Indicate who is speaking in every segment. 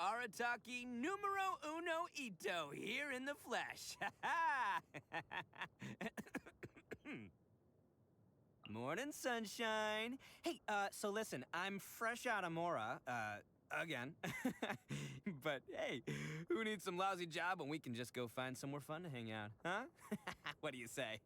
Speaker 1: Arataki numero uno ito here in the flesh. Morning, sunshine. Hey, so listen, I'm fresh out of Mora, again. But hey, who needs some lousy job when we can just go find somewhere fun to hang out, huh? What do you say?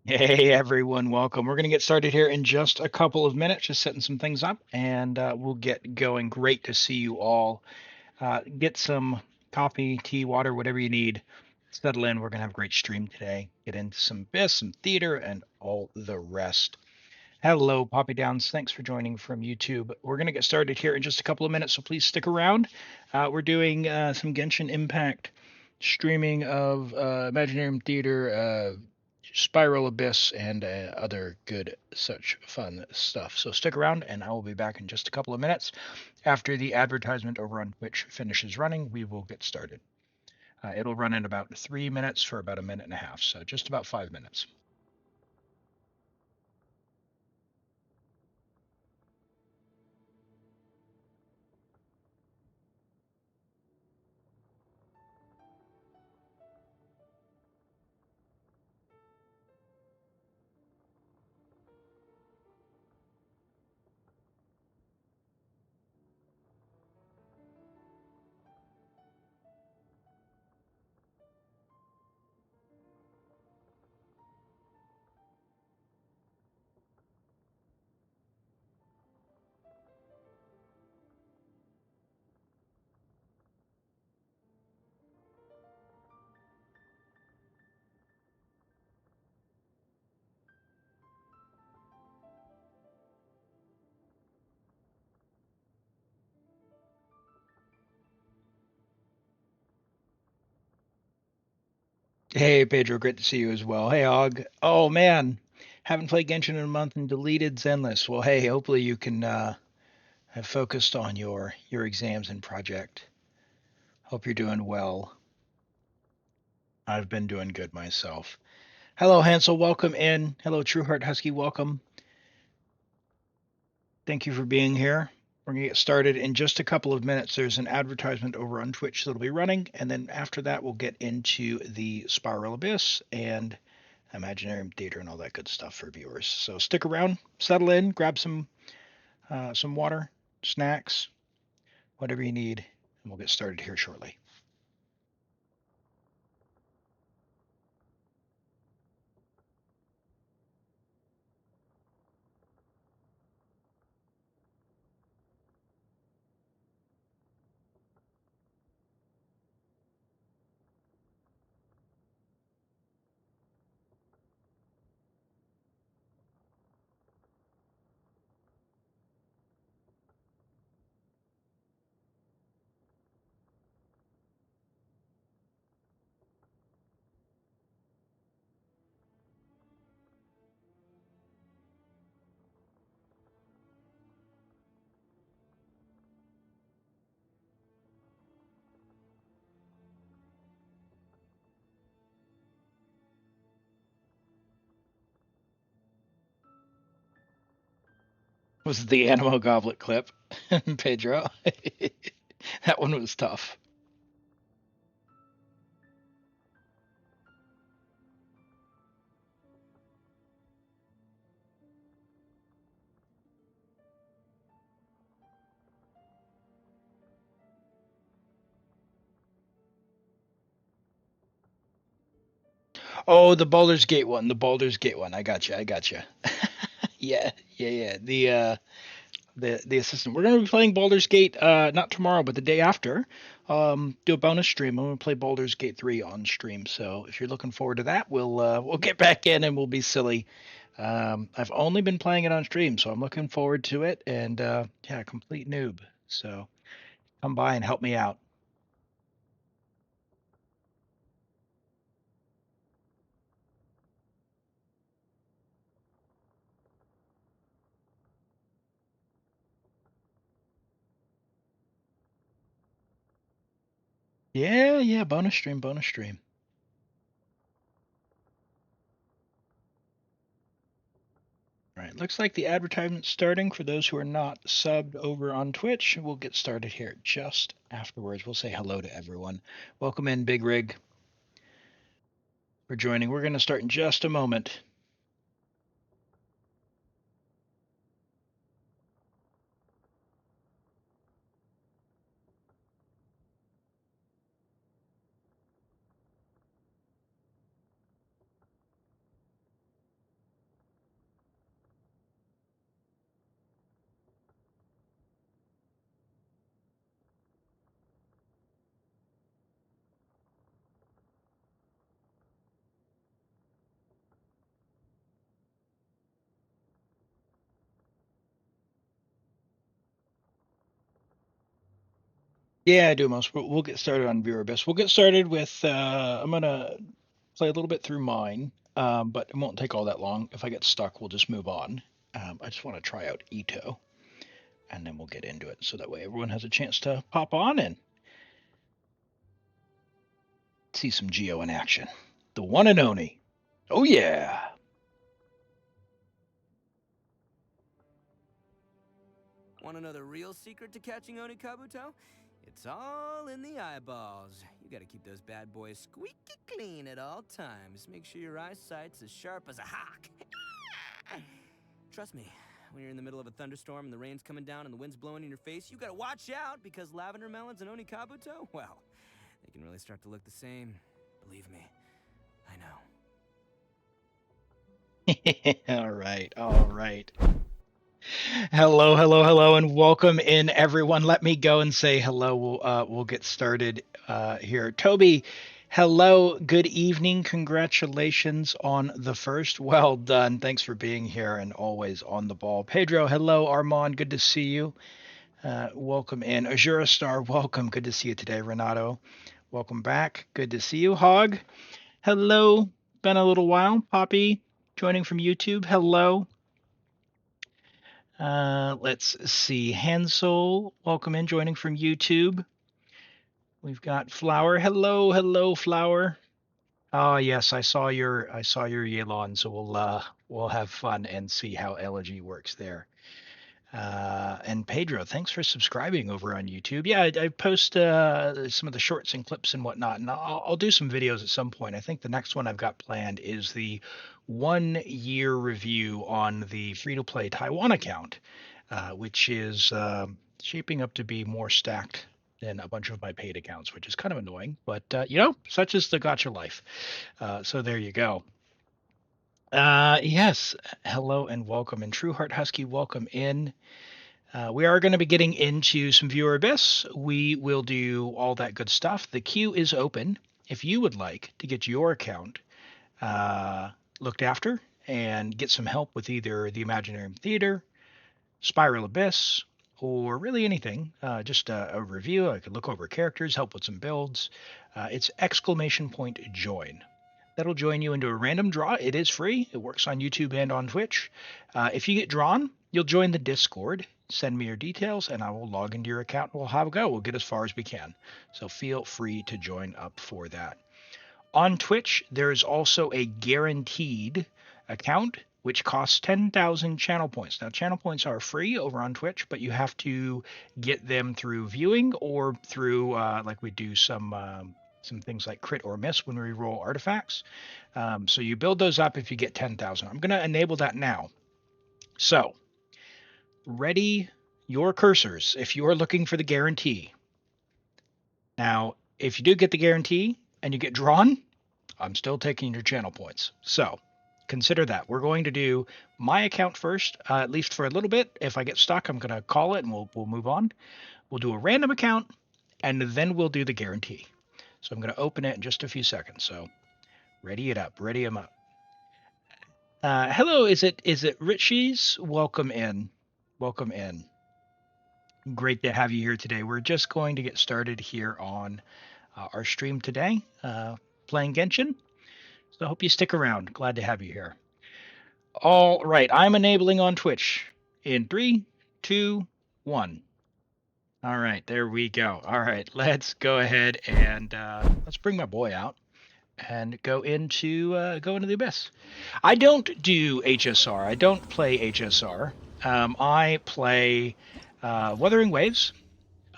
Speaker 2: Hey everyone, welcome. We're going to get started here in just a couple of minutes, just setting some things up, and we'll get going. Great to see you all. Get some coffee, tea, water, whatever you need. Settle in. We're going to have a great stream today. Get into some biz, some theater, and all the rest. Hello, Poppy Downs. Thanks for joining from YouTube. We're going to get started here in just a couple of minutes, so please stick around. We're doing some Genshin Impact streaming of Imaginarium Theater, Spiral Abyss, and other good such fun stuff. So stick around, and I will be back in just a couple of minutes. After the advertisement over on Twitch finishes running, we will get started. It'll run in about 3 minutes for about a minute and a half, so just about 5 minutes. Hey Pedro, great to see you as well. Hey Og. Oh man, haven't played Genshin in a month and deleted Zenless. Well, hey, hopefully you can have focused on your exams and project. Hope you're doing well. I've been doing good myself. Hello Hansel, welcome in. Hello Trueheart Husky, welcome. Thank you for being here. We're gonna get started in just a couple of minutes. There's an advertisement over on Twitch that'll be running, and then after that we'll get into the Spiral Abyss and Imaginarium Theater and all that good stuff for viewers. So stick around, settle in, grab some water, snacks, whatever you need, and we'll get started here shortly. Was the Animo Goblet clip, Pedro? That one was tough. Oh, the Baldur's Gate one. The Baldur's Gate one. I got you. I got you. Yeah, yeah, yeah. The assistant. We're gonna be playing Baldur's Gate not tomorrow, but the day after. Do a bonus stream. I'm gonna play Baldur's Gate 3 on stream. So if you're looking forward to that, we'll get back in and we'll be silly. I've only been playing it on stream, so I'm looking forward to it. And yeah, complete noob. So come by and help me out. Yeah, bonus stream, bonus stream. All right, looks like the advertisement's starting for those who are not subbed over on Twitch. We'll get started here just afterwards. We'll say hello to everyone. Welcome in, Big Rig, for joining. We're going to start in just a moment. Yeah, I do most. We'll get started on Viewer Abyss. We'll get started with, I'm going to play a little bit through mine, but it won't take all that long. If I get stuck, we'll just move on. I just want to try out Ito, and then we'll get into it, so that way everyone has a chance to pop on and see some Geo in action. The one and only. Oh, yeah.
Speaker 1: Want to know the real secret to catching Oni Kabuto? It's all in the eyeballs. You gotta keep those bad boys squeaky clean at all times. Make sure your eyesight's as sharp as a hawk. Trust me, when you're in the middle of a thunderstorm and the rain's coming down and the wind's blowing in your face, you gotta watch out, because lavender melons and Oni Kabuto, well, they can really start to look the same. Believe me, I know.
Speaker 2: All right, all right. Hello, and welcome in, everyone. Let me go and say hello. We'll get started here. Toby, hello, good evening. Congratulations on the first. Well done. Thanks for being here and always on the ball. Pedro, hello. Armand, good to see you. Welcome in. Azura Star, welcome. Good to see you today. Renato, welcome back. Good to see you. Hog, hello. Been a little while. Poppy, joining from YouTube. Hello. Let's see. Hansel, welcome in, joining from YouTube. We've got Flower. Hello, Flower. Oh yes, I saw your Yelon, so we'll have fun and see how Elegy works there. And Pedro, thanks for subscribing over on YouTube. Yeah, I post some of the shorts and clips and whatnot, and I'll do some videos at some point. I think the next one I've got planned is the 1 year review on the free-to-play Taiwan account, which is shaping up to be more stacked than a bunch of my paid accounts, which is kind of annoying. But such is the gotcha life. So there you go. Yes, hello and welcome. And True Heart Husky, welcome in. We are going to be getting into some viewer abyss. We will do all that good stuff. The queue is open. If you would like to get your account looked after and get some help with either the Imaginarium Theater, Spiral Abyss, or really anything, just a review. I could look over characters, help with some builds. It's !join. That'll join you into a random draw. It is free. It works on YouTube and on Twitch. If you get drawn, you'll join the Discord. Send me your details, and I will log into your account. We'll have a go. We'll get as far as we can. So feel free to join up for that. On Twitch, there is also a guaranteed account, which costs 10,000 channel points. Now, channel points are free over on Twitch, but you have to get them through viewing or through, like we do some things like crit or miss when we roll artifacts. So you build those up if you get 10,000. I'm going to enable that now. So, ready your cursors if you are looking for the guarantee. Now, if you do get the guarantee and you get drawn, I'm still taking your channel points. So consider that. We're going to do my account first, at least for a little bit. If I get stuck, I'm going to call it and we'll move on. We'll do a random account and then we'll do the guarantee. So I'm going to open it in just a few seconds. So ready them up. Hello, is it Richie's? Welcome in. Great to have you here today. We're just going to get started here on our stream today, playing Genshin. So I hope you stick around. Glad to have you here. All right, I'm enabling on Twitch in 3, 2, 1. All right, there we go. All right, let's go ahead and let's bring my boy out and go into the abyss. I don't do HSR. I don't play HSR. I play Wuthering Waves.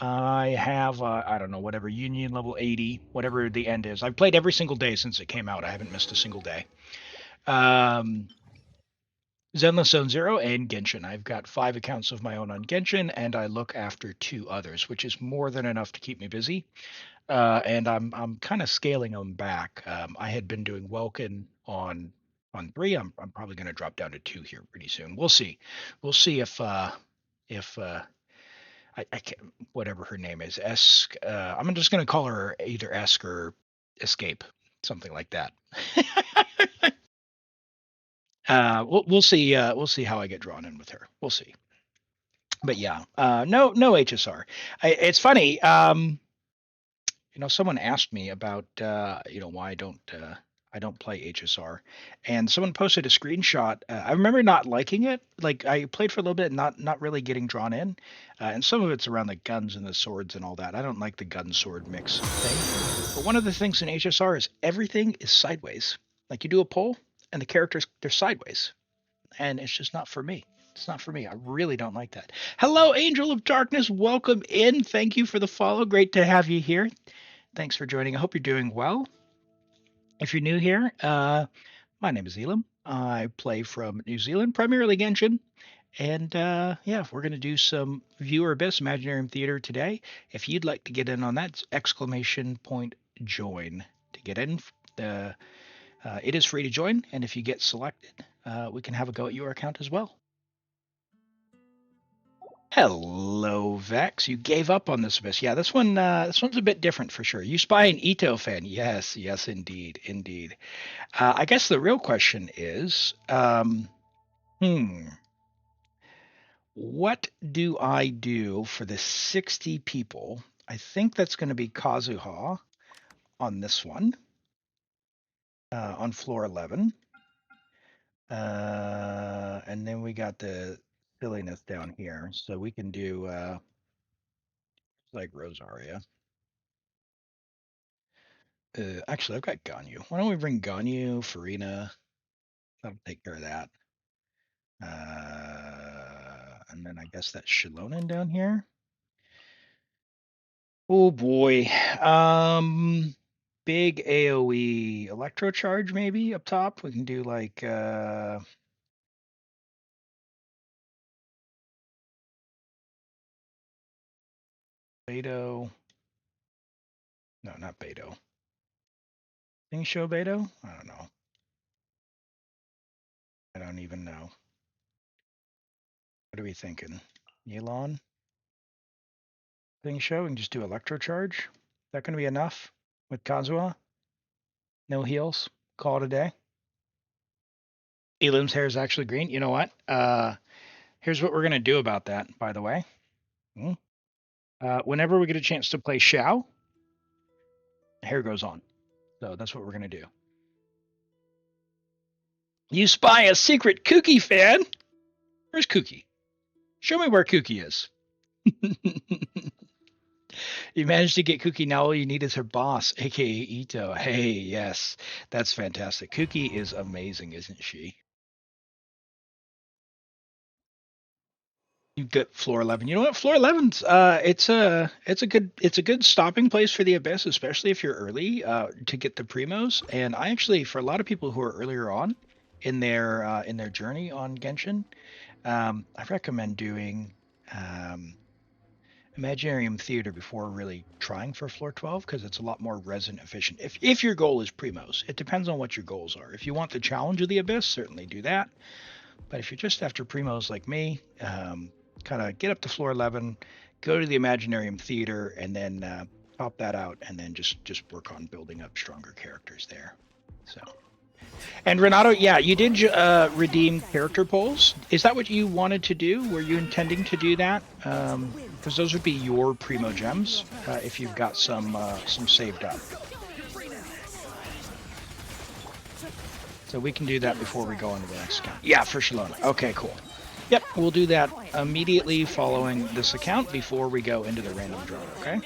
Speaker 2: I have I don't know, whatever Union level 80, whatever the end is. I've played every single day since it came out. I haven't missed a single day. Um, Zenless Zone Zero and Genshin. I've got 5 accounts of my own on Genshin, and I look after 2 others, which is more than enough to keep me busy. And I'm kind of scaling them back. I had been doing Welkin on 3. I'm probably going to drop down to 2 here pretty soon. We'll see. We'll see if I can't, whatever her name is, Esk. I'm just going to call her either Esk or Escape, something like that. We'll see. We'll see how I get drawn in with her. We'll see. But yeah, no HSR. It's funny. Someone asked me about why I don't play HSR, and someone posted a screenshot. I remember not liking it. Like I played for a little bit, not really getting drawn in, and some of it's around the guns and the swords and all that. I don't like the gun sword mix thing. But one of the things in HSR is everything is sideways. Like you do a pull, and the characters they're sideways, and it's just not for me. It's not for me. I really don't like that. Hello, Angel of Darkness. Welcome in. Thank you for the follow. Great to have you here. Thanks for joining. I hope you're doing well. If you're new here, my name is Elim. I play from New Zealand, primarily Genshin. And yeah, we're going to do some Viewer Abyss Imaginarium Theater today. If you'd like to get in on that, it's exclamation point join to get in. It is free to join, and if you get selected, we can have a go at your account as well. Hello, Vex. You gave up on this abyss. Yeah, this one's a bit different for sure. You spy an Ito fan. Yes, indeed, indeed. I guess the real question is, what do I do for the 60 people? I think that's going to be Kazuha on this one, on floor 11. And then we got the silliness down here. So we can do like Rosaria. Actually, I've got Ganyu. Why don't we bring Ganyu, Farina? That'll take care of that. And then I guess that's Shilonen down here. Oh boy. Big AoE electro charge maybe up top. We can do like Beto. No, not Beto. Thing show Beto? I don't know. I don't even know. What are we thinking? Elon? Thing show? We can just do electro charge. Is that gonna be enough with Kazuha? No heals. Call it a day. Elim's hair is actually green. You know what? Here's what we're gonna do about that, by the way. Whenever we get a chance to play Xiao, hair goes on. So that's what we're gonna do. You spy a secret Kooky fan? Where's Kooky? Show me where Kooky is. You managed to get Kooky. Now all you need is her boss, aka Ito. Hey, yes, that's fantastic. Kooky is amazing, isn't she? You get floor 11. You know what? Floor 11's it's a good stopping place for the abyss, especially if you're early to get the primos. And I actually, for a lot of people who are earlier on in their journey on Genshin, I recommend doing Imaginarium Theater before really trying for floor 12 because it's a lot more resin efficient. If your goal is primos, it depends on what your goals are. If you want the challenge of the abyss, certainly do that. But if you're just after primos like me, kind of get up to floor 11, go to the Imaginarium Theater, and then pop that out, and then just work on building up stronger characters there. So, and Renato, yeah, you did redeem character polls. Is that what you wanted to do? Were you intending to do that? Because those would be your primo gems if you've got some saved up. So we can do that before we go into the next account. Yeah, for Shalona. Okay, cool. Yep, we'll do that immediately following this account before we go into the random draw, okay?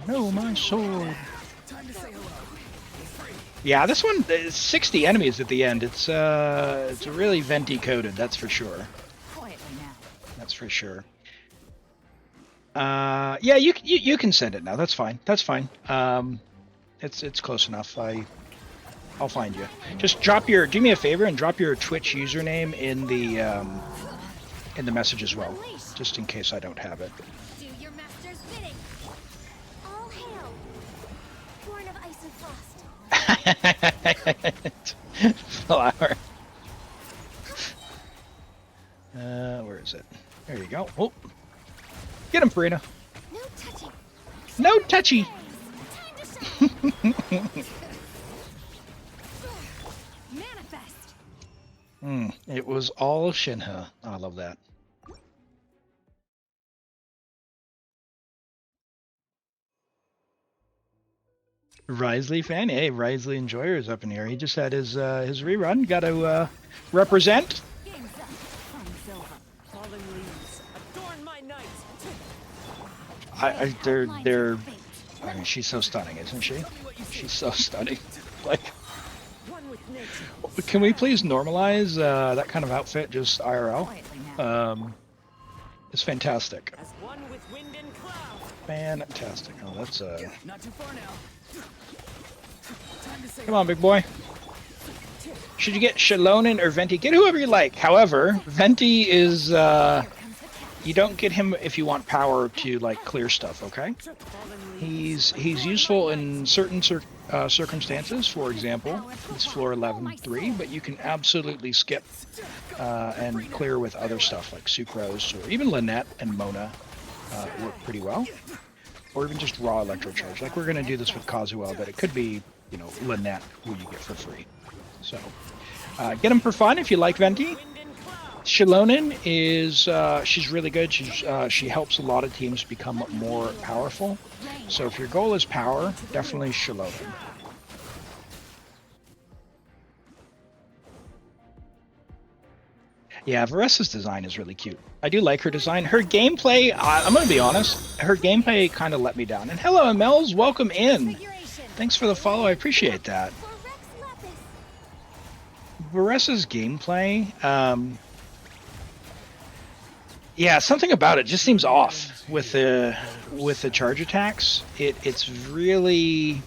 Speaker 2: No, my sword. Yeah, this one is 60 enemies at the end. It's really venti coded, that's for sure. That's for sure. Yeah, you can send it now. That's fine. That's fine. It's close enough. I'll find you. Just do me a favor and drop your Twitch username in the message as well, just in case I don't have it.
Speaker 3: Do your master's bidding. All hail, born of ice and frost.
Speaker 2: Flower. Where is it? There you go. Oh, get him, Farina.
Speaker 3: No touching.
Speaker 2: No touchy.
Speaker 3: Manifest.
Speaker 2: It was all Shinha. Oh, I love that. Risley fan, hey, Risley Enjoyer is up in here. He just had his rerun. Got to represent.
Speaker 3: Game's up. Sun's over.
Speaker 4: Fallen leaves adorn my night.
Speaker 2: They're. I mean, she's so stunning, isn't she? She's so stunning. Like,
Speaker 4: One with nature.
Speaker 2: can we please normalize that kind of outfit just IRL? It's fantastic.
Speaker 4: As one with wind and cloud.
Speaker 2: Fantastic. Oh, that's
Speaker 4: Not too far now. Time to say
Speaker 2: Come on, big boy. Should you get Shalonen or Venti? Get whoever you like. However, Venti is you don't get him if you want power to like clear stuff. Okay. He's useful in certain circumstances. For example, it's floor 11-3, but you can absolutely skip and clear with other stuff like Sucrose or even Lynette and Mona work pretty well. Or even just raw electrocharge. Like we're going to do this with Kazuo, but it could be, you know, Lynette who you get for free. So get him for fun if you like Venti. Shalonen is she's really good. She helps a lot of teams become more powerful. So if your goal is power, definitely Shalonen. Yeah, Varessa's design is really cute. I do like her design. Her gameplay, I'm going to be honest, her gameplay kind of let me down. And hello, Mels, welcome in. Thanks for the follow, I appreciate that. Varessa's gameplay, yeah, something about it just seems off with the charge attacks. It's really,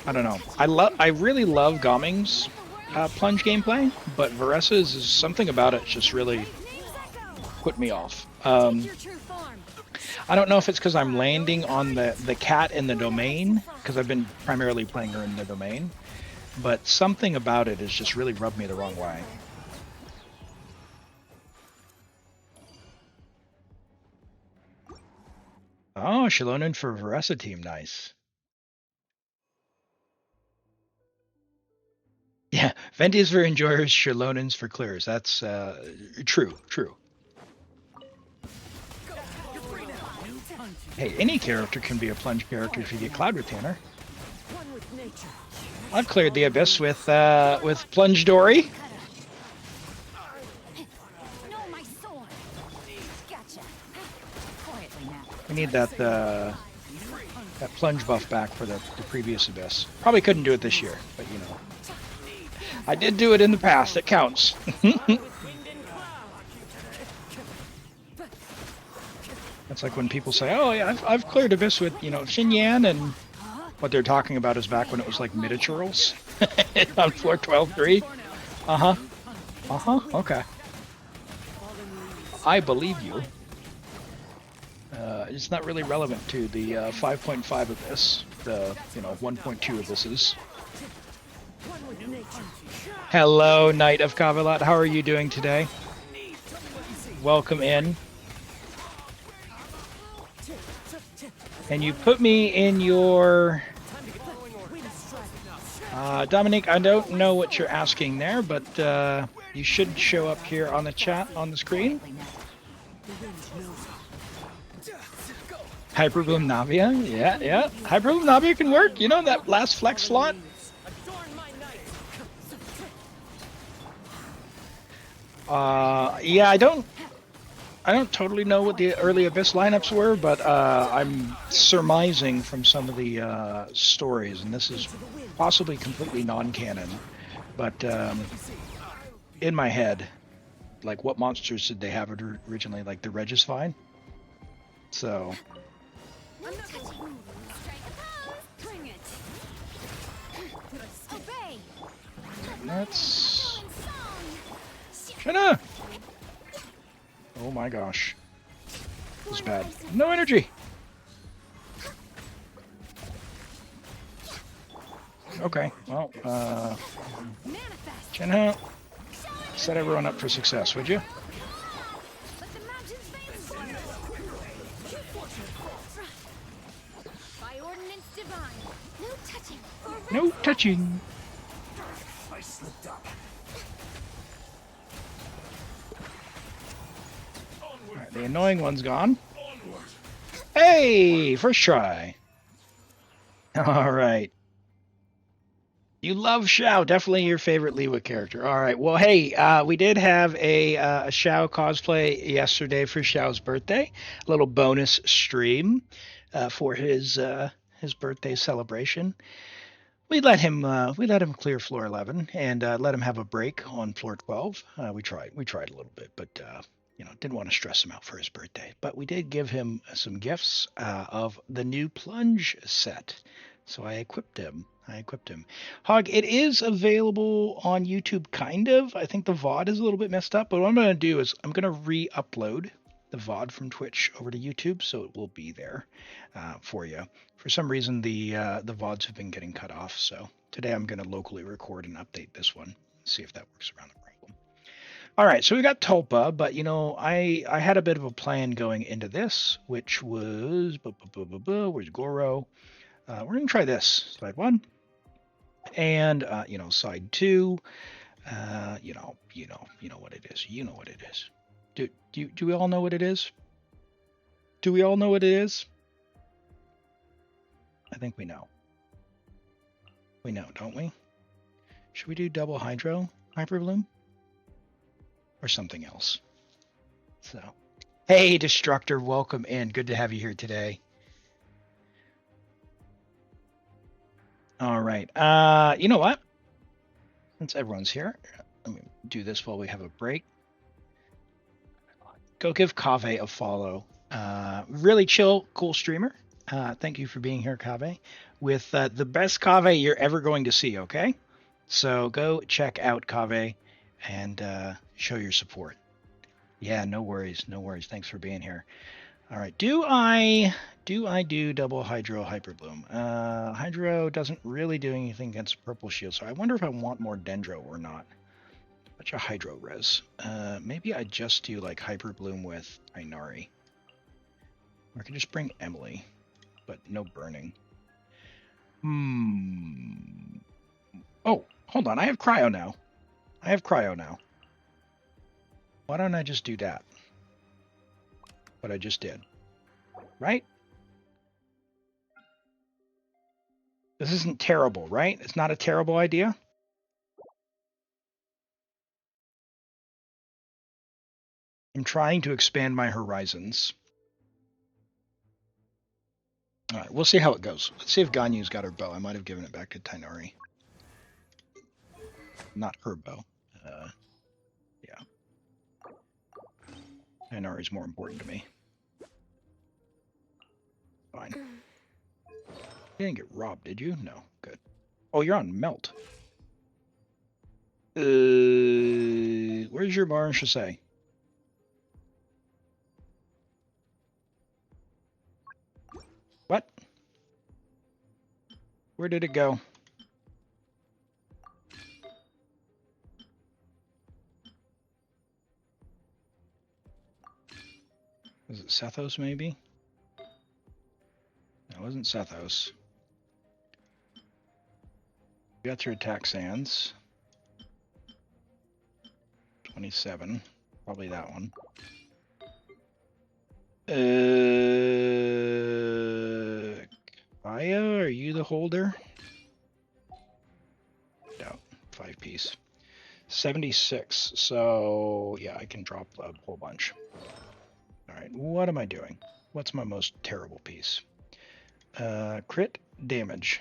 Speaker 2: I don't know. I really love Gaming's plunge gameplay, but Varessa's is something about it just really put me off. I don't know if it's because I'm landing on the cat in the domain, because I've been primarily playing her in the domain, but something about it has just really rubbed me the wrong way. Oh, Shalonen for Varessa team, nice. Yeah, Venti's for enjoyers, Shalonen's for clears. That's true. Hey, any character can be a plunge character if you get Cloud Retainer. I've cleared the Abyss with Plunge Dory. We need that plunge buff back for the previous Abyss. Probably couldn't do it this year, but you know. I did do it in the past, it counts. That's like when people say, oh yeah, I've cleared Abyss with, you know, Xinyan, and what they're talking about is back when it was like miniaturals on floor 12-3. Okay. I believe you. It's not really relevant to the 5.5 Abyss, the, you know, 1.2 Abysses. Hello, Knight of Kavilat. How are you doing today? Welcome in. And you put me in your... Dominique, I don't know what you're asking there, but you should show up here on the chat on the screen. Hyperbloom Navia? Yeah. Hyperbloom Navia can work. You know, that last flex slot? Yeah, I don't totally know what the early Abyss lineups were, but I'm surmising from some of the stories, and this is possibly completely non-canon, but in my head, like what monsters did they have originally? Like the Regisvine? So
Speaker 3: No touching. Strike a pose.
Speaker 4: Bring it.
Speaker 3: Obey.
Speaker 2: that's
Speaker 3: Going song.
Speaker 2: Shanna! Oh my gosh. This is
Speaker 3: Born of
Speaker 2: bad.
Speaker 3: ice and
Speaker 2: No energy. Okay, well,
Speaker 4: Manifest.
Speaker 2: Shanna, set everyone up for success, would you?
Speaker 4: Let the mountains veins flow. By ordinance divine.
Speaker 3: No touching.
Speaker 2: No touching.
Speaker 5: I slipped up.
Speaker 2: Alright, the annoying one's gone. Hey, first try. Alright. You love Shao, definitely your favorite Liwa character. All right, well, hey, we did have a Shao cosplay yesterday for Shao's birthday, a little bonus stream for his birthday celebration. We let him clear floor 11 and let him have a break on floor 12. We tried a little bit, but didn't want to stress him out for his birthday. But we did give him some gifts of the new plunge set, so I equipped him. Hog, it is available on YouTube, kind of. I think the VOD is a little bit messed up, but what I'm going to do is I'm going to re-upload the VOD from Twitch over to YouTube, so it will be there for you. For some reason, the VODs have been getting cut off, so today I'm going to locally record and update this one, see if that works around the problem. All right, so we got Tulpa, but I had a bit of a plan going into this, which was where's Goro? We're going to try this side 1. And side 2, you know what it is. You know what it is. Do we all know what it is? Do we all know what it is? I think we know. We know, don't we? Should we do double hydro hyperbloom? Or something else? So, hey, Destructor, welcome in. Good to have you here today. All right. You know what? Since everyone's here, let me do this while we have a break. Go give Kaveh a follow. Really chill, cool streamer. Thank you for being here, Kaveh. With the best Kaveh you're ever going to see, okay? So go check out Kaveh and show your support. Yeah, no worries. Thanks for being here. All right, do I do double hydro hyperbloom? Hydro doesn't really do anything against purple shield, so I wonder if I want more dendro or not. Bunch of hydro res. Maybe I just do like hyperbloom with Inari. Or I could just bring Emily, but no burning. Oh, hold on, I have cryo now. Why don't I just do that? What I just did, right? This isn't terrible, right? It's not a terrible idea. I'm trying to expand my horizons. All right, we'll see how it goes. Let's see if Ganyu's got her bow. I might have given it back to Tainari. Not her bow. Yeah. Tainari's more important to me. Fine. You didn't get robbed, did you? No. Good. Oh, you're on melt. Where's your bar and chasse? What? Where did it go? Was it Sethos, maybe? No, it wasn't Sethos. You got your attack sands. 27. Probably that one. Aya, are you the holder? No, 5 piece. 76. So yeah, I can drop a whole bunch. All right, what am I doing? What's my most terrible piece? Crit damage.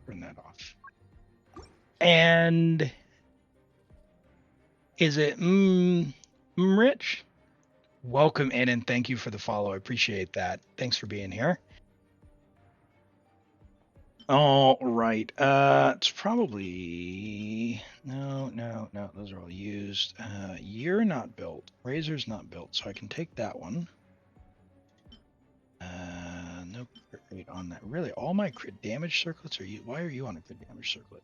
Speaker 2: Turn that off. And is it Rich? Welcome in and thank you for the follow. I appreciate that. Thanks for being here. All right. It's probably no. Those are all used. You're not built. Razor's not built, so I can take that one. No crit rate on that. Really, all my crit damage circlets are you? Why are you on a crit damage circlet?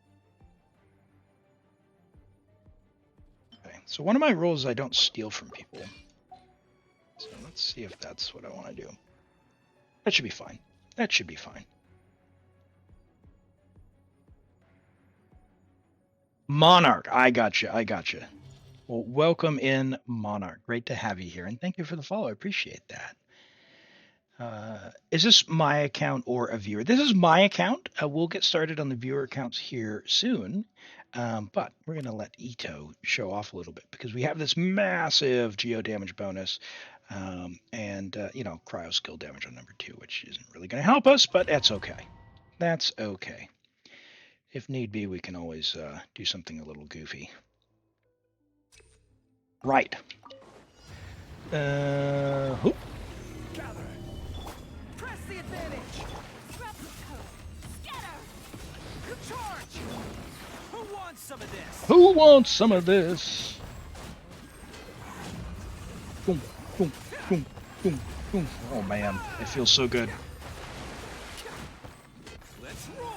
Speaker 2: Okay. So one of my rules is I don't steal from people. So let's see if that's what I want to do. That should be fine. That should be fine. Monarch, I gotcha. Well, welcome in, Monarch. Great to have you here, and thank you for the follow. I appreciate that. Is this my account or a viewer? This is my account. We'll get started on the viewer accounts here soon, but we're going to let Ito show off a little bit because we have this massive geo damage bonus and, cryo skill damage on number 2, which isn't really going to help us, but that's okay. That's okay. If need be, we can always do something a little goofy. Right. Whoop.
Speaker 4: Press the advantage.
Speaker 3: Scatter!
Speaker 4: Charge. Who wants some of this?
Speaker 2: Who wants some of this? Boom, boom, boom, boom, boom. Oh man, it feels so good.
Speaker 4: Let's roll.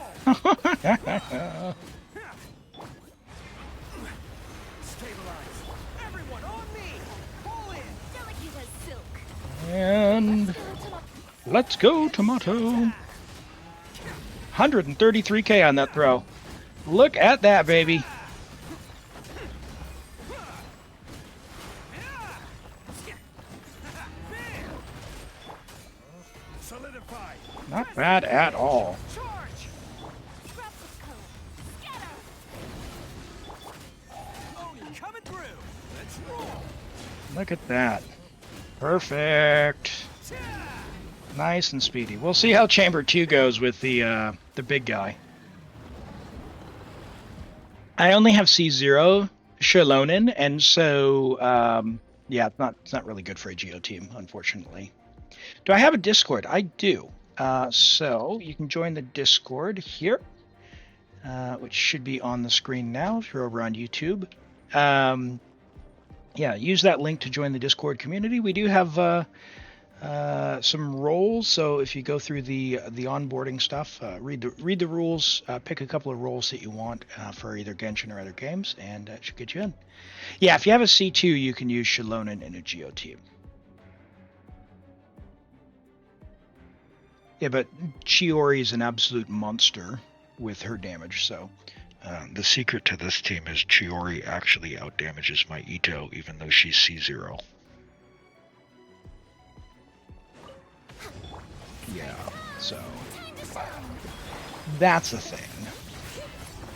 Speaker 4: Stabilize. Everyone on me. Pull in.
Speaker 3: Delicate as silk.
Speaker 2: And let's go, Tomato. 133k on that throw. Look at that, baby.
Speaker 4: Solidify.
Speaker 2: Not bad at all.
Speaker 4: Charge.
Speaker 3: Scatter!
Speaker 4: Oni coming through. Let's roll.
Speaker 2: Look at that. Perfect. Nice and speedy. We'll see how Chamber 2 goes with the big guy. I only have C0 Shalonin, and so yeah, it's not really good for a Geo team, unfortunately. Do I have a Discord? I do. So you can join the Discord here, which should be on the screen now if you're over on YouTube. Yeah, use that link to join the Discord community. We do have some roles, so if you go through the onboarding stuff, read the rules, pick a couple of roles that you want for either Genshin or other games, and it should get you in. Yeah, if you have a C2, you can use Shalonin in a Geo team. Yeah, but Chiori is an absolute monster with her damage, so...
Speaker 6: The secret to this team is Chiori actually outdamages my Ito, even though she's C0.
Speaker 2: Yeah, so... That's a thing.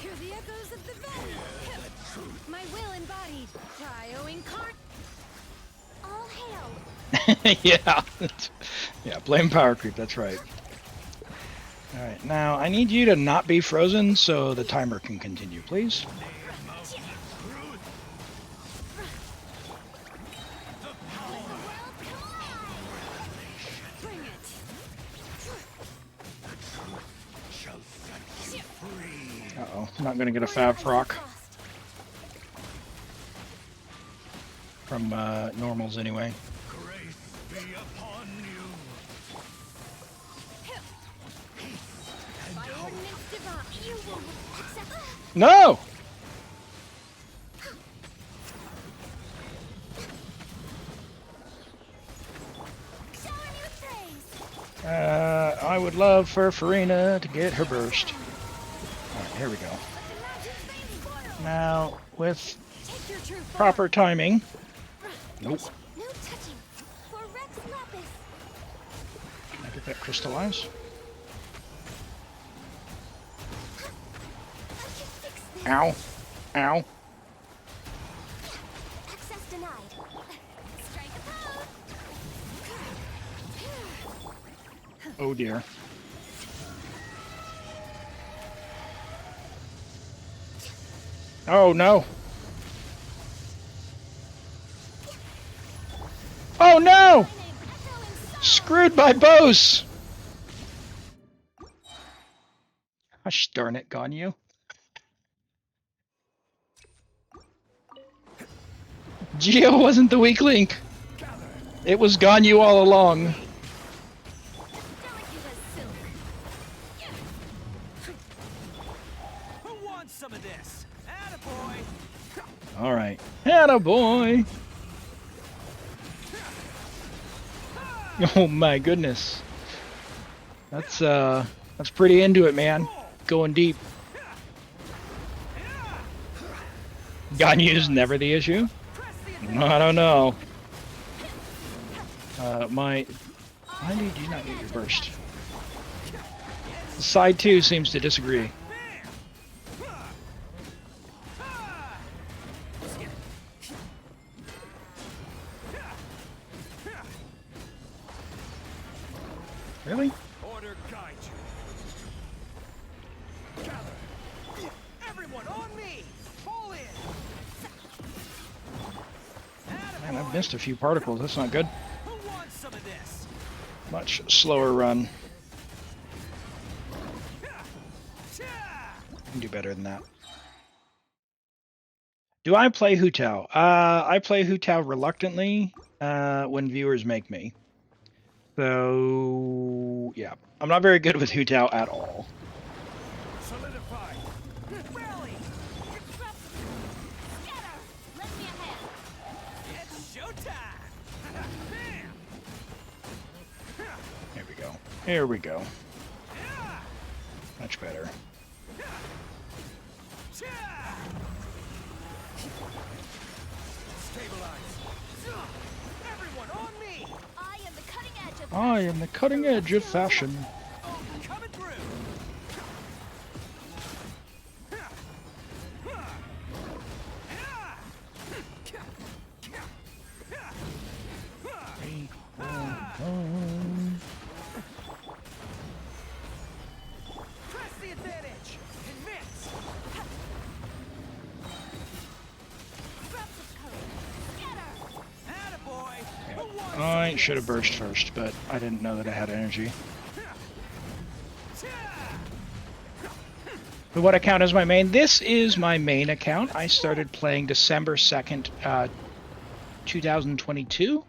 Speaker 3: Hear the echoes of the valley. My will embodied. Cryo incarnate. All hail.
Speaker 2: Yeah. Yeah, blame power creep, that's right. Alright, now I need you to not be frozen so the timer can continue, please.
Speaker 3: Bring it.
Speaker 2: Uh-oh, I'm not gonna get a Fab Proc from normals anyway.
Speaker 5: Grace be upon you.
Speaker 3: By ordinance divine, you will accept.
Speaker 2: No!
Speaker 3: Showing you praise.
Speaker 2: I would love for Farina to get her burst. Alright, here we go.
Speaker 3: Let the magic flames boil.
Speaker 2: Now, with
Speaker 3: Take your true form.
Speaker 2: proper timing... Nope.
Speaker 3: No touching. For Rex Lapis.
Speaker 2: Can I get that crystallize? Ow. Ow.
Speaker 3: Access denied. Strike a pose.
Speaker 2: Oh dear. Oh no. Oh no! Screwed by bows! Gosh darn it, Ganyu. Geo wasn't the weak link. It was Ganyu all along.
Speaker 3: Delicate as silk.
Speaker 4: Who wants some of this? Attaboy!
Speaker 2: Alright. Attaboy! Oh my goodness. That's pretty into it, man. Going deep. Ganyu's never the issue? I don't know. Why did you not get your burst? Side 2 seems to disagree. Really?
Speaker 4: Order guide you. Gather. Everyone on me! Fall in!
Speaker 2: Man, I've missed a few particles. That's not good.
Speaker 4: Who wants some of this?
Speaker 2: Much slower run. Can do better than that. Do I play Hu Tao? I play Hu Tao reluctantly when viewers make me. So, yeah. I'm not very good with Hu Tao at all.
Speaker 4: Solidify! Rally!
Speaker 3: Scatter! Let me ahead.
Speaker 4: It's showtime! Bam!
Speaker 2: Here we go. Here we go. Much better.
Speaker 4: Stabilize! Everyone on me!
Speaker 3: I am the cutting edge of
Speaker 2: I am the cutting edge of fashion.
Speaker 4: Oh, coming through! Press the advantage! Advance!
Speaker 3: scraps of code. Scatter!
Speaker 4: Attaboy! Who wants
Speaker 2: I should have burst first, but I didn't know that I had energy. But what account is my main? This is my main account. I started playing December 2nd, 2022.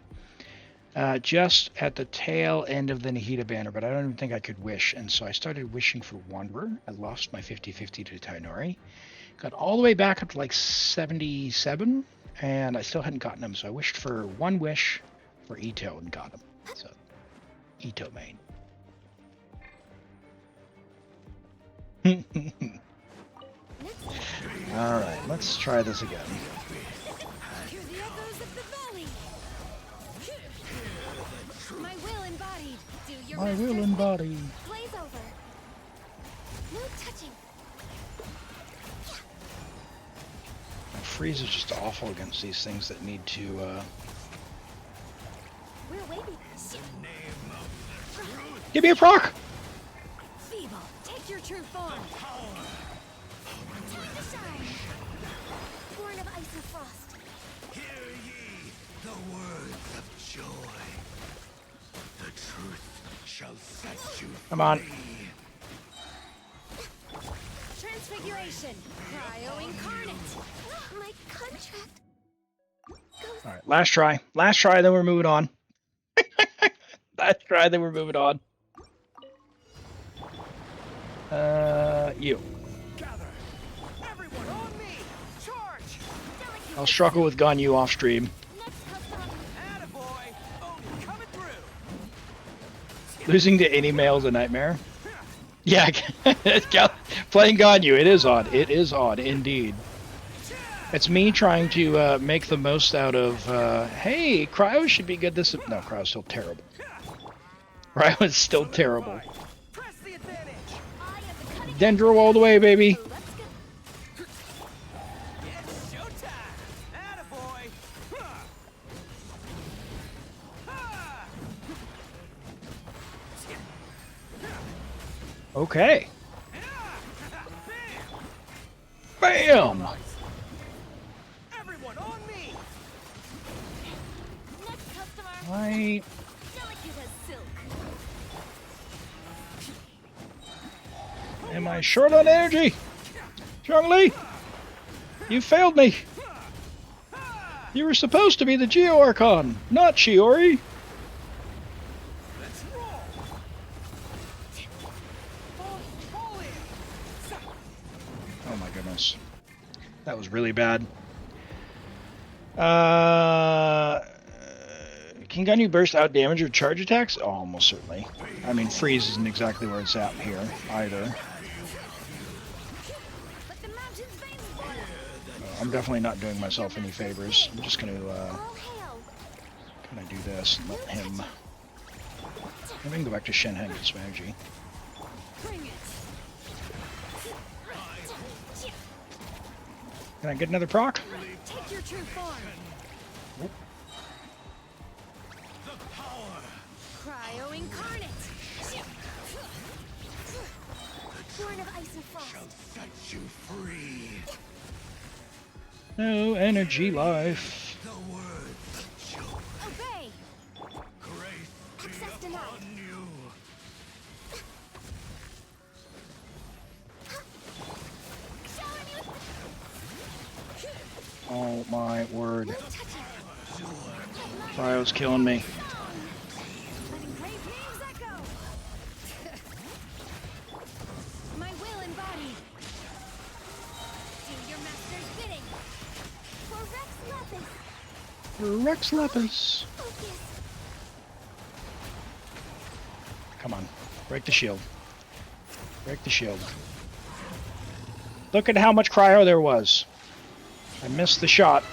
Speaker 2: Just at the tail end of the Nahida banner, but I don't even think I could wish, and so I started wishing for Wanderer. I lost my 50-50 to Tainori. Got all the way back up to like 77, and I still hadn't gotten him, so I wished for one wish for Ito and got him. So, Ito main. Alright, let's try this again.
Speaker 3: Hear the echoes of the valley. My will embodied. Do your
Speaker 2: My
Speaker 3: master's
Speaker 2: will embody.
Speaker 3: Blaze over. No touching.
Speaker 2: Freeze is just awful against these things that need to,
Speaker 3: We're waiting.
Speaker 2: give me a proc!
Speaker 3: Feeble, take your true form. Time to shine. Born of ice and frost.
Speaker 5: Hear ye the words of joy. The truth shall set you
Speaker 2: Come on.
Speaker 5: free.
Speaker 3: Transfiguration. Cryo incarnate. My contract goes.
Speaker 2: Alright, last try. Last try, then we're moving on. Last try, then we're moving on. You.
Speaker 4: Gather! Everyone on me! Charge!
Speaker 2: I'll struggle with Ganyu off stream.
Speaker 3: Next custom.
Speaker 4: Attaboy! Oh, coming through!
Speaker 2: Losing to any male is a nightmare. Yeah, playing Ganyu, it is odd. It is odd, indeed. It's me trying to make the most out of, hey, Cryo should be good this... No, Cryo's still terrible. Cryo is still terrible.
Speaker 4: Press the advantage!
Speaker 3: I am the cutting
Speaker 2: Dendro all the way, baby.
Speaker 3: Let's go.
Speaker 2: Okay. Bam!
Speaker 4: Everyone on me!
Speaker 3: Next customer.
Speaker 2: Right.
Speaker 3: Delicate as silk.
Speaker 2: Am I short on energy? Zhongli! You failed me! You were supposed to be the Geo Archon, not Shiori!
Speaker 4: Let's roll! Fall in!
Speaker 2: Oh my goodness. That was really bad. Can Gunyu burst out damage or charge attacks? Oh, almost certainly. I mean, freeze isn't exactly where it's at here, either.
Speaker 3: But the mountain's veins boil.
Speaker 2: I'm definitely not doing myself any favors. I'm just going to
Speaker 3: All hail.
Speaker 2: kind of do this and let him... I'm going to go back to Shenhen and get some energy.
Speaker 3: Bring it.
Speaker 2: Can I get another proc?
Speaker 3: Take your true form. Cryo incarnate. Born of ice and frost.
Speaker 5: Set you free.
Speaker 2: No energy life.
Speaker 5: The words of joy.
Speaker 3: Obey.
Speaker 5: Grace be
Speaker 3: Access denied.
Speaker 5: upon you.
Speaker 3: Showing you.
Speaker 2: Oh my word.
Speaker 3: Touch it.
Speaker 2: Cryo's killing me.
Speaker 3: Letting great names echo. My will embodied. Do your master's bidding. For Rex Lepus.
Speaker 2: Rex Lepus.
Speaker 3: Focus.
Speaker 2: Come on. Break the shield. Break the shield. Look at how much cryo there was. I missed the shot.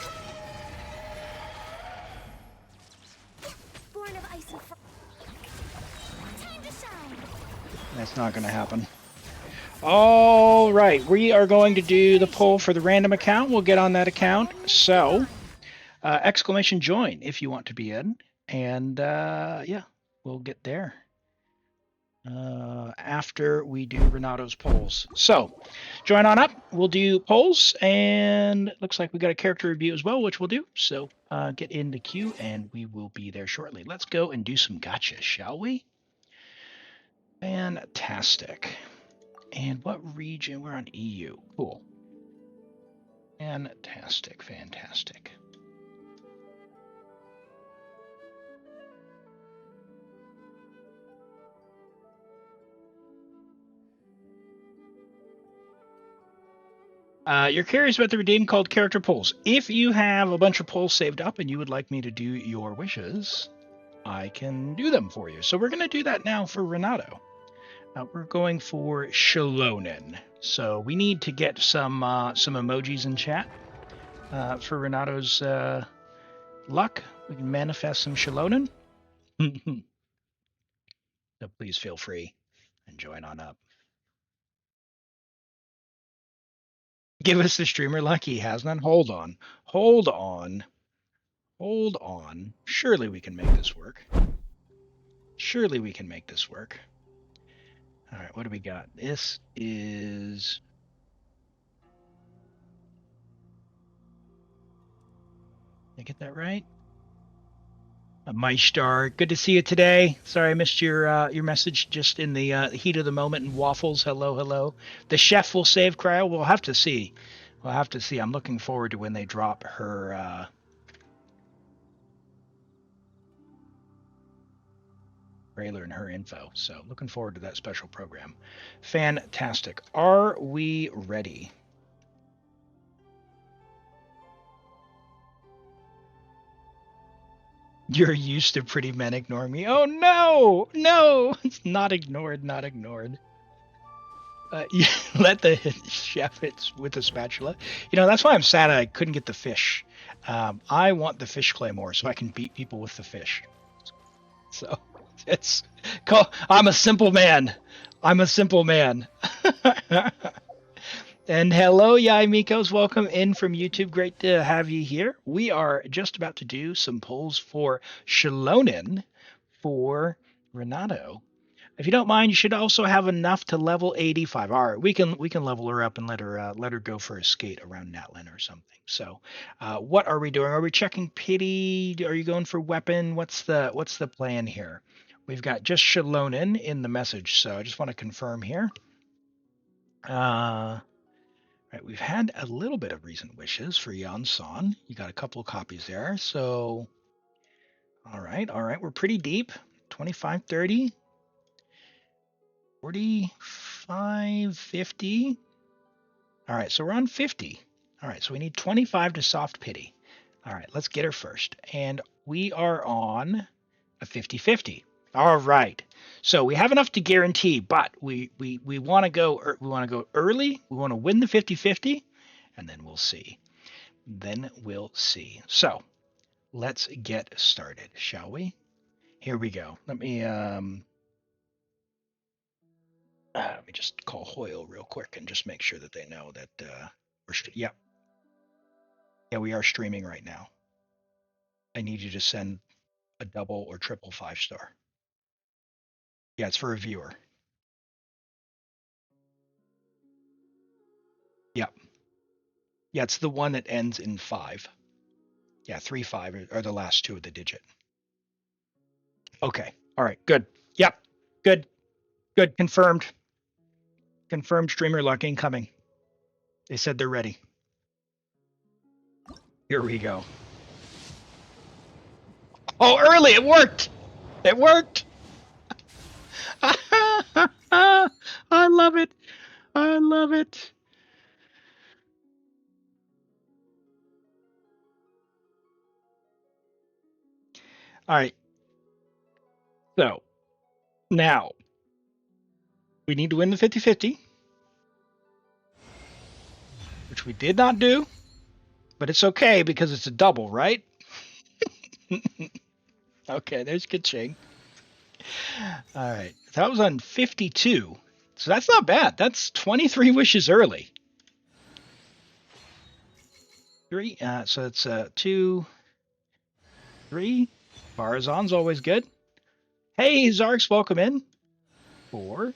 Speaker 3: Born of ice and frost. Time to shine.
Speaker 2: That's not going to happen. All right, we are going to do the poll for the random account. We'll get on that account. So, exclamation join if you want to be in. And yeah, we'll get there after we do Renato's polls. So, join on up. We'll do polls. And it looks like we got a character review as well, which we'll do. So, get in the queue and we will be there shortly. Let's go and do some gotcha, shall we? Fantastic. And what region? We're on EU. Cool. Fantastic, fantastic. You're curious about the redeem called character polls. If you have a bunch of polls saved up and you would like me to do your wishes, I can do them for you. So we're going to do that now for Renato. We're going for Shalonen. So we need to get some emojis in chat for Renato's luck. We can manifest some Shalonen. So please feel free and join on up. Give us the streamer luck. He has none. Hold on. Hold on. Hold on. Surely we can make this work. Surely we can make this work. All right, what do we got? This is... Did I get that right? Maistar, good to see you today. Sorry I missed your message just in the heat of the moment. And Waffles, hello, hello. The chef will save cryo. We'll have to see. We'll have to see. I'm looking forward to when they drop her trailer and her info. So looking forward to that special program. Fantastic. Are we ready? You're used to pretty men ignoring me. Oh no, no, it's not ignored, not ignored. You let the chef hit with the spatula. You know, that's why I'm sad I couldn't get the fish. I want the fish claymore so I can beat people with the fish. So it's I'm a simple man. I'm a simple man. And hello, Yai Mikos. Welcome in from YouTube. Great to have you here. We are just about to do some polls for Shalonen for Renato. If you don't mind, you should also have enough to level 85. All right, we can level her up and let her go for a skate around Natlin or something. So, what are we doing? Are we checking pity? Are you going for weapon? What's the plan here? We've got just Shalonin in the message, so I just want to confirm here. Right, we've had a little bit of recent wishes for Yan San. You got a couple of copies there, so all right, we're pretty deep. 25, 30. 45, 50. All right, so we're on 50. All right, so we need 25 to soft pity. All right, let's get her first. And we are on a 50-50. All right. So we have enough to guarantee, but we want to go early. We want to win the 50-50, and then we'll see. So let's get started, shall we? Here we go. Let me just call Hoyo real quick and just make sure that they know that yeah, we are streaming right now. I need you to send a double or triple 5-star. Yeah, it's for a viewer. Yep. Yeah, it's the one that ends in 5. Yeah, 3, 5 are the last two of the digit. Okay. All right. Good. Yep. Good. Confirmed. Confirmed streamer luck incoming. They said they're ready. Here we go. Oh, early! It worked! It worked! I love it! I love it! All right. So, now, we need to win the 50-50, which we did not do, but it's okay because it's a double, right? Okay, there's Kaching. All right, that was on 52, so that's not bad. That's 23 wishes early. 3, so it's 2, 3. Farazan's always good. Hey, Zarks, welcome in. 4,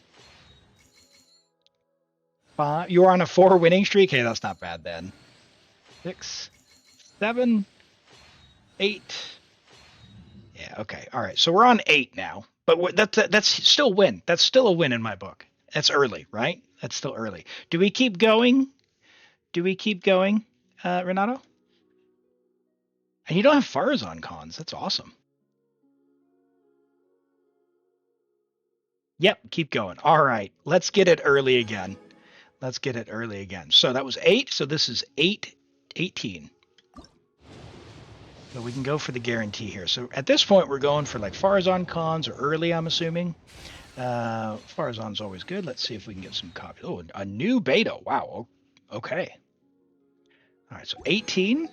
Speaker 2: 5. You're on a 4 winning streak. Hey, that's not bad then. 6, 7, 8. Yeah, okay. All right. So we're on 8 now. But that's still win. That's still a win in my book. That's early, right? That's still early. Do we keep going? Renato? And you don't have Farazan cons. That's awesome. Yep, keep going. All right. Let's get it early again. So that was 8. So this is 18. So we can go for the guarantee here. So at this point, we're going for like Farazan cons or early, I'm assuming. Farazan's always good. Let's see if we can get some copies. Oh, a new beta. Wow. Okay. All right, so 18.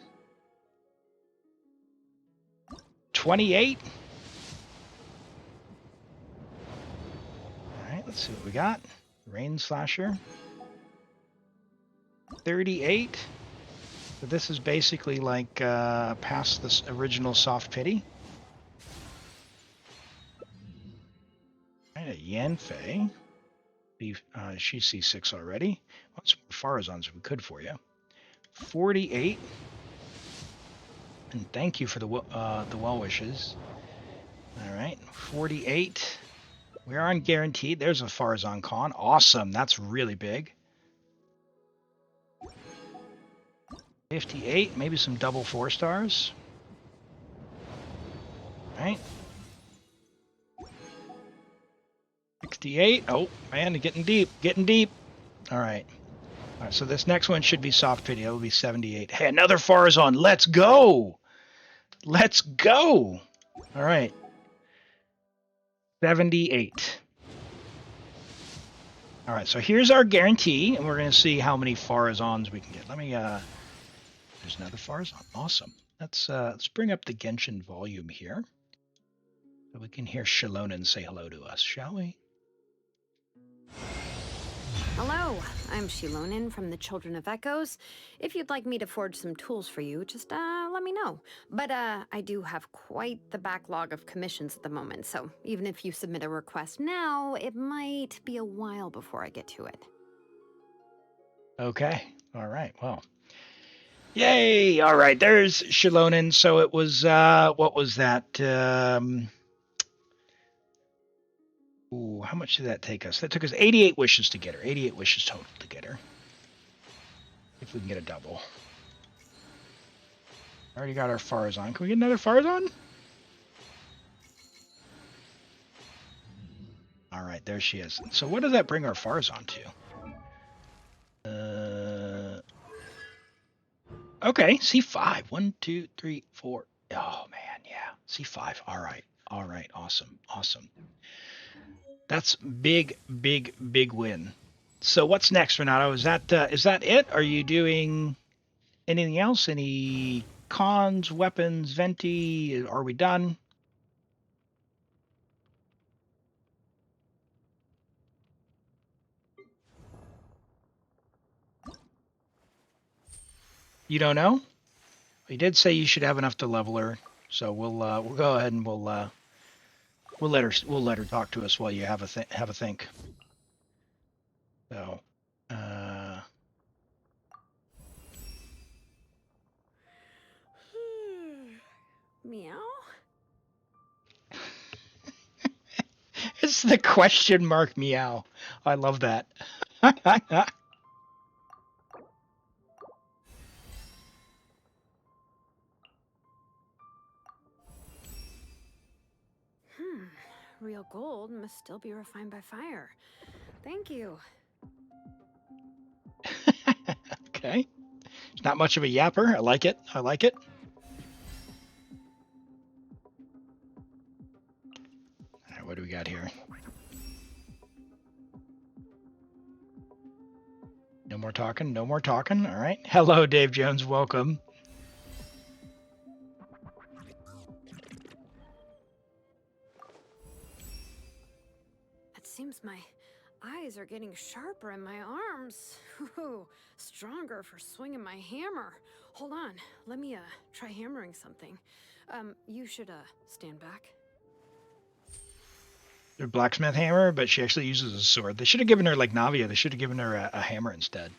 Speaker 2: 28. All right, let's see what we got. Rain Slasher. 38. So this is basically like past this original soft pity. All right, a Yanfei. She's C6 already. Want some Farazans if we could for you. 48. And thank you for the well wishes. All right, 48. We are on guaranteed. There's a Farazan con. Awesome. That's really big. 58. Maybe some double 4-stars. All right. 68. Oh, man, getting deep. All right. All right, so this next one should be soft pity. It will be 78. Hey, another Farazan. Let's go. All right. 78. All right, so here's our guarantee, and we're going to see how many Farazans we can get. Let me, there's another Farazan. Awesome. Let's bring up the Genshin volume here so we can hear Shalonin say hello to us, shall we?
Speaker 7: Hello, I'm Shilonin from the Children of Echoes. If you'd like me to forge some tools for you, just let me know. But I do have quite the backlog of commissions at the moment, so even if you submit a request now, it might be a while before I get to it.
Speaker 2: Okay. All right. Well. Yay! All right. There's Shilonin. So it was what was that? Ooh, how much did that take us? That took us 88 wishes to get her. 88 wishes total to get her. If we can get a double. Already got our Farazan. Can we get another Farazan? All right, there she is. So what does that bring our Farazan to? Okay, C5. 1, 2, 3, 4. Oh man, yeah. C5. All right. All right. Awesome. Awesome. That's big, big, big win. So what's next, Renato? Is that it? Are you doing anything else? Any cons, weapons, venti? Are we done? You don't know? You did say you should have enough to level her, so we'll go ahead and we'll let her talk to us while you have a think. So,
Speaker 7: Meow?
Speaker 2: it's the question mark meow. I love that.
Speaker 7: Real gold must still be refined by fire. Thank you.
Speaker 2: Okay. It's not much of a yapper. I like it. I like it. All right, what do we got here? No more talking. No more talking. All right. Hello, Dave Jones. Welcome.
Speaker 7: It seems my eyes are getting sharper and my arms, stronger for swinging my hammer. Hold on, let me try hammering something. You should stand back.
Speaker 2: Their blacksmith hammer, but she actually uses a sword. They should have given her like Navia. They should have given her a hammer instead.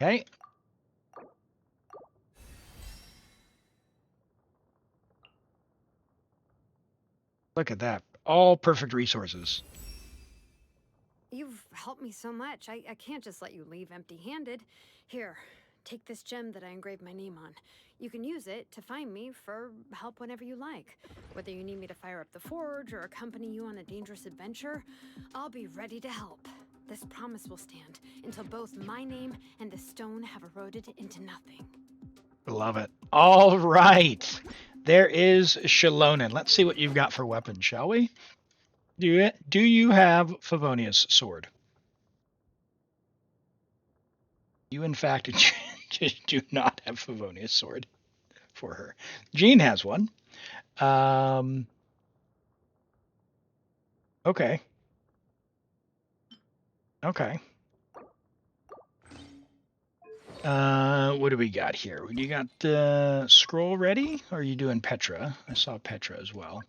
Speaker 2: Okay. Look at that. All perfect resources.
Speaker 7: You've helped me so much. I can't just let you leave empty-handed. Here, take this gem that I engraved my name on. You can use it to find me for help whenever you like. Whether you need me to fire up the forge or accompany you on a dangerous adventure, I'll be ready to help. This promise will stand until both my name and the stone have eroded into nothing.
Speaker 2: Love it. All right. There is Shilonin. Let's see what you've got for weapons, shall we? Do you have Favonia's sword? You, in fact, do not have Favonia's sword for her. Jean has one. Okay. Okay. What do we got here? You got scroll ready? Or are you doing Petra? I saw Petra as well.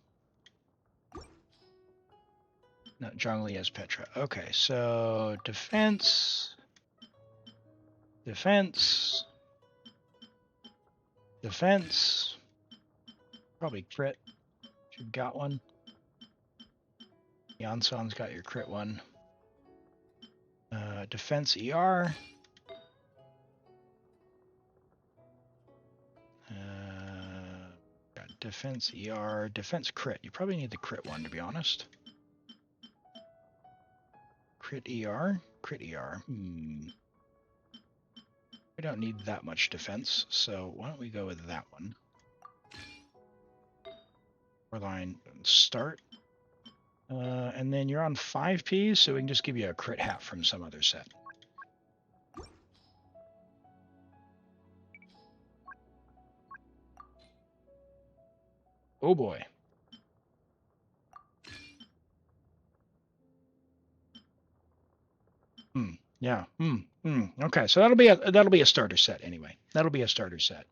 Speaker 2: No, Zhongli has Petra. Okay, so defense. Probably crit. You've got one. Yansan's got your crit one. Defense ER. Got defense ER, defense crit. You probably need the crit one, to be honest. Crit ER. We don't need that much defense, so why don't we go with that one? Line start. And then you're on 5P, so we can just give you a crit hat from some other set. Oh boy. Yeah. Okay, so that'll be a starter set anyway. That'll be a starter set.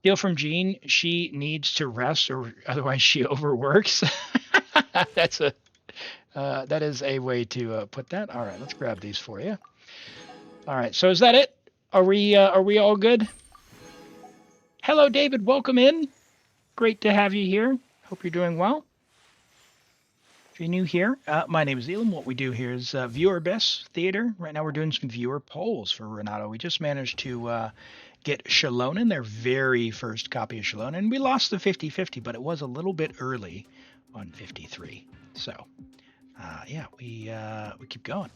Speaker 2: Steal from Jean. She needs to rest, or otherwise she overworks. That is a way to put that. All right, let's grab these for you. All right, so is that it? Are we all good? Hello, David. Welcome in. Great to have you here. Hope you're doing well. If you're new here, my name is Elim. What we do here is viewer best theater. Right now we're doing some viewer polls for Renato. We just managed to get Shalonen, their very first copy of Shalonen. We lost the 50-50, but it was a little bit early on 53. So, yeah, we keep going.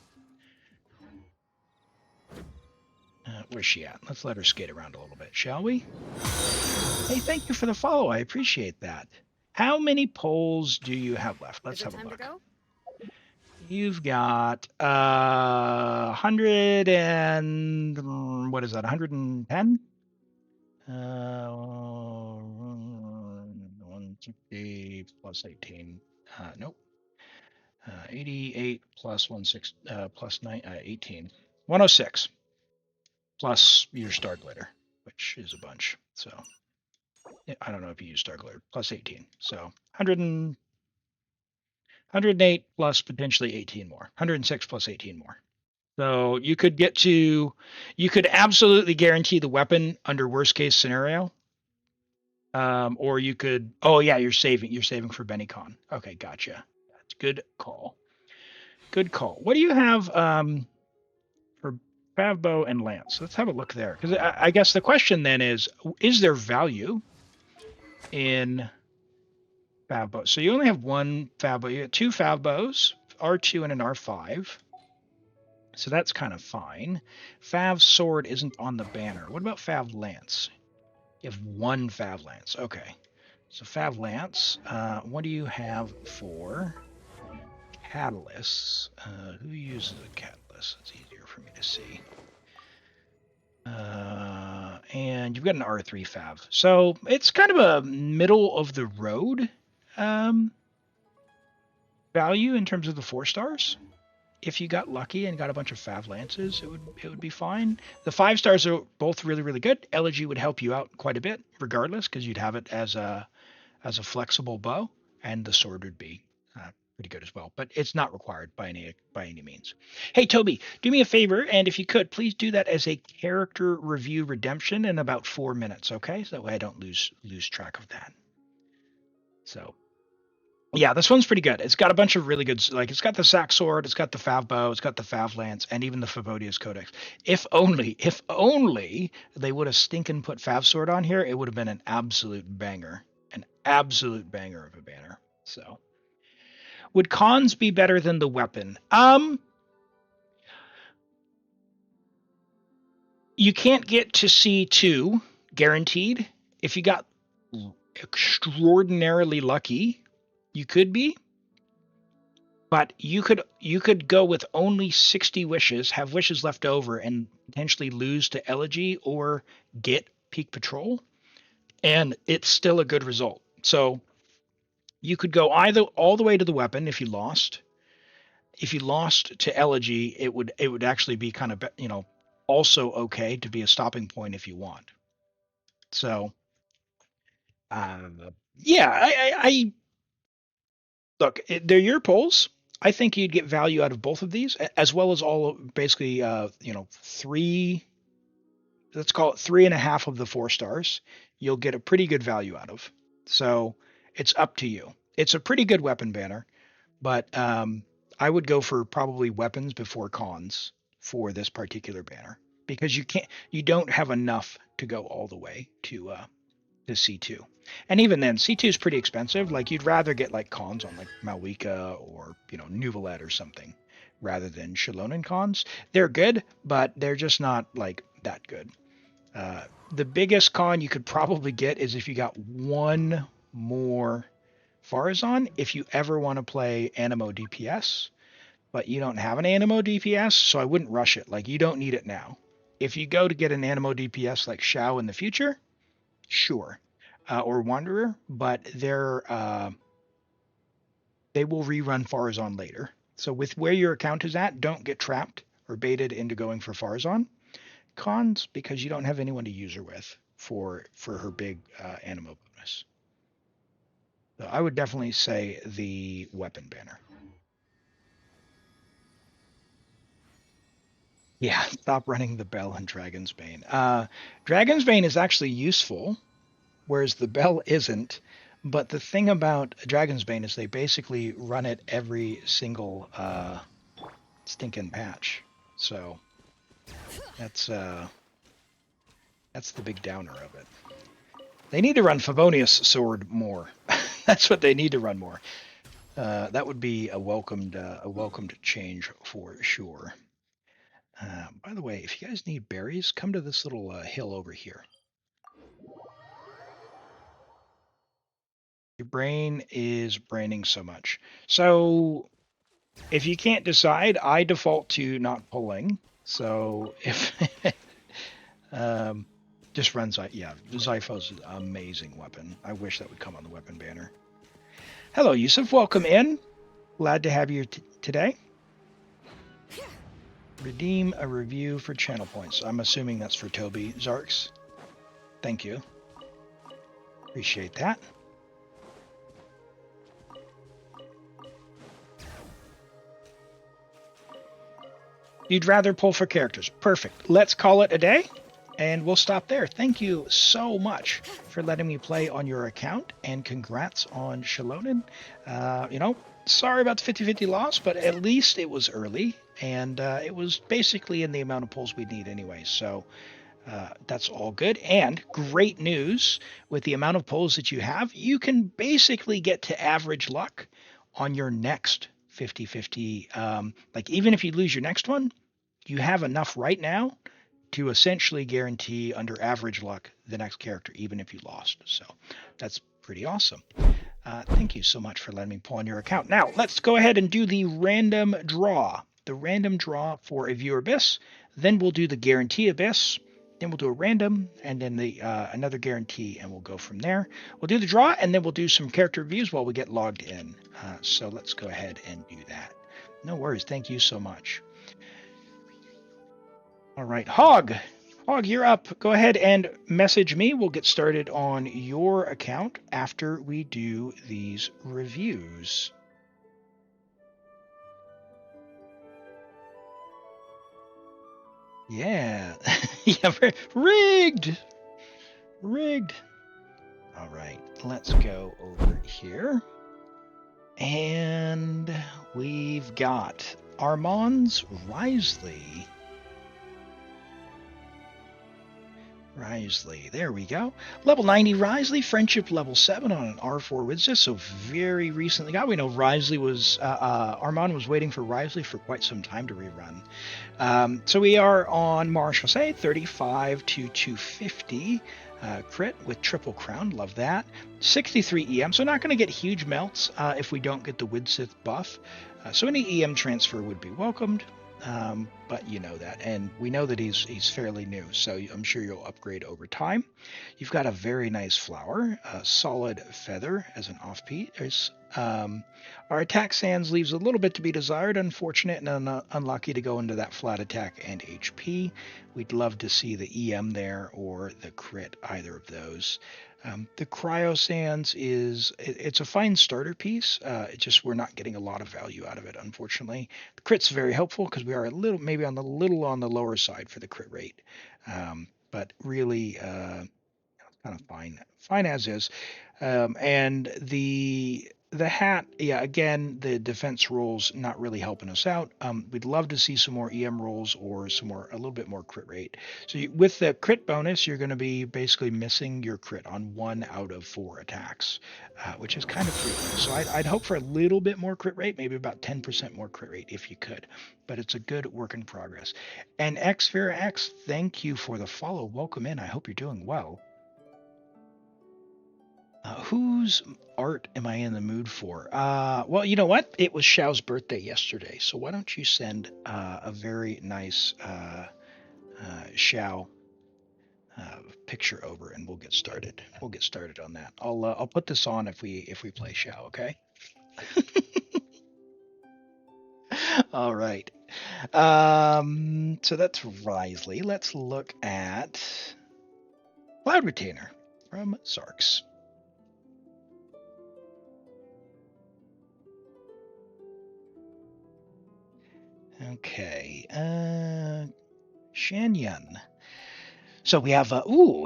Speaker 2: Where's she at? Let's let her skate around a little bit, shall we? Hey, thank you for the follow. I appreciate that. How many polls do you have left? Let's have a look. You've got 100 and what is that? 110? 160 plus 18. Nope. 88 plus 16 plus 18. 106 plus your star glitter, which is a bunch. So I don't know if you use star glitter, plus 18. So 108 plus potentially 18 more. 106 plus 18 more. So you could absolutely guarantee the weapon under worst case scenario. Or you could, oh yeah, you're saving for BennyCon. Okay, gotcha. That's good call. Good call. What do you have for Favbo and Lance? Let's have a look there. Because I guess the question then is there value in Favbo? So you only have one Favbo. You have two Favbos, R2 and an R5. So that's kind of fine. Fav Sword isn't on the banner. What about Fav Lance? You have one Fav Lance. Okay. So Fav Lance, what do you have for catalysts? Who uses a catalyst? It's easier for me to see. And you've got an R3 Fav. So it's kind of a middle of the road value in terms of the 4 stars. If you got lucky and got a bunch of Fav Lances, it would be fine. The 5 stars are both really, really good. Elegy would help you out quite a bit, regardless, because you'd have it as a flexible bow, and the sword would be pretty good as well. But it's not required by any means. Hey, Toby, do me a favor, and if you could, please do that as a character review redemption in about 4 minutes, okay? So that way I don't lose track of that. So. Yeah, this one's pretty good. It's got a bunch of really good, like it's got the Sack Sword, it's got the Fav Bow, it's got the Fav Lance, and even the Favodius Codex. If only they would have stinking put Fav Sword on here, it would have been an absolute banger of a banner. So, would cons be better than the weapon? You can't get to C2 guaranteed. If you got extraordinarily lucky, you could be, but you could go with only 60 wishes, have wishes left over, and potentially lose to Elegy or get Peak Patrol, and it's still a good result. So you could go either all the way to the weapon if you lost. If you lost to Elegy, it would actually be kind of, also okay to be a stopping point if you want. So yeah, I look, they're your polls. I think you'd get value out of both of these, as well as all basically, 3. Let's call it 3.5 of the 4 stars. You'll get a pretty good value out of. So it's up to you. It's a pretty good weapon banner, but I would go for probably weapons before cons for this particular banner, because you don't have enough to go all the way to C2. And even then, C2 is pretty expensive. Like, you'd rather get like cons on like Malwika or, Nuvalet or something rather than Shalonen cons. They're good, but they're just not like that good. The biggest con you could probably get is if you got one more Farazan, if you ever want to play Animo DPS, but you don't have an Animo DPS, so I wouldn't rush it. Like, you don't need it now. If you go to get an Animo DPS like Shao in the future, sure. or Wanderer, but they will rerun Farazan later. So with where your account is at, don't get trapped or baited into going for Farazan. Cons, because you don't have anyone to use her with for her big animo bonus. So I would definitely say the weapon banner. Yeah, stop running the bell in Dragon's Bane. Dragon's Bane is actually useful, whereas the bell isn't. But the thing about Dragon's Bane is they basically run it every single stinking patch. So that's the big downer of it. They need to run Favonius Sword more. That's what they need to run more. That would be a welcomed change for sure. By the way, if you guys need berries, come to this little hill over here. Your brain is braining so much. So if you can't decide, I default to not pulling. So if just run yeah, Zypho's an amazing weapon. I wish that would come on the weapon banner. Hello, Yusuf. Welcome in. Glad to have you today. Redeem a review for channel points. I'm assuming that's for Toby Zarks. Thank you. Appreciate that. You'd rather pull for characters. Perfect. Let's call it a day, and we'll stop there. Thank you so much for letting me play on your account, and congrats on Shalonen. Sorry about the 50-50 loss, but at least it was early, and it was basically in the amount of pulls we'd need anyway, so that's all good. And great news, with the amount of pulls that you have, you can basically get to average luck on your next 50-50. Like, even if you lose your next one, you have enough right now to essentially guarantee under average luck the next character, even if you lost. So that's pretty awesome. Thank you so much for letting me pull on your account. Now, let's go ahead and do the random draw. The random draw for a viewer abyss. Then we'll do the guarantee abyss. Then we'll do a random, and then the another guarantee, and we'll go from there. We'll do the draw, and then we'll do some character reviews while we get logged in. So let's go ahead and do that. No worries. Thank you so much. All right, Hog, you're up. Go ahead and message me. We'll get started on your account after we do these reviews. Yeah, yeah, rigged. All right, let's go over here. And we've got Armand's Risley. There we go. Level 90 Risley, friendship level 7 on an R4 Wizard, so very recently got. We know Risley was, Armand was waiting for Risley for quite some time to rerun. So we are on Marshall, say 35 to 250 crit with triple crown, love that. 63 EM, so not going to get huge melts if we don't get the Widsith buff. So any EM transfer would be welcomed. But you know that, and we know that he's fairly new, so I'm sure you'll upgrade over time. You've got a very nice flower, a solid feather as an off-piece. Our attack sands leaves a little bit to be desired, unfortunate and unlucky to go into that flat attack and HP. We'd love to see the EM there or the crit, either of those. The cryo sands it's a fine starter piece. It's just we're not getting a lot of value out of it, unfortunately. The crit's very helpful because we are maybe on the lower side for the crit rate, but really kind of fine as is. And the hat, yeah, again, the defense rolls not really helping us out. We'd love to see some more EM rolls or a little bit more crit rate. So with the crit bonus, you're going to be basically missing your crit on 1 out of 4 attacks, which is kind of frequent. So I'd hope for a little bit more crit rate, maybe about 10% more crit rate if you could. But it's a good work in progress. And Xvera X, thank you for the follow. Welcome in. I hope you're doing well. Whose art am I in the mood for? Well, you know what? It was Xiao's birthday yesterday, so why don't you send a very nice Xiao picture over, and we'll get started. We'll get started on that. I'll put this on if we play Xiao, okay? All right. So that's Risley. Let's look at Cloud Retainer from Sarks. Okay. Shanyan. So we have,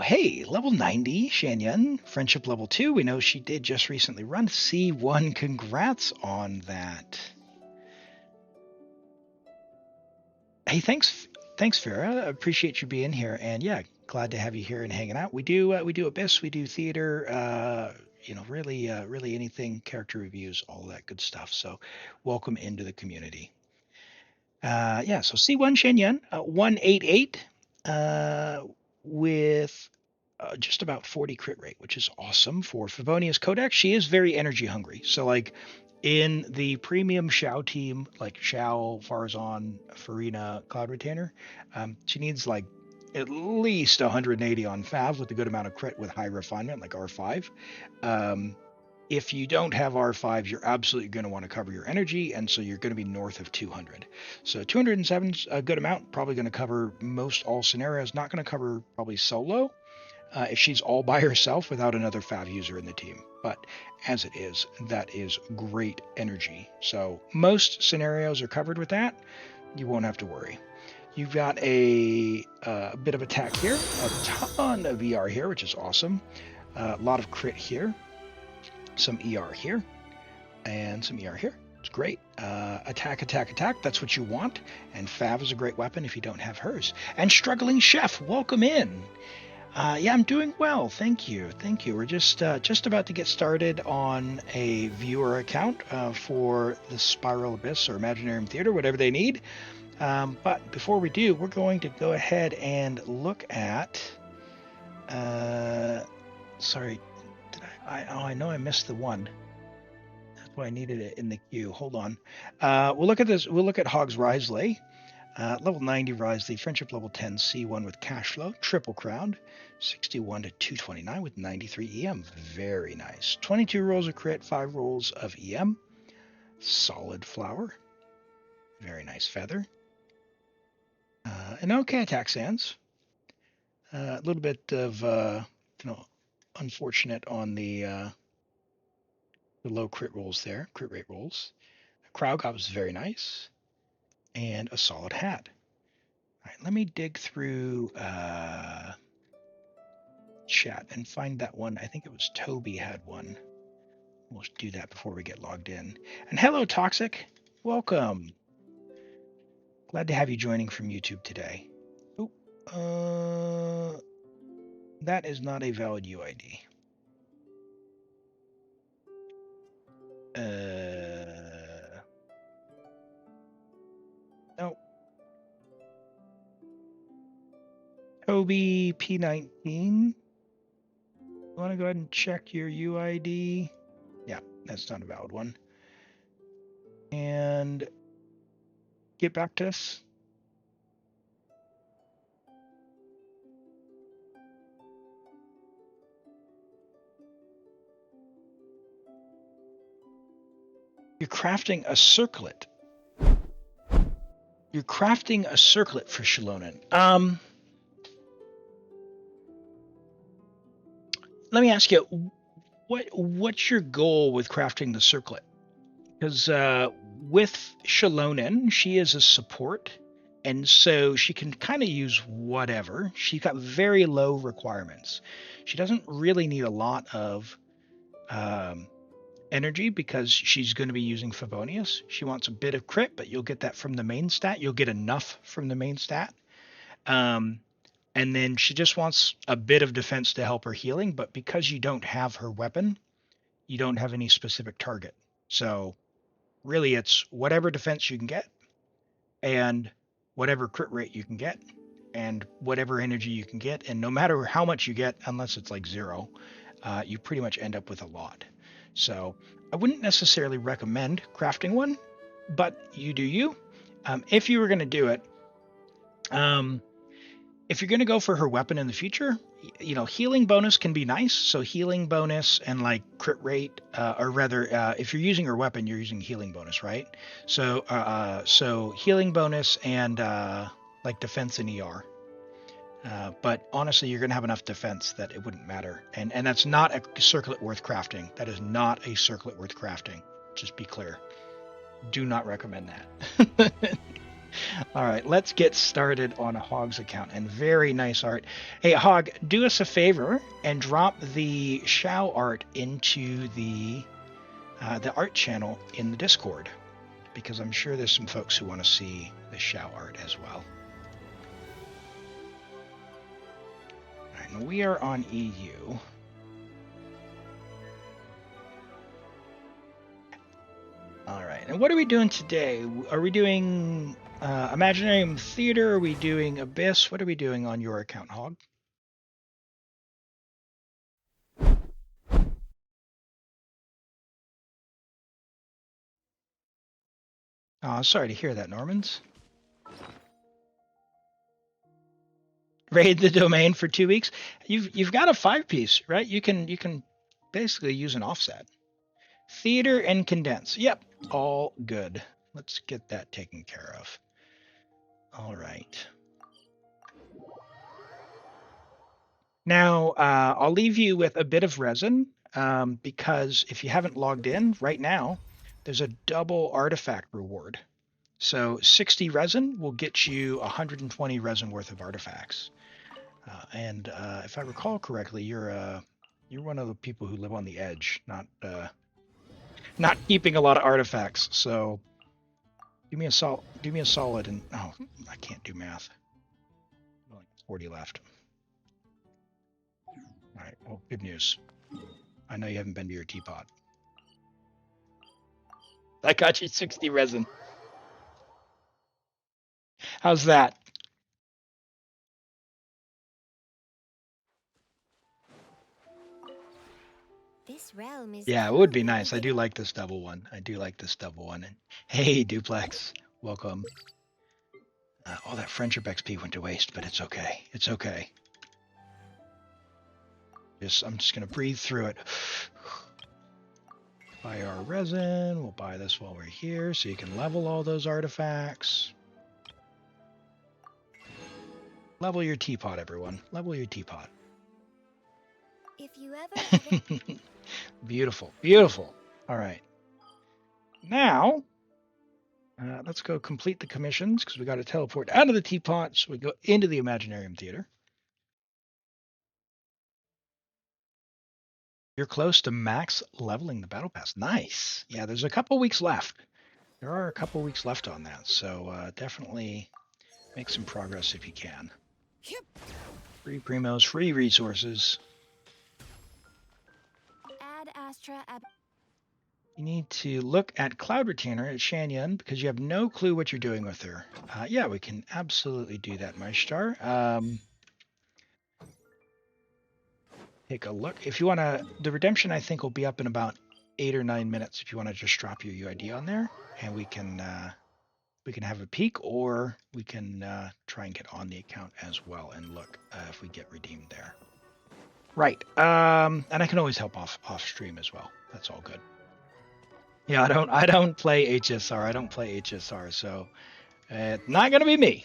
Speaker 2: hey, level 90, Shanyan, friendship level 2. We know she did just recently run C1. Congrats on that. Hey, thanks, Farah. Appreciate you being here, and yeah, glad to have you here and hanging out. We do Abyss, we do theater, really anything, character reviews, all that good stuff. So, welcome into the community. Yeah, so C1 Shenyan, 188, with just about 40 crit rate, which is awesome for Favonia's Codex. She is very energy hungry. So, like, in the premium Xiao team, like Xiao, Farzan, Farina, Cloud Retainer, she needs like at least 180 on Fav with a good amount of crit with high refinement, like R5. If you don't have R5, you're absolutely going to want to cover your energy, and so you're going to be north of 200. So 207 is a good amount, probably going to cover most all scenarios, not going to cover probably solo if she's all by herself without another Fav user in the team. But as it is, that is great energy. So most scenarios are covered with that. You won't have to worry. You've got a bit of attack here, a ton of ER here, which is awesome. A lot of crit here. Some ER here, and some ER here. It's great. Attack, attack, attack. That's what you want. And Fav is a great weapon if you don't have hers. And Struggling Chef, welcome in. Yeah, I'm doing well. Thank you. Thank you. We're just about to get started on a viewer account for the Spiral Abyss or Imaginarium Theater, whatever they need. But before we do, we're going to go ahead and look at... sorry. I know I missed the one. That's why I needed it in the queue. Hold on. We'll look at this. We'll look at Hogs Risley. Level 90 Risley, friendship level 10, C1 with cash flow, triple crowned, 61 to 229 with 93 EM. Very nice. 22 rolls of crit, 5 rolls of EM. Solid flower. Very nice feather. And okay attack sands. A little bit of unfortunate on the low crit rolls there, crit rate rolls. Crowd Gop was very nice, and a solid hat. All right, let me dig through chat and find that one. I think it was Toby had one. We'll do that before we get logged in. And hello, Toxic. Welcome. Glad to have you joining from YouTube today. Oh, that is not a valid UID. No. Toby P19. You want to go ahead and check your UID? Yeah, that's not a valid one. And get back to us. You're crafting a circlet. You're crafting a circlet for Shalonen. Let me ask you, what's your goal with crafting the circlet? Because with Shalonen, she is a support, and so she can kind of use whatever. She's got very low requirements. She doesn't really need a lot of energy because she's going to be using Favonius. She wants a bit of crit, but you'll get that from the main stat. You'll get enough from the main stat. And then she just wants a bit of defense to help her healing, but because you don't have her weapon, you don't have any specific target. So really it's whatever defense you can get and whatever crit rate you can get and whatever energy you can get. And no matter how much you get, unless it's like 0, you pretty much end up with a lot. So I wouldn't necessarily recommend crafting one, but you do you. If you were going to do it, if you're going to go for her weapon in the future, healing bonus can be nice. So healing bonus and like crit rate, or rather, if you're using her weapon, you're using healing bonus, right? So healing bonus and like defense and ER. But honestly, you're going to have enough defense that it wouldn't matter. And that's not a circlet worth crafting. That is not a circlet worth crafting. Just be clear. Do not recommend that. All right, let's get started on Hog's account. And very nice art. Hey, Hog, do us a favor and drop the Shao art into the art channel in the Discord, because I'm sure there's some folks who want to see the Shao art as well. All right, and we are on EU. All right, and what are we doing today? Are we doing Imaginarium Theater? Are we doing Abyss? What are we doing on your account, Hog? Oh, sorry to hear that, Normans. Raid the domain for 2 weeks. You've got a 5-piece, right? You can basically use an offset. Theater and condense. Yep, all good. Let's get that taken care of. All right. Now, I'll leave you with a bit of resin, because if you haven't logged in right now, there's a double artifact reward. So 60 resin will get you 120 resin worth of artifacts. And if I recall correctly, you're one of the people who live on the edge, not keeping a lot of artifacts. So do me a solid, and oh, I can't do math. Only 40 left. All right. Well, good news. I know you haven't been to your teapot. I got you 60 resin. How's that?
Speaker 3: This realm is
Speaker 2: Yeah, it would be
Speaker 3: truly
Speaker 2: nice. I do
Speaker 3: beginning.
Speaker 2: like this double one. And hey, Duplex, welcome. All that friendship XP went to waste, but it's okay. It's okay. I'm just gonna breathe through it. Buy our resin. We'll buy this while we're here, so you can level all those artifacts. Level your teapot, everyone. Level your teapot.
Speaker 3: If you ever
Speaker 2: Beautiful, beautiful. All right. Now, let's go complete the commissions, because we got to teleport out of the teapot, so we go into the Imaginarium Theater. You're close to max leveling the battle pass. Nice. Yeah, there's a couple weeks left. There are a couple weeks left on that, so definitely make some progress if you can. Free primos, free resources.
Speaker 3: add Astra
Speaker 2: You need to look at Cloud Retainer at Shanyan, because you have no clue what you're doing with her. Yeah, we can absolutely do that, Maishtar. Take a look. If you want to, the redemption I think will be up in about 8 or 9 minutes. If you want to just drop your UID on there, and we can have a peek, or we can try and get on the account as well and look if we get redeemed there. Right. And I can always help off stream as well. That's all good. Yeah, I don't play HSR. I don't play HSR, so it's not gonna be me.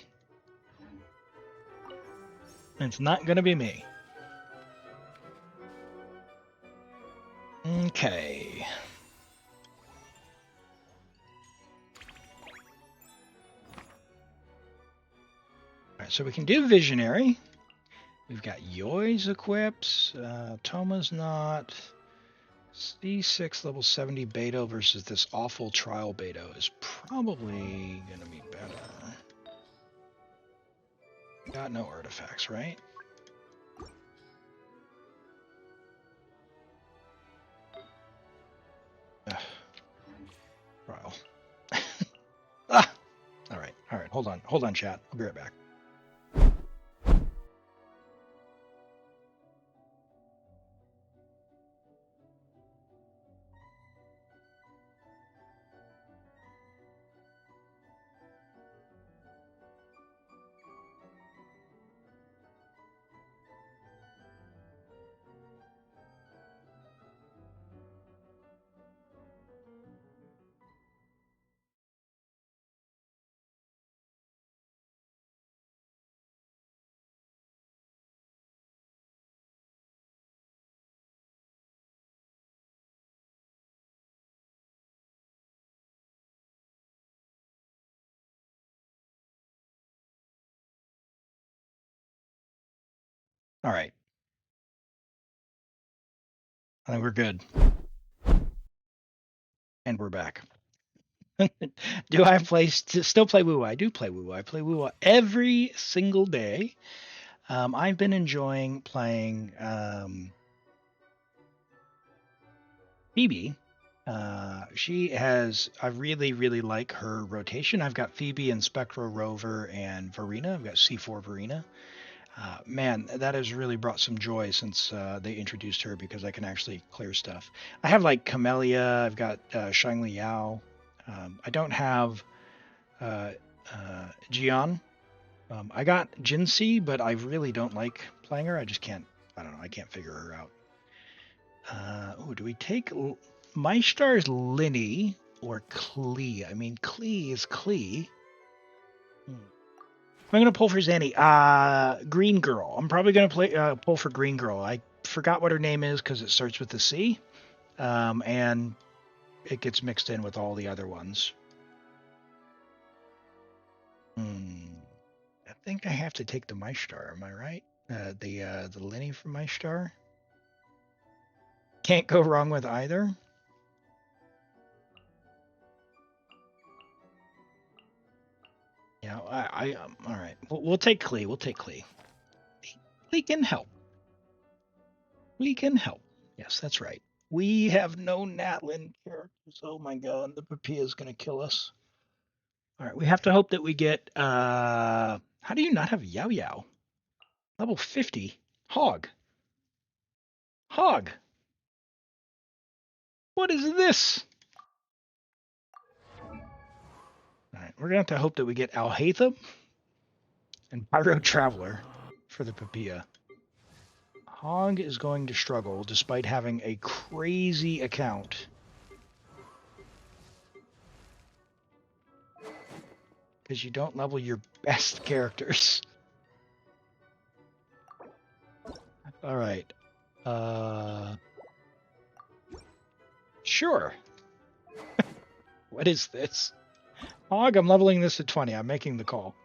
Speaker 2: It's not gonna be me. Okay. All right, so we can do Visionary. We've got Yoi's equips. Toma's not. C6 level 70 Beto versus this awful trial Beto is probably gonna be better. Got no artifacts, right? Trial. Ah! All right, hold on, chat. I'll be right back. All right. I think we're good. And we're back. Do I still play WoW? I do play WoW. I play WoW every single day. I've been enjoying playing Phoebe. I really, really like her rotation. I've got Phoebe and Spectral Rover and Verena. I've got C4 Verena. Man, that has really brought some joy since they introduced her because I can actually clear stuff. I have like Camellia. I've got Shang Li Yao. I don't have Jian. I got Jinxie, but I really don't like playing her. I just can't. I don't know. I can't figure her out. Do we take Maestar's Linny or Klee? I mean, Klee is Klee. I'm gonna pull for Zanny. Green Girl. I'm probably gonna pull for Green Girl. I forgot what her name is because it starts with a C, and it gets mixed in with all the other ones. I think I have to take the Maestar. Am I right? The Linny from Maestar. Can't go wrong with either. Yeah, all right. We'll take Klee. We'll take Klee. Klee can help. We can help. Yes, that's right. We have no Natlin characters. Oh my god, the Papilla is gonna kill us. All right, we have to hope that we get. How do you not have Yao Yao? Level 50. Hog. Hog. What is this? All right, we're gonna have to hope that we get Alhaitham and Pyro Traveler for the Papilla. Hog is going to struggle despite having a crazy account. Because you don't level your best characters. All right. Sure. What is this? Hog, I'm leveling this to 20. I'm making the call.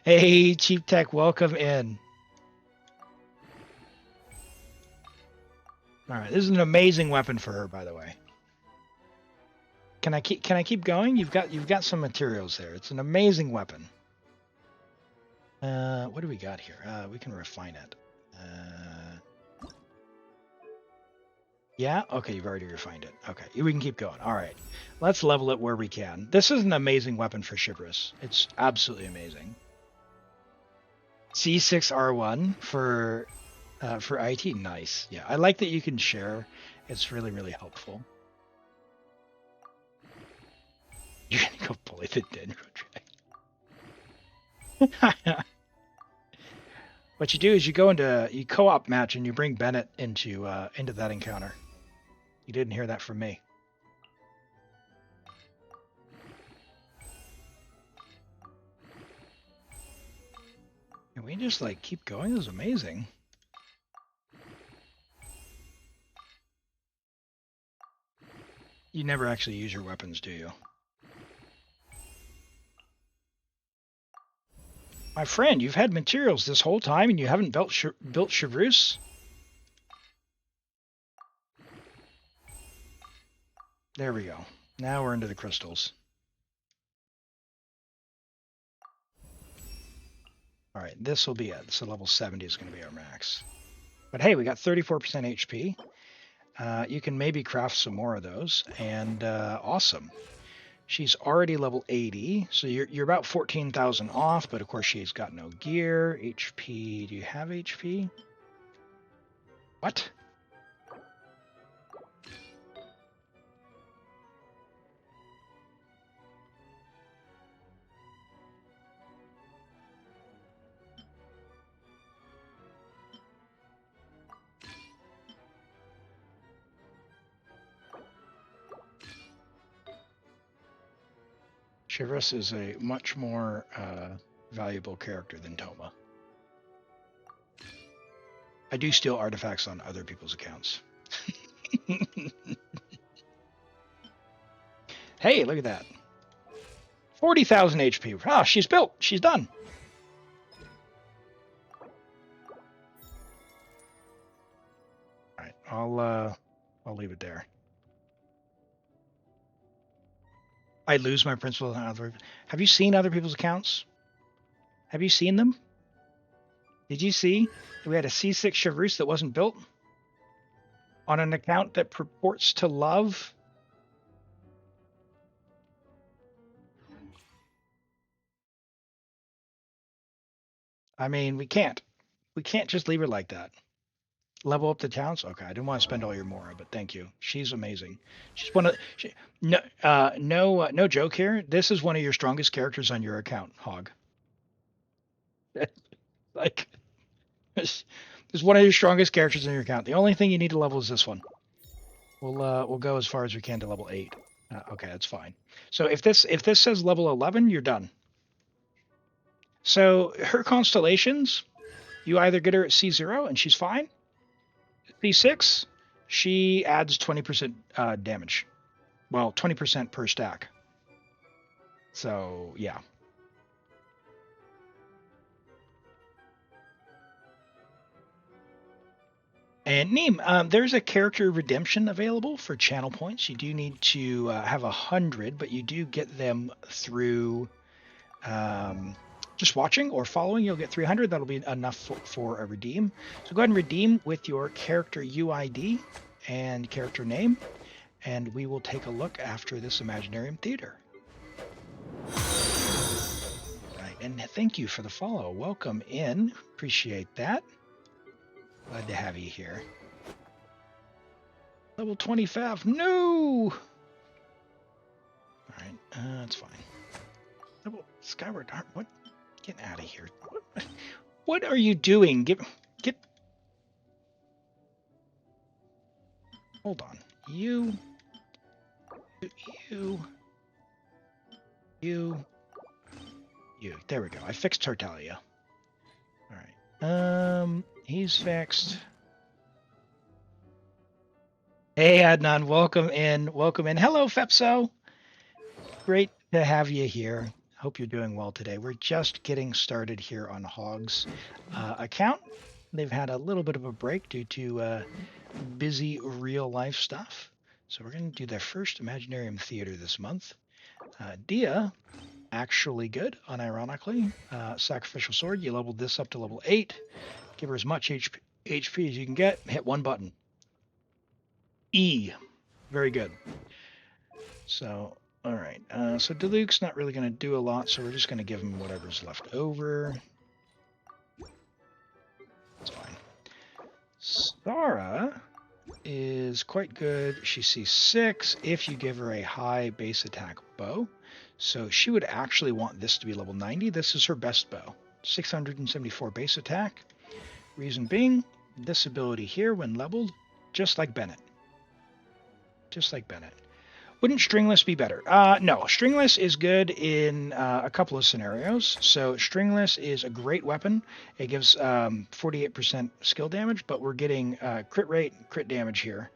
Speaker 2: Hey, Cheap Tech, welcome in. All right, this is an amazing weapon for her, by the way. Can I keep going? You've got some materials there. It's an amazing weapon. What do we got here? We can refine it. Yeah? Okay, you've already refined it. Okay, we can keep going. All right. Let's level it where we can. This is an amazing weapon for Chivalrous. It's absolutely amazing. C6R1 for IT. Nice. Yeah, I like that you can share. It's really, really helpful. You're gonna go bully the Dendro Dragon. What you do is you co-op match and you bring Bennett into that encounter. You didn't hear that from me. Can we just like keep going? This is amazing. You never actually use your weapons, do you? My friend, you've had materials this whole time and you haven't built Chivalrous? There we go. Now we're into the crystals. All right, this will be it. So level 70 is going to be our max. But hey, we got 34% HP. You can maybe craft some more of those, and awesome. She's already level 80, so you're about 14,000 off, but of course she's got no gear. HP, do you have HP? What? Chivalrous is a much more valuable character than Toma. I do steal artifacts on other people's accounts. Hey, look at that. 40,000 HP. Ah, she's built. She's done. I'll leave it there. I lose my principal on other. Have you seen other people's accounts? Have you seen them? Did you see that we had a C6 Chevreuse that wasn't built on an account that purports to love? I mean, we can't. We can't just leave her like that. Level up the towns? Okay, I didn't want to spend all your Mora, but thank you. She's amazing. She's one of no joke here. This is one of your strongest characters on your account, Hog. Like this is one of your strongest characters on your account. The only thing you need to level is this one. We'll go as far as we can to level 8. Okay, that's fine. So if this says level 11, you're done. So her constellations, you either get her at C0 and she's fine. C6, she adds 20% damage. Well, 20% per stack. So yeah. And Neem, there's a character redemption available for channel points. You do need to have 100, but you do get them through just watching or following. You'll get 300. That'll be enough for a redeem. So go ahead and redeem with your character UID and character name, and we will take a look after this Imaginarium Theater. Right, and thank you for the follow. Welcome in. Appreciate that. Glad to have you here. Level 25. No! Alright, that's fine. Level Skyward Heart. What? Get out of here. What are you doing? Get. Hold on. You. There we go. I fixed Tartaglia. Alright. He's fixed. Hey, Adnan, welcome in. Welcome in. Hello, Fepso. Great to have you here. Hope you're doing well today. We're just getting started here on Hog's account. They've had a little bit of a break due to busy real life stuff. So we're going to do their first Imaginarium Theater this month. Dia, actually good, unironically. Sacrificial Sword, you leveled this up to level 8. Give her as much HP as you can get. Hit one button. E. Very good. So, all right. So Diluc's not really going to do a lot, so we're just going to give him whatever's left over. That's fine. Sara is quite good. She sees 6 if you give her a high base attack bow. So she would actually want this to be level 90. This is her best bow. 674 base attack. Reason being, this ability here, when leveled, just like Bennett. Just like Bennett. Wouldn't Stringless be better? No, Stringless is good in a couple of scenarios. So Stringless is a great weapon. It gives 48% skill damage, but we're getting crit rate, crit damage here,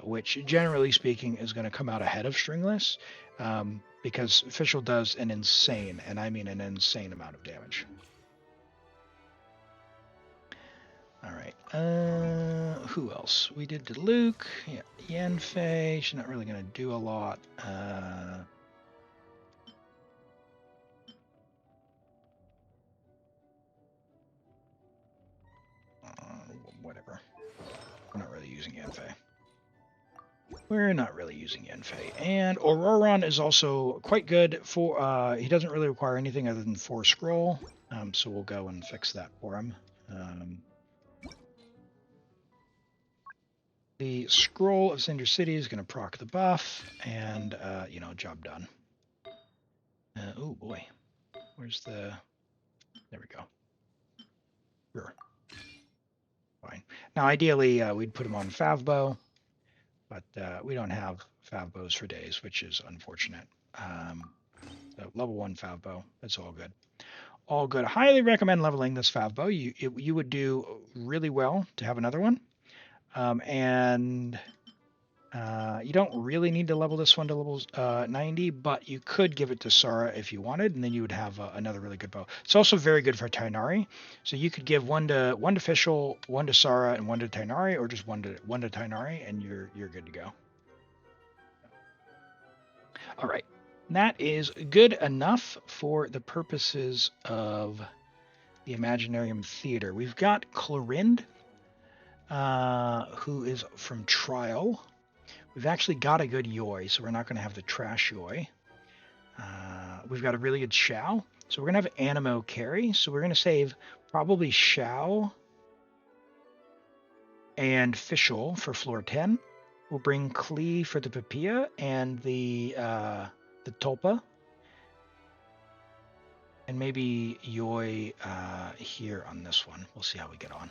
Speaker 2: which generally speaking is going to come out ahead of Stringless because Official does an insane, and I mean an insane amount of damage. All right. Who else? We did Diluc. Yeah, Yanfei. She's not really going to do a lot. Whatever. We're not really using Yanfei. And Auroron is also quite good for. He doesn't really require anything other than 4 scroll. So we'll go and fix that for him. The Scroll of Cinder City is going to proc the buff, and, job done. Oh, boy. Where's the... There we go. Sure. Fine. Now, ideally, we'd put him on Favbo, but we don't have Favbos for days, which is unfortunate. So level 1 Favbo. That's all good. All good. Highly recommend leveling this Favbo. You would do really well to have another one. And You don't really need to level this one to level 90, but you could give it to Sara if you wanted, and then you would have another really good bow. It's also very good for Tainari, so you could give one to Fischl, one to Sara, and one to Tainari, or just one to Tainari, and you're good to go. All right, that is good enough for the purposes of the Imaginarium Theater. We've got Clorind, who is from Trial. We've actually got a good Yoi, so we're not going to have the trash Yoi. We've got a really good Shao, so we're going to have Animo carry. So we're going to save probably Shao and Fischl for floor 10. We'll bring Klee for the Papilla and the Tulpa. And maybe Yoi here on this one. We'll see how we get on.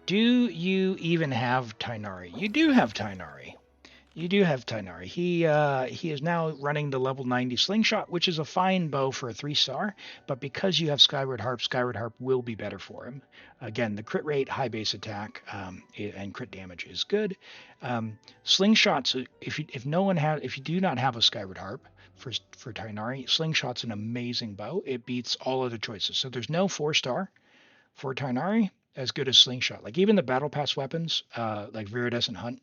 Speaker 2: Do you even have Tainari? You do have Tainari. You do have Tainari. He is now running the level 90 Slingshot, which is a fine bow for a 3-star, but because you have Skyward Harp will be better for him. Again, the crit rate, high base attack, and crit damage is good. Slingshots, if you do not have a Skyward Harp for Tainari, Slingshot's an amazing bow. It beats all other choices. So there's no 4-star for Tainari as good as Slingshot. Like even the Battle Pass weapons, like Viridescent Hunt,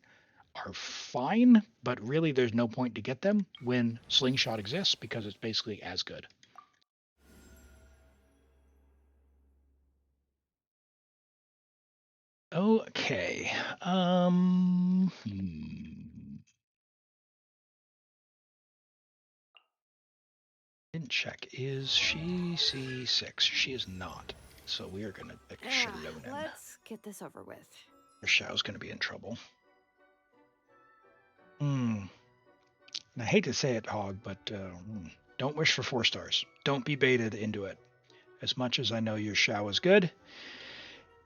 Speaker 2: are fine, but really there's no point to get them when Slingshot exists because it's basically as good. Okay. Didn't check. Is she C6? She is not. So we are gonna pick Shalonen.
Speaker 7: Let's get this over with.
Speaker 2: Shao's gonna be in trouble. And I hate to say it, Hog, but don't wish for 4 stars. Don't be baited into it. As much as I know your Shao is good,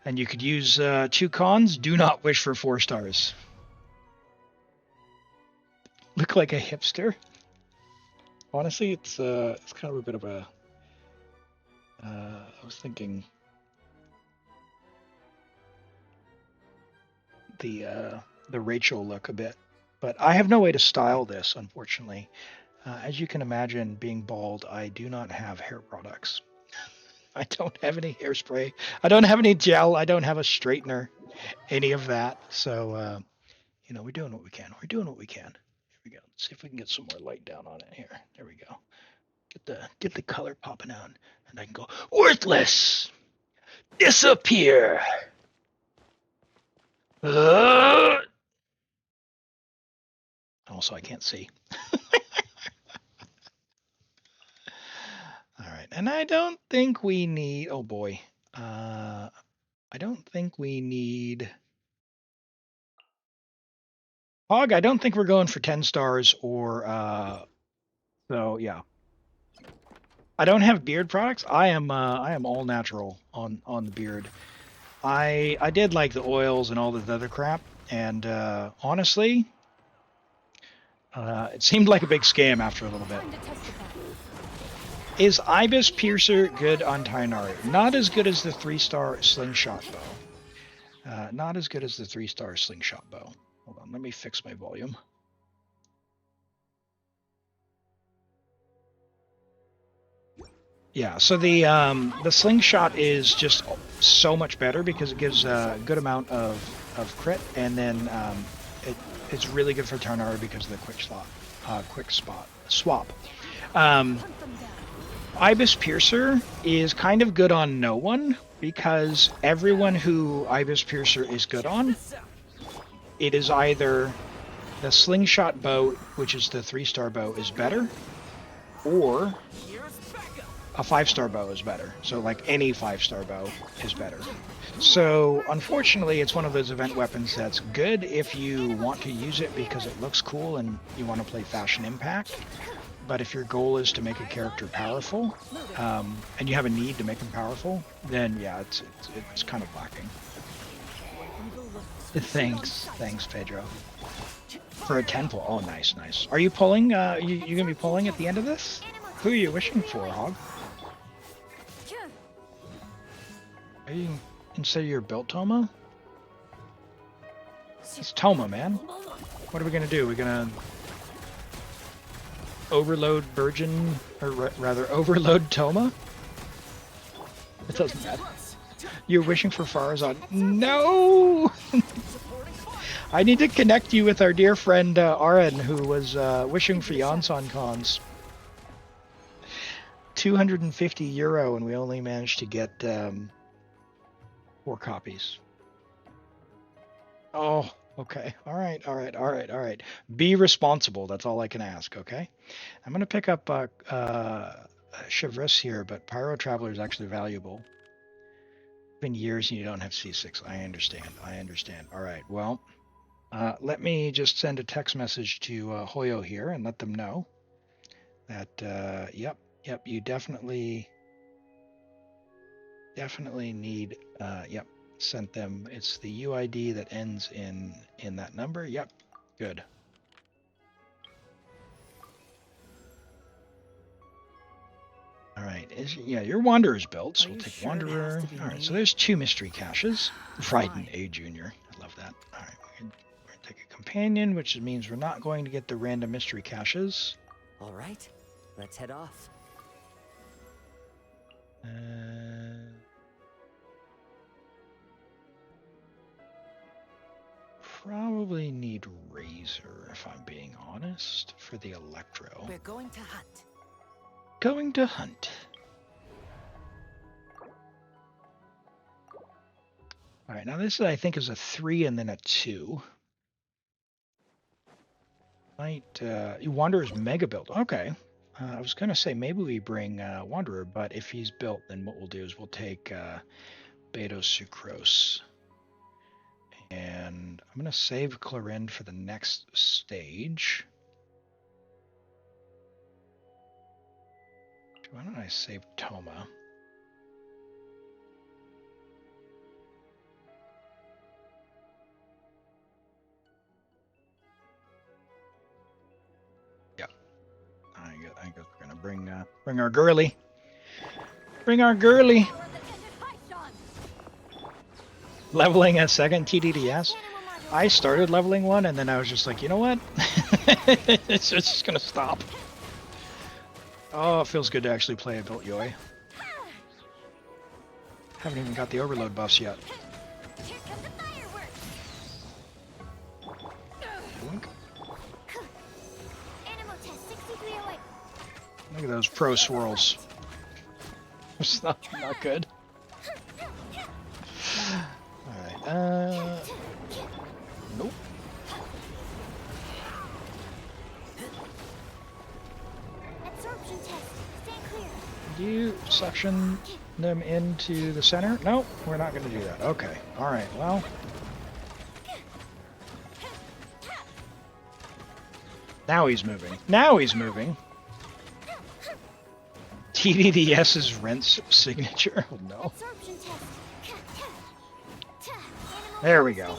Speaker 2: and you could use 2 cons, do not wish for 4 stars. Look like a hipster. Honestly, it's kind of a bit of a. I was thinking the Rachel look a bit. But I have no way to style this, unfortunately. As you can imagine, being bald, I do not have hair products. I don't have any hairspray. I don't have any gel. I don't have a straightener, any of that. So, we're doing what we can. We're doing what we can. Here we go. Let's see if we can get some more light down on it here. There we go. Get the color popping out, and I can go, worthless! Disappear! Also, I can't see. All right, and I don't think we need. Oh boy, I don't think we need. Hog, I don't think we're going for 10 stars or. So yeah. I don't have beard products. I am all natural on the beard. I did like the oils and all the other crap, and honestly. It seemed like a big scam after a little bit. Is Ibis Piercer good on Tainari? Not as good as the 3-star Slingshot bow. Not as good as the 3-star Slingshot bow. Hold on, let me fix my volume. Yeah, so the Slingshot is just so much better because it gives a good amount of crit, and then it's really good for Tainari because of the quick swap. Ibis Piercer is kind of good on no one because everyone who Ibis Piercer is good on, it is either the Slingshot bow, which is the 3-star bow, is better, or a 5-star bow is better. So like any 5-star bow is better. So unfortunately, it's one of those event weapons that's good if you want to use it because it looks cool and you want to play Fashion Impact. But if your goal is to make a character powerful, and you have a need to make him powerful, then yeah, it's kind of lacking. Thanks, Pedro. For a 10-pull. Oh, nice. Are you pulling? You gonna be pulling at the end of this? Who are you wishing for, Hog? Are you instead of your built Toma? It's Toma, man. What are we gonna do? We're gonna overload Virgin, or rather overload Toma? It doesn't matter. You're wishing for Farazan. No! I need to connect you with our dear friend Aren, who was wishing for Yonsan cons. 250 euro, and we only managed to get 4 copies. Oh, okay. All right. Be responsible. That's all I can ask, okay? I'm going to pick up Chevreuse here, but Pyro Traveler is actually valuable. It's been years and you don't have C6. I understand. All right, well, let me just send a text message to Hoyo here and let them know that, yep, you definitely need, yep, sent them. It's the UID that ends in that number. Yep, good. All right, yeah, your Wanderer's built, so we'll take Wanderer. All right, so there's 2 mystery caches. Frightened A Junior. I love that. All right, we're gonna take a companion, which means we're not going to get the random mystery caches.
Speaker 8: All right, let's head off.
Speaker 2: Probably need Razor, if I'm being honest, for the Electro.
Speaker 8: We're going to hunt.
Speaker 2: Going to hunt. All right, now this I think is a 3 and then a 2. Might Wanderer's mega build. Okay. I was gonna say maybe we bring Wanderer, but if he's built, then what we'll do is we'll take Beto Sucrose. And I'm gonna save Clorinde for the next stage. Why don't I save Toma? Yeah, I guess we're gonna bring our girly. Bring our girly. Leveling a second TDDS. I started leveling one, and then I was just like, you know what? it's just gonna stop. Oh, it feels good to actually play a built Yoi. Haven't even got the overload buffs yet.
Speaker 3: Here come the fireworks.
Speaker 2: Blink.
Speaker 3: Animal test 6308.
Speaker 2: Look at those pro swirls. It's not good. Alright, nope.
Speaker 3: Absorption test. Stand clear.
Speaker 2: Do you suction them into the center? Nope, we're not going to do that. Okay, alright, well. Now he's moving. Now he's moving. TDDS's Rent's signature? Oh no.
Speaker 3: Absorption test.
Speaker 2: There we go.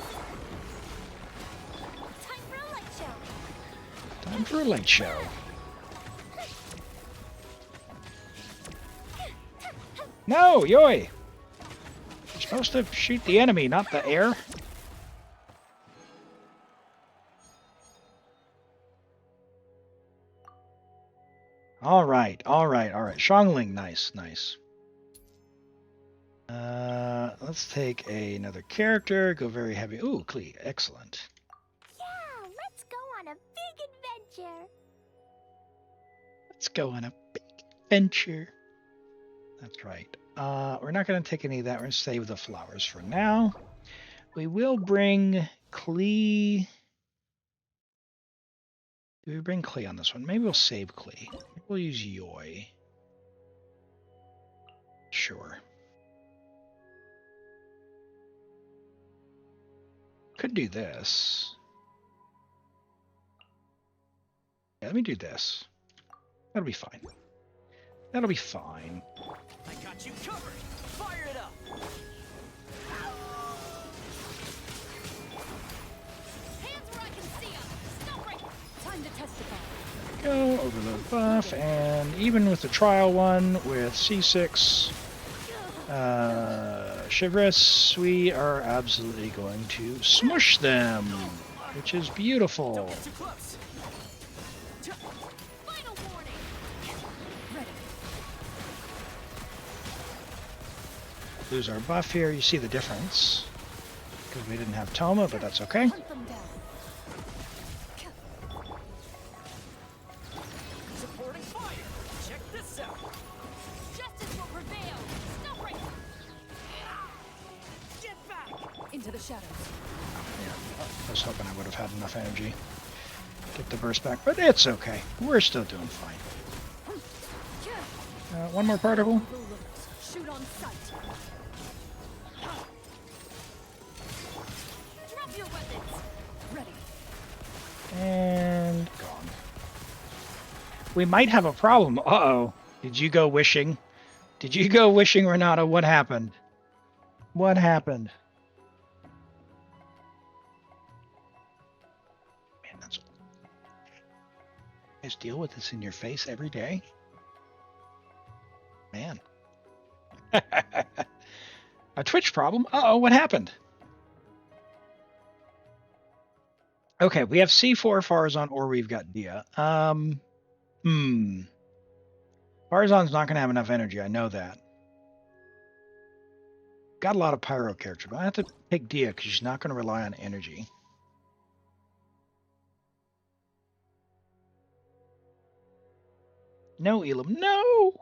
Speaker 3: Time for a light show.
Speaker 2: Time for a light show. No, Yoi! You're supposed to shoot the enemy, not the air. Alright. Xiangling, nice. Let's take another character, go very heavy. Ooh, Klee, excellent.
Speaker 3: Yeah, let's go on a big adventure.
Speaker 2: Let's go on a big adventure. That's right. We're not going to take any of that. We're going to save the flowers for now. We will bring Klee. Do we bring Klee on this one? Maybe we'll save Klee. Maybe we'll use Yoi. Sure. Could do this. Yeah, let me do this. That'll be fine. That'll be fine.
Speaker 8: I got you covered. Fire it up.
Speaker 4: Hands where I can see 'em. Stop right. Time to testify.
Speaker 2: Go, overload buff, and even with the trial one with C6, Chivalrous, we are absolutely going to smush them, which is beautiful.
Speaker 8: Don't get too close.
Speaker 4: Final warning. Ready.
Speaker 2: Lose our buff here. You see the difference. Because we didn't have Toma, but that's okay.
Speaker 4: Hunt them down.
Speaker 8: Supporting fire. Check this out.
Speaker 4: Justice will prevail. Snow break. Get back into the shadows.
Speaker 2: I was hoping I would have had enough energy to get the burst back, but it's okay. We're still doing fine. One more particle.
Speaker 4: Shoot on sight. Drop your weapons. Ready.
Speaker 2: And gone. We might have a problem. Uh-oh. Did you go wishing? Did you go wishing, Renata? What happened? What happened? Man, that's... You guys deal with this in your face every day? Man. A Twitch problem? Uh-oh, what happened? Okay, we have C4 Farazan, or we've got Dia. Farazan's not going to have enough energy, I know that. Got a lot of Pyro character, but I have to pick Dia because she's not going to rely on energy. No, Elim, no!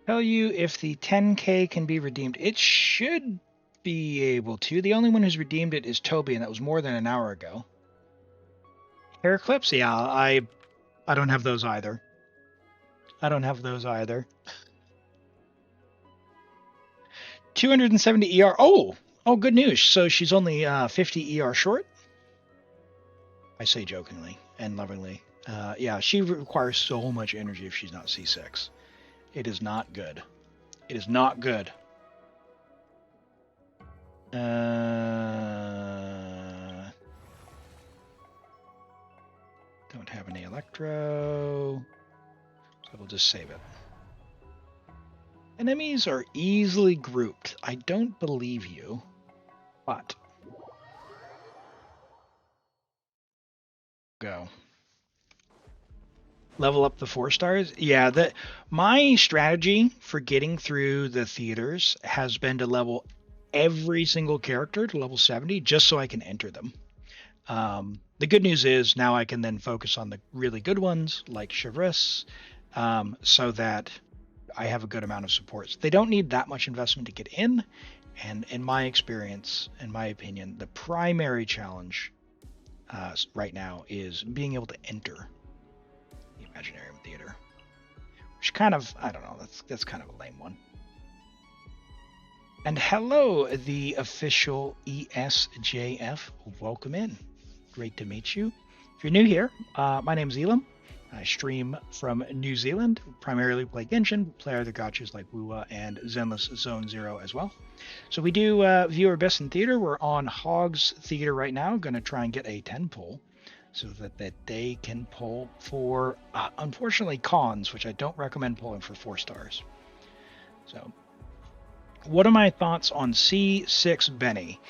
Speaker 2: Tell you if the 10k can be redeemed. It should be able to. The only one who's redeemed it is Toby, and that was more than an hour ago. Hair clips? Yeah, I don't have those either. I don't have those either. 270 ER. Oh, good news. So she's only 50 ER short. I say jokingly and lovingly. Yeah, she requires so much energy if she's not C6. It is not good. It is not good. Don't have any electro, so we'll just save it. Enemies are easily grouped. I don't believe you, but go. Level up the 4 stars. Yeah, my strategy for getting through the theaters has been to level every single character to level 70 just so I can enter them. The good news is now I can then focus on the really good ones like Chivalrous, so that I have a good amount of supports. They don't need that much investment to get in, and in my experience, in my opinion, the primary challenge right now is being able to enter the Imaginarium Theater, which kind of, I don't know, that's kind of a lame one. And hello, the official ESJF. Welcome in. Great to meet you. If you're new here, my name's Elim. I stream from New Zealand, primarily play Genshin, play other gachas like Wuwa and Zenless Zone Zero as well. So we do viewer best in theater. We're on Hogs Theater right now. Going to try and get a 10 pull so that they can pull for, unfortunately, cons, which I don't recommend pulling for 4 stars. So, what are my thoughts on C6 Benny?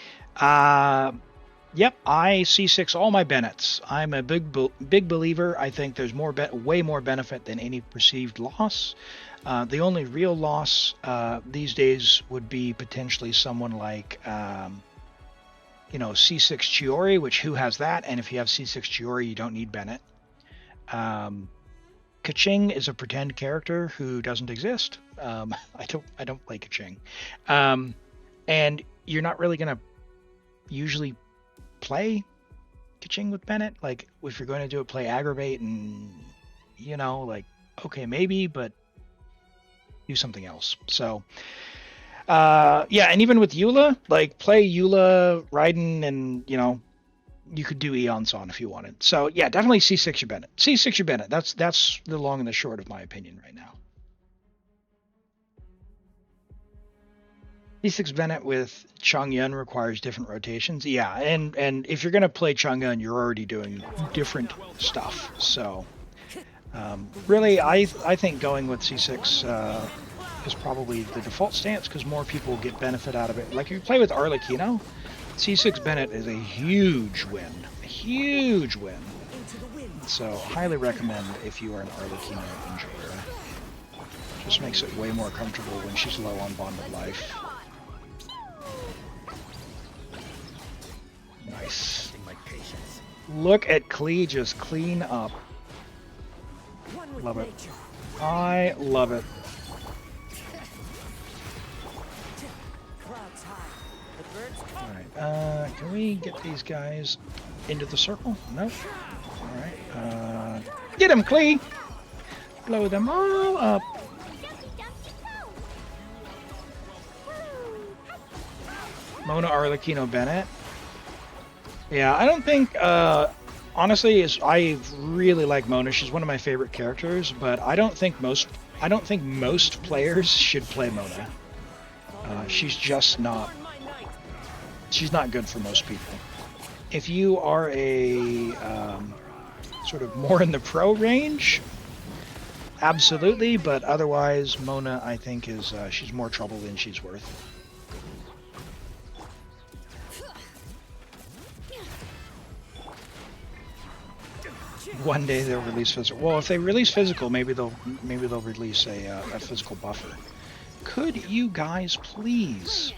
Speaker 2: Yep, I C6 all my Bennets. I'm a big believer. I think there's way more benefit than any perceived loss. The only real loss these days would be potentially someone like, C6 Chiori, which who has that? And if you have C6 Chiori, you don't need Bennett. Kaching is a pretend character who doesn't exist. I don't play Kaching, and you're not really gonna usually play Kaching with Bennett. Like, if you're going to do it, play Aggravate and, okay, maybe, but do something else. So, yeah, and even with Eula, like, play Eula, Raiden, and, you could do Eon Son if you wanted. So, yeah, definitely C6 your Bennett. C6 your Bennett. That's the long and the short of my opinion right now. C6 Bennett with Chongyun requires different rotations. Yeah, and if you're going to play Chongyun, you're already doing different stuff. So, Really, I think going with C6 is probably the default stance because more people get benefit out of it. Like if you play with Arlecchino, C6 Bennett is a huge win. A huge win. So highly recommend if you are an Arlecchino enjoyer. Just makes it way more comfortable when she's low on Bond of Life. Nice. Look at Klee just clean up. Love it. I love it. Alright, can we get these guys into the circle? Nope. Alright, get him, Klee! Blow them all up. Mona Arlecchino Bennett. Yeah, I don't think, honestly, I really like Mona. She's one of my favorite characters, but I don't think most players should play Mona. She's just not. She's not good for most people. If you are a sort of more in the pro range, absolutely. But otherwise, Mona, I think, is she's more trouble than she's worth. One day they'll release physical. Well, if they release physical, maybe they'll release a physical buffer. Could you guys please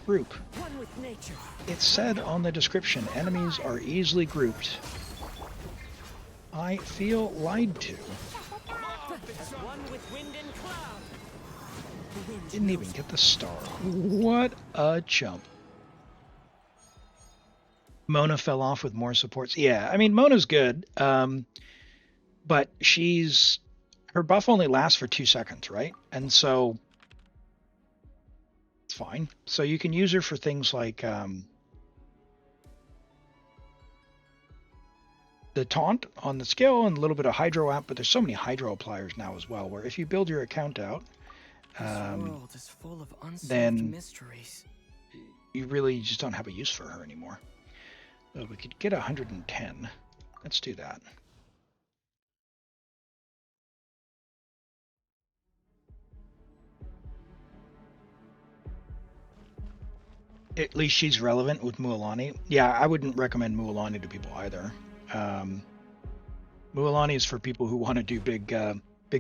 Speaker 2: group? It said on the description, enemies are easily grouped. I feel lied to. Didn't even get the star. What a jump. Mona fell off with more supports. Yeah, I mean, Mona's good, but her buff only lasts for 2 seconds, right? And so it's fine. So you can use her for things like the taunt on the skill and a little bit of hydro app, but there's so many hydro appliers now as well, where if you build your account out, then mysteries. You really just don't have a use for her anymore. So we could get 110. Let's do that. At least she's relevant with Mualani. Yeah, I wouldn't recommend Mualani to people either. Mualani is for people who want to do big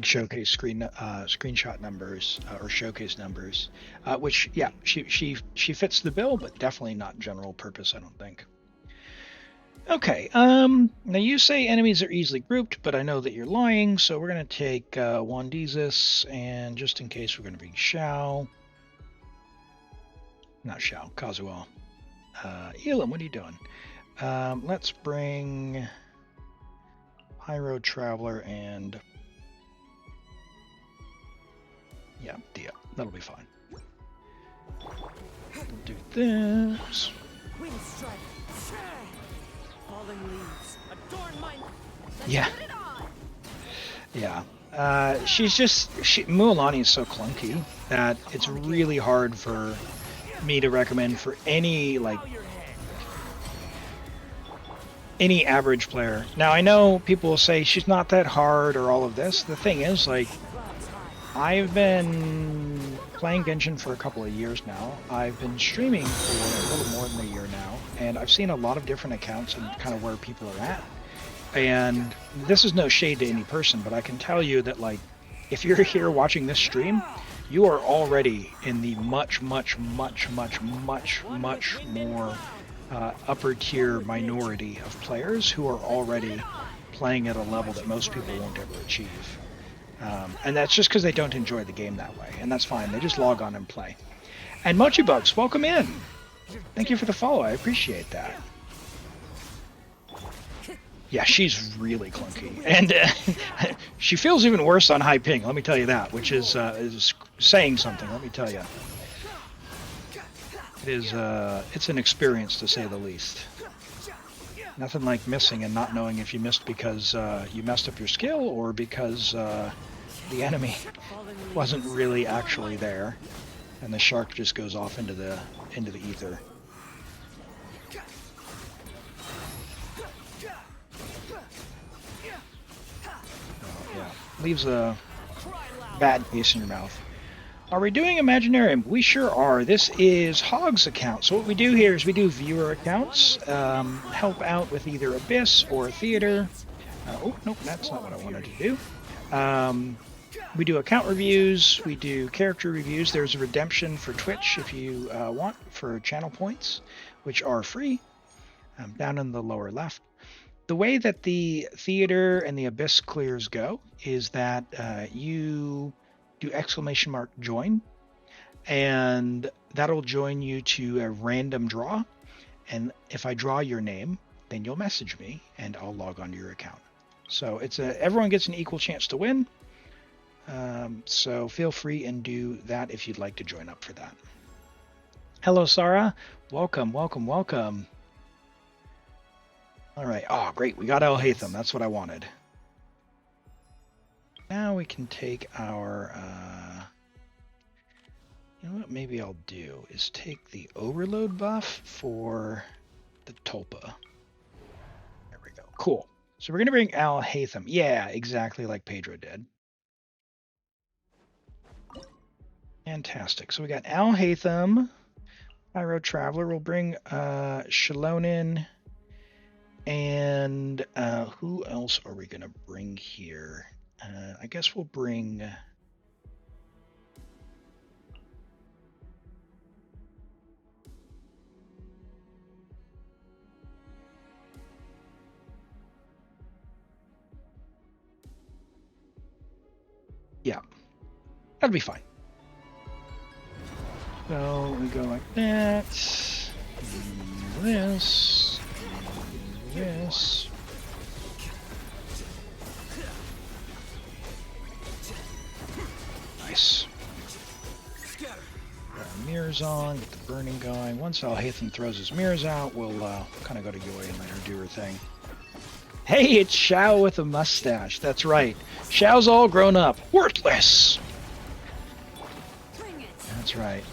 Speaker 2: showcase screenshot numbers or showcase numbers, which yeah, she fits the bill, but definitely not general purpose, I don't think. Okay, now you say enemies are easily grouped, but I know that you're lying, so we're going to take Wandesis, and just in case we're going to bring Xiao. Not Xiao, Kazuo. Elim, what are you doing? Let's bring Pyro Traveler and... yeah, Dia. That'll be fine. We'll do this. Yeah. Yeah. Mualani is so clunky that it's really hard for me to recommend for any average player. Now I know people will say she's not that hard or all of this. The thing is, like, I've been playing Genshin for a couple of years now. I've been streaming for a little more than a year now, and I've seen a lot of different accounts and kind of where people are at. And this is no shade to any person, but I can tell you that, like, if you're here watching this stream, you are already in the much more upper tier minority of players who are already playing at a level that most people won't ever achieve. And that's just because they don't enjoy the game that way, and that's fine. They just log on and play. And Mochibugs, welcome in. Thank you for the follow. I appreciate that. Yeah, she's really clunky, and she feels even worse on high ping. Let me tell you that, which is saying something. Let me tell you, it's an experience to say the least. Nothing like missing and not knowing if you missed because you messed up your skill or because the enemy wasn't really actually there, and the shark just goes off into the ether. leaves a bad taste in your mouth. Are we doing Imaginarium? We sure are. This is Hog's account. So what we do here is we do viewer accounts, help out with either Abyss or Theater. Oh, nope, that's not what I wanted to do. We do account reviews, we do character reviews. There's a redemption for Twitch if you want, for channel points, which are free, down in the lower left. The way that the Theater and the Abyss clears go is that you do !join, and that'll join you to a random draw. And if I draw your name, then you'll message me and I'll log onto your account. So it's everyone gets an equal chance to win. So feel free and do that if you'd like to join up for that. Hello, Sarah. Welcome, welcome, welcome. All right. Oh, great. We got El Hatham. That's what I wanted. Now we can take our, you know what maybe I'll do is take the overload buff for the Tulpa. There we go. Cool. So we're going to bring Al Hatham. Yeah, exactly like Pedro did. Fantastic. So we got Al Hatham, Pyro Traveler. We'll bring Shalonin. And who else are we going to bring here? I guess we'll bring... Yeah, that'll be fine. So we go like that. This. This. Nice. Got our mirrors on, get the burning going. Once Al Hatham throws his mirrors out, we'll kind of go to Yoy and let her do her thing. Hey, it's Xiao with a mustache. That's right. Xiao's all grown up. Worthless! That's right.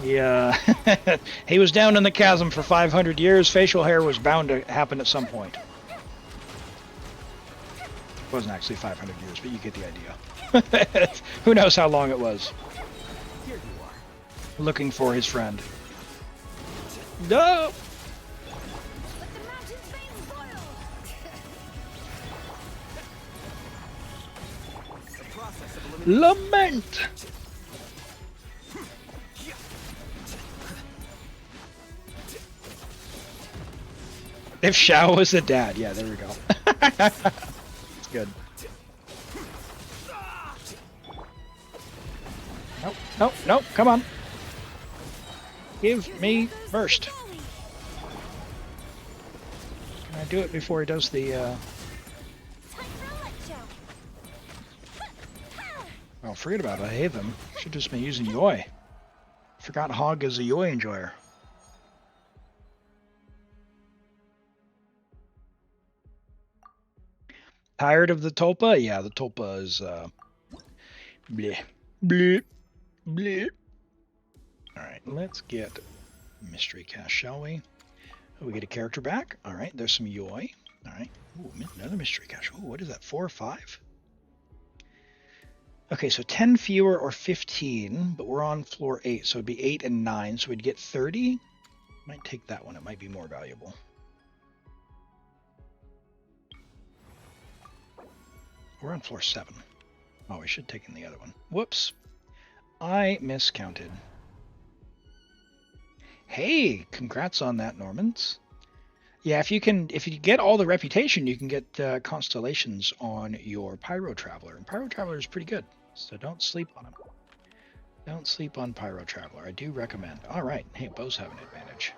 Speaker 2: Yeah, he was down in the chasm for 500 years. Facial hair was bound to happen at some point. It wasn't actually 500 years, but you get the idea. Who knows how long it was.
Speaker 8: Here you are.
Speaker 2: Looking for his friend. No! Lament! If Xiao was the dad, yeah, there we go. It's good. Nope, nope, nope, come on. Give me first. Can I do it before he does the, Oh, forget about it. I hate them. Should just been using Yoy. Forgot Hog is a Yoy enjoyer. Tired of the Tulpa? Yeah, the Tulpa is bleh. Bleh. Bleh. Alright, let's get Mystery Cast, shall we? Oh, we get a character back. Alright, there's some Yoy. Alright. Ooh, another Mystery Cache. Ooh, what is that? 4 or 5? Okay, so 10 fewer or 15, but we're on floor 8, so it'd be 8 and 9, so we'd get 30. Might take that one, it might be more valuable. We're on floor 7. Oh, we should have taken the other one. Whoops. I miscounted. Hey, congrats on that, Normans. Yeah, if you get all the reputation, you can get constellations on your Pyro Traveler. And Pyro Traveler is pretty good, so don't sleep on him. Don't sleep on Pyro Traveler. I do recommend. All right. Hey, bows have an advantage.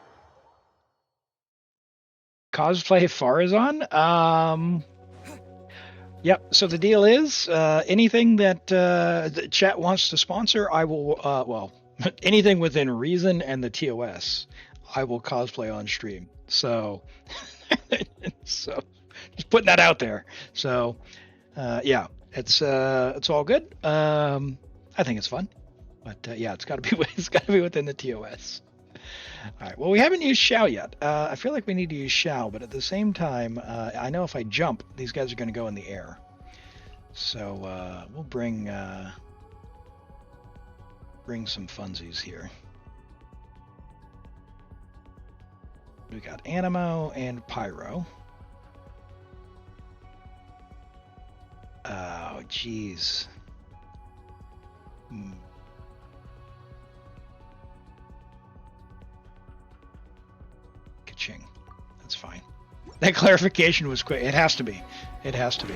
Speaker 2: Cosplay Farazan? Yep. So the deal is, anything that the chat wants to sponsor, I will, well, anything within reason and the TOS, I will cosplay on stream. So, so just putting that out there. So, yeah, it's all good. I think it's fun, but yeah, it's got to be within the TOS. All right. Well, we haven't used Xiao yet. I feel like we need to use Xiao, but at the same time, I know if I jump, these guys are going to go in the air. So we'll bring some funsies here. We got Animo and Pyro. Oh, jeez. Ka-ching. That's fine. That clarification was quick. It has to be. It has to be.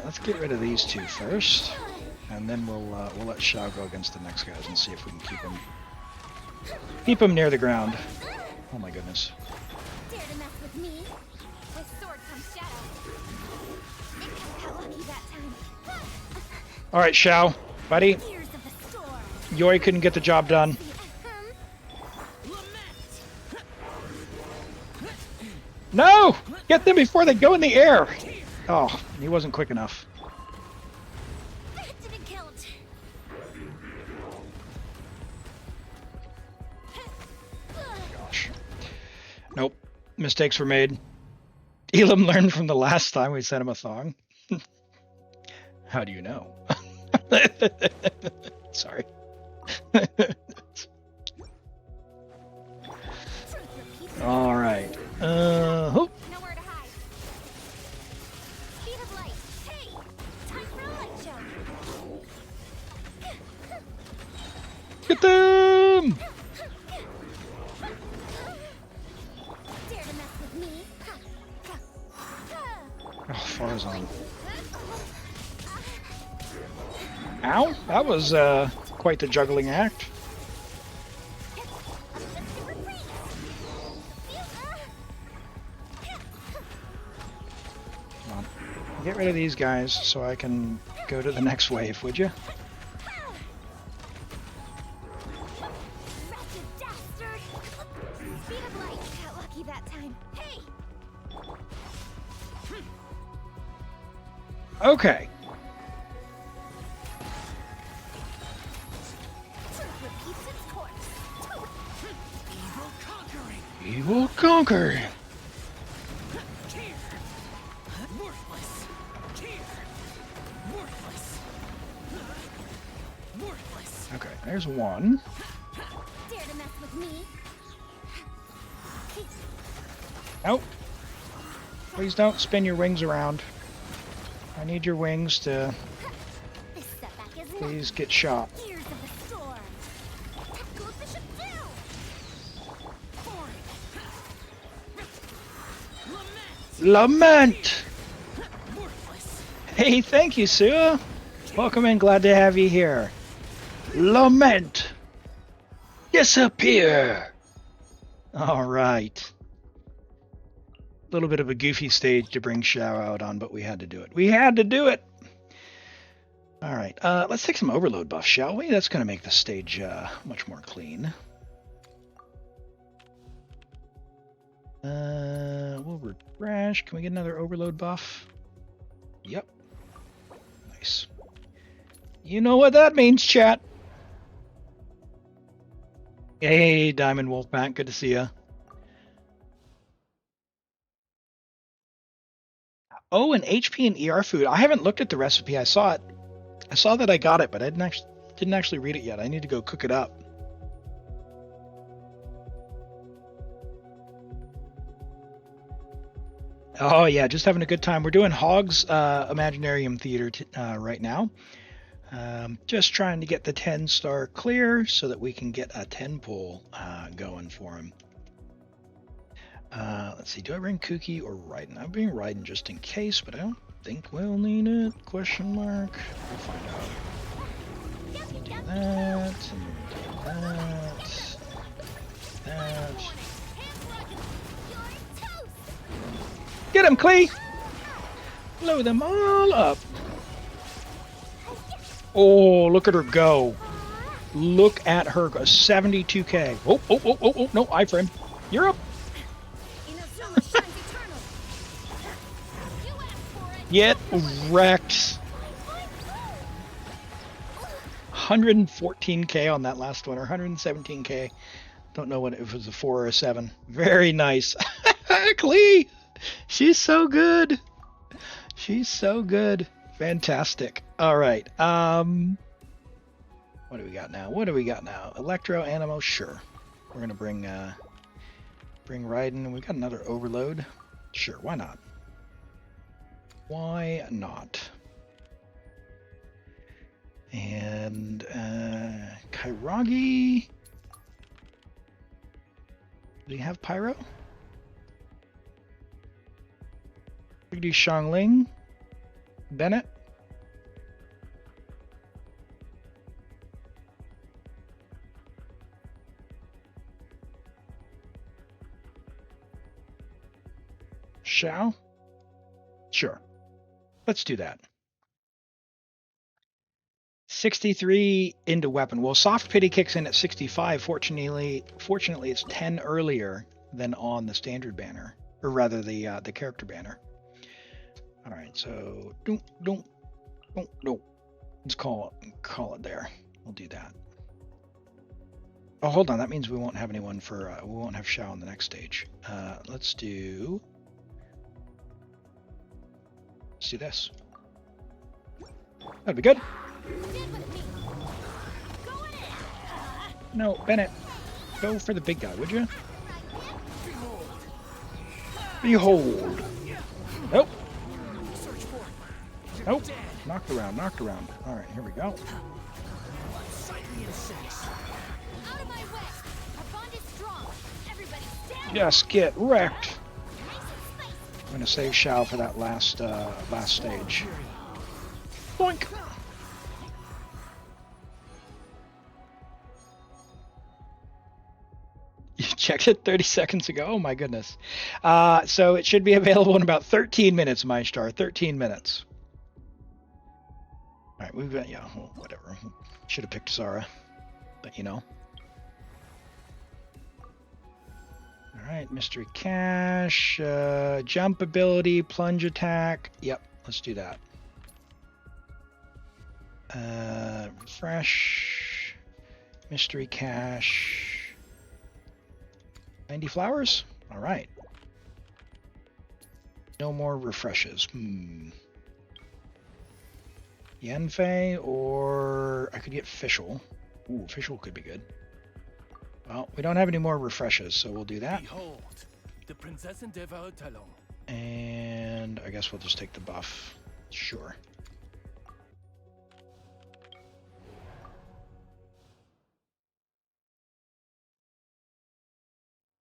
Speaker 2: Let's get rid of these two first, and then we'll let Shao go against the next guys and see if we can keep him near the ground. Oh my goodness.
Speaker 3: Dare to mess with me? With sword comes shadow. Got lucky that time.
Speaker 2: All right, Shao, buddy.
Speaker 3: Tears of the storm.
Speaker 2: Yoi couldn't get the job done. No! Get them before they go in the air! Oh, he wasn't quick enough.
Speaker 3: That didn't count.
Speaker 2: Gosh. Nope. Mistakes were made. Elim learned from the last time we sent him a thong. How do you know? Sorry. All right. Hope.
Speaker 3: Nowhere to hide. Speed of light. Hey, time for a light show.
Speaker 2: Get them!
Speaker 3: Dare to mess with me?
Speaker 2: Oh, Farzan. Ow! That was quite the juggling act. Come on. Get rid of these guys so I can go to the next wave, would you?
Speaker 3: Wretched dastard! Speed of light. Got lucky that time. Hey!
Speaker 2: Okay.
Speaker 3: Truth repeats its course.
Speaker 2: Evil conquering.
Speaker 5: Worthless. Worthless. Worthless.
Speaker 2: Okay, there's one.
Speaker 3: Dare to mess with me?
Speaker 2: Nope. Please don't spin your wings around. I need your wings to
Speaker 3: This setback is
Speaker 2: please get shot.
Speaker 3: Tears of the storm. That goes the ship down.
Speaker 2: Lament! Hey, thank you, Sue. Welcome in, glad to have you here. Lament! Disappear! Alright. A little bit of a goofy stage to bring Shao out on, but we had to do it. We had to do it! Alright, let's take some overload buffs, shall we? That's going to make the stage much more clean. We'll refresh. Can we get another overload buff? Yep. Nice. You know what that means, chat. Hey, Diamond Wolfpack, good to see ya. Oh, an HP and ER food. I haven't looked at the recipe. I saw it. I saw that I got it, but I didn't actually read it yet. I need to go cook it up. Oh yeah, just having a good time. We're doing Hog's Imaginarium Theater right now. Just trying to get the 10-star clear so that we can get a 10 pull going for him. Let's see, do I bring Kooky or Raiden? I'm bringing Raiden just in case, but I don't think we'll need it. Question mark. We'll find out. Do that, and that. Get him, Klee! Blow them all up. Oh, look at her go. Look at her go. 72k. Oh, no, iframe. You're up. Get wrecked. 114k on that last one, or 117k. Don't know what if it was a 4 or a 7. Very nice. Klee! She's so good. She's so good. Fantastic. All right. What do we got now? What do we got now? Electro Animo, sure. We're gonna bring Raiden. We've got another overload. Sure, why not? Why not? And Kairagi. Do we have Pyro? We can do Xiangling. Bennett. Shao? Sure. Let's do that. 63 into weapon. Well, soft pity kicks in at 65. Fortunately, it's 10 earlier than on the standard banner, or rather the character banner. All right, so don't. Let's call it there. We'll do that. Oh, hold on. That means we won't have anyone for. We won't have Shao on the next stage. Let's do this. That'd be good. No, Bennett, go for the big guy, would you? Behold. Nope. Nope. Knocked around. All right, here we go. Just get wrecked. I'm gonna save Shao for that last stage. Boink. You checked it 30 seconds ago? Oh my goodness. So it should be available in about 13 minutes, MyStar. 13 minutes. All right, we've got, yeah, well, whatever. Should have picked Zara, but you know. All right, Mystery Cache, jump ability, plunge attack. Yep, let's do that. Refresh, Mystery Cache, 90 flowers? All right. No more refreshes. Yanfei, or I could get Fischl. Ooh, Fischl could be good. Well, we don't have any more refreshes, so we'll do that.
Speaker 5: Behold, the Princess Endeavor Talon.
Speaker 2: And I guess we'll just take the buff. Sure.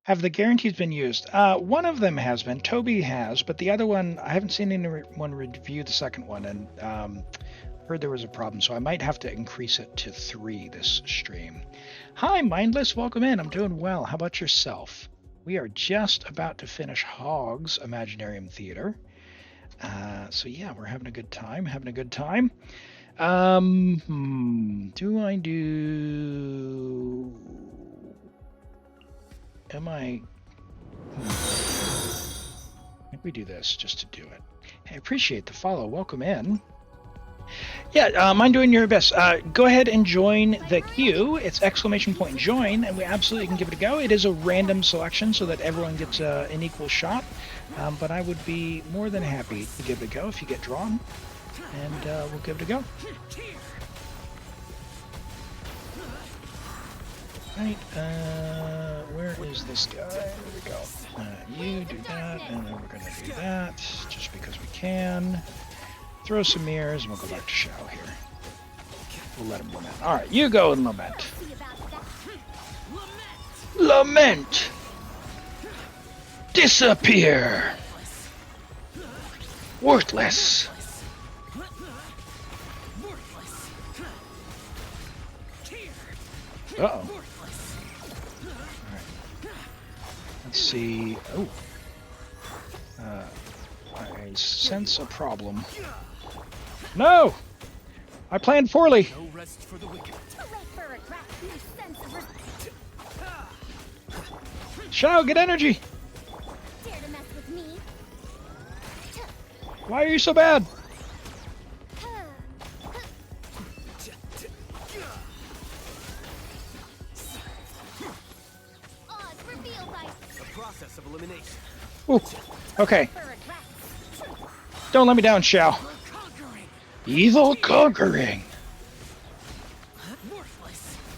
Speaker 2: Have the guarantees been used? One of them has been. Toby has, but the other one, I haven't seen anyone review the second one, and heard there was a problem, so I might have to increase it to 3 this stream. Hi, Mindless. Welcome in. I'm doing well. How about yourself? We are just about to finish Hog's Imaginarium Theater. So yeah, we're having a good time. Do I do... Am I... I think we do this just to do it. Hey, I appreciate the follow. Welcome in. Yeah, mind doing your best. Go ahead and join the queue. It's !join, and we absolutely can give it a go. It is a random selection so that everyone gets an equal shot, but I would be more than happy to give it a go if you get drawn, and we'll give it a go. Right, where is this guy? There we go. You do that, and then we're going to do that, just because we can. Throw some mirrors, and we'll go back to Shao here. We'll let him lament. All right, you go and lament. Lament! Disappear! Worthless! Uh-oh. All right. Let's see. Oh. I sense a problem. No! I planned poorly.
Speaker 5: No rest for the wicked.
Speaker 2: Shao, get energy!
Speaker 3: Dare to mess with me?
Speaker 2: Why are you so bad?
Speaker 3: Odds revealed by
Speaker 5: The process of elimination.
Speaker 2: Ooh. Okay. Don't let me down, Xiao. Evil conquering.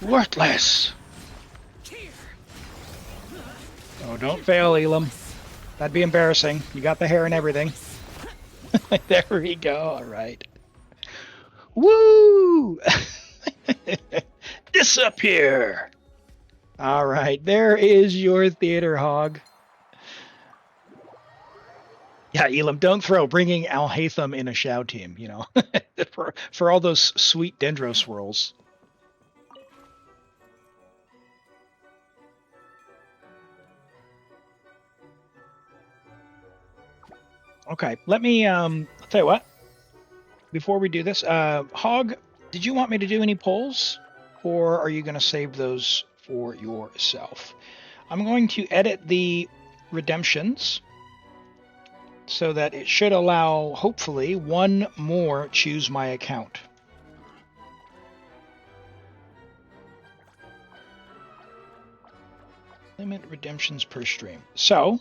Speaker 2: Worthless. Oh, don't fail, Elim. That'd be embarrassing. You got the hair and everything. There we go. All right. Woo! Disappear. All right. There is your theater hog. Yeah, Elim, don't throw bringing Alhaitham in a Xiao team, you know, for all those sweet dendro swirls. Okay, let me I'll tell you what. Before we do this, Hog, did you want me to do any polls, or are you going to save those for yourself? I'm going to edit the redemptions so that it should allow, hopefully, one more choose my account. Limit redemptions per stream. So,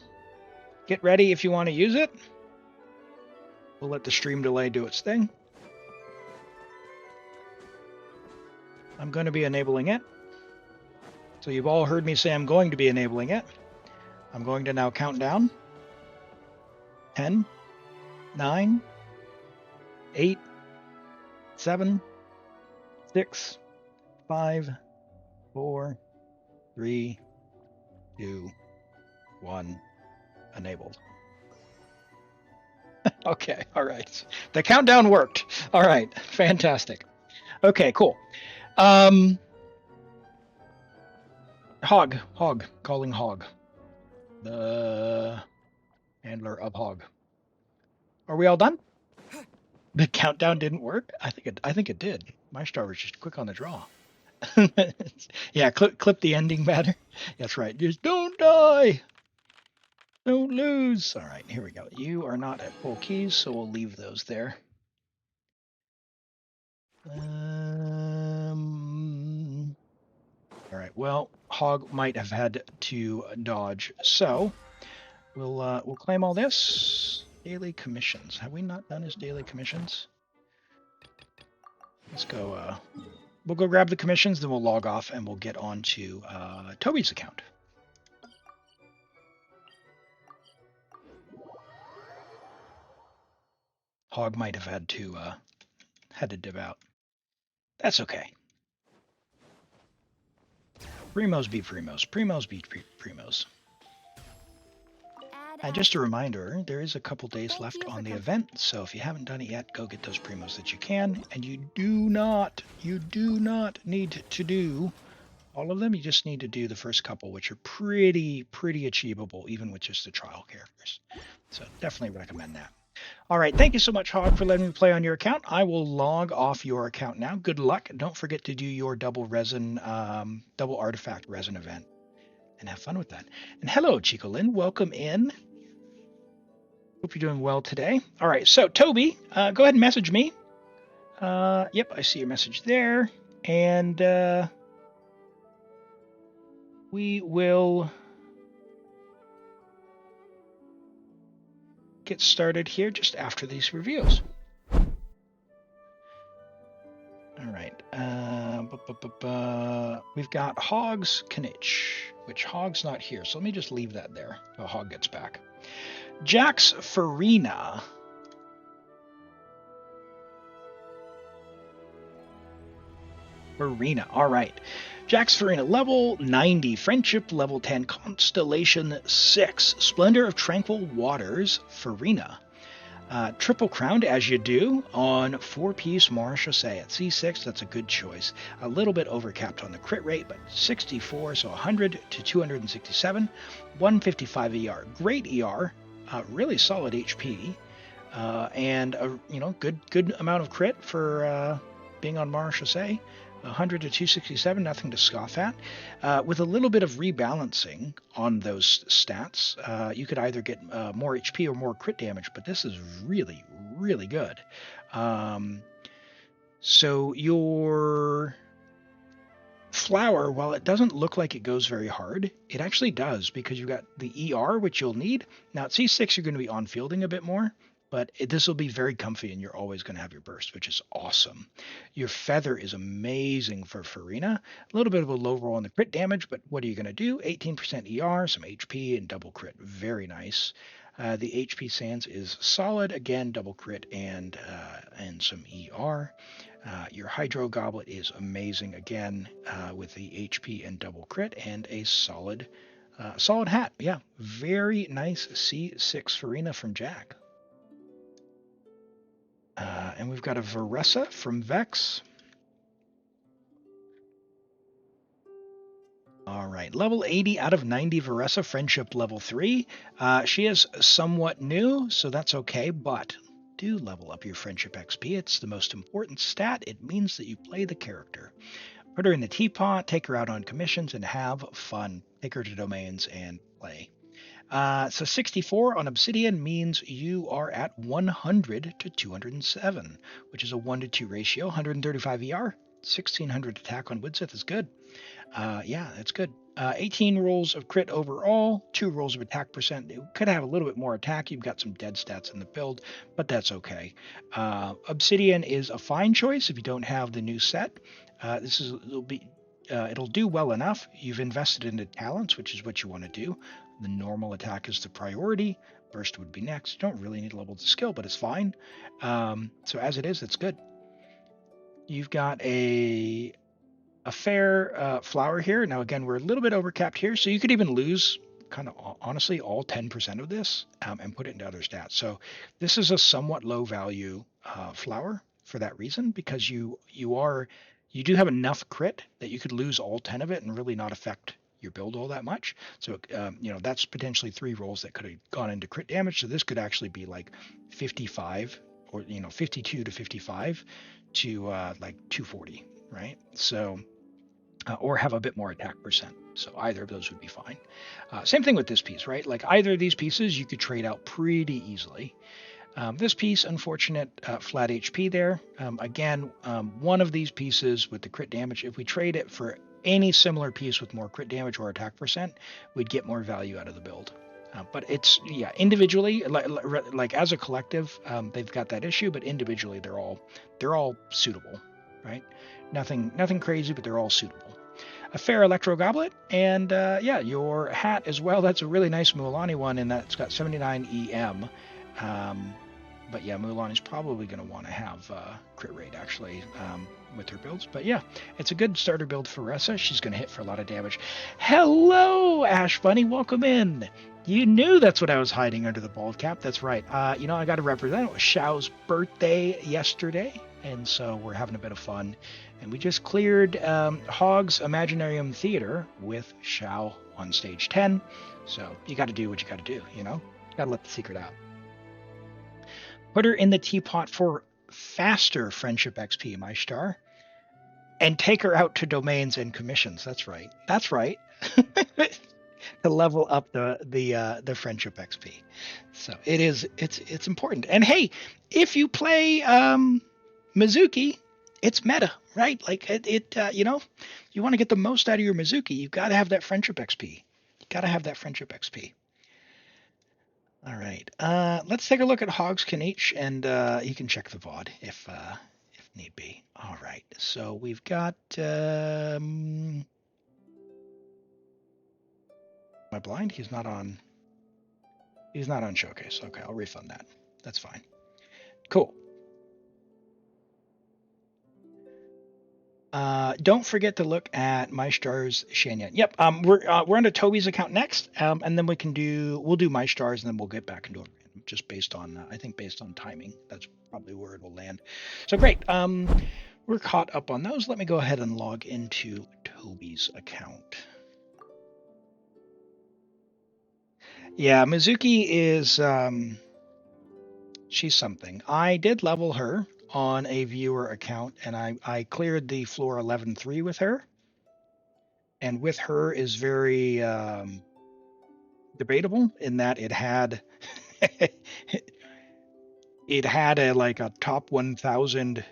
Speaker 2: get ready if you want to use it. We'll let the stream delay do its thing. I'm going to be enabling it. So you've all heard me say I'm going to be enabling it. I'm going to now count down. 10, 9, 8, 7, 6, 5, 4, 3, 2, 1. Enabled. Okay, all right. The countdown worked. All right, fantastic. Okay, cool. Hog, calling Hog. The handler of Hog. Are we all done? The countdown didn't work? I think it did. My star was just quick on the draw. Yeah, clip the ending banner. That's right. Just don't die. Don't lose. All right, here we go. You are not at full keys, so we'll leave those there. All right. Well, Hog might have had to dodge, so we'll claim all this. Daily commissions. Have we not done his daily commissions? Let's go. We'll go grab the commissions, then we'll log off, and we'll get on to Toby's account. Hog might have had to dip out. That's okay. Primos be primos. Primos be primos. And just a reminder, there is a couple days left on the event, so if you haven't done it yet, go get those primos that you can. And you do not need to do all of them. You just need to do the first couple, which are pretty achievable, even with just the trial characters. So definitely recommend that. All right, thank you so much, Hog, for letting me play on your account. I will log off your account now. Good luck. Don't forget to do your double artifact resin event, and have fun with that. And hello, Chico Lynn. Welcome in. Hope you're doing well today. All right, so Toby, go ahead and message me. Yep, I see your message there. And we will get started here just after these reviews. All right. We've got Hog's Knitch, which Hog's not here, so let me just leave that there until Hog gets back. Jax Farina. All right. Jax Farina, level 90. Friendship, level 10. Constellation 6. Splendor of Tranquil Waters, Farina. Triple crowned as you do on 4-piece Marechaussee at C6. That's a good choice. A little bit overcapped on the crit rate, but 64, so 100 to 267. 155 ER. Great ER. Really solid HP. And a good amount of crit for being on Marechaussee. 100 to 267, nothing to scoff at. With a little bit of rebalancing on those stats, you could either get more HP or more crit damage, but this is really good. So your Flower, while it doesn't look like it goes very hard, it actually does because you've got the ER, which you'll need. Now at C6, you're going to be on fielding a bit more, but this will be very comfy and you're always going to have your burst, which is awesome. Your feather is amazing for Farina. A little bit of a low roll on the crit damage, but what are you going to do? 18% ER, some HP, and double crit. Very nice. The HP Sands is solid. Again, double crit and some ER. Your Hydro Goblet is amazing again with the HP and double crit and a solid hat. Yeah, very nice C6 Farina from Jack. And we've got a Varessa from Vex. All right, level 80 out of 90 Varessa, friendship level 3. She is somewhat new, so that's okay, but do level up your friendship XP. It's the most important stat. It means that you play the character. Put her in the teapot, take her out on commissions, and have fun. Take her to domains and play. So 64 on Obsidian means you are at 100 to 207, which is a 1 to 2 ratio. 135 ER, 1600 attack on Woodsith is good. Yeah, that's good. 18 rolls of crit overall, 2 rolls of attack percent. It could have a little bit more attack. You've got some dead stats in the build, but that's okay. Obsidian is a fine choice if you don't have the new set. It'll do well enough. You've invested into talents, which is what you want to do. The normal attack is the priority. Burst would be next. You don't really need to level the skill, but it's fine. So as it is, it's good. You've got a fair flower here. Now, again, we're a little bit overcapped here, so you could even lose kind of honestly all 10% of this and put it into other stats. So this is a somewhat low value flower for that reason, because you do have enough crit that you could lose all 10 of it and really not affect your build all that much. So that's potentially 3 rolls that could have gone into crit damage. So this could actually be like 55 or 52 to 55 to like 240, right? So or have a bit more attack percent. So either of those would be fine. Same thing with this piece, right? Like either of these pieces you could trade out pretty easily. This piece, unfortunate flat HP there. Again, one of these pieces with the crit damage, if we trade it for any similar piece with more crit damage or attack percent, we'd get more value out of the build. But it's, individually, like as a collective, they've got that issue, but individually they're all suitable, right? Nothing crazy, but they're all suitable. A fair Electro Goblet, and your hat as well. That's a really nice Mualani one, and that's got 79 EM. But yeah, Mulan is probably going to want to have crit rate actually with her builds. But yeah, it's a good starter build for Ressa. She's going to hit for a lot of damage. Hello, Ash Bunny. Welcome in. You knew that's what I was hiding under the bald cap. That's right. I got to represent. It was Xiao's birthday yesterday, and so we're having a bit of fun. And we just cleared Hog's Imaginarium Theater with Xiao on stage 10. So you got to do what you got to do, Got to let the secret out. Put her in the teapot for faster friendship XP, my star. And take her out to domains and commissions. That's right. To level up the friendship XP. So it's important. And hey, if you play Mizuki, it's meta, right? Like you want to get the most out of your Mizuki, you've got to have that friendship XP. All right, let's take a look at Hogs Kanich, and you can check the VOD if need be. All right, so we've got am I blind? He's not on showcase. Okay, I'll refund that. That's fine. Cool. Don't forget to look at MyStar's Shanyan. Yep. We're on to Toby's account next, and then we'll do MyStars, and then we'll get back into it just based on timing. That's probably where it will land. So great. We're caught up on those. Let me go ahead and log into Toby's account. Yeah, Mizuki is she's something. I did level her on a viewer account, and I cleared the floor 11-3 with her. And with her is very debatable in that it had a top 1,000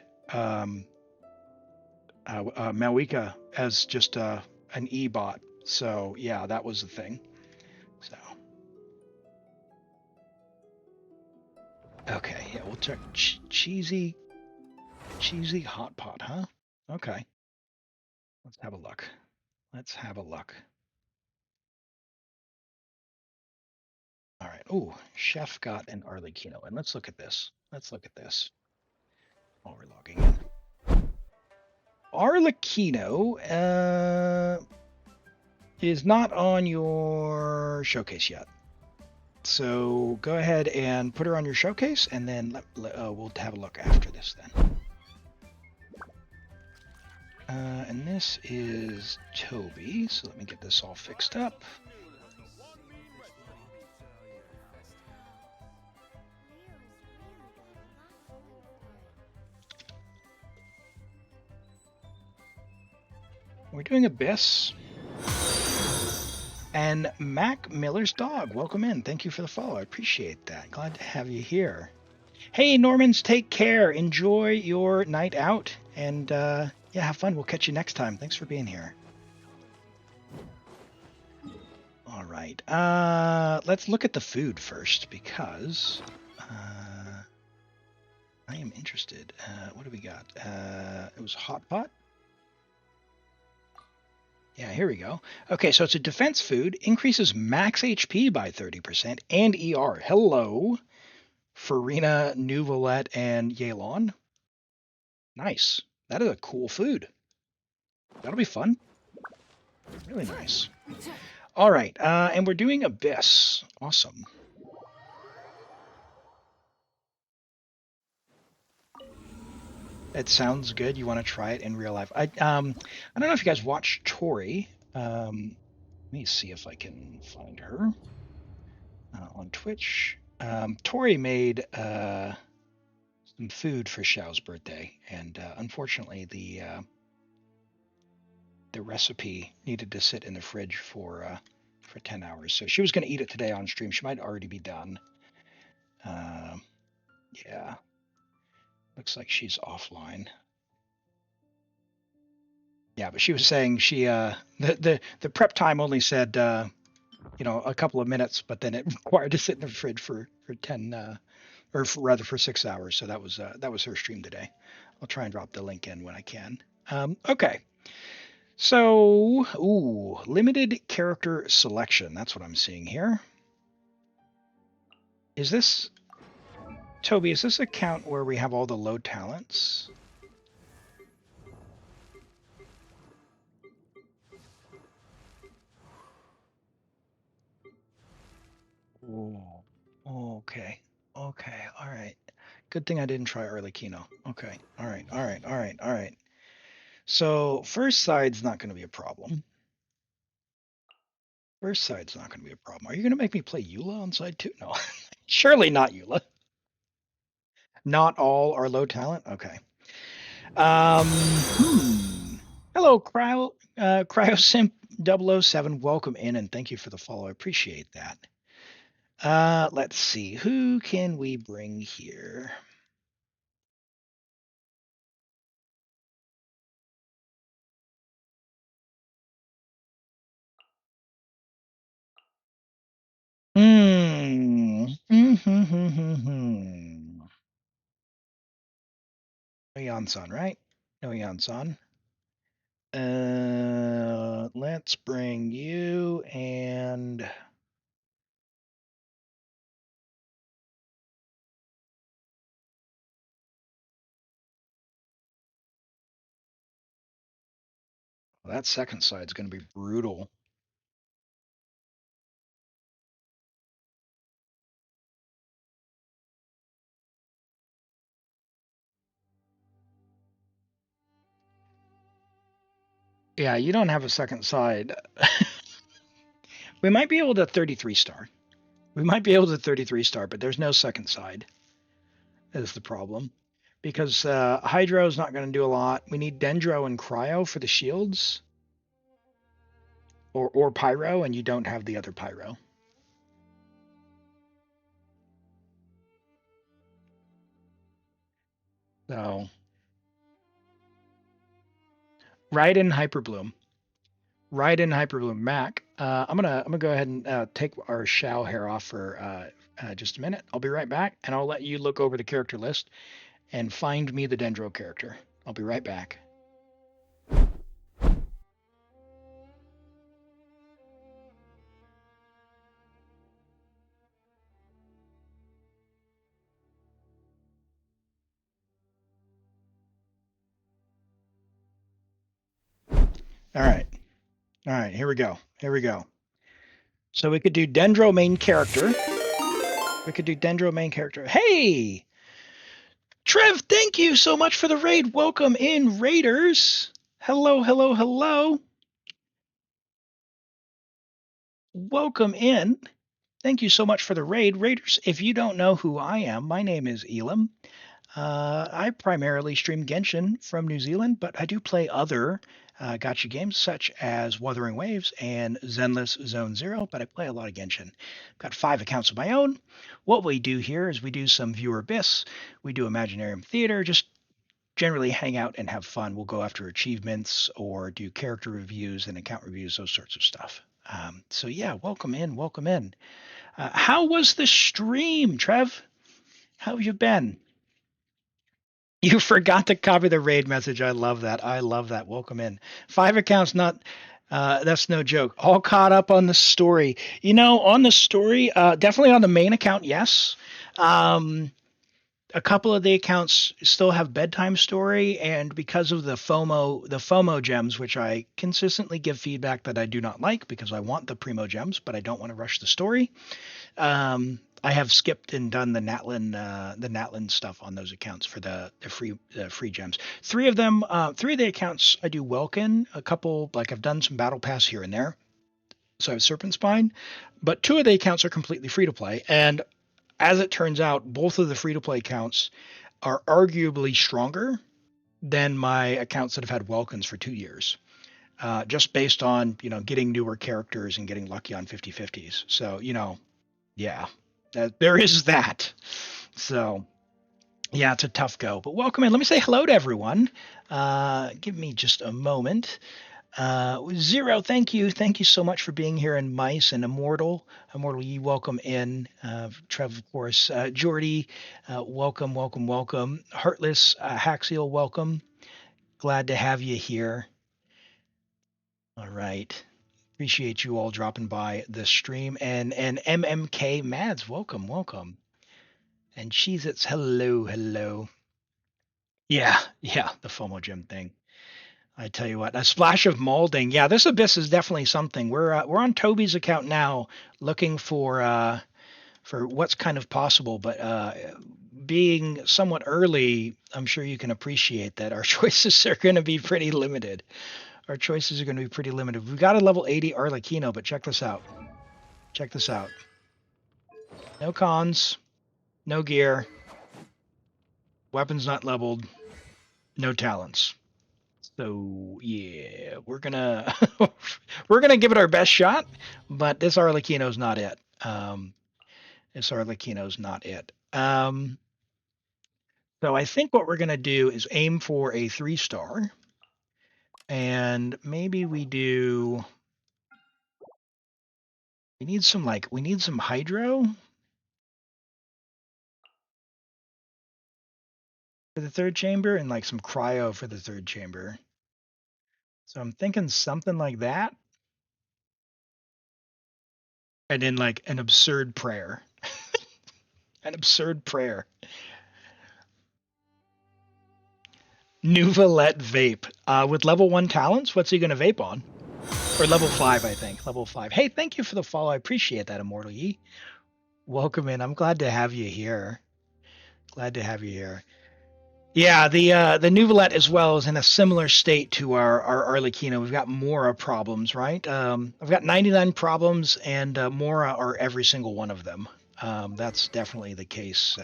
Speaker 2: Malika as just an e-bot. So yeah, that was the thing. So okay, yeah, we'll check cheesy hot pot, huh? Okay, let's have a look. Let's have a look. All right. Oh, chef got an Arlecchino, and let's look at this. Let's look at this while we're logging in. Arlecchino is not on your showcase yet. So go ahead and put her on your showcase, and then we'll have a look after this then. And this is Toby, so let me get this all fixed up. We're doing Abyss. And Mac Miller's dog, welcome in. Thank you for the follow. I appreciate that. Glad to have you here. Hey, Normans, take care. Enjoy your night out. And yeah, have fun. We'll catch you next time. Thanks for being here. All right. Let's look at the food first because I am interested. What do we got? It was hot pot. Yeah, here we go. Okay, so it's a defense food, increases max HP by 30% and ER. Hello, Farina, Nuvolette, and Yelan. Nice. That is a cool food. That'll be fun. Really nice. All right, and we're doing Abyss. Awesome. It sounds good. You want to try it in real life. I don't know if you guys watch Tori. Let me see if I can find her on Twitch. Tori made some food for Xiao's birthday, and unfortunately, the recipe needed to sit in the fridge for 10 hours. So she was going to eat it today on stream. She might already be done. Yeah, looks like she's offline. Yeah, but she was saying she the prep time only said you know, a couple of minutes, but then it required to sit in the fridge for 10 or rather for 6 hours. So that was her stream today. I'll try and drop the link in when I can. Okay. So, ooh, limited character selection. That's what I'm seeing here. Is this, Toby, is this a count where we have all the low talents? Ooh, okay. Okay, all right. Good thing I didn't try Arlecchino. Okay, all right, all right, all right, all right. So first side's not going to be a problem. First side's not going to be a problem. Are you going to make me play Eula on side 2? No, surely not Eula. Not all are low talent? Okay. Hello, Cryosimp 007. Welcome in and thank you for the follow. I appreciate that. Let's see. Who can we bring here? No Yansan, right? No Yansan. Let's bring you and well, that second side's going to be brutal. Yeah, you don't have a second side. We might be able to 33 star. We might be able to 33 star, but there's no second side. Is the problem. Because Hydro is not going to do a lot. We need Dendro and Cryo for the shields. Or Pyro, and you don't have the other Pyro. So Right in Hyperbloom. Right in Hyperbloom. Mac, I'm gonna go ahead and take our Shao hair off for just a minute. I'll be right back, and I'll let you look over the character list and find me the Dendro character. I'll be right back. All right. All right, here we go. Here we go. So we could do Dendro main character. We could do Dendro main character. Hey! Trev, thank you so much for the raid. Welcome in, Raiders. Hello, hello, hello. Welcome in. Thank you so much for the raid. Raiders, if you don't know who I am, my name is Elim. I primarily stream Genshin from New Zealand, but I do play other gacha games such as Wuthering Waves and Zenless Zone Zero, but I play a lot of Genshin. I've got 5 accounts of my own. What we do here is we do some viewer abyss, we do Imaginarium theater, just generally hang out and have fun. We'll go after achievements or do character reviews and account reviews, those sorts of stuff. So yeah, welcome in, welcome in. How was the stream, Trev? How have you been? You forgot to copy the raid message. I love that. I love that. Welcome in. 5 accounts, not that's no joke. All caught up on the story. You know, on the story, definitely on the main account, yes. A couple of the accounts still have bedtime story, and because of the FOMO gems, which I consistently give feedback that I do not like because I want the primo gems, but I don't want to rush the story. I have skipped and done the Natlin stuff on those accounts for the free gems. 3 of them, 3 of the accounts I do Welkin. A couple, like I've done some battle pass here and there. So I have Serpent Spine, but 2 of the accounts are completely free to play. And as it turns out, both of the free to play accounts are arguably stronger than my accounts that have had Welkins for 2 years. Just based on, getting newer characters and getting lucky on 50/50s. So, yeah. There is that. So, yeah, it's a tough go. But welcome in. Let me say hello to everyone. Give me just a moment. Zero, thank you. Thank you so much for being here. And Mice and Immortal. Immortal, you welcome in. Trev, of course. Jordy, welcome, welcome, welcome. Heartless, Haxiel, welcome. Glad to have you here. All right. Appreciate you all dropping by the stream. And MMK Mads, welcome, welcome. And Cheez-Its, hello, hello. Yeah, the FOMO gem thing. I tell you what, a splash of molding. Yeah, this abyss is definitely something. We're on Toby's account now, looking for what's kind of possible. But being somewhat early, I'm sure you can appreciate that our choices are going to be pretty limited. Our choices are going to be pretty limited. We've got a level 80 Arlecchino, but check this out. Check this out. No cons, no gear, weapons not leveled, no talents. So yeah, we're gonna give it our best shot, but this Arlecchino's not it. This Arlecchino's not it. So I think what we're gonna do is aim for a 3-star, and maybe we do. We need some hydro for the 3rd chamber, and like some cryo for the 3rd chamber. So I'm thinking something like that. And then like an absurd prayer. An absurd prayer. Nuvalet vape. With level 1 talents, what's he going to vape on? Or level 5, I think. Level 5. Hey, thank you for the follow. I appreciate that, Immortal Yi. Welcome in. I'm glad to have you here. Glad to have you here. Yeah, the Nuvalet as well is in a similar state to our Arlecchino. We've got Mora problems, right? I've got 99 problems, and Mora are every single one of them. That's definitely the case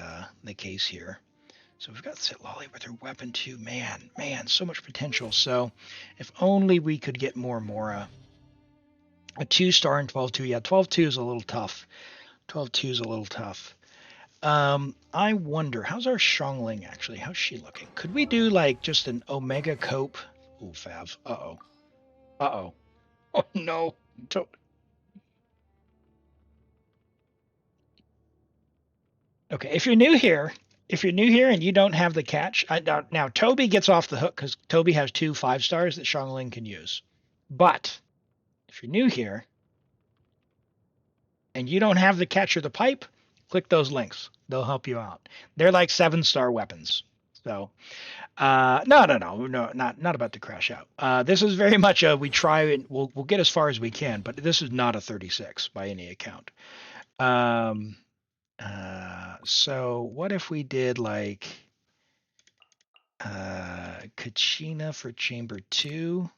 Speaker 2: here. So we've got Sitlolly with her weapon too. Man, so much potential. So if only we could get more Mora. A 2-star and 12-2. Yeah, 12-2 is a little tough. 12-2 is a little tough. I wonder, how's our Xiangling actually? How's she looking? Could we do like just an Omega Cope Ooh, Fav. Uh-oh. Uh-oh. Oh, no. Okay, if you're new here and you don't have the catch, now Toby gets off the hook because Toby has 2 5-stars that Xiangling can use. But if you're new here and you don't have the catch or the pipe, click those links. They'll help you out. They're like 7-star weapons. So, no, not about to crash out. This is very much a we try and we'll get as far as we can, but this is not a 36 by any account. So what if we did like Kachina for chamber 2?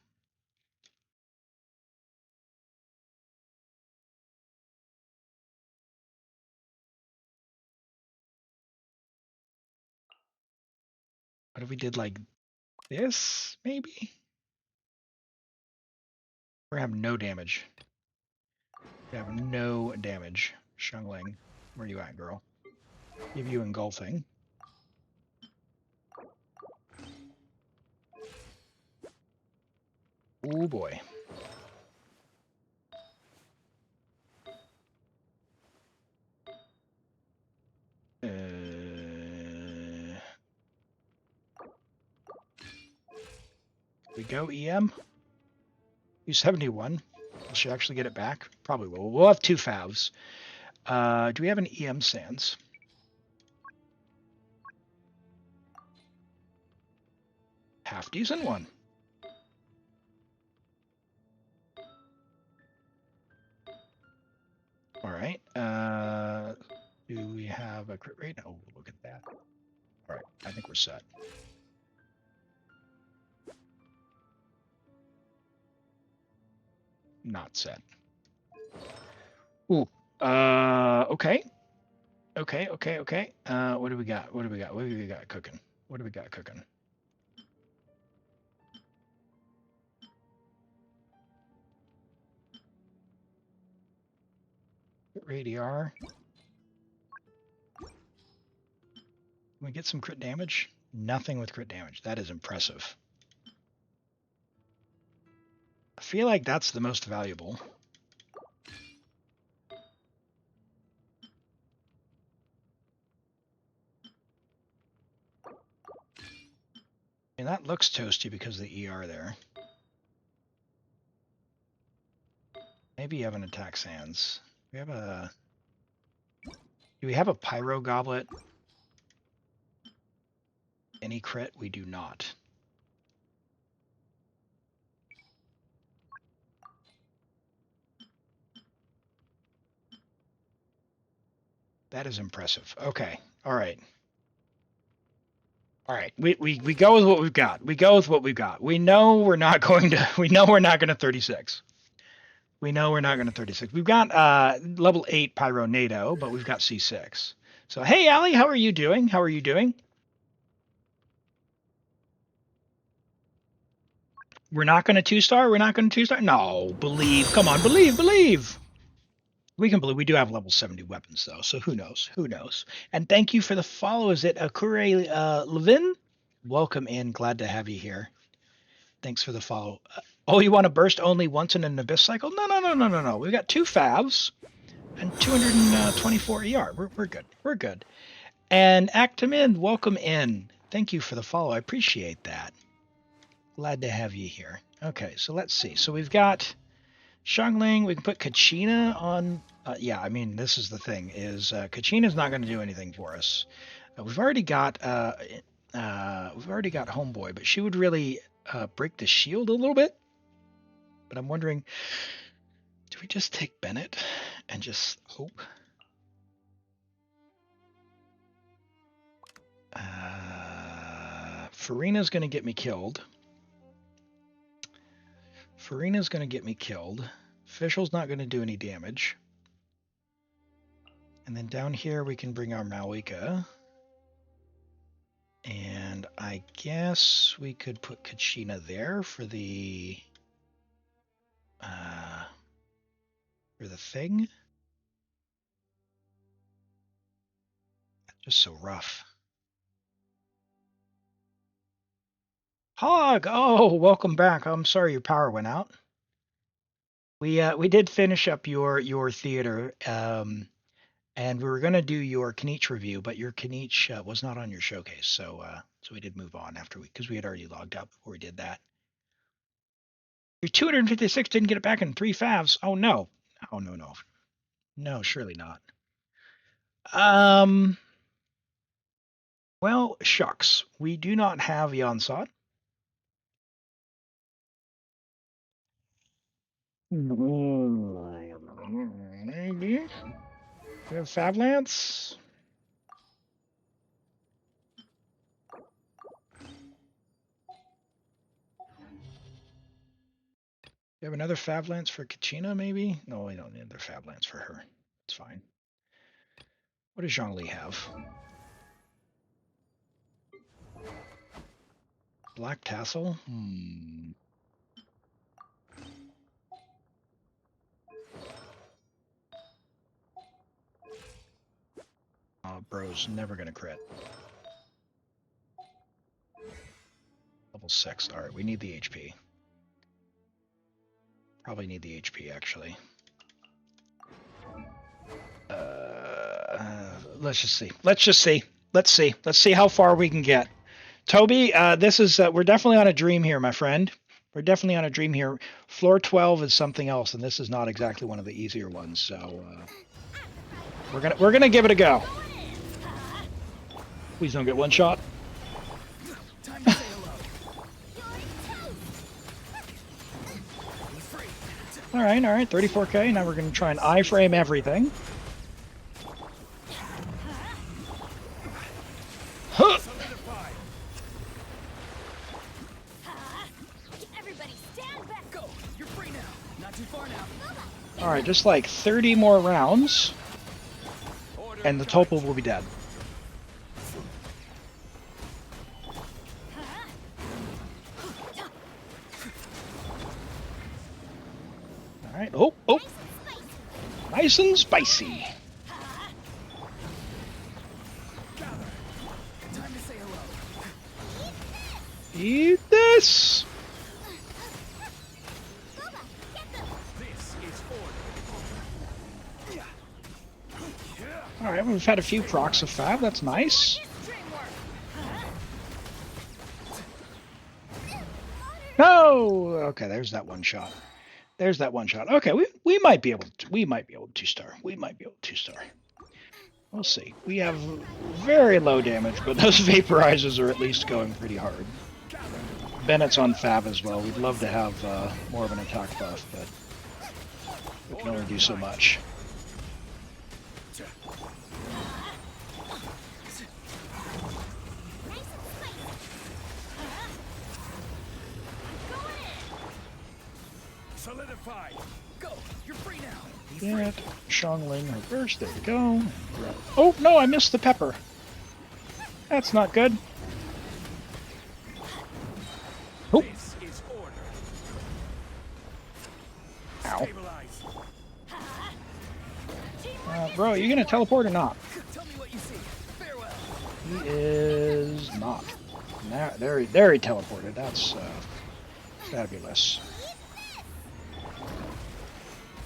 Speaker 2: What if we did like this, maybe? We have no damage. We have no damage. Xiangling, where you at, girl? Give you engulfing. Oh boy. We go EM. You 71. Will she actually get it back? Probably will. We'll have 2 favs. Do we have an EM Sands? Half decent one. All right. Do we have a crit rate? Oh, look at that. All right. I think we're set. Not set. Ooh. Okay. Okay. What do we got? What do we got cooking? Radiar. Can we get some crit damage? Nothing with crit damage. That is impressive. I feel like that's the most valuable. And that looks toasty because of the ER there. Maybe you have an attack sands. Do we have a pyro goblet? Any crit? We do not. That is impressive. Okay. All right. We go with what we've got. We know we're not going to 36. We know we're not going to 36. We've got level 8 Pyronado, but we've got C6. So, hey, Allie, how are you doing? We're not going to 2-star? No, believe. Come on, believe. We can believe. We do have level 70 weapons, though, so who knows? And thank you for the follow. Is it Akure Levin? Welcome in. Glad to have you here. Thanks for the follow. Oh, you want to burst only once in an abyss cycle? No. We've got 2 favs and 224 ER. We're good. And Actamin, welcome in. Thank you for the follow. I appreciate that. Glad to have you here. Okay, so let's see. So we've got Xiangling. We can put Kachina on. Yeah, I mean, this is the thing, is Kachina's not going to do anything for us. We've already got Homeboy, but she would really break the shield a little bit. But I'm wondering, do we just take Bennett and just hope? Farina's going to get me killed. Fischl's not going to do any damage. And then down here we can bring our Malika. And I guess we could put Kachina there for the thing. Just so rough. Hog! Oh, welcome back. I'm sorry your power went out. We did finish up your theater, and we were gonna do your Kniech review, but your Kniech was not on your showcase, so we did move on after because we had already logged out before we did that. Your 256 didn't get it back in 3 favs. Oh no! Oh no no no! Surely not. Well, shucks. We do not have Yansot. Maybe. We have Favlance. We have another Favlance for Kachina, maybe? No, we don't need another Favlance for her. It's fine. What does Zhongli have? Black Tassel? Oh, bro's never gonna crit. Level 6. Alright, we need the HP. Probably need the HP, actually. Let's just see. Let's just see. Let's see. Let's see how far we can get. Toby, this is we're definitely on a dream here, my friend. We're definitely on a dream here. Floor 12 is something else, and this is not exactly one of the easier ones. So we're gonna give it a go. Please don't get one shot. All right, 34K. Now we're gonna try and iframe everything. Huh. All right, just like 30 more rounds, and the Topal will be dead. All right. Oh. Nice and spicy. Eat this. All right, we've had a few procs of Fab. That's nice. No. Okay, there's that one shot. There's that one shot. Okay, we might be able to 2-star. We might be able to 2-star. We'll see. We have very low damage, but those vaporizers are at least going pretty hard. Bennett's on Fab as well. We'd love to have more of an attack buff, but we can only do so much.
Speaker 5: Solidify. Go. You're free now.
Speaker 2: Get Xiangling her burst. There we go. Oh no, I missed the pepper. That's not good. Oh.
Speaker 5: This is order.
Speaker 2: Ow.
Speaker 5: Stabilize.
Speaker 2: Bro, are you gonna teleport or not?
Speaker 5: Tell me what you see. Farewell.
Speaker 2: He is not. Now, there he teleported. That's fabulous.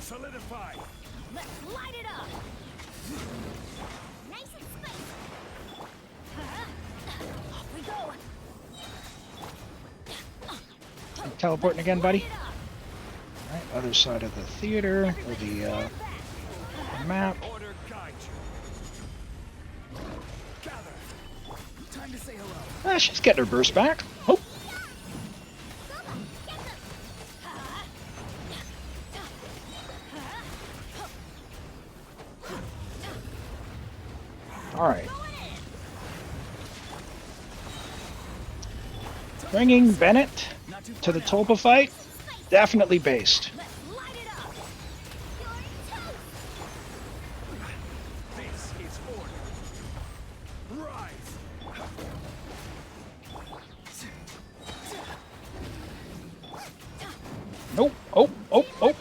Speaker 5: Solidify.
Speaker 3: Let's light it up. Nice and spicy. Off we go.
Speaker 2: Teleporting again, buddy. All right, other side of the theater, or the map.
Speaker 5: Order guide you. Gather. Time to say hello.
Speaker 2: She's getting her burst back. Oh. All right. Bringing Bennett to the Tulpa fight, definitely based.
Speaker 5: This is order. Rise.
Speaker 2: Nope.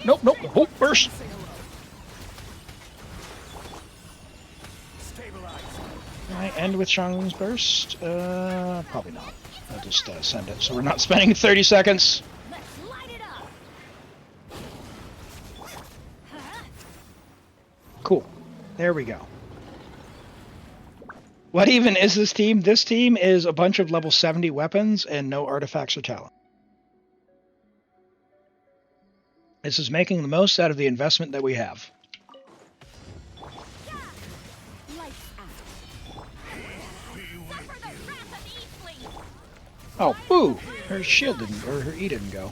Speaker 2: Nope. Oh, burst.
Speaker 5: Stabilize.
Speaker 2: Can I end with Xiangling's burst? Probably not. I'll just send it. So we're not spending 30 seconds.
Speaker 4: Let's light it up.
Speaker 2: Cool. There we go. What even is this team? This team is a bunch of level 70 weapons and no artifacts or talent. This is making the most out of the investment that we have.
Speaker 4: Lights out.
Speaker 3: Suffer the wrath of Eastling!
Speaker 2: Oh, boo! Her shield didn't, or her E didn't go.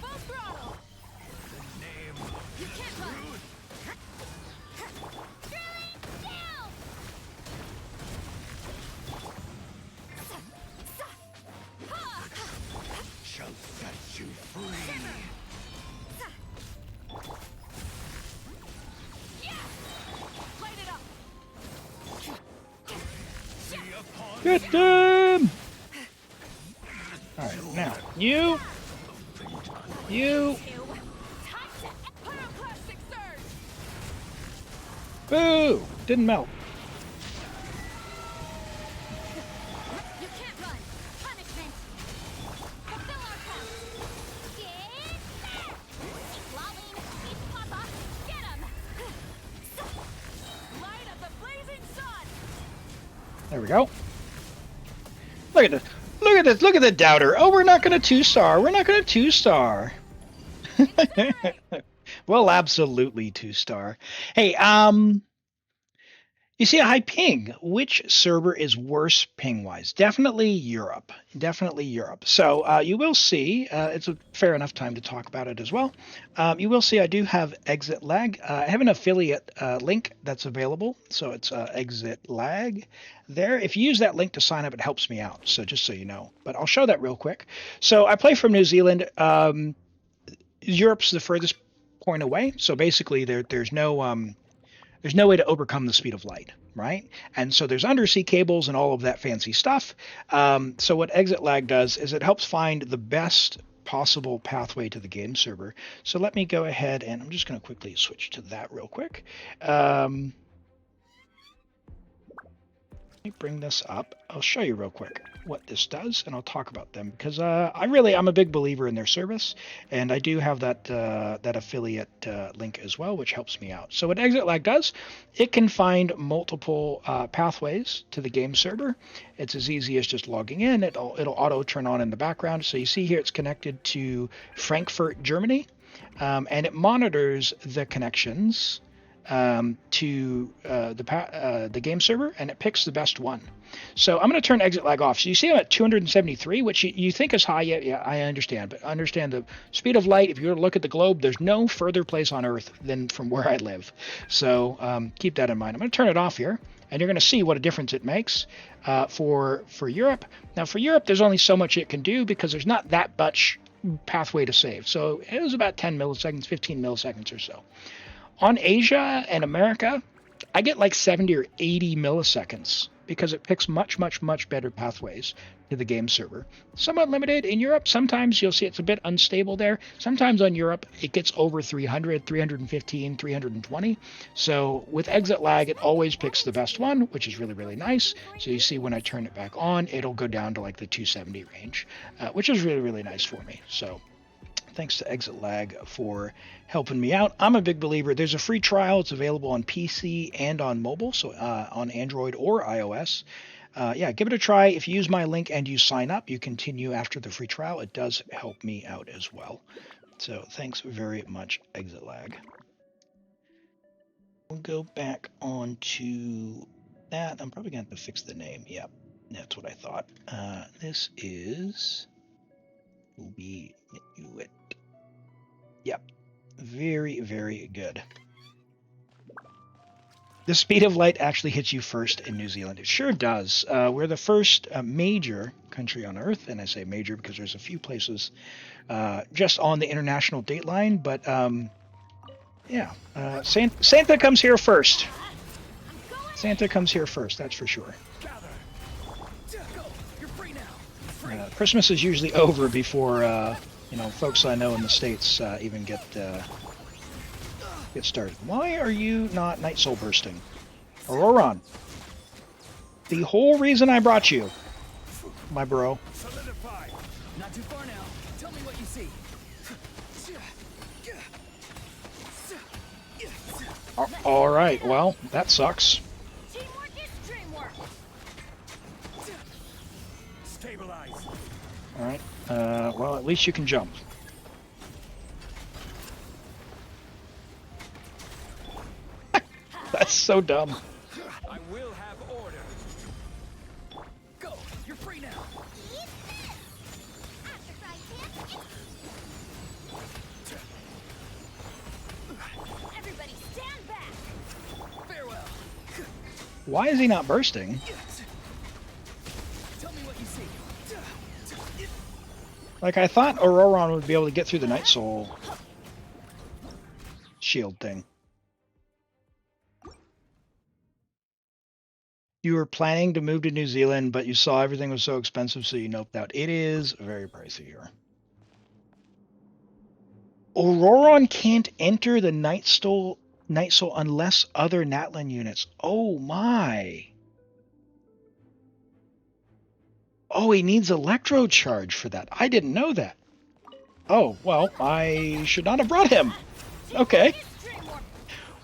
Speaker 4: Full throttle. You can't run.
Speaker 3: Down!
Speaker 5: Shall set you free.
Speaker 4: Light it up.
Speaker 2: Get them! Alright, now, you!
Speaker 4: Pyroclastic surge.
Speaker 2: Boo! Didn't melt.
Speaker 4: You can't run. Punishment. Fulfill our task.
Speaker 3: Get back! Lolling, eat Papa, get him!
Speaker 4: Light of the blazing sun.
Speaker 2: There we go. Look at this. Look at this. Look at the doubter. Oh, we're not going to 2-star. We're not going to 2-star. Well, absolutely 2-star. Hey, you see a high ping. Which server is worse ping-wise? Definitely Europe. Definitely Europe. So you will see, it's a fair enough time to talk about it as well. You will see I do have exit lag. I have an affiliate link that's available. So it's exit lag there. If you use that link to sign up, it helps me out. So just so you know. But I'll show that real quick. So I play from New Zealand. Europe's the furthest point away. So basically there's no way to overcome the speed of light, right? And so there's undersea cables and all of that fancy stuff. So what exit lag does is it helps find the best possible pathway to the game server. So let me go ahead and I'm just going to quickly switch to that real quick. Let me bring this up. I'll show you real quick what this does, and I'll talk about them because I'm a big believer in their service, and I do have that that affiliate link as well, which helps me out. So what exit lag does, it can find multiple pathways to the game server. It's as easy as just logging in. It'll auto turn on in the background. So you see here it's connected to Frankfurt, Germany, and it monitors the connections to the game server, and it picks the best one. So I'm going to turn exit lag off. So you see I'm at 273, which you think is high. Yeah, I understand. But understand the speed of light, if you were to look at the globe, there's no further place on Earth than from where I live. So keep that in mind. I'm going to turn it off here, and you're going to see what a difference it makes for Europe. Now, for Europe, there's only so much it can do because there's not that much pathway to save. So it was about 10 milliseconds, 15 milliseconds or so. On Asia and America, I get like 70 or 80 milliseconds because it picks much, much, much better pathways to the game server. Somewhat limited in Europe. Sometimes you'll see it's a bit unstable there. Sometimes on Europe, it gets over 300, 315, 320. So with exit lag, it always picks the best one, which is really, really nice. So you see when I turn it back on, it'll go down to like the 270 range, which is really, really nice for me. So thanks to exit lag for helping me out. I'm a big believer. There's a free trial. It's available on PC and on mobile, so on Android or iOS. Yeah, give it a try. If you use my link and you sign up, you continue after the free trial. It does help me out as well. So thanks very much, exit lag. We'll go back on to that. I'm probably going to have to fix the name. Yep, that's what I thought. This is... We knew it. Yep. Very, very good. The speed of light actually hits you first in New Zealand. It sure does. We're the first major country on Earth, and I say major because there's a few places just on the international date line, but yeah. Santa comes here first. Santa comes here first, that's for sure. Christmas is usually over before folks I know in the States even get started. Why are you not Night Soul bursting? Auroron. The whole reason I brought you, my bro.
Speaker 5: Solidify.
Speaker 8: Not too far now. Tell me what you see.
Speaker 2: All right, well, that sucks.
Speaker 4: Teamwork is dreamwork.
Speaker 5: Stabilize.
Speaker 2: All right, well, at least you can jump. That's so dumb.
Speaker 8: I will have order. Go. You're free now.
Speaker 4: Everybody stand back.
Speaker 8: Farewell.
Speaker 2: Why is he not bursting?
Speaker 8: Tell me what you see.
Speaker 2: Like, I thought Auroron would be able to get through the Night Soul shield thing. You were planning to move to New Zealand, but you saw everything was so expensive, so you noped out. It is very pricey here. Auroron can't enter the Night Soul unless other Natlan units. Oh my. Oh, he needs Electro Charge for that. I didn't know that. Oh, well, I should not have brought him. Okay.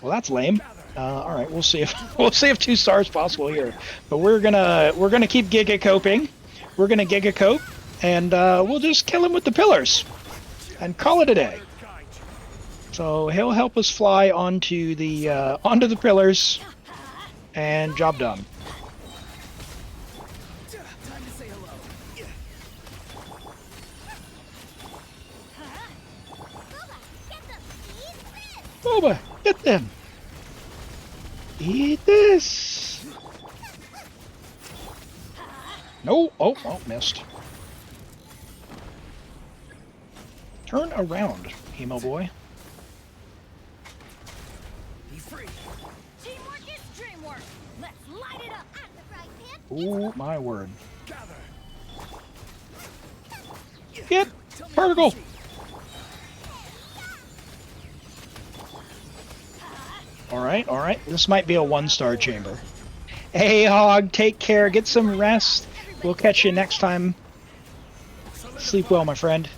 Speaker 2: Well, that's lame. All right, we'll see if 2 stars possible here. But we're gonna keep Giga Coping. We're gonna Giga Cope, and we'll just kill him with the pillars, and call it a day. So he'll help us fly onto the pillars, and job done.
Speaker 8: Time to say hello.
Speaker 2: Boba, get them. Eat this. No. Oh, missed. Turn around, Emo boy.
Speaker 8: Be free.
Speaker 4: Teamwork is dreamwork. Let's light it up. At the frying pan.
Speaker 2: Oh my word.
Speaker 5: Gather.
Speaker 2: Get particle. All right. This might be a 1-star chamber. Hey, Hog, take care. Get some rest. We'll catch you next time. Sleep well, my friend.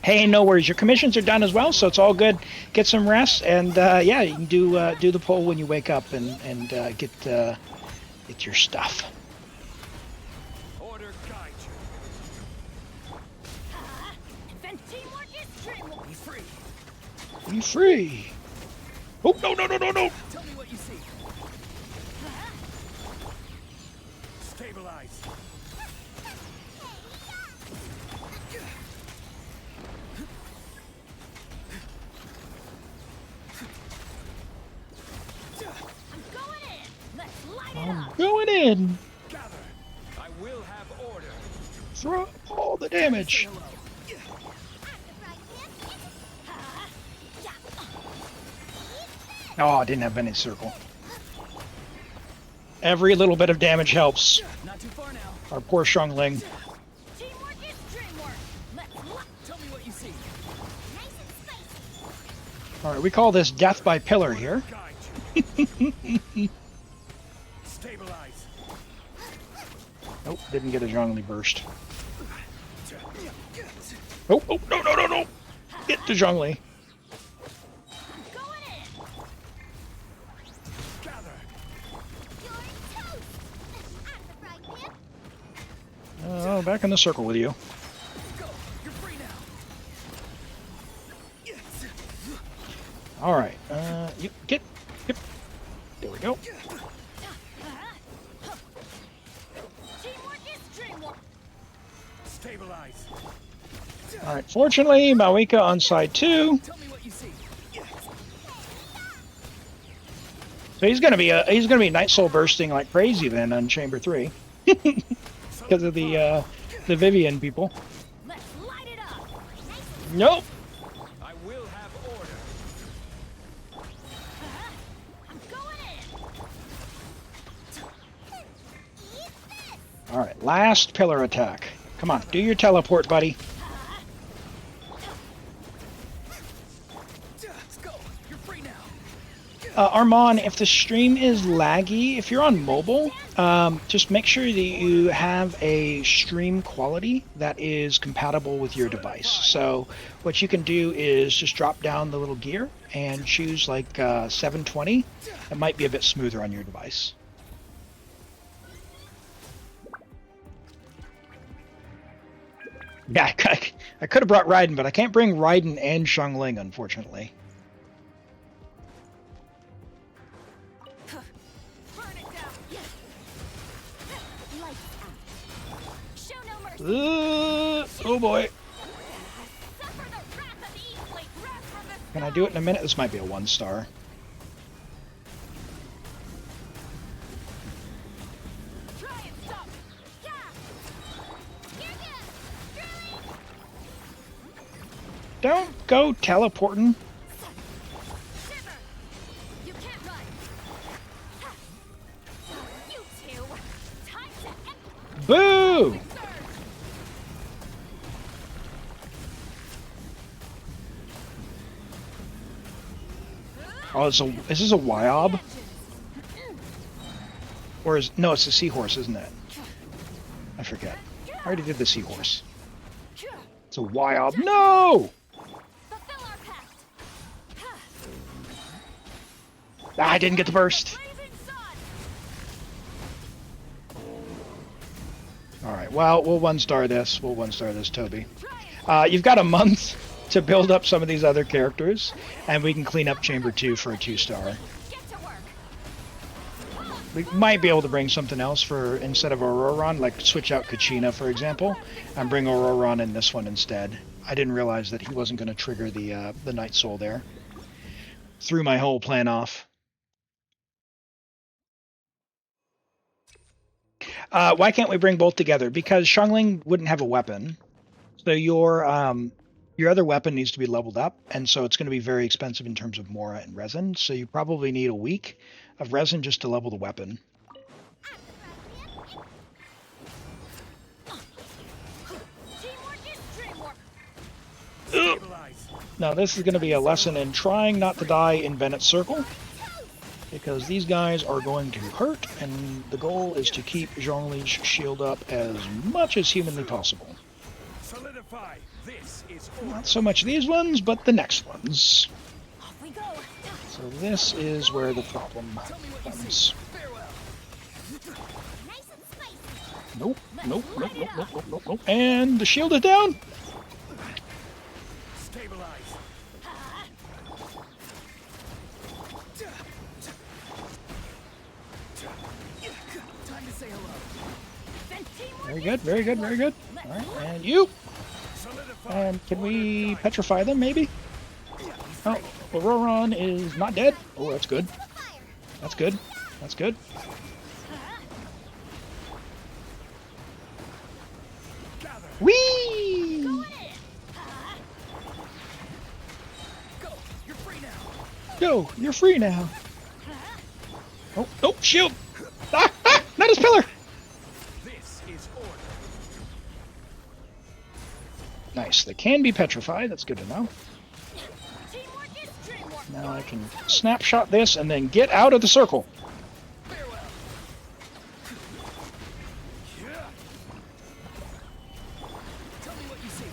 Speaker 2: Hey, no worries. Your commissions are done as well, so it's all good. Get some rest, and yeah, you can do the poll when you wake up and get your stuff.
Speaker 5: Order guide you.
Speaker 4: Teamwork is dreamwork.
Speaker 8: Be free.
Speaker 2: Be free. Oh, no.
Speaker 8: Tell me what you see.
Speaker 5: Stabilize.
Speaker 4: I'm going in. Let's light it
Speaker 2: I'm
Speaker 4: up.
Speaker 2: going in.
Speaker 5: Gather.
Speaker 8: I will have order.
Speaker 2: Throw all the damage.
Speaker 8: Hello.
Speaker 2: Oh, I didn't have Bennett's circle. Every little bit of damage helps.
Speaker 8: Not too far now.
Speaker 2: Our poor Shungling.
Speaker 4: Teamwork is dreamwork. Let's light.
Speaker 8: Tell me what you see.
Speaker 4: Nice and spicy.
Speaker 2: All right, we call this death by pillar here.
Speaker 5: Guide you. Stabilize.
Speaker 2: Nope, didn't get a Zhongli burst. Oh, no. Get to Zhongli.
Speaker 4: I'm going in.
Speaker 5: Gather.
Speaker 4: You're toast. At the frying pan.
Speaker 2: Oh, back in the circle with you.
Speaker 8: Go. You're free now.
Speaker 2: All right, you get. There we go.
Speaker 4: Teamwork is dreamwork.
Speaker 5: Stabilize.
Speaker 2: All right, fortunately, Mawika on side 2.
Speaker 8: Tell me what you see.
Speaker 2: So he's gonna be Night Soul bursting like crazy then on Chamber 3 because of the Vivian people.
Speaker 4: Let's light it up.
Speaker 2: Nope.
Speaker 8: I will have order.
Speaker 4: I'm going in.
Speaker 2: All right, last pillar attack. Come on, do your teleport, buddy.
Speaker 8: Let's go. You're free now.
Speaker 2: Armand, if the stream is laggy, if you're on mobile, just make sure that you have a stream quality that is compatible with your device. So what you can do is just drop down the little gear and choose like 720. It might be a bit smoother on your device. Yeah, I could have brought Raiden, but I can't bring Raiden and Xiangling, unfortunately. Oh boy. Can I do it in a minute? This might be a 1-star. Don't go teleporting. Boo! Oh, is this a Wyob? Or is... No, it's a seahorse, isn't it? I forget. I already did the seahorse. It's a Wyob. No! Ah, I didn't get the burst. Alright, well, we'll 1-star this. We'll 1-star this, Toby. You've got a month to build up some of these other characters, and we can clean up Chamber 2 for a 2-star. We might be able to bring something else for, instead of Auroron, like switch out Kachina, for example, and bring Auroron in this one instead. I didn't realize that he wasn't going to trigger the Night Soul there. Threw my whole plan off. Why can't we bring both together? Because Xiangling wouldn't have a weapon. So your other weapon needs to be leveled up, and so it's going to be very expensive in terms of Mora and resin. So you probably need a week of resin just to level the weapon. Now this is going to be a lesson in trying not to die in Bennett's Circle, because these guys are going to hurt, and the goal is to keep Zhongli's shield up as much as humanly possible.
Speaker 8: Solidify. This is
Speaker 2: Not so much these ones, but the next ones. So this is where the problem comes. Nope, nope, nope, nope, nope, nope, nope, nope. And the shield is down!
Speaker 8: stabilize. Time to say hello.
Speaker 2: Very good, very good, very good. Alright, and you! And can we petrify them, maybe? Oh, Auroron is not dead. Oh, that's good. That's good. That's good. Whee! Go, you're free now. Oh, oh, shield! Ah, ah, not his pillar!
Speaker 8: This is order.
Speaker 2: Nice, they can be petrified, that's good to know. Now I can snapshot this and then get out of the circle.
Speaker 8: Tell me what you see.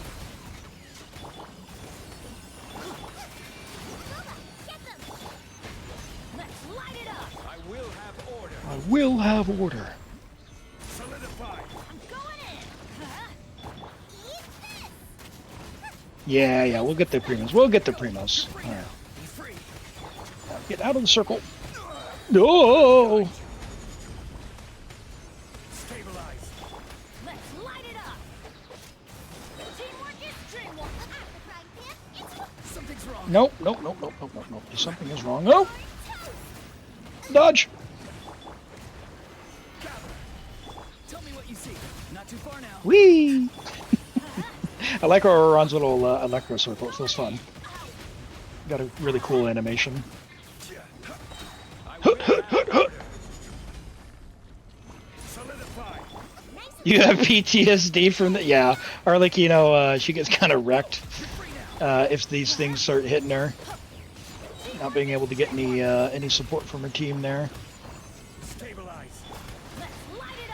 Speaker 8: Let's light it up. I will have order.
Speaker 2: I will have order.
Speaker 8: Solidify.
Speaker 3: I'm going in.
Speaker 2: Yeah, we'll get the primos. We'll get the primos. Alright. Now get out of the circle. No!
Speaker 8: Stabilize.
Speaker 3: Let's light it up. Teamwork is dreamwork.
Speaker 8: Something's wrong.
Speaker 2: Nope, nope, nope, nope, nope, nope, nope. Something is wrong. No! Dodge!
Speaker 8: Tell me what you see. Not too far now.
Speaker 2: Whee! I like Auroron's little electro circle. It feels fun. Got a really cool animation.
Speaker 8: Solidify.
Speaker 2: You have PTSD from the... Yeah, Arlecchino, she gets kind of wrecked if these things start hitting her. not being able to get any support from her team there.
Speaker 8: Stabilize.
Speaker 4: Let's light it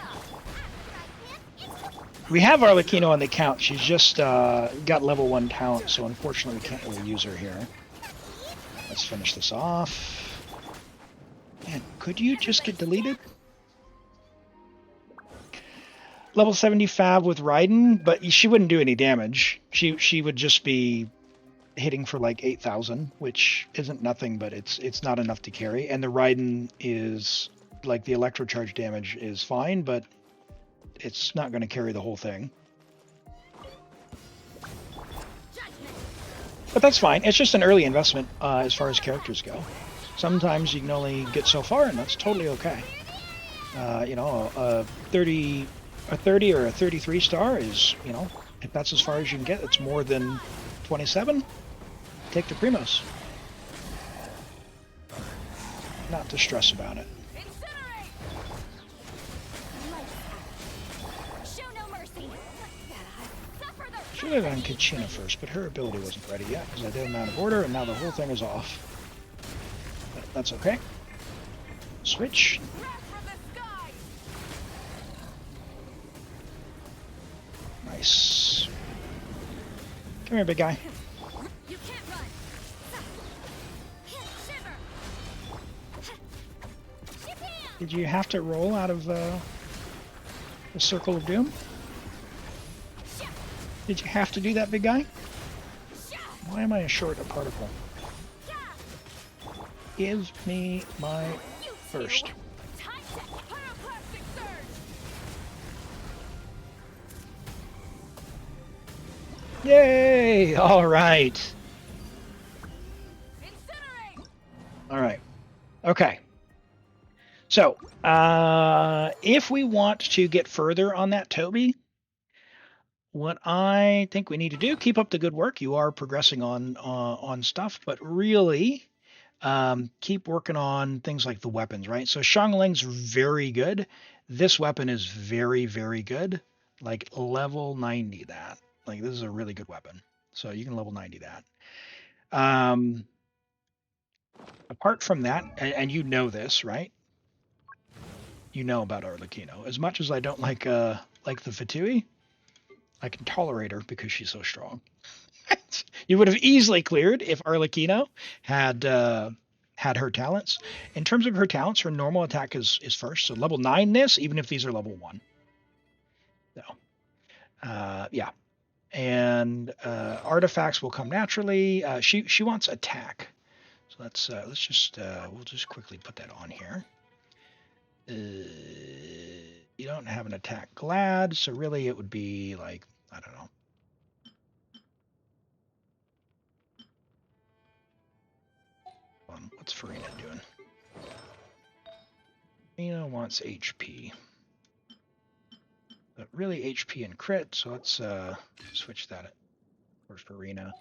Speaker 4: up.
Speaker 2: We have Arlecchino on the account. She's just got level 1 talent, so unfortunately we can't really use her here. Let's finish this off. Man, could you just get deleted? Level 75 with Raiden, but she wouldn't do any damage. She would just be hitting for like 8,000, which isn't nothing, but it's not enough to carry. And the Raiden is like the electro charge damage is fine, but it's not going to carry the whole thing. But that's fine. It's just an early investment as far as characters go. Sometimes you can only get so far, and that's totally okay. You know, a 30 or a 33 star is, you know, if that's as far as you can get, it's more than 27. Take the Primos. Not to stress about it.
Speaker 4: Show no mercy. Suffer the
Speaker 2: Should have done Kachina first, but her ability wasn't ready yet because I did them out of order, and now the whole thing is off. But that's okay. Switch.
Speaker 4: wrath from the sky.
Speaker 2: Nice. Come here, big guy.
Speaker 4: You can't run. Shiver.
Speaker 2: Did you have to roll out of the Circle of Doom? Did you have to do that, big guy? Why am I short a particle? Give me my first.
Speaker 4: Time to pyroclastic surge.
Speaker 2: Yay! All right.
Speaker 4: Incinerate.
Speaker 2: All right. Okay. So, if we want to get further on that Toby, what I think we need to do, keep up the good work. You are progressing on stuff, but really keep working on things like the weapons, right? So Xiangling's very good. This weapon is very, very good. Like level 90 that. Like this is a really good weapon. So you can level 90 that. Apart from that, and you know this, right? You know about Arlecchino. As much as I don't like the Fatui, I can tolerate her because she's so strong. You would have easily cleared if Arlecchino had her talents. In terms of her talents, her normal attack is first. So level 9 this, even if these are level 1. So, yeah. And artifacts will come naturally. She wants attack. So let's just we'll just quickly put that on here. You don't have an attack glad, so really it would be like, I don't know. What's Farina doing? Farina wants HP. But really HP and crit, so let's switch that for Farina.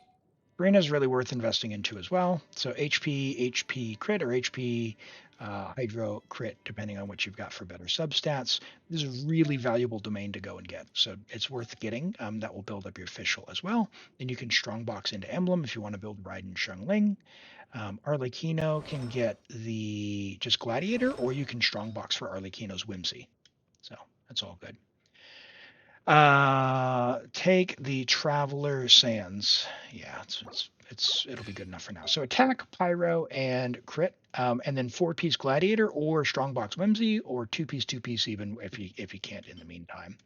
Speaker 2: Farina's really worth investing into as well. So HP crit or HP Hydro crit, depending on what you've got for better substats. This is a really valuable domain to go and get. So it's worth getting. That will build up your official as well. Then you can strongbox into Emblem if you want to build Raiden Xiangling. Arlecchino can get the just Gladiator, or you can strongbox for Arlecchino's Whimsy. So that's all good. Take the Traveler Sands. Yeah, it'll be good enough for now. So attack, pyro, and crit, and then 4-piece Gladiator or Strongbox Whimsy, or 2-piece even if you can't in the meantime.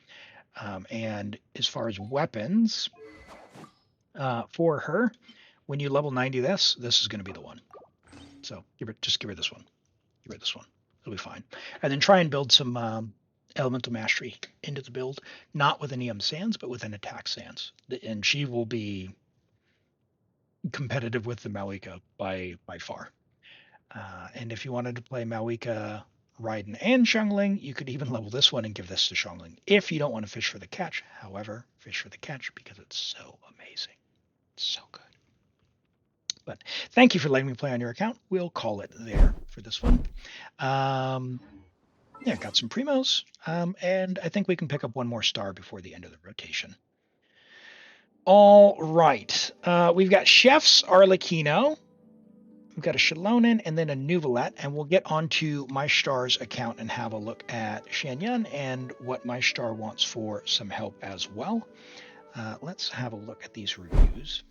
Speaker 2: And as far as weapons, for her, when you level 90 this is going to be the one. So give her this one. Give her this one. It'll be fine. And then try and build some elemental mastery into the build, not with an EM Sands, but with an attack Sands. And she will be competitive with the Malika by far. And if you wanted to play Malika, Raiden, and Xiangling, you could even level this one and give this to Xiangling. If you don't want to fish for the catch, however, fish for the catch because it's so amazing. It's so good. But thank you for letting me play on your account. We'll call it there for this one. Yeah, got some primos, and I think we can pick up one more star before the end of the rotation. All right, we've got Chef's Arlecchino we've got a Shalonen and then a Nuvalet, and we'll get onto MyStar's account and have a look at Shanyan and what MyStar wants for some help as well. Let's have a look at these reviews.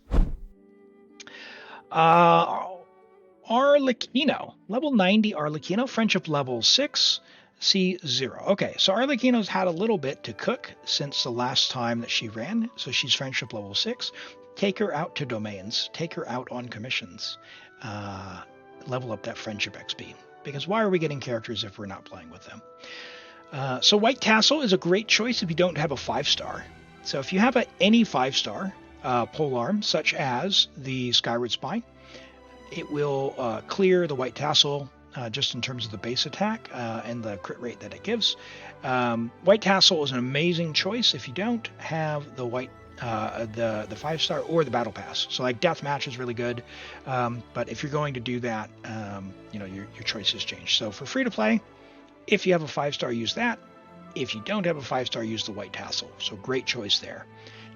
Speaker 2: Arlecchino, level 90 Arlecchino, friendship level 6, C0. Okay, so Arlecchino's had a little bit to cook since the last time that she ran, so she's friendship level 6. Take her out to domains, take her out on commissions, level up that friendship XP. Because why are we getting characters if we're not playing with them? So White Tassel is a great choice if you don't have a 5-star. So if you have any 5-star polearm, such as the Skyward Spine, it will clear the White Tassel just in terms of the base attack and the crit rate that it gives. White Tassel is an amazing choice if you don't have the the 5-star or the Battle Pass. So like Deathmatch is really good, but if you're going to do that, your choices change. So for free to play, if you have a 5-star, use that. If you don't have a 5-star, use the White Tassel. So great choice there.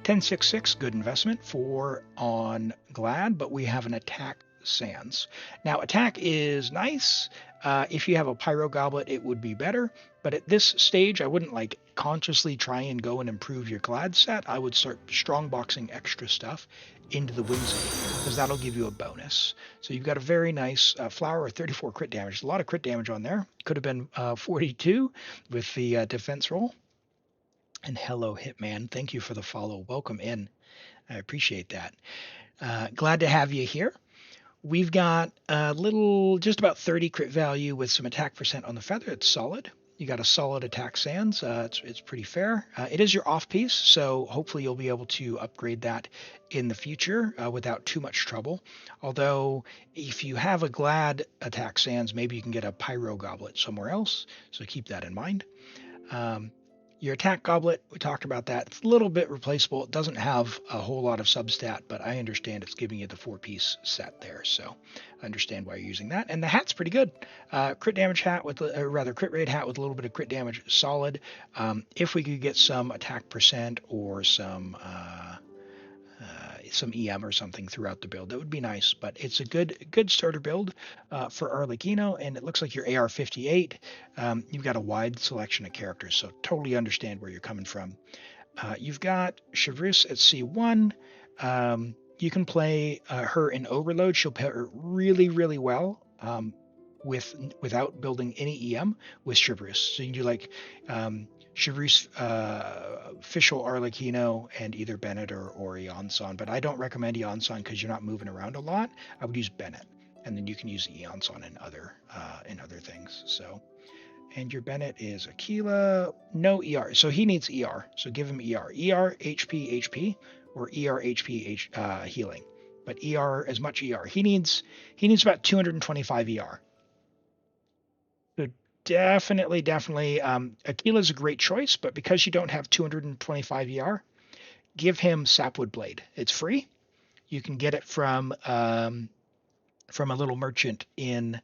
Speaker 2: 1066, good investment for on Glad, but we have an attack Sands. Now attack is nice. If you have a Pyro Goblet, it would be better, but at this stage I wouldn't like consciously try and go and improve your Glad set. I would start strong boxing extra stuff into the Whimsy, because that'll give you a bonus. So you've got a very nice flower, 34 crit damage. A lot of crit damage on there. Could have been 42 with the defense roll. And hello Hitman, thank you for the follow. Welcome in. I appreciate that. Glad to have you here. We've got a little, just about 30 crit value with some attack percent on the feather. It's solid. You got a solid attack Sands. It's pretty fair. It is your off piece, so hopefully you'll be able to upgrade that in the future without too much trouble. Although if you have a Glad attack Sands, maybe you can get a Pyro Goblet somewhere else. So keep that in mind. Your attack goblet, we talked about that. It's a little bit replaceable. It doesn't have a whole lot of substat, but I understand it's giving you the 4-piece set there. So I understand why you're using that. And the hat's pretty good. Crit damage hat with, crit rate hat with a little bit of crit damage, solid. If we could get some attack percent or some EM or something throughout the build, that would be nice. But it's a good starter build for Arlecchino, and it looks like your AR-58. You've got a wide selection of characters, so totally understand where you're coming from. You've got Chevreuse at C1. You can play her in Overload. She'll pair really, really well without building any EM with Chevreuse. So you can do like Chevreuse, Fischl, Arlecchino, and either Bennett or Eonson. But I don't recommend Eonson because you're not moving around a lot. I would use Bennett, and then you can use Eonson in other things. So, and your Bennett is Aquila, no ER, so he needs ER. So give him ER, HP, or HP healing. But ER, as much ER. He needs about 225 ER. Definitely. Aquila's a great choice, but because you don't have 225 ER, give him Sapwood Blade. It's free. You can get it from a little merchant in,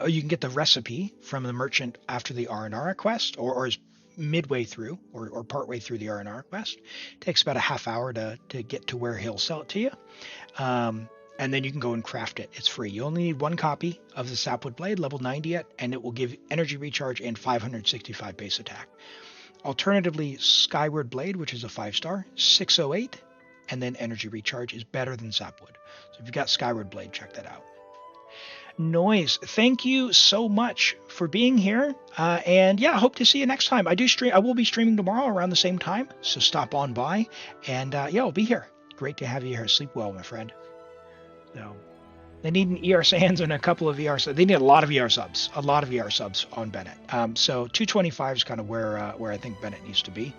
Speaker 2: or you can get the recipe from the merchant after the R&R quest, or midway through, or partway through the R&R quest. It takes about a half hour to get to where he'll sell it to you. And then you can go and craft it. It's free. You only need 1 copy of the Sapwood Blade, level 90 it, and it will give energy recharge and 565 base attack. Alternatively, Skyward Blade, which is a 5-star, 608, and then energy recharge is better than Sapwood. So if you've got Skyward Blade, check that out. Noise, thank you so much for being here. And yeah, I hope to see you next time. I will be streaming tomorrow around the same time, so stop on by. And yeah, I'll be here. Great to have you here. Sleep well, my friend. So they need an ER Sands and a couple of ER subs. They need a lot of ER subs on Bennett. So 225 is kind of where I think Bennett needs to be.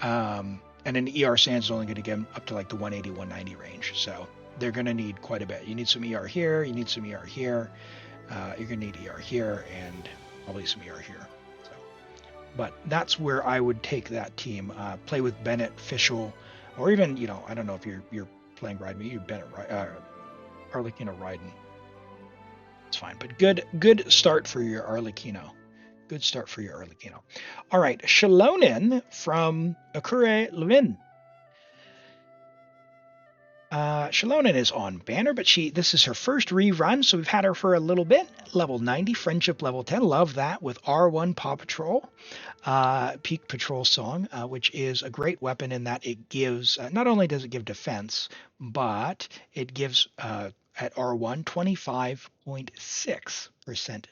Speaker 2: And an ER Sands is only going to get him up to like the 180, 190 range. So they're going to need quite a bit. You need some ER here. You need some ER here. You're going to need ER here and probably some ER here. So, but that's where I would take that team. Play with Bennett, Fischl, or even, I don't know if you're playing Ride Me. You're Bennett, Arlecchino Raiden. It's fine, but good start for your Arlecchino. Good start for your Arlecchino. All right, Shalonen from Akure Levin. Shalonen is on banner, but this is her first rerun, so we've had her for a little bit. Level 90, friendship level 10. Love that with R1 Paw Patrol, Peak Patrol Song, which is a great weapon in that it gives, not only does it give defense, but it gives at R1 25.6%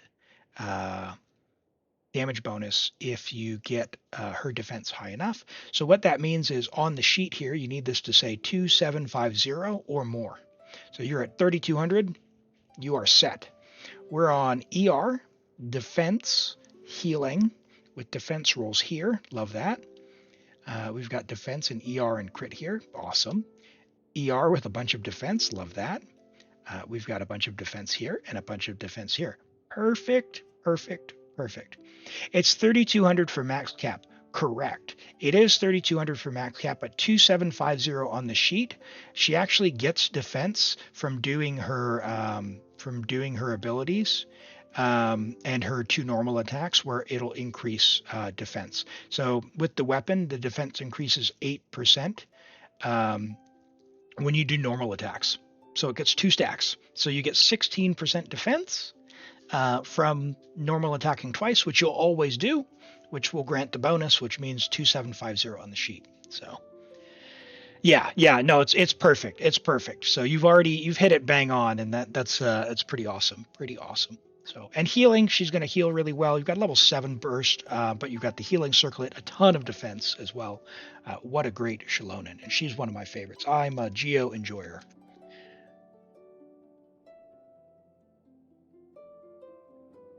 Speaker 2: damage bonus if you get her defense high enough. So what that means is on the sheet here, you need this to say 2750 or more. So you're at 3200, you are set. We're on ER, defense, healing, with defense rolls here. Love that. We've got defense and ER and crit here. Awesome. ER with a bunch of defense. Love that. We've got a bunch of defense here and a bunch of defense here. Perfect, perfect, perfect. It's 3200 for max cap. Correct. It is 3200 for max cap, but 2750 on the sheet. She actually gets defense from doing her abilities and her 2 normal attacks, where it'll increase defense. So with the weapon, the defense increases 8% when you do normal attacks. So it gets 2 stacks. So you get 16% defense from normal attacking twice, which you'll always do, which will grant the bonus, which means 2750 on the sheet. So yeah, no, it's perfect. It's perfect. So you've hit it bang on, and that's pretty awesome. Pretty awesome. So, and healing, she's going to heal really well. You've got level 7 burst, but you've got the healing circlet, a ton of defense as well. What a great Shalonen, and she's one of my favorites. I'm a Geo enjoyer.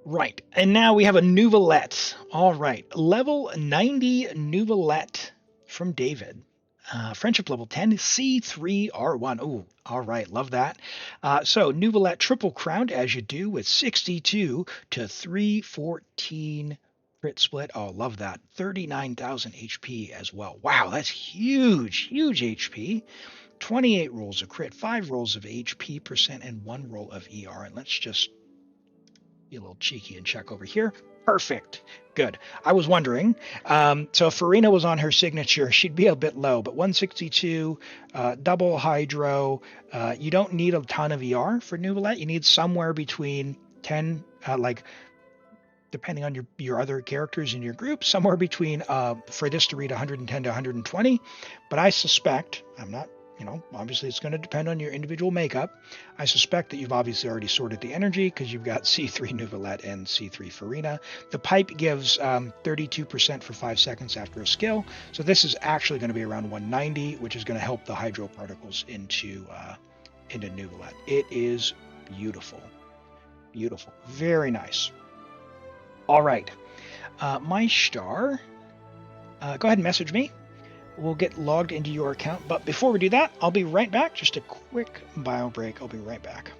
Speaker 2: Right, and now we have a Nouvelette. All right, level 90 Nouvelette from David. Friendship level 10, C3 R1. Oh, all right, love that. So Nouvelette triple crowned as you do with 62 to 314 crit split. Oh, love that. 39,000 HP as well. Wow, that's huge HP. 28 rolls of crit, 5 rolls of HP percent, and 1 roll of ER. And let's just be a little cheeky and check over here. Perfect. Good. I was wondering. So if Farina was on her signature, she'd be a bit low, but 162, double hydro. You don't need a ton of ER for Nouvelette. You need somewhere between 10, depending on your other characters in your group, somewhere between, for this to read 110 to 120. But I suspect, I'm not, obviously it's going to depend on your individual makeup. I suspect that you've obviously already sorted the energy because you've got C3 Nouvelette and C3 Farina. The pipe gives 32% for 5 seconds after a skill. So this is actually going to be around 190, which is going to help the hydro particles into Nouvelette. It is beautiful. Beautiful. Very nice. All right. My star, go ahead and message me. We'll get logged into your account. But before we do that, I'll be right back. Just a quick bio break. I'll be right back.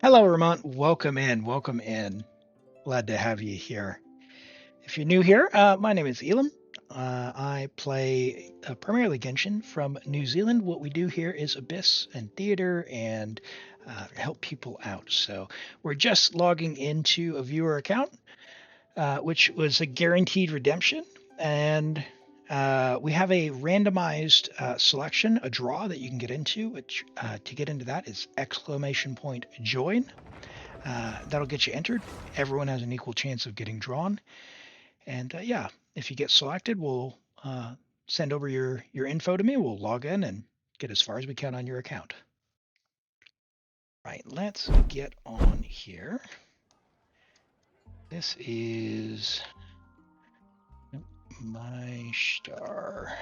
Speaker 2: Hello, Vermont. Welcome in. Welcome in. Glad to have you here. If you're new here, my name is Elim. I play primarily Genshin from New Zealand. What we do here is Abyss and theater and help people out. So we're just logging into a viewer account, which was a guaranteed redemption. And We have a randomized selection, a draw that you can get into, which to get into that is !join. That'll get you entered. Everyone has an equal chance of getting drawn. And yeah, if you get selected, we'll send over your info to me. We'll log in and get as far as we can on your account. Right, let's get on here. This is my star.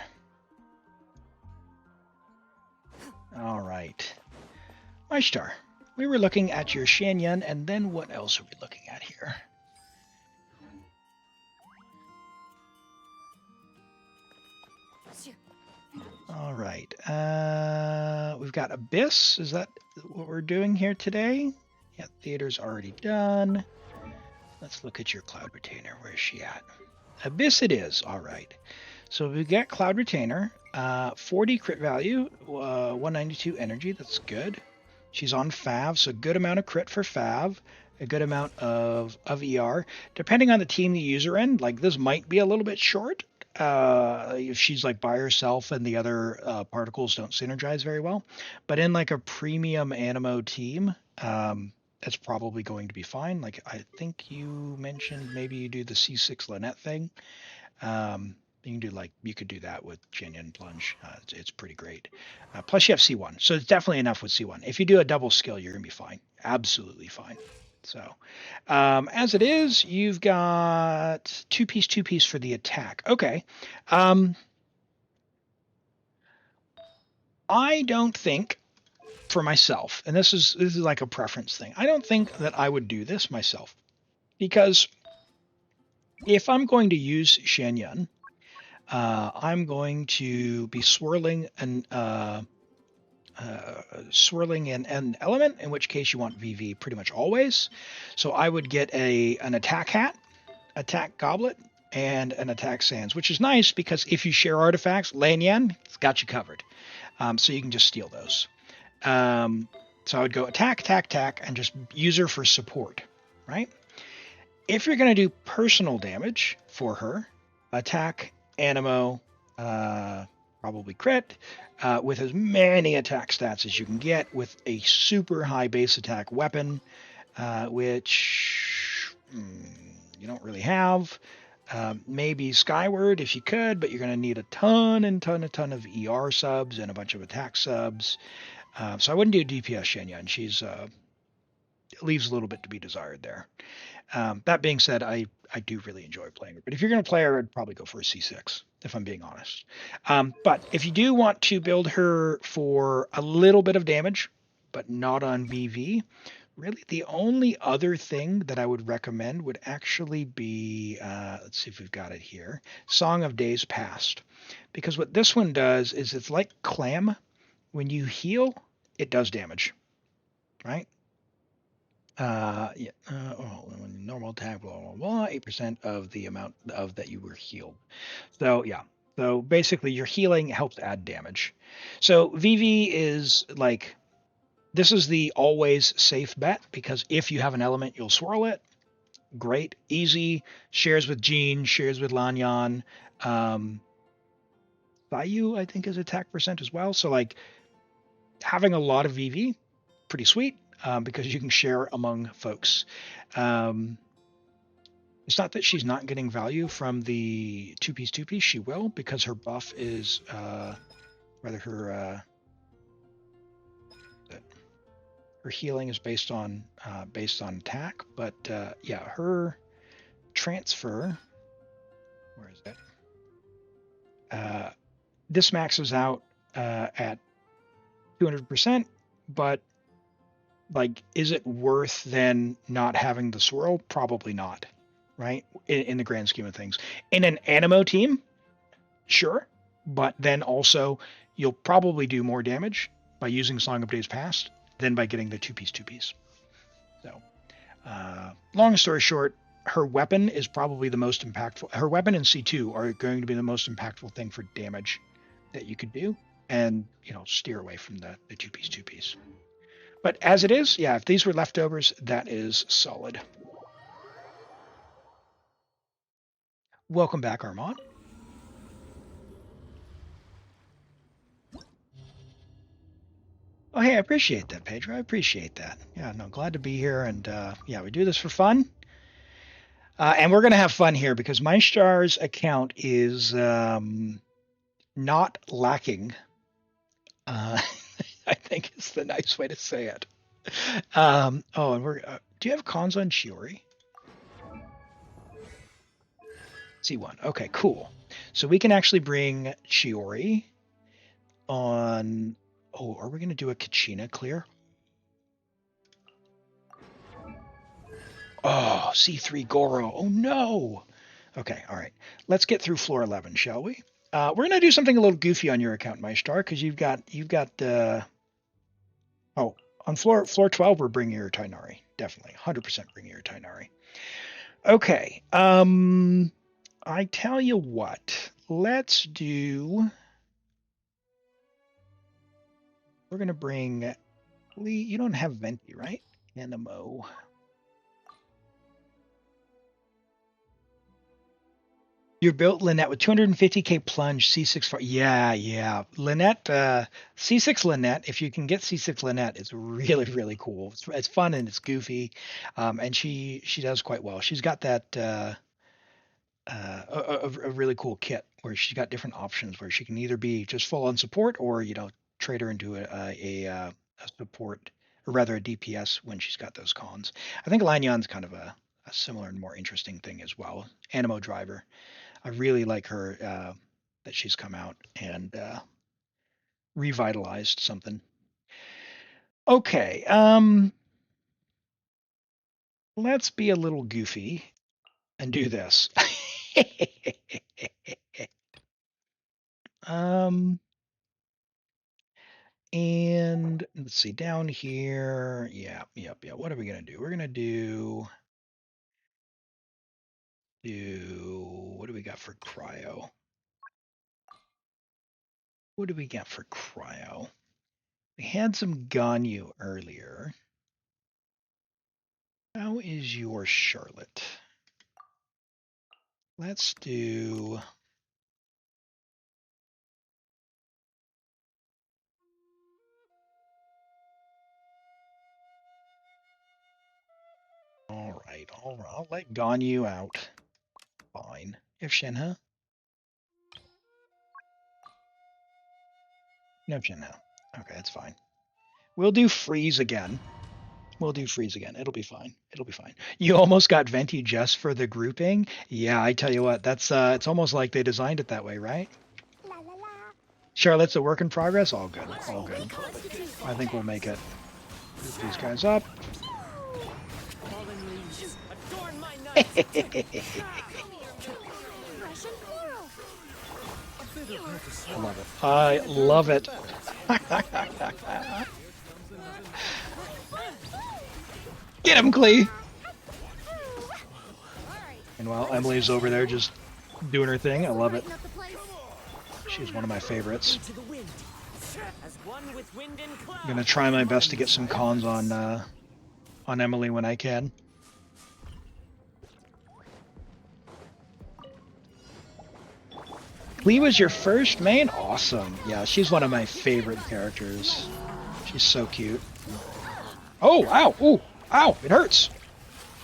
Speaker 2: All right. My star. We were looking at your Shanyun, and then what else are we looking at here? All right. We've got Abyss. Is that what we're doing here today? Yeah, theater's already done. Let's look at your Cloud Retainer. Where is she at? Abyss it is. All right. So we got Cloud Retainer, 40 crit value, 192 energy. That's good. She's on Fav, so good amount of crit for Fav, a good amount of ER. Depending on the team the user in, like this might be a little bit short. If she's like by herself and the other particles don't synergize very well. But in like a premium Animo team, that's probably going to be fine. Like I think you mentioned maybe you do the C6 Lynette thing. You could do that with Genuine Plunge. It's pretty great. Plus you have C1, so it's definitely enough with C1. If you do a double skill, you're gonna be fine. Absolutely fine. So as it is, you've got two piece for the attack. Okay. I don't think for myself, and this is like a preference thing. I don't think that I would do this myself because if I'm going to use Shanyun, I'm going to be swirling an element, in which case you want VV pretty much always. So I would get an attack hat, attack goblet, and an attack sands, which is nice because if you share artifacts, Lan Yan, it's got you covered. So you can just steal those. So I would go attack, and just use her for support, right? If you're going to do personal damage for her, attack, Animo, probably crit, with as many attack stats as you can get, with a super high base attack weapon, which you don't really have. Maybe Skyward if you could, but you're going to need a ton of ER subs and a bunch of attack subs. So I wouldn't do DPS Shenya, and she's leaves a little bit to be desired there. That being said, I do really enjoy playing her. But if you're going to play her, I'd probably go for a C6, if I'm being honest. But if you do want to build her for a little bit of damage, but not on VV, really the only other thing that I would recommend would actually be, let's see if we've got it here, Song of Days Past. Because what this one does is it's like Clam. When you heal, it does damage, right? Normal attack, blah, blah, blah, 8% of the amount of that you were healed. So yeah, so basically your healing helps add damage. So VV is like, this is the always safe bet because if you have an element, you'll swirl it. Great, easy, shares with Jean, shares with Lanyan. Vayu, I think, is attack percent as well. So like having a lot of VV, pretty sweet. Because you can share among folks. It's not that she's not getting value from the two-piece. She will, because her buff is rather her healing is based on attack. But yeah, her transfer. Where is that? This maxes out at 200%, but like, is it worth then not having the swirl? Probably not, right? In the grand scheme of things. In an Animo team, sure. But then also, you'll probably do more damage by using Song of Days Past than by getting the two-piece. So, long story short, her weapon is probably the most impactful. Her weapon and C2 are going to be the most impactful thing for damage that you could do. And, steer away from the two-piece. But as it is, yeah, if these were leftovers, that is solid. Welcome back, Armand. Oh, hey, I appreciate that, Pedro. I appreciate that. Yeah, no, glad to be here. And yeah, we do this for fun. And we're going to have fun here because my Star's account is not lacking. I think is the nice way to say it. Oh, and we're. Do you have cons on Shiori? C1. Okay, cool. So we can actually bring Shiori on. Oh, are we going to do a Kachina clear? Oh, C3 Goro. Oh no. Okay, all right. Let's get through floor 11, shall we? We're going to do something a little goofy on your account, my star, because you've got oh, on floor 12 we're bringing your Tainari. Definitely 100% bringing your Tainari. Okay. I tell you what. Let's do. We're going to bring Lee. You don't have Venti, right? Animo. You built Lynette with 250k plunge, C6 for yeah. Lynette, C6 Lynette, if you can get C6 Lynette, it's really, really cool. It's fun and it's goofy. And she does quite well. She's got that a really cool kit where she's got different options where she can either be just full on support or, trade her into a support, or rather a DPS when she's got those cons. I think Lanyon's kind of a similar and more interesting thing as well. Animo driver. I really like her that she's come out and revitalized something. Okay, let's be a little goofy and do this. And let's see down here. Yeah. What are we gonna do? We're gonna do what do we got for cryo? What do we got for cryo? We had some Ganyu earlier. How is your Charlotte? Let's do. All right. I'll let Ganyu out. Fine. If Shenhe. No Shenhe. Okay, that's fine. We'll do freeze again. It'll be fine. You almost got Venti just for the grouping. Yeah, I tell you what, that's it's almost like they designed it that way, right?
Speaker 3: La la la.
Speaker 2: Charlotte's a work in progress. All good. I think we'll make it. Group these guys up.
Speaker 8: Adorn my night.
Speaker 2: I love it. Get him, Klee! And while Emily's over there just doing her thing, I love it. She's one of my favorites. I'm gonna try my best to get some cons on Emily when I can. Klee was your first main? Awesome. Yeah, she's one of my favorite characters. She's so cute. Oh, ow! Ooh! Ow! It hurts!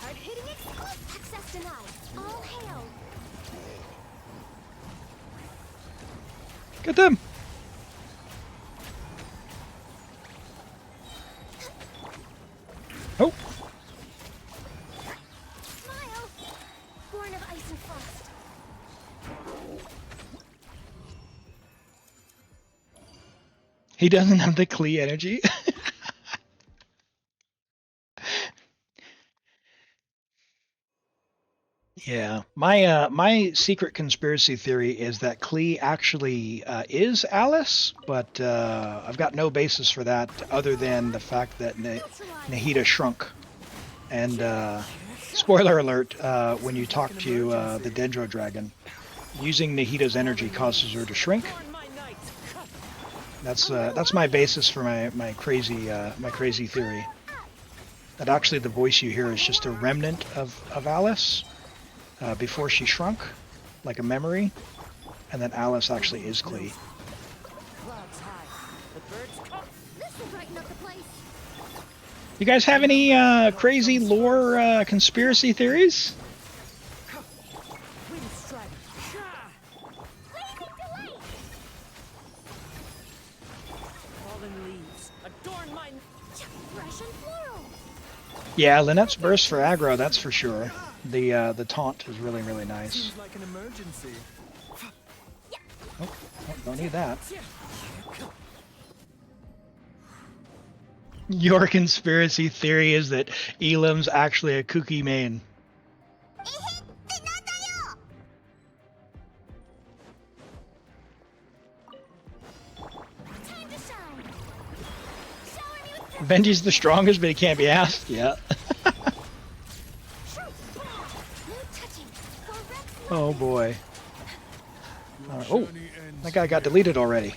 Speaker 3: Access denied. All hail.
Speaker 2: Get them! Oh!
Speaker 3: Smile. Born of ice and frost.
Speaker 2: He doesn't have the Klee energy. Yeah, my secret conspiracy theory is that Klee actually is Alice, but I've got no basis for that other than the fact that Nahida shrunk. And spoiler alert: when you talk to the Dendro Dragon, using Nahida's energy causes her to shrink. That's my basis for my crazy theory. That actually the voice you hear is just a remnant of Alice. Before she shrunk, like a memory, and then Alice actually is Klee.
Speaker 3: This will brighten up the
Speaker 2: You guys have any crazy lore conspiracy theories?
Speaker 8: Wind strike. Fallen leaves. Adorn my.
Speaker 3: Fresh and floral.
Speaker 2: Yeah, Lynette's burst for aggro, that's for sure. The taunt is really, really nice.
Speaker 8: Seems like an emergency.
Speaker 2: Oh, don't need that. Your conspiracy theory is that Elim's actually a Kooky main.
Speaker 3: Time to shine. Shower me with
Speaker 2: Benji's the strongest, but he can't be asked. Yeah.
Speaker 3: no touching. For Rex
Speaker 2: Oh boy. Oh, that guy got deleted already.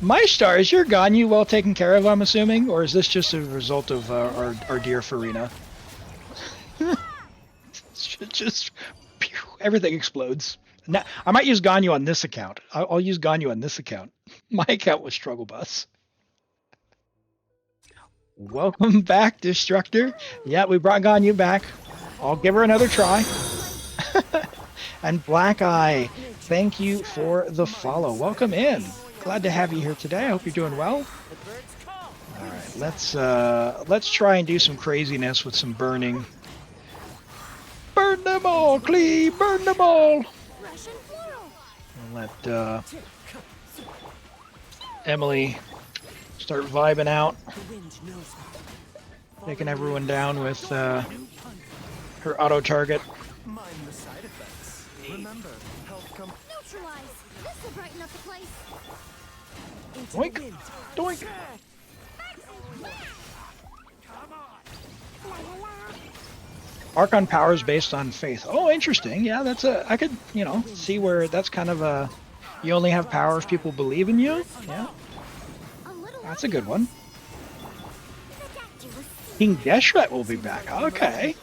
Speaker 2: My star, is your Ganyu well taken care of, I'm assuming? Or is this just a result of our dear Farina? Just pew, everything explodes. Now, I might use Ganyu on this account. I'll use Ganyu on this account. My account was Struggle Bus. Welcome back, Destructor. Yeah, we brought Ganyu back. I'll give her another try. And Black Eye, thank you for the follow. Welcome in. Glad to have you here today. I hope you're doing well. All right, let's try and do some craziness with some burning. Burn them all, Klee. Burn them all.
Speaker 3: fresh and floral.
Speaker 2: I'll let Emily start vibing out, taking everyone down with her auto target.
Speaker 8: Mind the side effects. Remember, health comes
Speaker 3: Neutralize. This will brighten up the place.
Speaker 8: into
Speaker 2: Doink.
Speaker 8: the wind.
Speaker 2: Doink. Archon power is based on faith. Oh, interesting. Yeah, that's I could, see where that's kind of a, you only have power if people believe in you. Yeah,
Speaker 3: A little
Speaker 2: that's a good one.
Speaker 3: ridiculous.
Speaker 2: King Deshret will be back. Okay.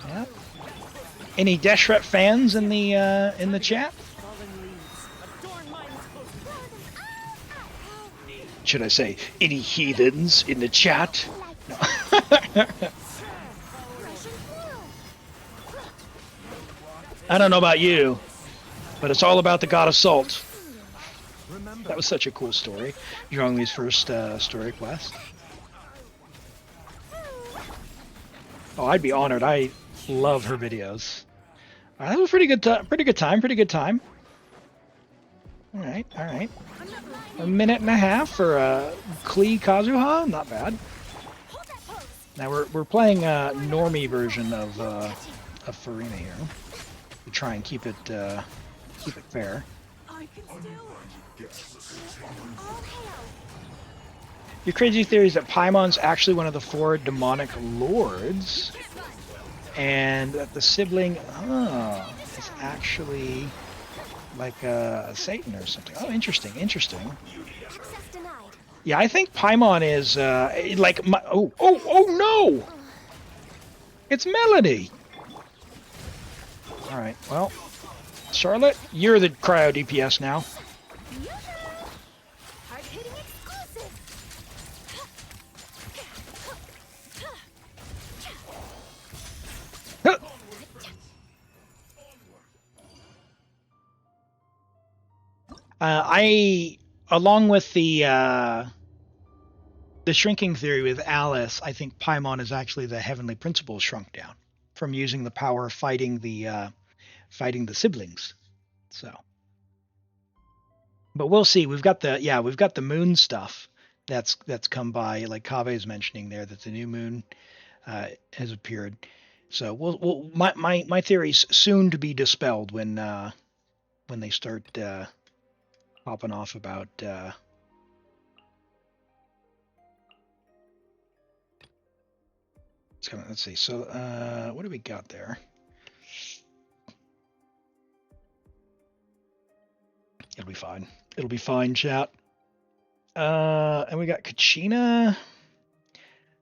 Speaker 2: Yeah. Any Deshret fans in the chat?
Speaker 8: Fallen leaves. Adorn my.
Speaker 2: Should I say any heathens in the chat? No.
Speaker 3: Fresh and floral.
Speaker 2: I don't know about you, but it's all about the god of salt.
Speaker 8: Remember,
Speaker 2: That was such a cool story. Zhongli's first story quest. Oh, I'd be honored. I love her videos. That was a pretty good time. Pretty good time. All right. A minute and a half for Klee Kazuha. Not bad.
Speaker 3: Hold that pose.
Speaker 2: Now we're playing a normie version of Farina here. We try and keep it fair.
Speaker 3: I can still. All hail.
Speaker 2: Your crazy theory is that Paimon's actually one of the 4 demonic lords, and that the sibling is actually like Satan or something. Oh, interesting.
Speaker 3: Access denied.
Speaker 2: Yeah, I think Paimon is like my. Oh no! It's Melody. All right, well, Charlotte, you're the cryo DPS now.
Speaker 3: Hard hitting exclusive.
Speaker 2: Huh. Along with the shrinking theory with Alice, I think Paimon is actually the heavenly principle shrunk down from using the power of fighting the siblings. So, but we'll see. We've got the moon stuff that's come by, like Kave's mentioning there, that the new moon has appeared. So my theory's soon to be dispelled when they start popping off about let's see. So what do we got there? It'll be fine. It'll be fine, chat. And we got Kachina.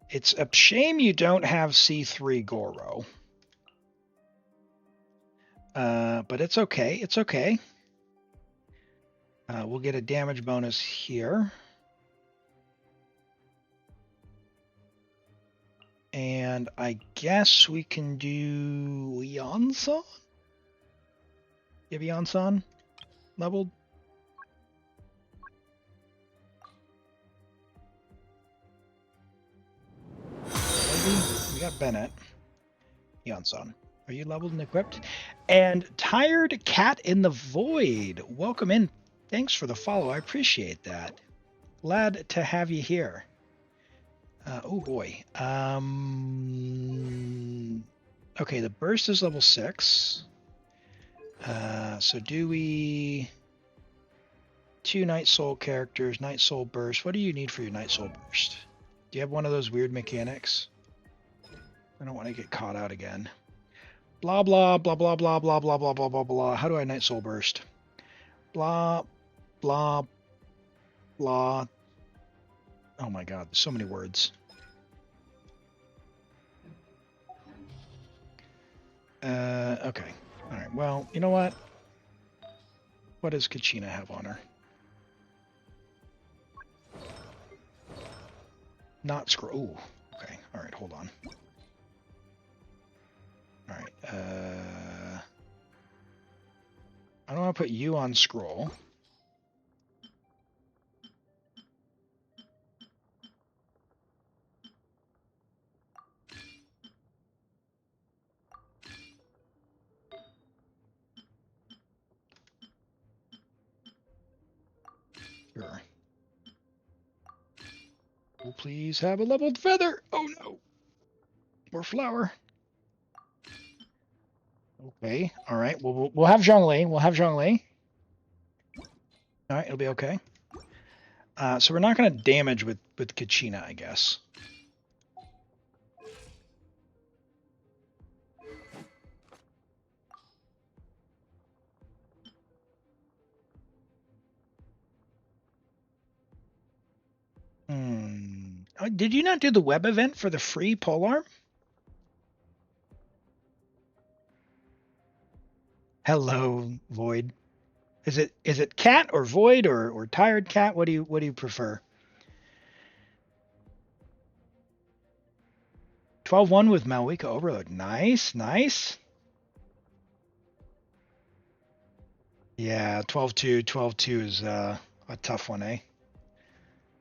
Speaker 2: It's a shame you don't have C3 Goro. But it's okay. It's okay. We'll get a damage bonus here. And I guess we can do Yansan? You have Yansan leveled? Maybe? We got Bennett. Yansan. Are you leveled and equipped? And Tired Cat in the Void. Welcome in. Thanks for the follow. I appreciate that. Glad to have you here. Oh boy. Okay, the burst is level 6. So do we... 2 Night Soul characters, Night Soul Burst. What do you need for your Night Soul Burst? Do you have one of those weird mechanics? I don't want to get caught out again. Blah, blah, blah, blah, blah, blah, blah, blah, blah, blah, blah. How do I Night Soul Burst? Blah, blah, blah. Oh my god, there's so many words. Okay. Alright, well, you know what? What does Kachina have on her? Not scroll. Ooh, okay. Alright, hold on. Alright, I don't want to put you on scroll. Sure. We'll please have a leveled feather. Oh no. More flower. Okay. All right. We'll have Zhongli. We'll have Zhongli. All right. It'll be okay. So we're not going to damage with Kachina, I guess. Did you not do the web event for the free polearm? Hello, Void. Is it cat or Void or tired cat? What do you prefer? 12-1 with Malwika Overload. Nice, nice. Yeah, 12-2. 12-2 is a tough one, eh?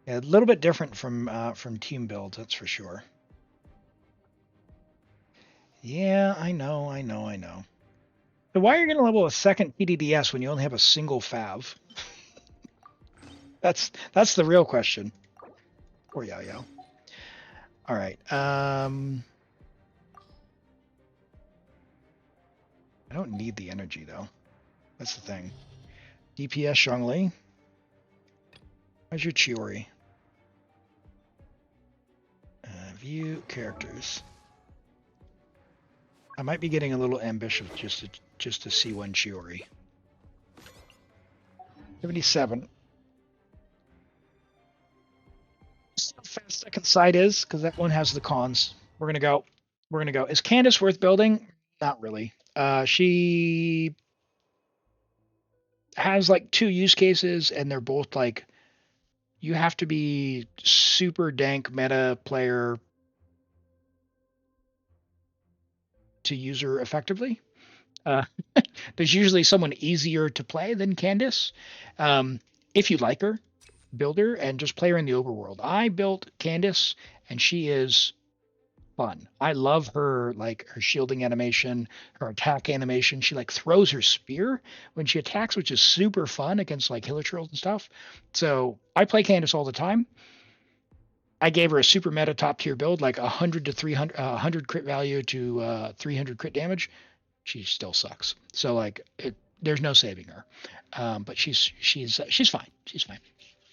Speaker 2: Yeah, a little bit different from team builds, that's for sure. Yeah, I know. So why are you going to level a second PDDS when you only have a single Fav? That's the real question. Poor Yayo. All right. I don't need the energy though. That's the thing. DPS Zhongli. How's your Chiori? View characters. I might be getting a little ambitious just to see one Chiori. 77. See how fast second sight is, because that one has the cons. We're gonna go. Is Candace worth building? Not really. She has like 2 use cases, and they're both like, you have to be super dank meta player to use her effectively. There's usually someone easier to play than Candace. If you like her, build her and just play her in the overworld. I built Candace, and she is fun. I love her, like her shielding animation, her attack animation. She like throws her spear when she attacks, which is super fun against like Hilichurls and stuff. So I play Candace all the time. I gave her a super meta top tier build, like 100 to 300, 100 crit value to 300 crit damage. She still sucks. So like, there's no saving her. But she's fine. She's fine.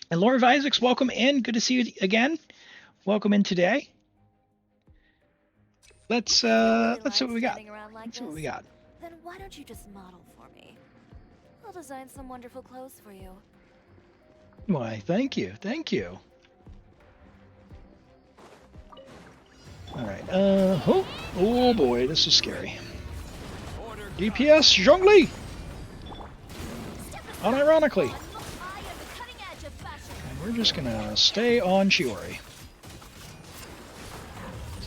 Speaker 2: And Laura Isaacs, welcome in. Good to see you again. Welcome in today. Let's see what we got. Let's see what we got.
Speaker 3: Then why don't you just model for me? I'll design some wonderful clothes for you.
Speaker 2: Why, thank you. Thank you. All right. Oh boy, this is scary. DPS Zhongli. Unironically. we're just gonna stay on Chiori.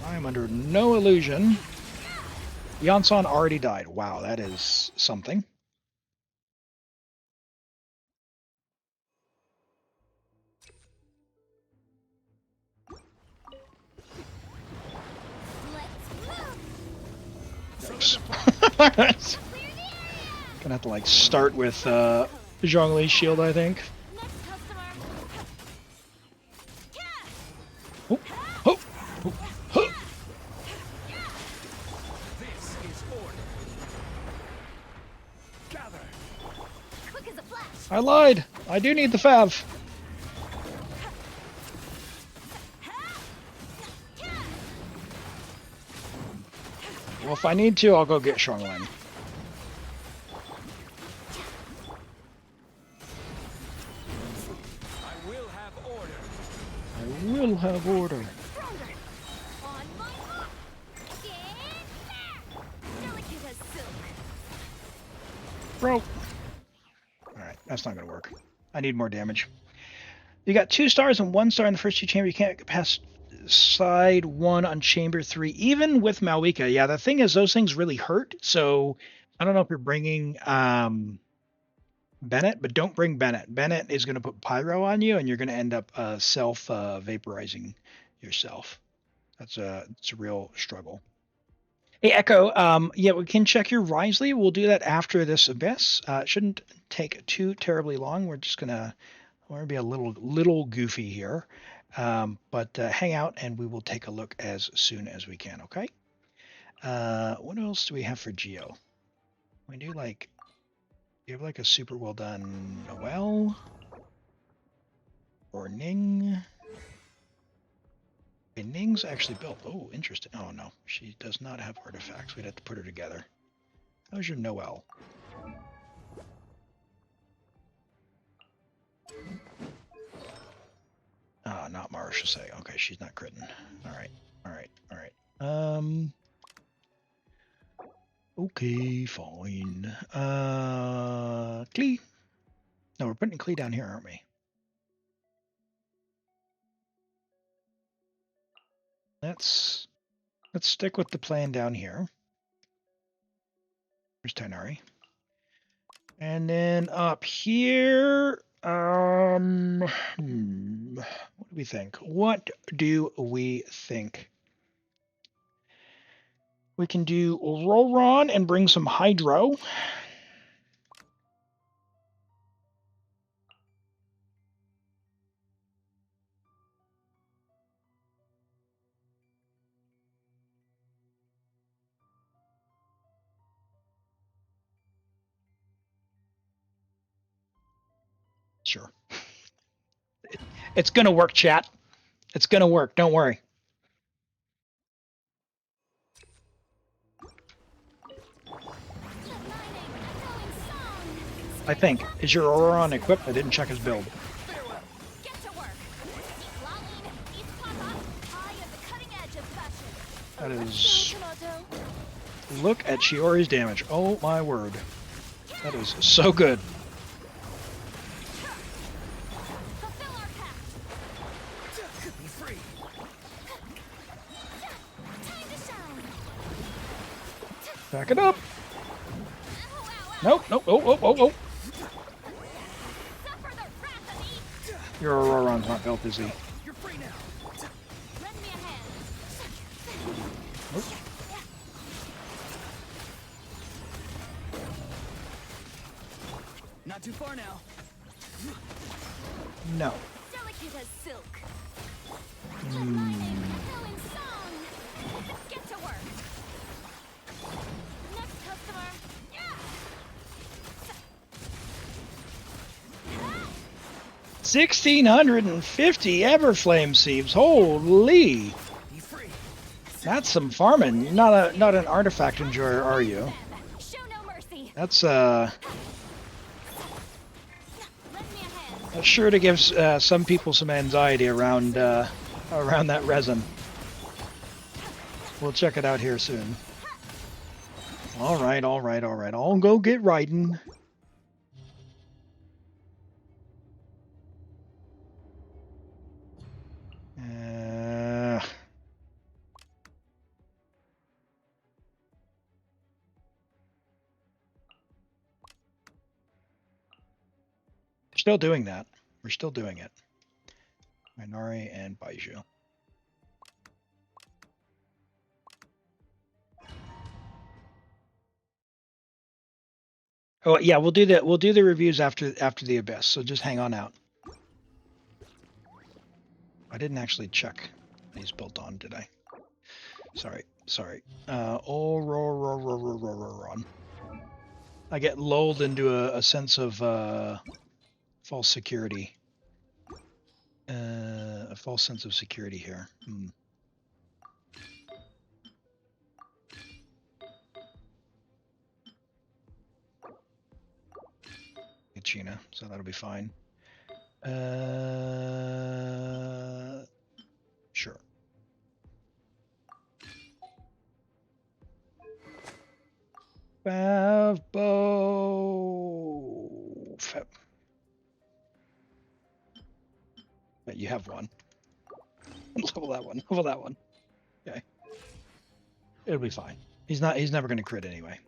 Speaker 2: I am under no illusion. Yansan already died. Wow, that is something. Yikes. Gonna have to like start with Zhongli's shield, I think.
Speaker 3: Next customer.
Speaker 2: Oh, oh, oh, oh.
Speaker 8: This is order. Gather.
Speaker 3: Quick as a flash.
Speaker 2: I lied. I do need the Fav. Well, if I need to, I'll go get Shuanglin.
Speaker 8: I will have order.
Speaker 2: I will have order.
Speaker 3: On my mark. Get back. Delicate as silk.
Speaker 2: Bro. Alright, that's not gonna work. I need more damage. You got 2 stars and 1 star in the first 2 chambers. You can't get past side 1 on chamber 3, even with Malwika. Yeah, the thing is, those things really hurt. So I don't know if you're bringing Bennett, but don't bring Bennett. Bennett is going to put pyro on you, and you're going to end up self vaporizing yourself. It's a real struggle. Hey, Echo, yeah, we can check your Risley. We'll do that after this abyss. It shouldn't take too terribly long. We're just gonna be a little goofy here, but hang out and we will take a look as soon as we can. Okay. What else do we have for Geo? We do like you have like a super well done Noelle or Ning. Okay, Ning's actually built. Oh, interesting. Oh no, she does not have artifacts. We'd have to put her together. How's your Noelle? Ah, not Marishase. Okay, she's not critting. Alright. Okay, fine. Klee. No, we're putting Klee down here, aren't we? Let's stick with the plan down here. Here's Tainari. And then up here, what do we think? We can do Roron and bring some Hydro. Sure. It's gonna work, chat. It's gonna work. Don't worry. I think. Is your Auron equipped? I didn't check his build.
Speaker 3: Get to work. Flying, each papa, high at the cutting edge of fashion.
Speaker 2: That is... Look at Chiori's damage. Oh my word. That is so good.
Speaker 3: Fulfill our pact.
Speaker 8: Be free.
Speaker 3: Time to shine.
Speaker 2: Back it up.
Speaker 3: Ow, ow, ow.
Speaker 2: Nope, nope, oh.
Speaker 3: Suffer the wrath of me.
Speaker 2: Your Auron's not built, is he?
Speaker 8: You're free now.
Speaker 3: Lend me a hand.
Speaker 2: Nope.
Speaker 8: Not too far now.
Speaker 2: No.
Speaker 3: Delicate as silk. Lining, echoing song. Get to work. Next customer. Yeah.
Speaker 2: 1,650 Everflame Seeds. Holy!
Speaker 8: Be free.
Speaker 2: That's some farming. You're not an artifact enjoyer, are you?
Speaker 3: Show no mercy.
Speaker 2: That's
Speaker 3: Lend me a hand.
Speaker 2: that's sure to give some people some anxiety around that resin. We'll check it out here soon. All right. I'll go get riding. Still doing that. We're still doing it. Minari and Baiju. Oh yeah, we'll do the reviews after the Abyss. So just hang on out. I didn't actually check these built on, did I? Sorry. Run. I get lulled into a sense of false security. A false sense of security here. Kachina, so that'll be fine. Sure. Favbo. But you have one. Level that one. Level that one. Okay. It'll be fine. He's never going to crit anyway.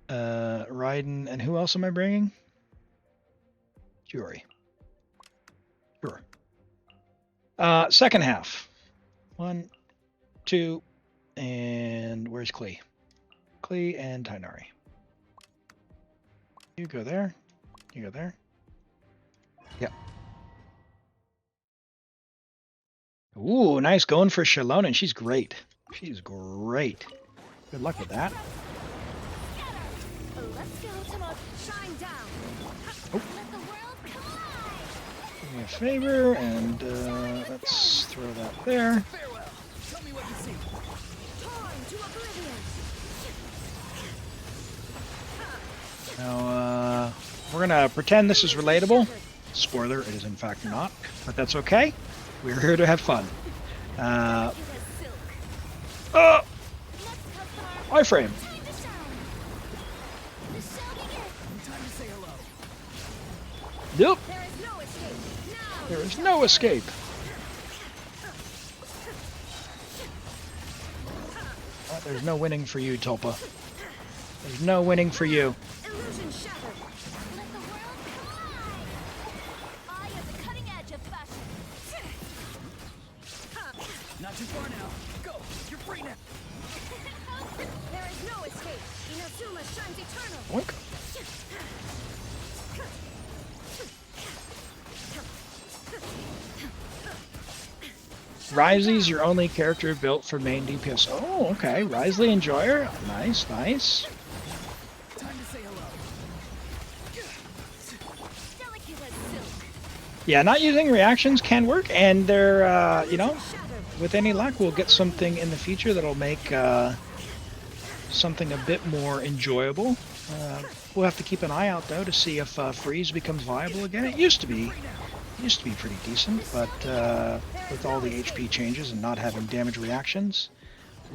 Speaker 2: Raiden, and who else am I bringing? Jury. Sure. Second half. 1, 2, and where's Klee? Klee and Tighnari. You go there. You go there. Yep. Ooh, nice going for Shalona. She's great. She's great. Good luck with that.
Speaker 4: Let's go to mode shine down.
Speaker 2: Oh.
Speaker 4: Let the world collide.
Speaker 2: Do me a favor, and let's throw that there.
Speaker 8: Farewell. Tell me what you see.
Speaker 4: Torn to oblivion.
Speaker 2: Now, we're gonna pretend this is relatable. Spoiler, it is in fact not, but that's okay. We're here to have fun. Iframe.
Speaker 8: Time to say hello.
Speaker 2: Nope.
Speaker 4: There is no escape. Now.
Speaker 2: There is no escape. There's no winning for you, Tulpa. There's no winning for you.
Speaker 4: Illusion shattered. Let the world collide. I am the cutting edge of fashion.
Speaker 8: Not too far now. Go. You're free now.
Speaker 4: There is no escape. Inazuma shines eternal.
Speaker 2: Boink. Risely's your only character built for main DPS. Oh, okay. Risely Enjoyer. Nice, nice.
Speaker 8: Time to say hello.
Speaker 4: Delicate as silk.
Speaker 2: Yeah, not using reactions can work, and they're, you know, with any luck, we'll get something in the future that'll make something a bit more enjoyable. We'll have to keep an eye out, though, to see if freeze becomes viable again. It used to be pretty decent, but with all the HP changes and not having damage reactions,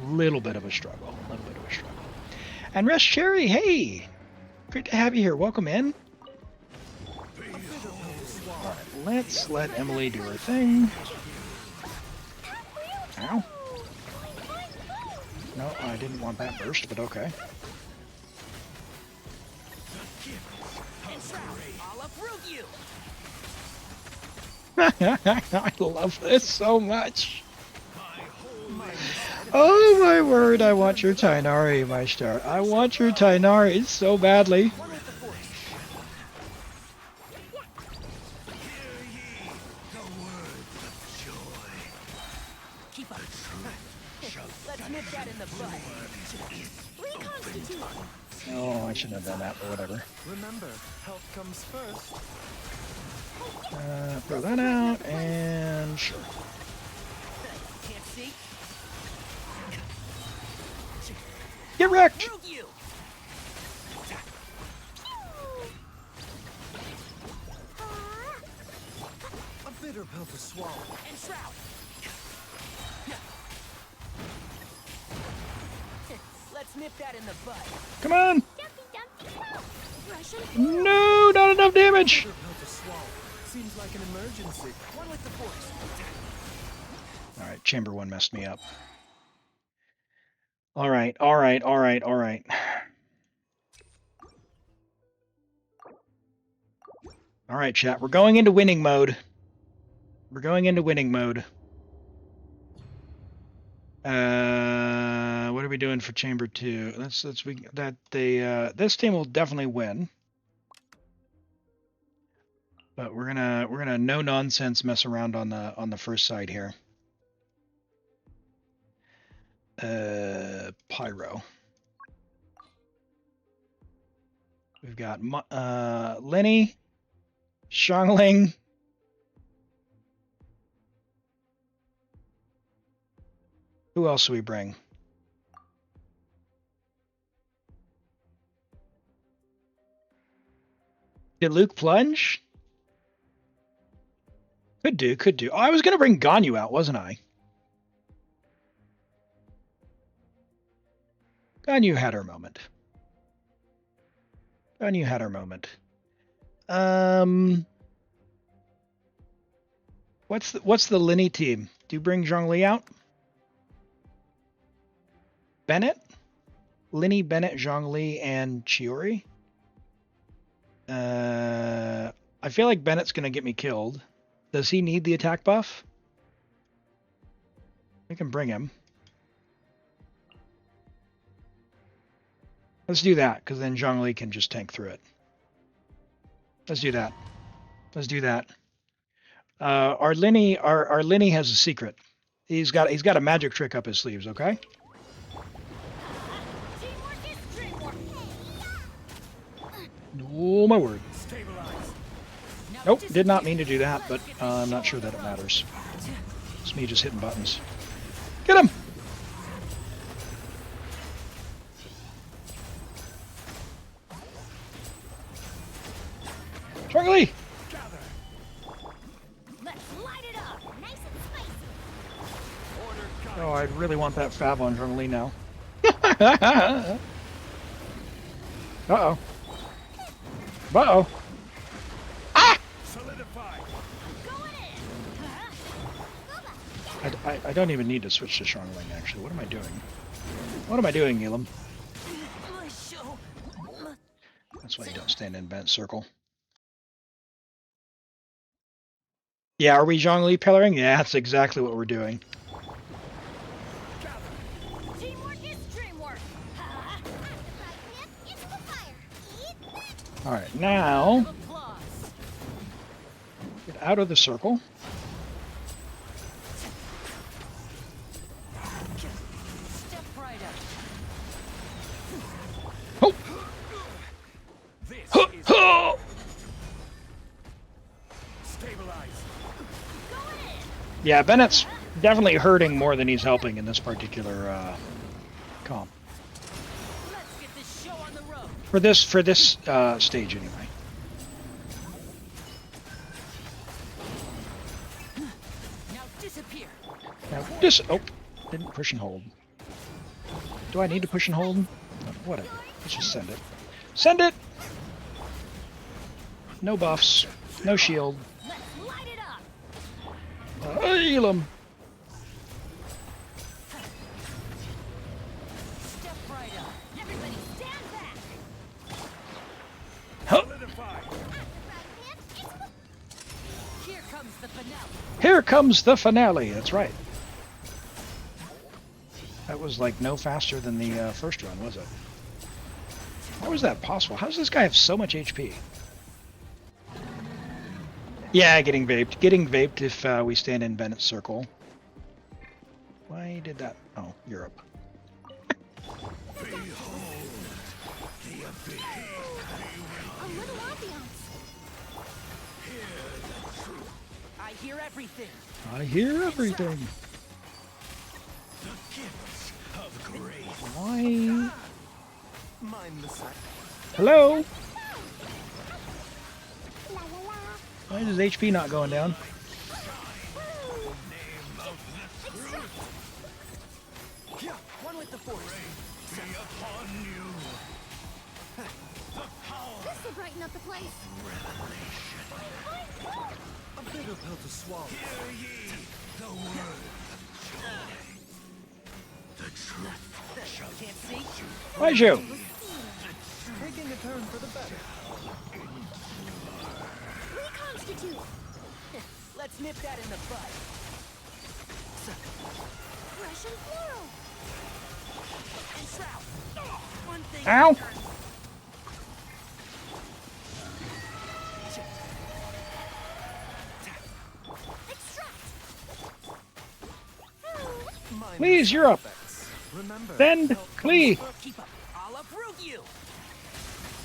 Speaker 2: little bit of a struggle. And Rest Cherry, hey, great to have you here. Welcome in. All right, let's let Emily do her thing. Ow. No, I didn't want that burst, but okay.
Speaker 8: I'll uproot you.
Speaker 2: I love this so much. Oh my word, I want your Tighnari, my star. I want your Tighnari so badly.
Speaker 8: Let's nip that in the bud.
Speaker 4: Reconstitute.
Speaker 2: Oh, I shouldn't have done that, but whatever.
Speaker 8: Remember, health comes first.
Speaker 2: Throw that out, and sure.
Speaker 8: Can't see.
Speaker 2: Get wrecked!
Speaker 8: Uproot you. A bitter pill to swallow. And shroud. Let's nip that in the bud.
Speaker 2: Come on!
Speaker 4: Dumpy, dumpy, go. Russian.
Speaker 2: No, not enough damage!
Speaker 8: Bitter pill to swallow. Seems like an emergency. One with the force.
Speaker 2: All right, chamber 1 messed me up. All right, all right, all right, all right. All right, chat. We're going into winning mode. We're going into winning mode. What are we doing for chamber 2? This team will definitely win. But we're gonna no nonsense mess around on the first side here. Pyro. We've got Lenny, Shangling. Who else do we bring? Did Luke plunge? Could do, could do. Oh, I was gonna bring Ganyu out, wasn't I? Ganyu had her moment. Ganyu had her moment. What's the Lenny team? Do you bring Zhongli out? Bennett? Lenny, Bennett, Zhongli, and Chiori? I feel like Bennett's gonna get me killed. Does he need the attack buff? We can bring him. Let's do that, because then Zhongli can just tank through it. Let's do that. Let's do that. Our Lenny has a secret. He's got a magic trick up his sleeves, okay? Oh my word. Nope, did not mean to do that, but I'm not sure that it matters. It's me just hitting buttons. Get him! Zhongli! Oh, I really want that fab on Zhongli now. Uh-oh. Uh-oh. Ah! I don't even need to switch to Zhongli, actually. What am I doing? What am I doing, Elim? That's why you don't stand in bent circle. Yeah, are we Zhongli pillaring? Yeah, that's exactly what we're doing. All right, now get out of the circle. Oh! Huh, huh. Yeah, Bennett's definitely hurting more than he's helping in this particular comp. For this stage, anyway. Now oh, didn't push and hold. Do I need to push and hold? Whatever. Let's just send it. Send it! No buffs. No shield. Elim! Huh. Here comes the finale. That's right. That was like no faster than the first run, was it? How was that possible? How does this guy have so much HP? Yeah, getting vaped. Getting vaped if we stand in Bennett's circle. Why did that? Oh, Europe.
Speaker 8: I hear everything.
Speaker 2: I hear everything. Why? Hello? Why is his HP not going down?
Speaker 8: One with the force.
Speaker 3: This will brighten up the place.
Speaker 8: bitter pill to swallow.
Speaker 5: Hear ye the word of joy. The truth shall
Speaker 4: Can't see?
Speaker 2: Why'd you?
Speaker 8: Taking a turn for the better.
Speaker 3: Reconstitute!
Speaker 4: Let's nip that in the bud.
Speaker 3: Fresh and floral!
Speaker 4: And shroud. One thing.
Speaker 2: Ow!
Speaker 3: Extract!
Speaker 2: Please, you're up.
Speaker 8: Remember,
Speaker 2: Send
Speaker 8: help
Speaker 2: Klee.
Speaker 4: Keep up. I'll uproot you.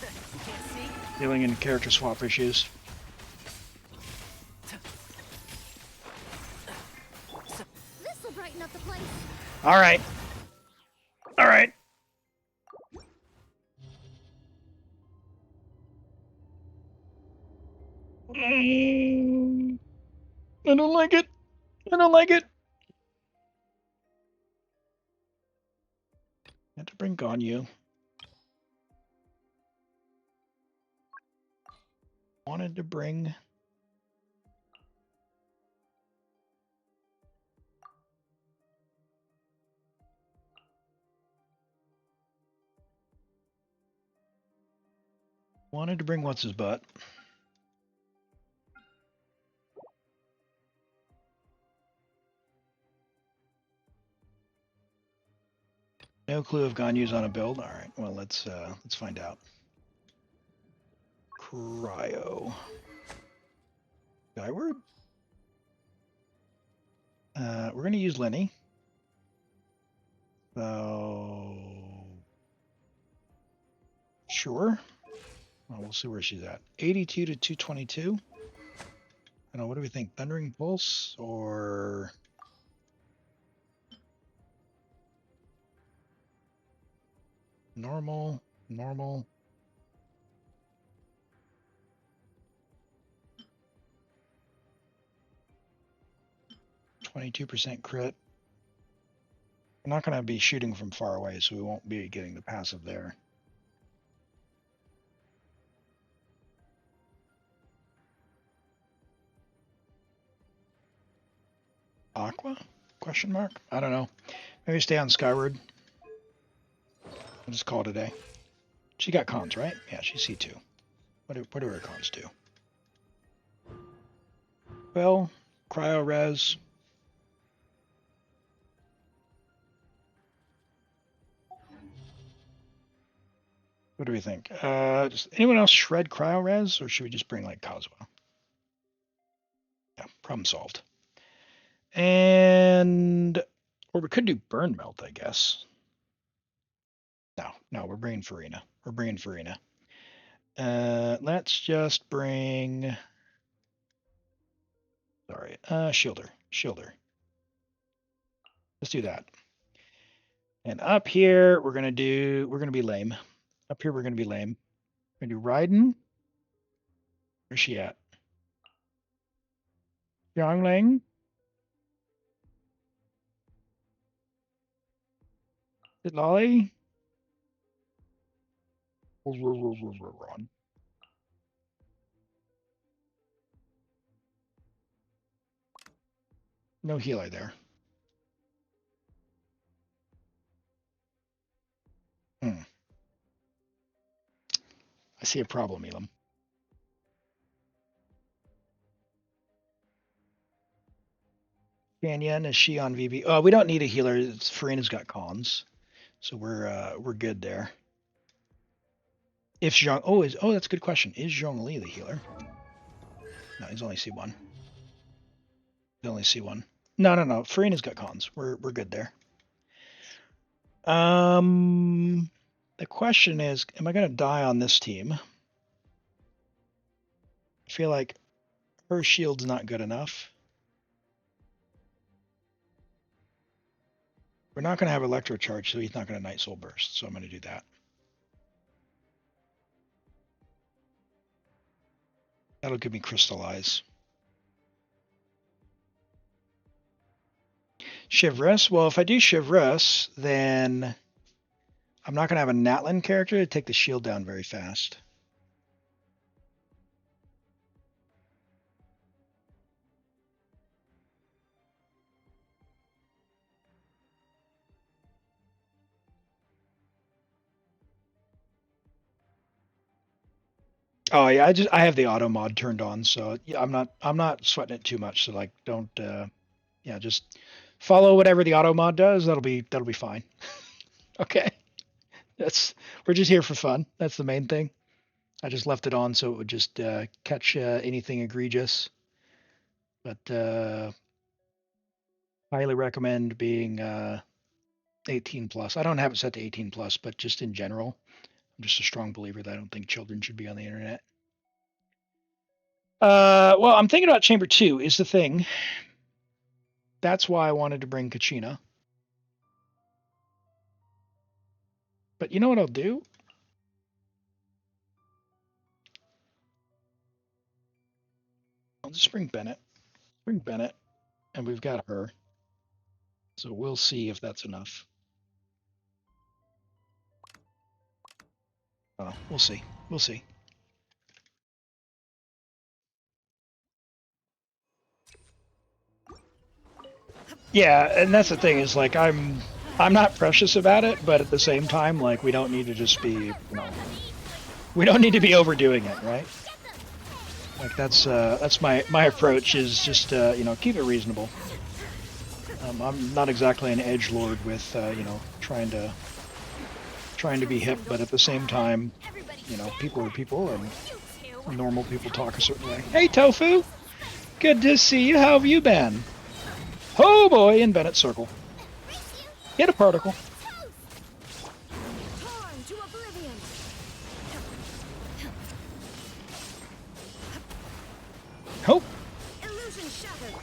Speaker 4: Can't see?
Speaker 2: Dealing in character swap issues.
Speaker 3: This'll brighten up the place.
Speaker 2: All right. All right. I don't like it. I don't like it. Had to bring Ganyu. Wanted to bring. Wanted to bring what's his butt. No clue if Ganyu's on a build. All right. Well, let's find out. Cryo. Skyward. We're gonna use Lenny. So sure. Well, we'll see where she's at. 82 to 222. I don't know. What do we think? Thundering Pulse or normal? Normal. 22% crit. We're not going to be shooting from far away, so we won't be getting the passive there. Aqua? Question mark? I don't know. Maybe stay on Skyward. I'll just call it a day. She got cons, right? Yeah, she's C2. What do her cons do? Well, Cryo Res. What do we think? Does anyone else shred Cryo Res, or should we just bring like Kazuha? Yeah, problem solved. And or we could do Burn Melt, I guess. No, we're bringing Farina. We're bringing Farina. Let's just bring. Sorry, Shielder. Let's do that. And up here we're gonna be lame. Up here we're gonna be lame. We're gonna do Raiden. Where's she at? Yangling. Is it Lolly? Run. No healer there. I see a problem, Elim. Canyon, is she on VB? Oh, we don't need a healer. Farina's got cons, so we're good there. If Zhong, that's a good question. Is Zhongli the healer? No, he's only C1. He's only C1. No. Farina's got cons. We're good there. The question is, am I going to die on this team? I feel like her shield's not good enough. We're not going to have Electro Charge, so he's not going to Night Soul Burst. So I'm going to do that. That'll give me Crystallize. Shivris. Well, if I do Shivris, then I'm not going to have a Natlin character to take the shield down very fast. Oh yeah, I have the auto mod turned on, so yeah, I'm not sweating it too much. So like, don't yeah, just follow whatever the auto mod does. That'll be fine. Okay, that's we're just here for fun. That's the main thing. I just left it on so it would just catch anything egregious. But highly recommend being 18 plus. I don't have it set to 18 plus, but just in general, I'm just a strong believer that I don't think children should be on the internet. Well, I'm thinking about Chamber 2 is the thing. That's why I wanted to bring Kachina. But you know what I'll do? I'll just bring Bennett. Bring Bennett, and we've got her. So we'll see if that's enough. We'll see. We'll see. Yeah, and that's the thing is like I'm not precious about it, but at the same time, like we don't need to just be, you know, we don't need to be overdoing it, right? Like that's my approach is just you know, keep it reasonable. I'm not exactly an edgelord with you know, trying to be hip, but at the same time, you know, people are people and normal people talk a certain way. Hey Tofu, good to see you. How have you been? Oh boy, in Bennett's circle. Hit a particle.
Speaker 4: Torn to oblivion.
Speaker 2: Hope.
Speaker 4: Illusion shattered.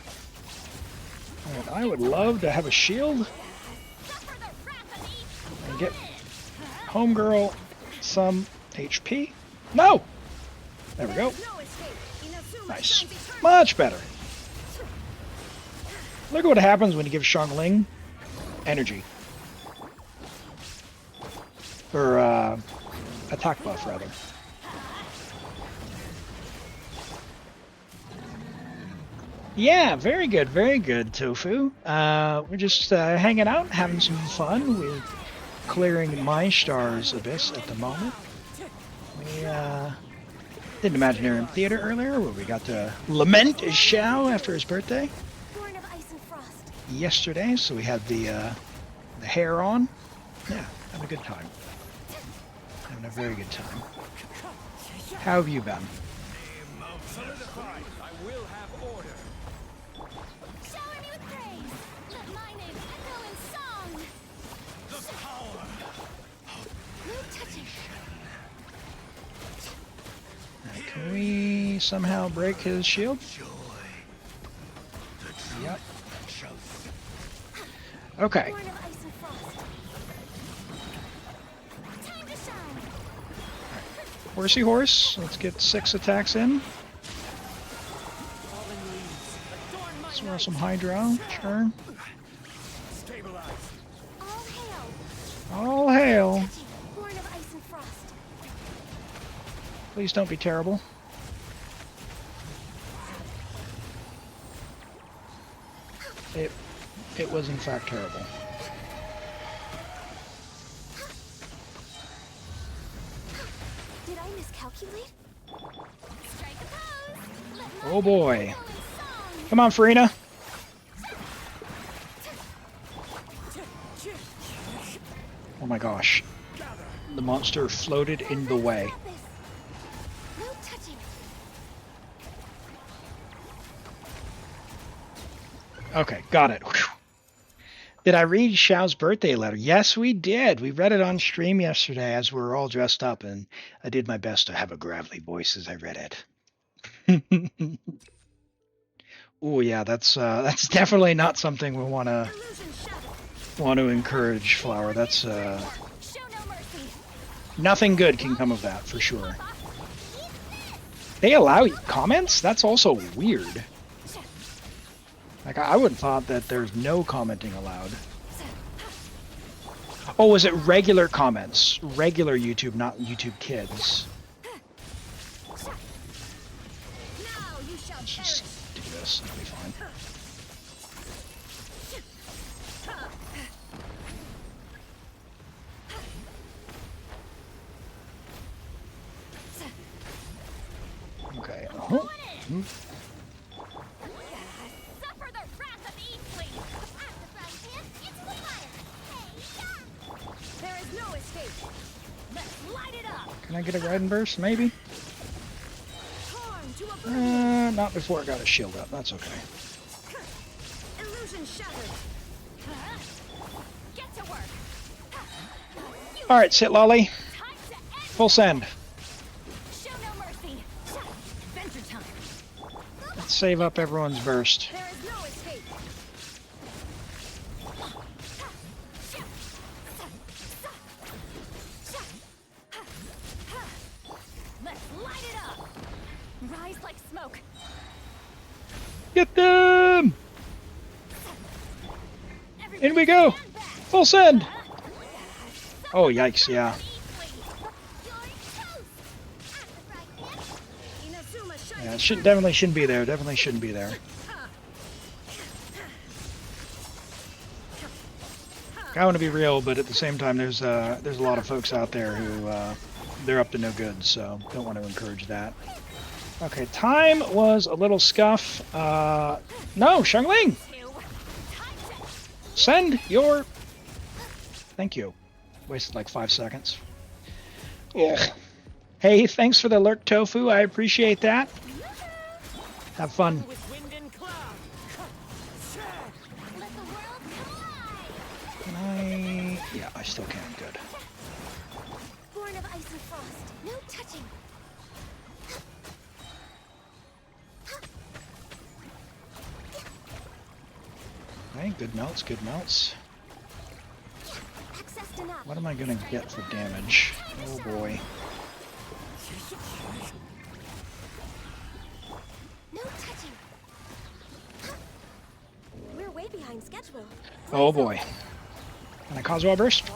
Speaker 2: And I would love to have a shield
Speaker 4: Suffer the wrath of each.
Speaker 2: and get homegirl some HP. No! There we go.
Speaker 4: No escape. Inazuma
Speaker 2: Nice.
Speaker 4: shines eternal.
Speaker 2: Much better. Look at what happens when you give Xiangling energy. Or attack buff, rather. Yeah, very good, Tofu. We're just hanging out, having some fun with clearing my star's abyss at the moment. We did Imaginarium Theater earlier, where we got to lament Xiao after his birthday
Speaker 4: Born of ice and frost.
Speaker 2: yesterday, so we had the hair on. Yeah, having a good time. Having a very good time. How have you been?
Speaker 8: Solidified. I will have order.
Speaker 4: Shower me with praise. Let my name echo in song.
Speaker 5: The power.
Speaker 4: No touching.
Speaker 2: Can we somehow break his shield?
Speaker 5: Joy. The truth
Speaker 2: Yep.
Speaker 5: shall
Speaker 2: Okay.
Speaker 4: Born of ice and frost. Time to shine.
Speaker 2: Horsey horse. Let's get 6 attacks in.
Speaker 8: Fallen leaves. Adorn my
Speaker 2: Swirl
Speaker 8: night.
Speaker 2: some Hydro. Sure.
Speaker 8: Stabilize.
Speaker 4: All hail.
Speaker 2: All hail.
Speaker 4: Touching. Born of ice and frost.
Speaker 2: Please don't be terrible. It was in fact terrible.
Speaker 4: Did I miscalculate? Strike a pose. Let my
Speaker 2: Oh boy.
Speaker 4: name echo in song.
Speaker 2: Come on, Farina. Oh my gosh. The monster floated in the way.
Speaker 4: No touching.
Speaker 2: Okay, got it. Whew. Did I read Xiao's birthday letter? Yes, we did. We read it on stream yesterday as we were all dressed up, and I did my best to have a gravelly voice as I read it. Oh yeah, that's definitely not something we want
Speaker 4: Illusion shattered.
Speaker 2: to encourage, Flower. That's
Speaker 4: Show no mercy.
Speaker 2: nothing good can come of that for sure. They allow comments? That's also weird. Like I would have thought that there's no commenting allowed. Oh, was it regular comments? Regular YouTube, not YouTube Kids.
Speaker 4: Now you shall
Speaker 2: Let's
Speaker 4: perish.
Speaker 2: just do this. It'll be fine.
Speaker 4: Suffer the wrath of Klee. At the frying pan, into the fire. Hey, there is no escape. Let's light it up.
Speaker 2: Can I get a riding burst? Maybe.
Speaker 4: Torn to oblivion.
Speaker 2: Not before I got a shield up. That's okay.
Speaker 4: Illusion shattered. Get to work.
Speaker 2: All right, sit, Lolly.
Speaker 4: Time to end.
Speaker 2: Full send.
Speaker 4: Show no mercy. Adventure time.
Speaker 2: Let's save up everyone's burst.
Speaker 4: There is no escape. Let's light it up. Rise like smoke.
Speaker 2: Get them! In we go!
Speaker 4: Stand back.
Speaker 2: Full send! Oh, yikes, yeah. Yeah, it definitely shouldn't be there. Definitely shouldn't be there. I want to be real, but at the same time, there's a lot of folks out there who they're up to no good, so don't want to encourage that. Okay, time was a little scuff. No, Xiangling! Send your... Thank you. Wasted like 5 seconds. Ugh. Hey, thanks for the lurk, Tofu. I appreciate that. Have fun.
Speaker 8: With wind and cloud.
Speaker 4: Let the world collide.
Speaker 2: Can I... Yeah, I still can. Good.
Speaker 4: Born of ice and frost. No touching.
Speaker 2: Okay, good melts, good melts.
Speaker 4: Accessed enough.
Speaker 2: What am I gonna get for damage? Oh boy.
Speaker 4: No touching. We're way behind schedule.
Speaker 2: Oh boy. Can I cause wild burst?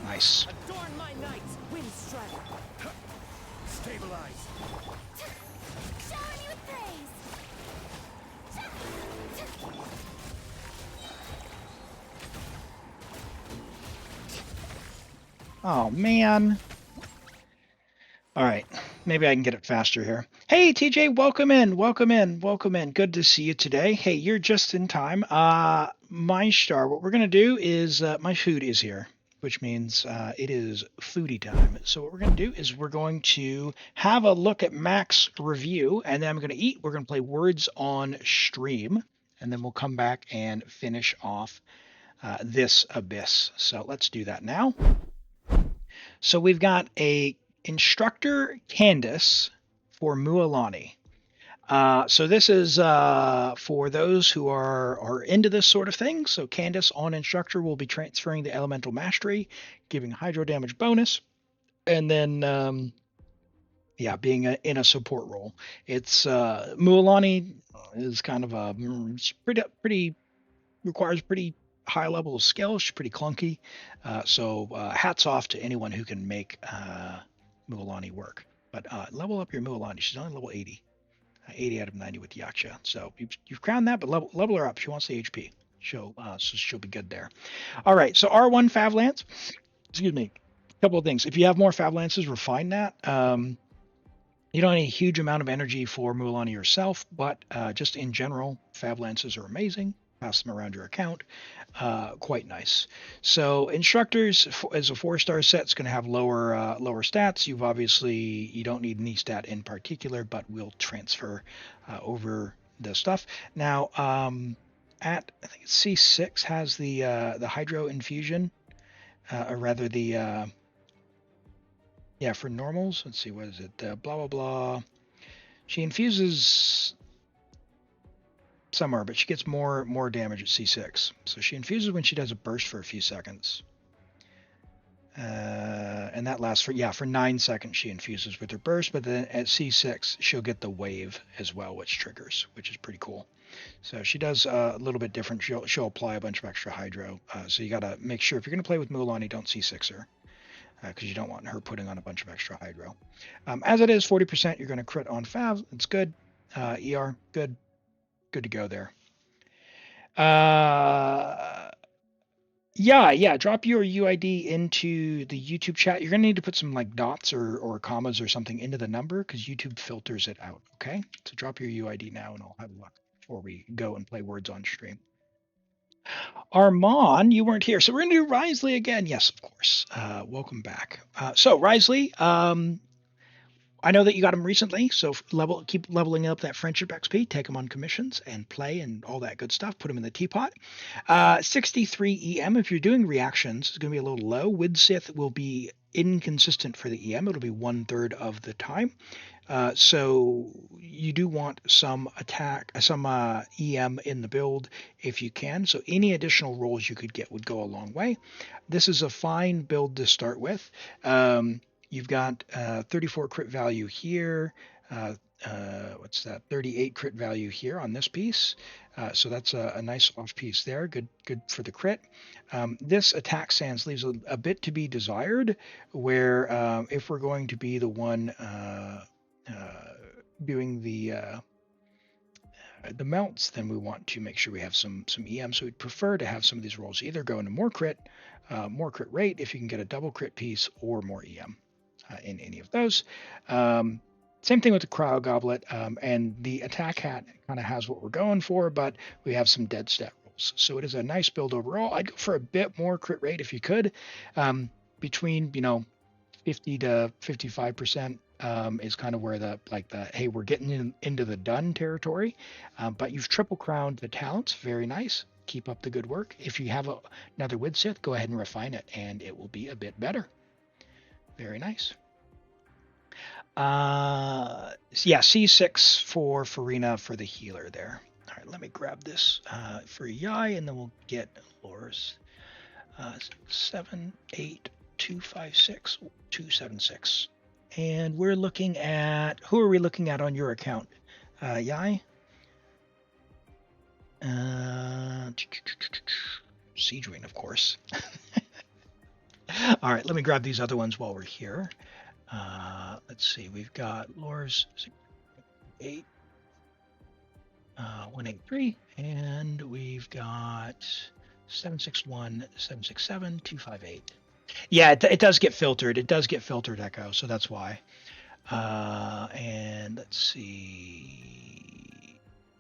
Speaker 2: Nice.
Speaker 8: Adorn my knights, wind strider. Stabilize.
Speaker 4: Showering you with praise.
Speaker 2: Oh man. Alright, maybe I can get it faster here. Hey TJ, welcome in, welcome in, welcome in. Good to see you today. Hey, you're just in time. My star, what we're gonna do is my food is here, which means it is foodie time. So what we're gonna do is we're going to have a look at Mac's review, and then I'm gonna eat. We're gonna play Words on Stream, and then we'll come back and finish off this Abyss. So let's do that now. So we've got a instructor Candace for Mualani. So this is for those who are into this sort of thing. So Candace on instructor will be transferring the elemental mastery, giving hydro damage bonus, and then yeah, being in a support role. It's Mualani is kind of a pretty requires pretty high level of skill. She's pretty clunky. So hats off to anyone who can make Mualani work. But level up your Mualani. She's only level 80. 80 out of 90 with Yaksha. So you've crowned that, but level her up. She wants the HP. So she'll be good there. All right, so R1 Fav Lance. Excuse me. A couple of things. If you have more Fav Lances, refine that. You don't need a huge amount of energy for Mualani yourself, but just in general, Fav Lances are amazing. Pass them around your account. Quite nice. So instructors as a 4-star set, it's going to have lower stats. You don't need any stat in particular, but we'll transfer over the stuff. Now at I think it's C6 has the hydro infusion, or rather the for normals. Let's see, what is it? Blah blah blah. She infuses somewhere, but she gets more damage at C6. So she infuses when she does a burst for a few seconds. And that lasts for 9 seconds she infuses with her burst, but then at C6 she'll get the wave as well, which triggers, which is pretty cool. So she does a little bit different. She'll apply a bunch of extra hydro. So you got to make sure if you're going to play with Mualani, don't C6 her. Because you don't want her putting on a bunch of extra hydro. As it is 40%, you're going to crit on Fav. It's good. ER, good to go there. Yeah. Drop your UID into the YouTube chat. You're gonna need to put some like dots or commas or something into the number because YouTube filters it out. Okay, so drop your UID now, and I'll have a look before we go and play words on stream. Armand, you weren't here, so we're gonna do Risley again. Yes, of course. Welcome back. So Risley, I know that you got him recently, so keep leveling up that friendship XP, take him on commissions and play and all that good stuff. Put him in the teapot. 63 EM. If you're doing reactions, it's going to be a little low. Widsith will be inconsistent for the EM. It'll be 1/3 of the time. So you do want some EM in the build if you can. So any additional rolls you could get would go a long way. This is a fine build to start with. You've got 34 crit value here. What's that? 38 crit value here on this piece. So that's a nice off piece there. Good for the crit. This attack sans leaves a bit to be desired, where if we're going to be the one doing the melts, then we want to make sure we have some EM. So we'd prefer to have some of these rolls either go into more crit rate if you can get a double crit piece, or more EM in any of those. Same thing with the cryo goblet, and the attack hat kind of has what we're going for, but we have some dead stat rolls. So it is a nice build overall. I'd go for a bit more crit rate if you could, between 50 to 55%. Is kind of where the hey, we're getting into the done territory, but you've triple crowned the talents. Very nice. Keep up the good work. If you have another Widsith, go ahead and refine it, and it will be a bit better. Very nice. Yeah, C6 for Farina for the healer there. All right, let me grab this for Yai, and then we'll get Lore's 78256 and we're looking at, who are we looking at on your account, Yai? Siegewing, of course. All right, let me grab these other ones while we're here. Let's see, we've got Lore's 8, 183, and we've got 761, 767, 258. Yeah, it does get filtered. It does get filtered, Echo, so that's why. And let's see.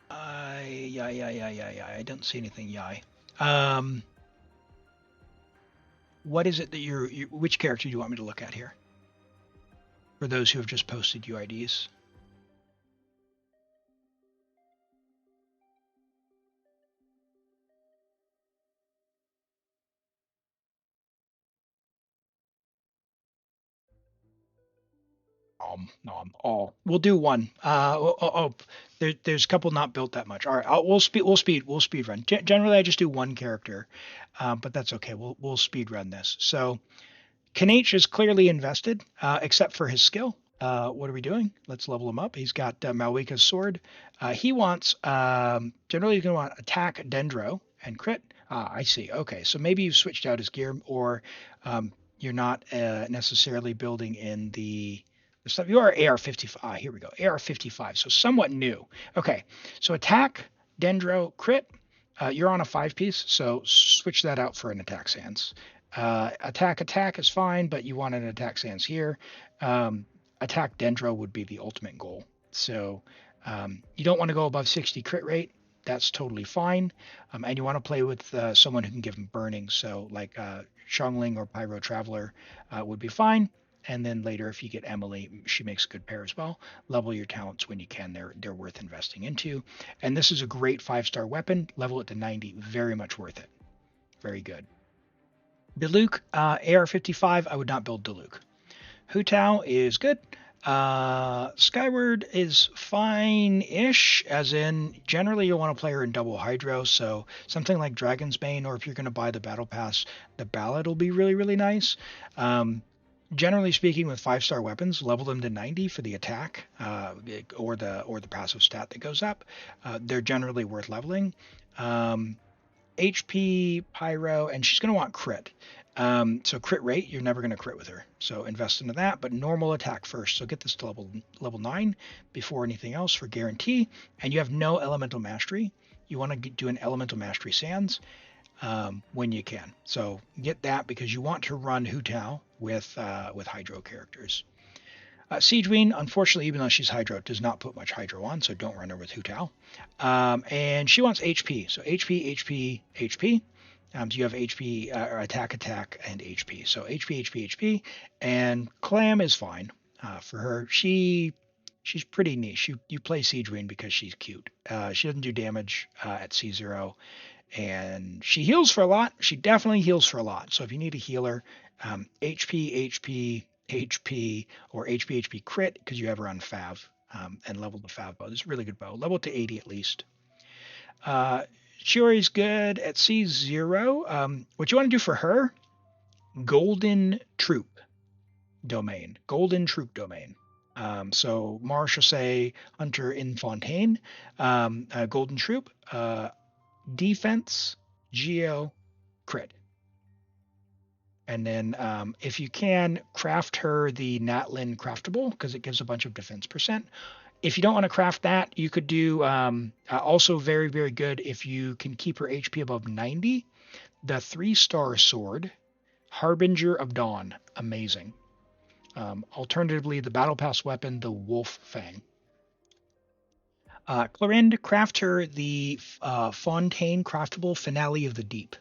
Speaker 2: I don't see anything, Yai. What is it that which character do you want me to look at here? For those who have just posted UIDs. All. We'll do one. There's a couple not built that much. All right, we'll speed run. Generally, I just do one character, but that's okay. We'll speed run this. So, Kanech is clearly invested, except for his skill. What are we doing? Let's level him up. He's got Malwika's sword. He wants generally he's going to want attack, dendro, and crit. I see. Okay, so maybe you've switched out his gear, or you're not necessarily building in the stuff. You are AR-55. Here we go. AR-55. So somewhat new. Okay. So attack, dendro, crit. You're on a 5-piece, so switch that out for an attack sans. Attack is fine, but you want an attack sans here. Attack dendro would be the ultimate goal. So you don't want to go above 60 crit rate. That's totally fine. And you want to play with someone who can give them burning. So like Xiangling or Pyro Traveler would be fine. And then later, if you get Emily, she makes a good pair as well. Level your talents when you can. They're worth investing into. And this is a great 5-star weapon. Level it to 90. Very much worth it. Very good. Diluc, AR-55. I would not build Diluc. Hu Tao is good. Skyward is fine-ish, as in generally you'll want to play her in double hydro, so something like Dragon's Bane, or if you're going to buy the battle pass, the ballad will be really, really nice. Generally speaking, with 5-star weapons, level them to 90 for the attack or the passive stat that goes up. They're generally worth leveling. HP, Pyro, and she's going to want crit. So crit rate, you're never going to crit with her. So invest into that, but normal attack first. So get this to level 9 before anything else for guarantee. And you have no elemental mastery. You want to do an elemental mastery sans. when you can. So get that because you want to run Hu Tao with Hydro characters. Siegeween, unfortunately, even though she's Hydro, does not put much Hydro on, so don't run her with Hu Tao. And she wants HP, so HP, HP, HP. So you have HP, attack, and HP. So HP, HP, HP, and Clam is fine for her. She's pretty niche. You play Siegeween because she's cute. She doesn't do damage at C0, and she heals for a lot. She definitely heals for a lot. So if you need a healer, HP, HP, HP, or HP, HP crit because you have her on Fav and level the Fav bow. This is a really good bow. Level to 80 at least. Chiori's good at C0. What you want to do for her, Golden Troop domain. Golden Troop domain. So Marsh will say Hunter in Fontaine, Golden Troop, defense, Geo, crit. And then if you can, craft her the Natlin craftable because it gives a bunch of defense percent. If you don't want to craft that, you could do also very, very good if you can keep her HP above 90. The 3-star sword, Harbinger of Dawn. Amazing. Alternatively, the Battle Pass weapon, the Wolf Fang. Clorinde, craft her the Fontaine craftable Finale of the Deep.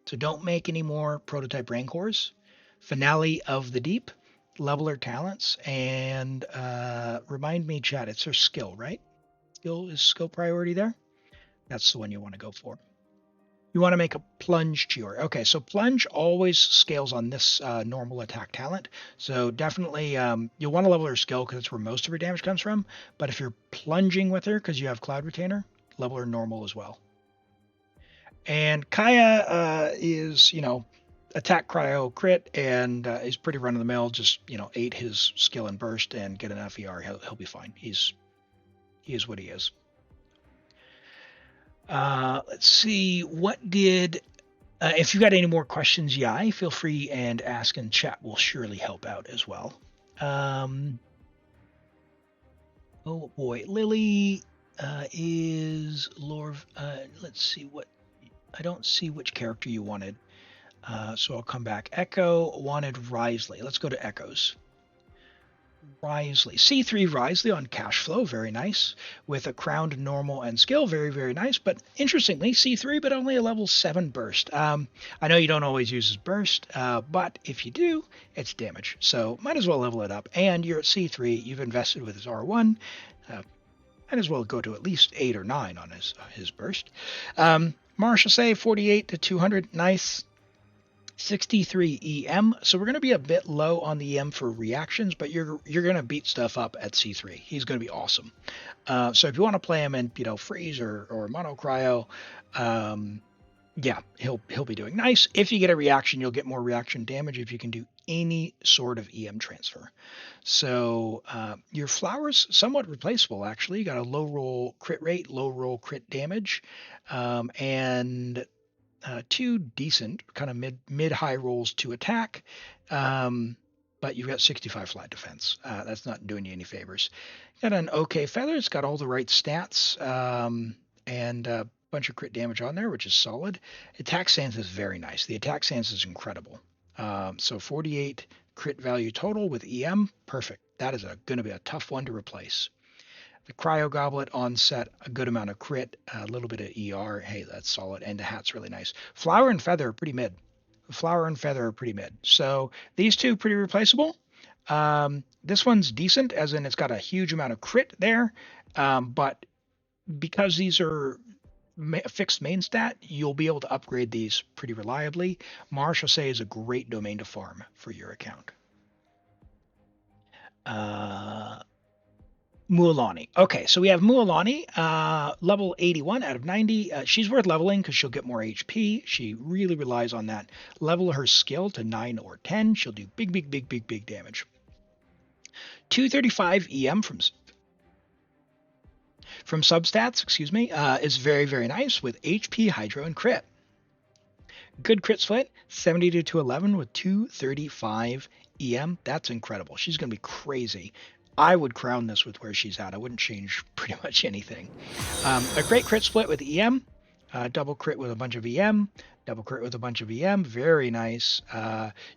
Speaker 2: So don't make any more prototype Rancors. Finale of the Deep. Level her talents and remind me, chat, it's her skill, right? Skill priority there? That's the one you want to go for. You want to make a plunge Chiori. Okay, so plunge always scales on this normal attack talent. So definitely you'll want to level her skill because that's where most of her damage comes from. But if you're plunging with her because you have Cloud Retainer, level her normal as well. And Kaya is, attack cryo crit and is pretty run of the mill. Just 8 his skill and burst and get enough ER. He'll be fine. He is what he is. Let's see. What did? If you got any more questions, feel free and ask, and chat will surely help out as well. Oh boy, Lily is Lord. Let's see what. I don't see which character you wanted. So I'll come back. Echo wanted Risley. Let's go to Echoes. Risley. C3 Risley on cash flow. Very nice. With a crowned normal and skill. Very, very nice. But interestingly, C3, but only a level 7 burst. I know you don't always use his burst, but if you do, it's damage. So might as well level it up. And you're at C3. You've invested with his R1. Might as well go to at least 8 or 9 on his burst. Marshall say 48 to 200. Nice. 63 EM. So we're going to be a bit low on the EM for reactions, but you're going to beat stuff up at C3. He's going to be awesome. So if you want to play him in freeze or mono cryo, he'll be doing nice. If you get a reaction, you'll get more reaction damage if you can do any sort of EM transfer. So your flower's somewhat replaceable, actually. You got a low roll crit rate, low roll crit damage, and 2 decent kind of mid-high rolls to attack, but you've got 65 flat defense. That's not doing you any favors. Got an okay feather. It's got all the right stats and a bunch of crit damage on there, which is solid. Attack stance is very nice. The attack stance is incredible. So 48 crit value total with EM, perfect. That is going to be a tough one to replace. The Cryo Goblet on set, a good amount of crit, a little bit of ER. Hey, that's solid. And the hat's really nice. Flower and Feather are pretty mid. So these two pretty replaceable. This one's decent, as in it's got a huge amount of crit there. But because these are fixed main stat, you'll be able to upgrade these pretty reliably. Marshall say is a great domain to farm for your account. Mualani. Okay, so we have Mualani, level 81 out of 90. She's worth leveling because she'll get more HP. She really relies on that. Level her skill to 9 or 10. She'll do big damage. 235 EM from substats, is very, very nice with HP, Hydro, and crit. Good crit split, 70 to 11 with 235 EM. That's incredible. She's going to be crazy. I would crown this with where she's at. I wouldn't change pretty much anything. A great crit split with EM. double crit with a bunch of EM, double crit with a bunch of EM. Very nice.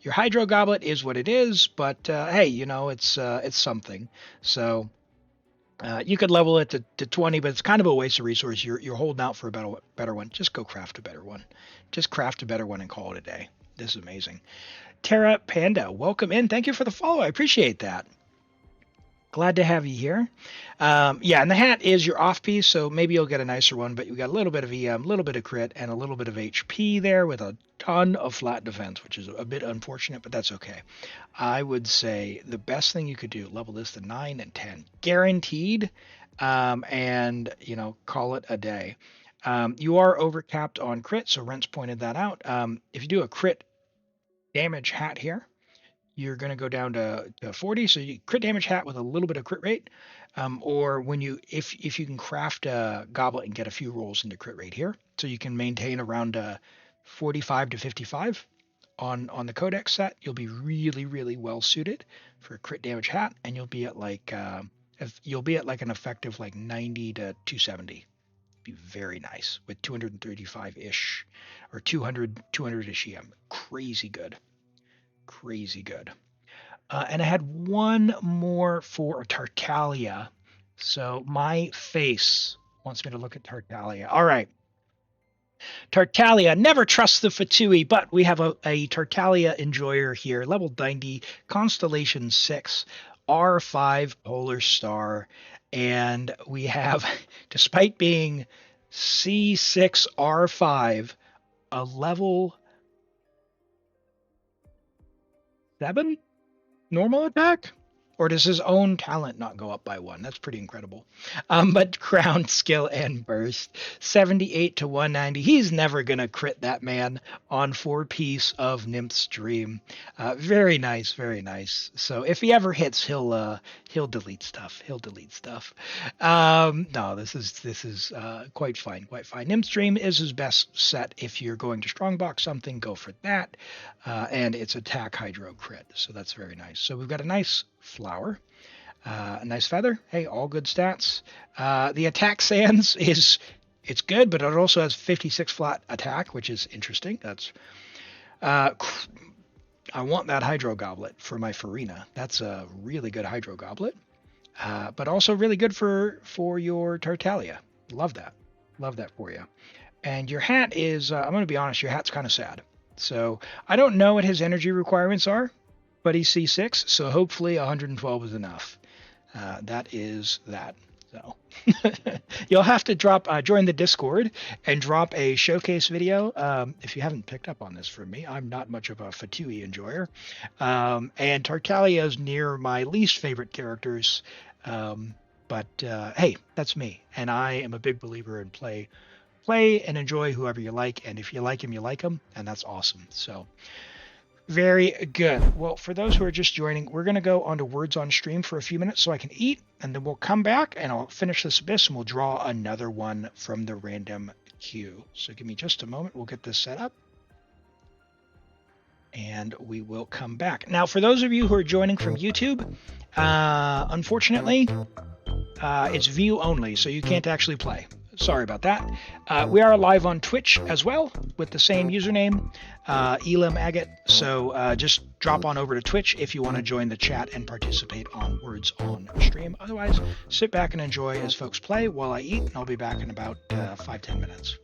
Speaker 2: Your Hydro Goblet is what it is, but hey, you know, it's something. So you could level it to 20, but it's kind of a waste of resource. You're holding out for a better one. Just go craft a better one. Just craft a better one and call it a day. This is amazing. Terra Panda, welcome in. Thank you for the follow. I appreciate that. Glad to have you here. Yeah, and the hat is your off piece, so maybe you'll get a nicer one, but you got a little bit of EM, a little bit of crit, and a little bit of HP there with a ton of flat defense, which is a bit unfortunate, but that's okay. I would say the best thing you could do, level this to 9 and 10. Guaranteed, and, you know, call it a day. You are overcapped on crit, so Rent's pointed that out. If you do a crit damage hat here, you're going to go down to 40. So you crit damage hat with a little bit of crit rate, or when you if you can craft a goblet and get a few rolls into crit rate here, so you can maintain around 45 to 55 on the codex set, you'll be really well suited for a crit damage hat, and you'll be at like an effective like 90 to 270. Be very nice with 235 ish or 200 ish EM. Crazy good. And I had one more for Tartaglia. So my face wants me to look at Tartaglia. All right. Tartaglia, never trust the Fatui, but we have a Tartaglia enjoyer here, level 90, Constellation 6, R5 Polar Star. And we have, despite being C6 R5, a level 7 normal attack? Or does his own talent not go up by 1? That's pretty incredible. But ground skill and burst, 78 to 190. He's never going to crit that man on 4-piece of Nymph's Dream. Very nice, very nice. So if he ever hits, he'll delete stuff. No, this is quite fine. Nymph's Dream is his best set. If you're going to strongbox something, go for that. And it's attack hydro crit, so that's very nice. So we've got a nice flower, a nice feather. Hey, all good stats. The attack sands it's good, but it also has 56 flat attack, which is interesting. That's I want that hydro goblet for my Farina. That's a really good hydro goblet, but also really good for your Tartaglia. Love that for you. And your hat is, I'm going to be honest, your hat's kind of sad. So I don't know what his energy requirements are, but he's C6, so hopefully 112 is enough. That is that. So you'll have to join the Discord and drop a showcase video. If you haven't picked up on this from me, I'm not much of a Fatui enjoyer. And Tartaglia is near my least favorite characters. But hey, that's me. And I am a big believer in play and enjoy whoever you like. And if you like him, you like him. And that's awesome. So very good. Well, for those who are just joining, we're going to go on to Words on Stream for a few minutes so I can eat, and then we'll come back and I'll finish this abyss and we'll draw another one from the random queue. So give me just a moment. We'll get this set up and we will come back. Now, for those of you who are joining from YouTube, unfortunately, it's view only, so you can't actually play. Sorry about that. We are live on Twitch as well with the same username, Elim Agate. So just drop on over to Twitch if you want to join the chat and participate on Words on Stream. Otherwise, sit back and enjoy as folks play while I eat, and I'll be back in about 5-10 minutes.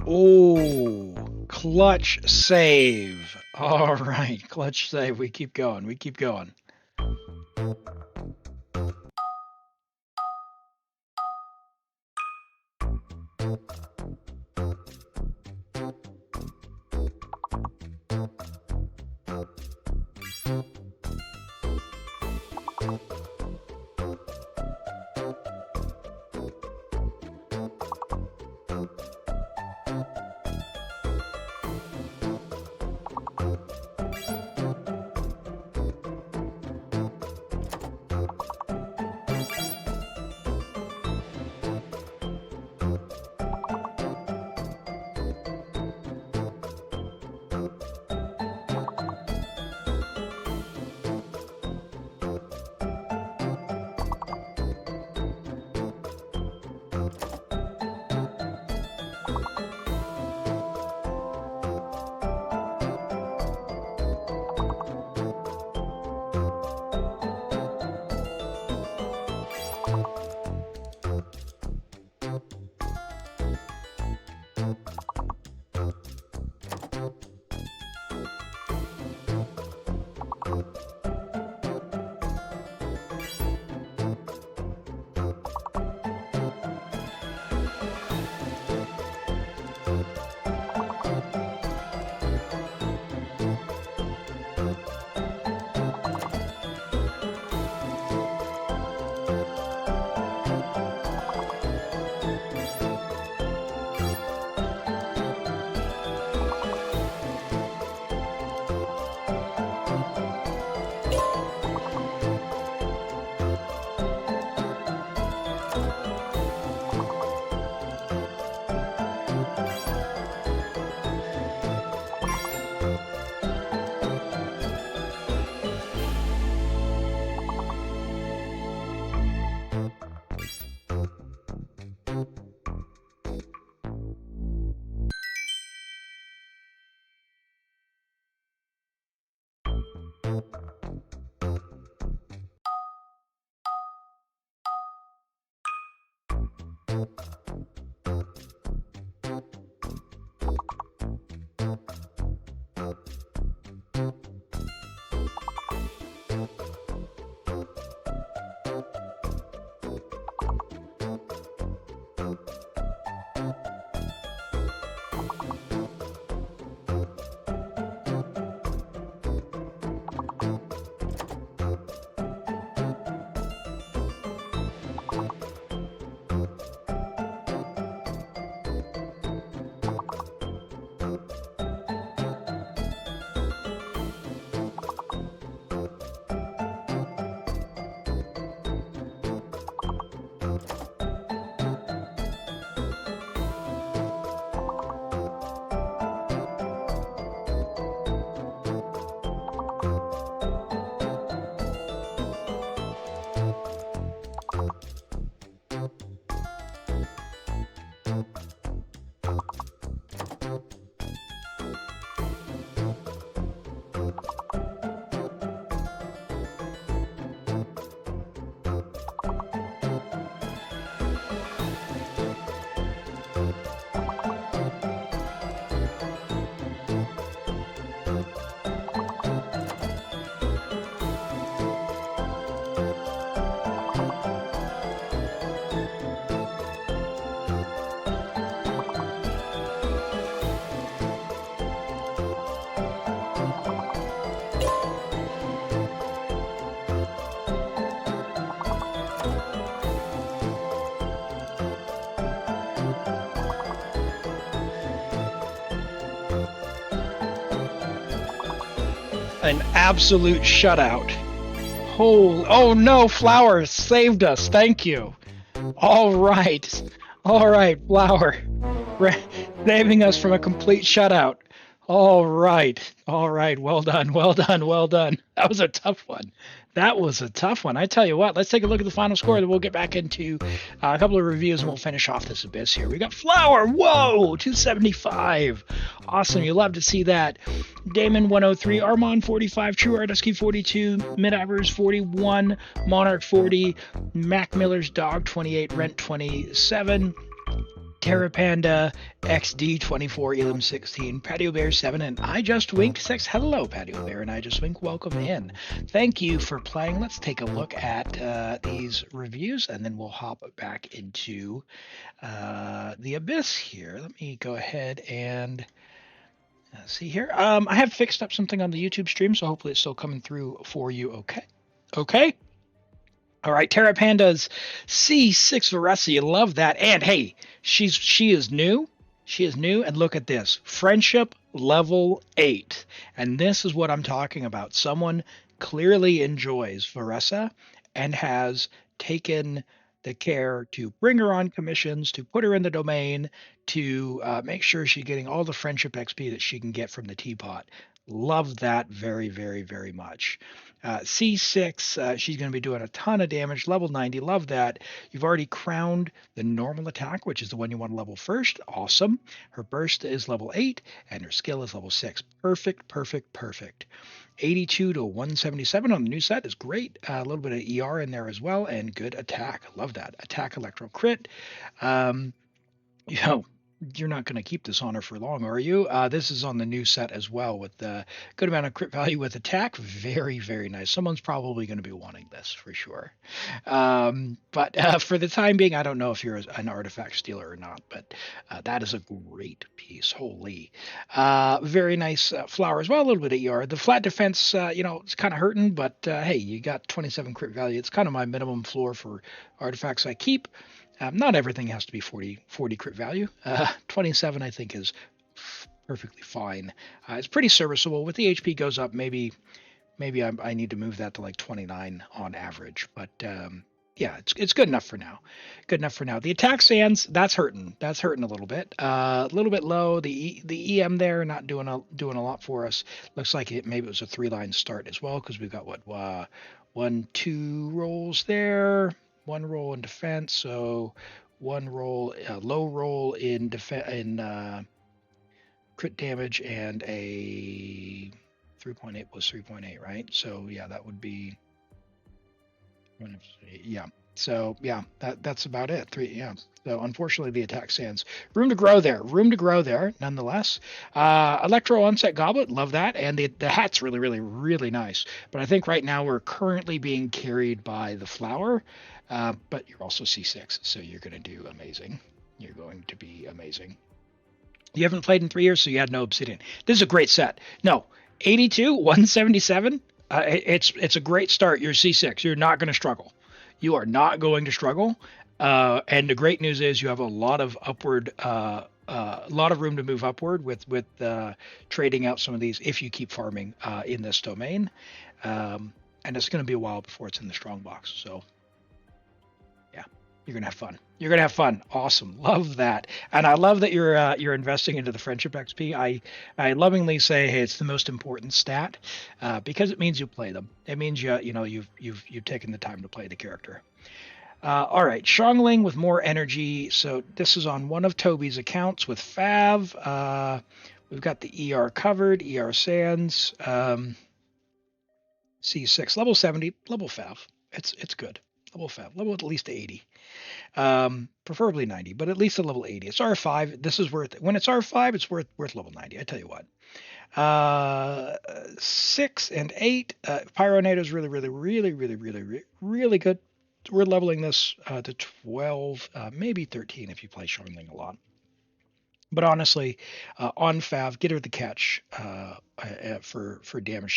Speaker 2: Oh, clutch save. All right, clutch save. We keep going. We keep going. An absolute shutout. Oh no, Flower saved us. Thank you. All right. All right, Flower. Saving us from a complete shutout. All right. All right. Well done. Well done. Well done. That was a tough one. That was a tough one. I tell you what, let's take a look at the final score, then we'll get back into a couple of reviews and we'll finish off this abyss here. We got Flower. Whoa, 275. Awesome. You love to see that. Damon 103, Armand 45, True Artist 42, Midivers 41, Monarch 40, Mac Miller's Dog 28, Rent 27, Terra Panda, XD 24, Elim 16, Patio Bear 7, and I Just Winked 6. Hello, Patio Bear and I Just Winked. Welcome in. Thank you for playing. Let's take a look at these reviews and then we'll hop back into the abyss here. Let me go ahead and see here. I have fixed up something on the YouTube stream, so hopefully it's still coming through for you. Okay. All right, Terra Panda's C6 Varesi. You love that. And hey, she is new. She is new. And look at this. Friendship level 8. And this is what I'm talking about. Someone clearly enjoys Varesa and has taken the care to bring her on commissions, to put her in the domain, to make sure she's getting all the friendship XP that she can get from the teapot. Love that very, very, very much. C6, she's going to be doing a ton of damage, level 90. Love that. You've already crowned the normal attack, which is the one you want to level first. Awesome. Her burst is level 8, and her skill is level 6. Perfect, perfect, perfect. 82 to 177 on the new set is great. A little bit of ER in there as well, and good attack. Love that. Attack, electro crit. You know, you're not going to keep this on her for long, are you? This is on the new set as well with the good amount of crit value with attack. Very, very nice. Someone's probably going to be wanting this for sure. But for the time being, I don't know if you're an artifact stealer or not, but that is a great piece. Holy. Very nice flower as well. A little bit of ER. The flat defense, it's kind of hurting, but hey, you got 27 crit value. It's kind of my minimum floor for artifacts I keep. Not everything has to be 40 crit value. 27, I think, is perfectly fine. It's pretty serviceable. With the HP goes up, maybe I need to move that to like 29 on average. But yeah, it's good enough for now. Good enough for now. The attack sands, that's hurting. That's hurting a little bit. A little bit low. The EM there not doing a lot for us. Looks like maybe it was a 3-line start as well, because we've got what 1, 2 rolls there. 1 roll in defense, so 1 roll, low roll in crit damage, and a 3.8 plus 3.8, right? So yeah, that would be, yeah. So yeah, that's about it. 3, yeah. So unfortunately, the attack sands. Room to grow there. Room to grow there, nonetheless. Electro onset goblet, love that, and the hat's really, really, really nice. But I think right now we're currently being carried by the flower. But you're also C6, so you're going to do amazing. You're going to be amazing. You haven't played in 3 years, so you had no obsidian. This is a great set. No, 82, 177. It's a great start. You're C6. You're not going to struggle. You are not going to struggle. And the great news is you have a lot of upward, a lot of room to move upward with trading out some of these if you keep farming in this domain. And it's going to be a while before it's in the strong box. So yeah, you're going to have fun. You're going to have fun. Awesome. Love that. And I love that you're investing into the friendship XP. I lovingly say, hey, it's the most important stat because it means you play them. It means you've taken the time to play the character. All right, Xiangling with more energy. So this is on one of Toby's accounts with Fav. We've got the ER covered, ER Sands, C6, level 70, level Fav. It's good. Level Fav, level at least 80. Preferably 90, but at least a level 80. It's R5. This is worth, when it's R5, it's worth level 90. I tell you what. 6 and 8. Pyronado is really, really, really, really, really, really good. We're leveling this to 12, maybe 13 if you play Xiangling a lot. But honestly, on Fav, get her the catch for damage.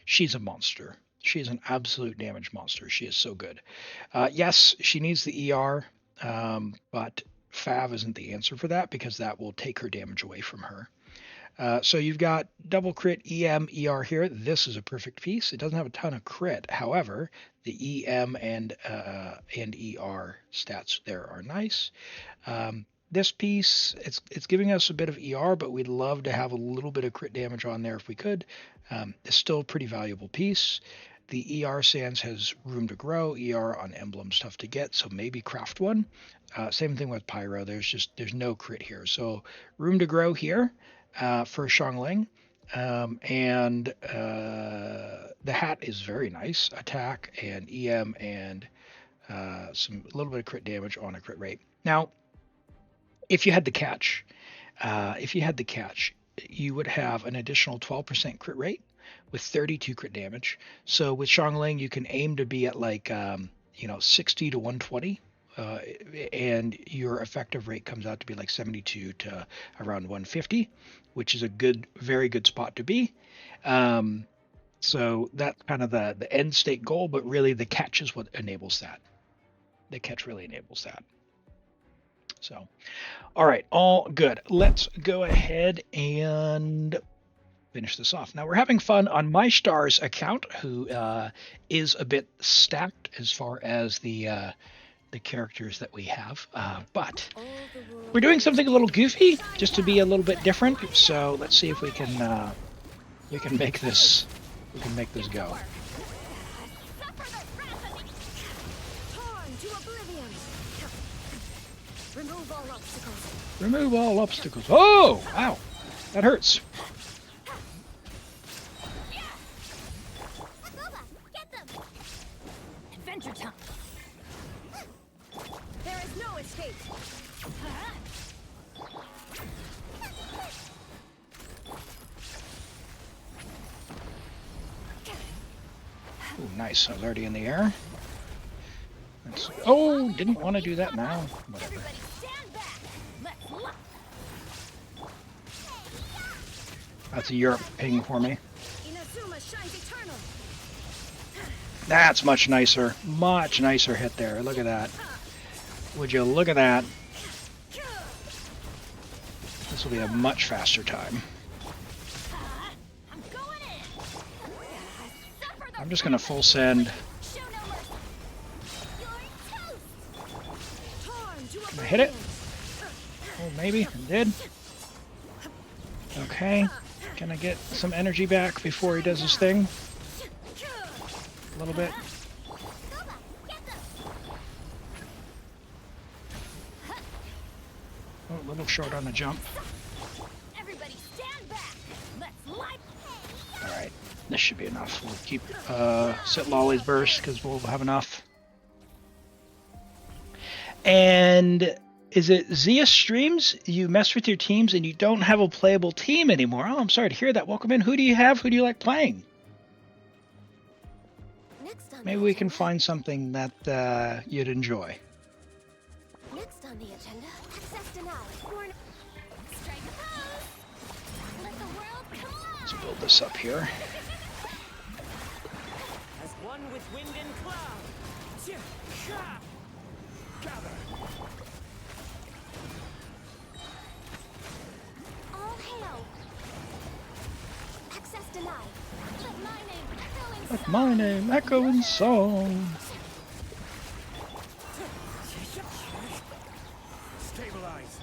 Speaker 2: She's a monster. She is an absolute damage monster. She is so good. Yes, she needs the ER, but Fav isn't the answer for that because that will take her damage away from her. So you've got double crit EM ER here. This is a perfect piece. It doesn't have a ton of crit. However, the EM and ER stats there are nice. This piece, it's giving us a bit of ER, but we'd love to have a little bit of crit damage on there if we could. It's still a pretty valuable piece. The ER Sands has room to grow. ER on emblems tough to get, so maybe craft one. Same thing with Pyro. There's no crit here, so room to grow here for Xiangling. And the hat is very nice. Attack and EM and a little bit of crit damage on a crit rate. Now, if you had the catch, you would have an additional 12% crit rate with 32 crit damage. So with Xiangling, you can aim to be at like 60 to 120. And your effective rate comes out to be like 72 to around 150, which is a very good spot to be. So that's kind of the end state goal, but really the catch is what enables that. The catch really enables that. So, all right, all good. Let's go ahead and finish this off. Now we're having fun on my Star's account, who is a bit stacked as far as the the characters that we have. But we're doing something a little goofy, just to be a little bit different. So let's see if we can make this go. Remove all obstacles. Oh, wow, that hurts.
Speaker 4: Adventure time. There is no escape.
Speaker 2: Ooh, nice. I was already in the air. Oh, didn't want to do that now. Whatever.
Speaker 4: Everybody stand back. Let's lock.
Speaker 2: That's a Europe ping for me.
Speaker 4: Inazuma shines eternal.
Speaker 2: That's much nicer. Much nicer hit there. Look at that. Would you look at that? This will be a much faster time.
Speaker 4: I'm going in.
Speaker 2: I'm just going to full send.
Speaker 4: Show no mercy. You're toast.
Speaker 2: Can I hit it? Oh, maybe. I did. Okay. Can I get some energy back before he does his thing? A little bit. Oh, a little short on the jump.
Speaker 4: Everybody stand back. Let's light.
Speaker 2: Alright, this should be enough. We'll keep set Lolly's burst because we'll have enough. And is it Zia Streams? You mess with your teams and you don't have a playable team anymore. Oh, I'm sorry to hear that. Welcome in. Who do you have? Who do you like playing? Maybe we can find something that you'd enjoy.
Speaker 3: Next on the agenda, access denied.
Speaker 4: Strike a pose. Let the world collide.
Speaker 2: Let's build this up here.
Speaker 8: As one with wind and cloud. Gather.
Speaker 3: All hail. Access denied.
Speaker 4: Let my name echo in
Speaker 2: Let my name echo in song.
Speaker 8: Stabilize.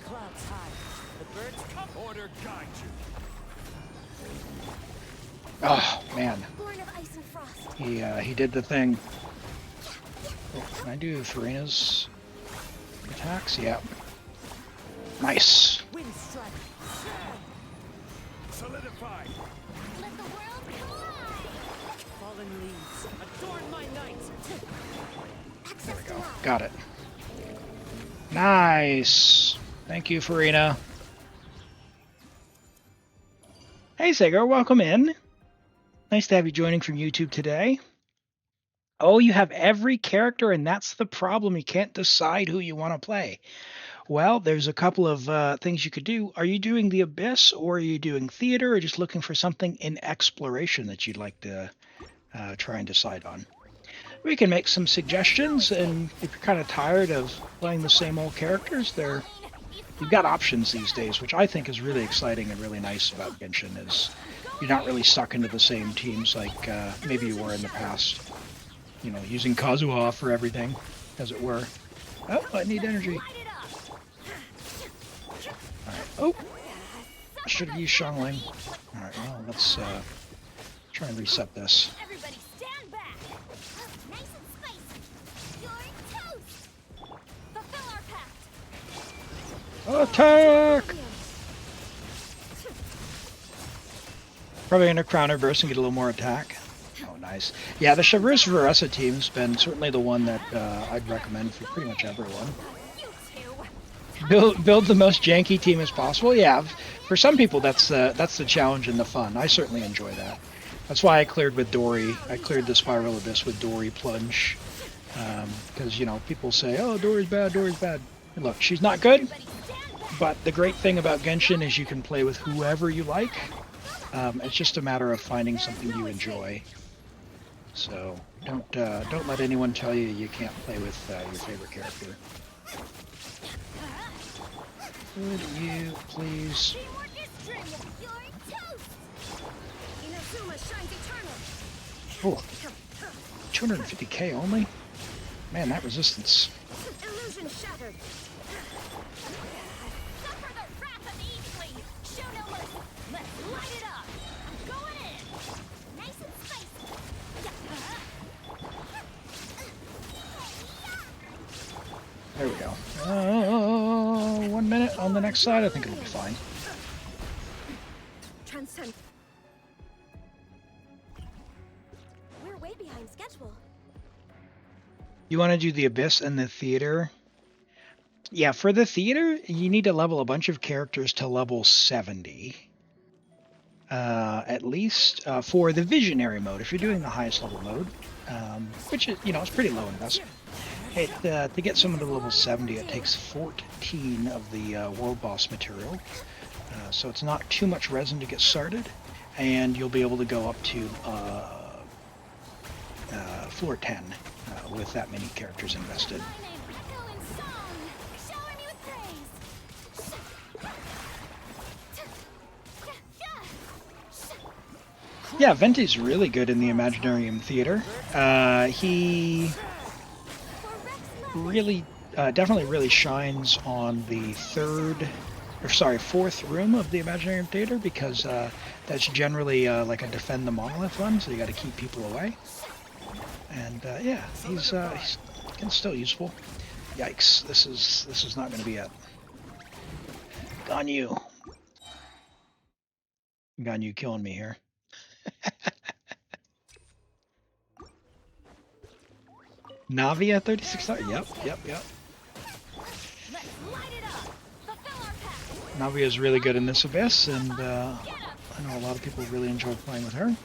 Speaker 8: Clouds high. The birds come. Order guide you.
Speaker 2: Oh man,
Speaker 3: Born of ice and frost.
Speaker 2: he did the thing. Oh, can I do Farina's attacks? Yeah. Nice.
Speaker 8: Wind strike. Solidify.
Speaker 4: Let the world collide.
Speaker 8: Fallen leaves. Adorn my night.
Speaker 3: Access denied.
Speaker 2: Got it. Nice. Thank you, Farina. Hey, Sagar, welcome in. Nice to have you joining from YouTube today. Oh, you have every character, and that's the problem. You can't decide who you want to play. Well, there's a couple of things you could do. Are you doing the Abyss, or are you doing Theater, or just looking for something in Exploration that you'd like to try and decide on? We can make some suggestions, and if you're kind of tired of playing the same old characters, you've got options these days, which I think is really exciting and really nice about Genshin, is you're not really stuck into the same teams like maybe you were in the past. You know, using Kazuha for everything, as it were. Oh, I need energy. Alright, oh! I should have used Xiangling. Alright, well, let's try and reset this.
Speaker 4: Everybody stand back.
Speaker 3: Nice and spicy. You're toast.
Speaker 4: Fulfill our pact.
Speaker 2: Attack! Probably gonna crown her burst and get a little more attack. Oh, nice. Yeah, the Chevreuse Veresa team's been certainly the one that I'd recommend for pretty much everyone. Build the most janky team as possible. Yeah, for some people that's the challenge and the fun. I certainly enjoy that. That's why I cleared with Dory. I cleared the Spiral Abyss with Dory Plunge. Because, you know, people say, oh, Dory's bad, Dory's bad. And look, she's not good, but the great thing about Genshin is you can play with whoever you like. It's just a matter of finding something you enjoy. So don't let anyone tell you you can't play with your favorite character. Would you please?
Speaker 4: Teamwork is dreamwork. You're toast. Inazuma shines eternal.
Speaker 2: Oh, 250k only? Man, that resistance.
Speaker 4: Illusion shattered. Suffer the wrath of Elim. Show no mercy. Let's light it up. I'm going in. Nice and spicy.
Speaker 2: There we go. 1 minute on the next side. I think it'll be fine.
Speaker 4: Transcend. We're way behind schedule.
Speaker 2: You want to do the Abyss and the Theater? Yeah, for the Theater, you need to level a bunch of characters to level 70. At least for the Visionary mode, if you're doing the highest level mode, which is, it's pretty low investment. To get someone to level 70, it takes 14 of the World Boss material. So it's not too much resin to get started, and you'll be able to go up to floor 10 with that many characters invested. Yeah, Venti's really good in the Imaginarium Theater. He really, definitely really shines on the fourth room of the Imaginarium Theater, because that's generally like a defend the monolith one, so you got to keep people away. And yeah, he's still useful. Yikes! This is not going to be it. Ganyu killing me here. Navia 36. Yep. Navia is really good in this Abyss, and I know a lot of people really enjoy playing with her.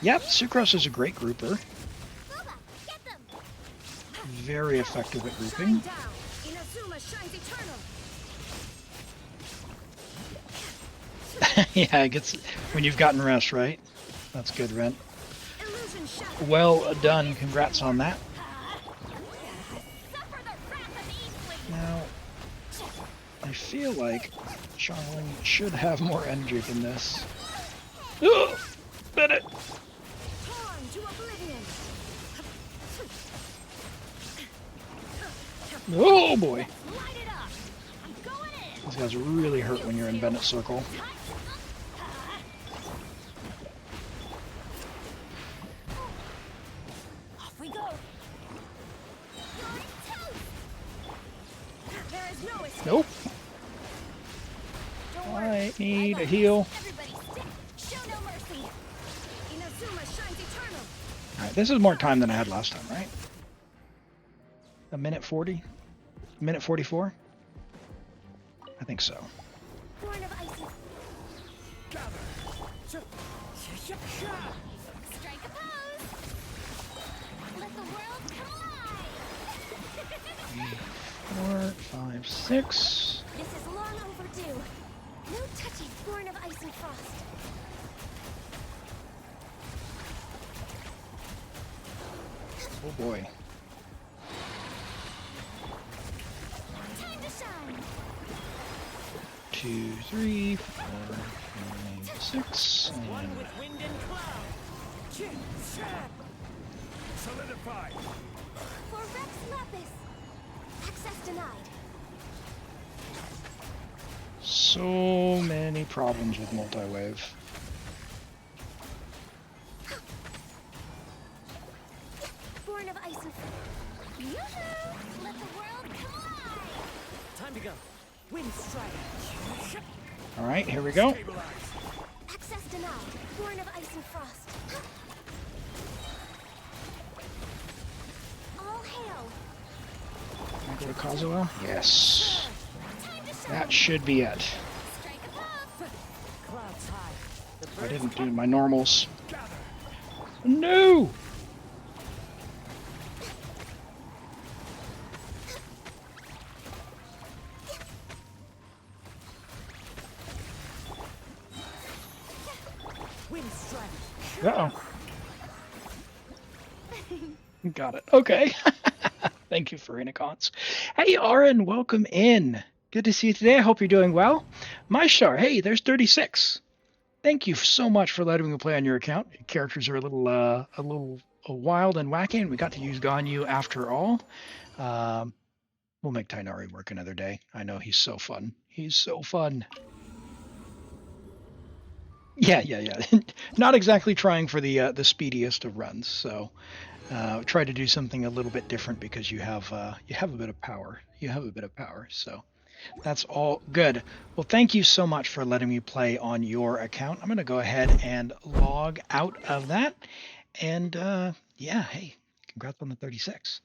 Speaker 2: Yep, Sucrose is a great grouper. Very effective at grouping. Yeah, it gets when you've gotten rest, right? That's good, Rent. Well done. Congrats on that. Now, I feel like Xiangling should have more energy than this. Oh, bit it. Oh boy. These guys really hurt when you're in Bennett Circle. Nope. I need a heal. Alright, this is more time than I had last time, right? A minute 40? Minute 44? I think so.
Speaker 4: Strike a pose. Let the world come alive.
Speaker 2: 4, 5, 6.
Speaker 4: This is long overdue. No touching, born of ice and frost.
Speaker 2: Oh boy.
Speaker 4: Time to shine.
Speaker 2: 2, 3, 4, 5, 6,
Speaker 8: One
Speaker 2: and
Speaker 8: with wind and cloud. Solidify.
Speaker 4: For Rex Lapis. Access denied.
Speaker 2: so many problems with multi-wave.
Speaker 4: Born of ice and fire. Yoo-hoo! Let the world come alive.
Speaker 8: Time to go. Wind strike.
Speaker 2: All right, here we go.
Speaker 8: Stabilize.
Speaker 4: Access denied. Born of ice and frost. All hail.
Speaker 2: Can I go to Kazuha? Yes. That should be it.
Speaker 4: Strike above.
Speaker 8: Clouds high. The
Speaker 2: I
Speaker 8: birds
Speaker 2: didn't do my normals.
Speaker 8: gather.
Speaker 2: No!
Speaker 8: Wind strike.
Speaker 2: Uh-oh. Got it. Okay. Thank you, Farina Cons. Hey, Aaron, welcome in. Good to see you today. I hope you're doing well. My star, hey, there's 36. Thank you so much for letting me play on your account. Your characters are a little wild and wacky, and we got to use Ganyu after all. Um, we'll make Tainari work another day. I know he's so fun. He's so fun. Yeah. Not exactly trying for the speediest of runs. So try to do something a little bit different because you have a bit of power. You have a bit of power. So that's all good. Well, thank you so much for letting me play on your account. I'm going to go ahead and log out of that. And yeah, hey, congrats on the 36.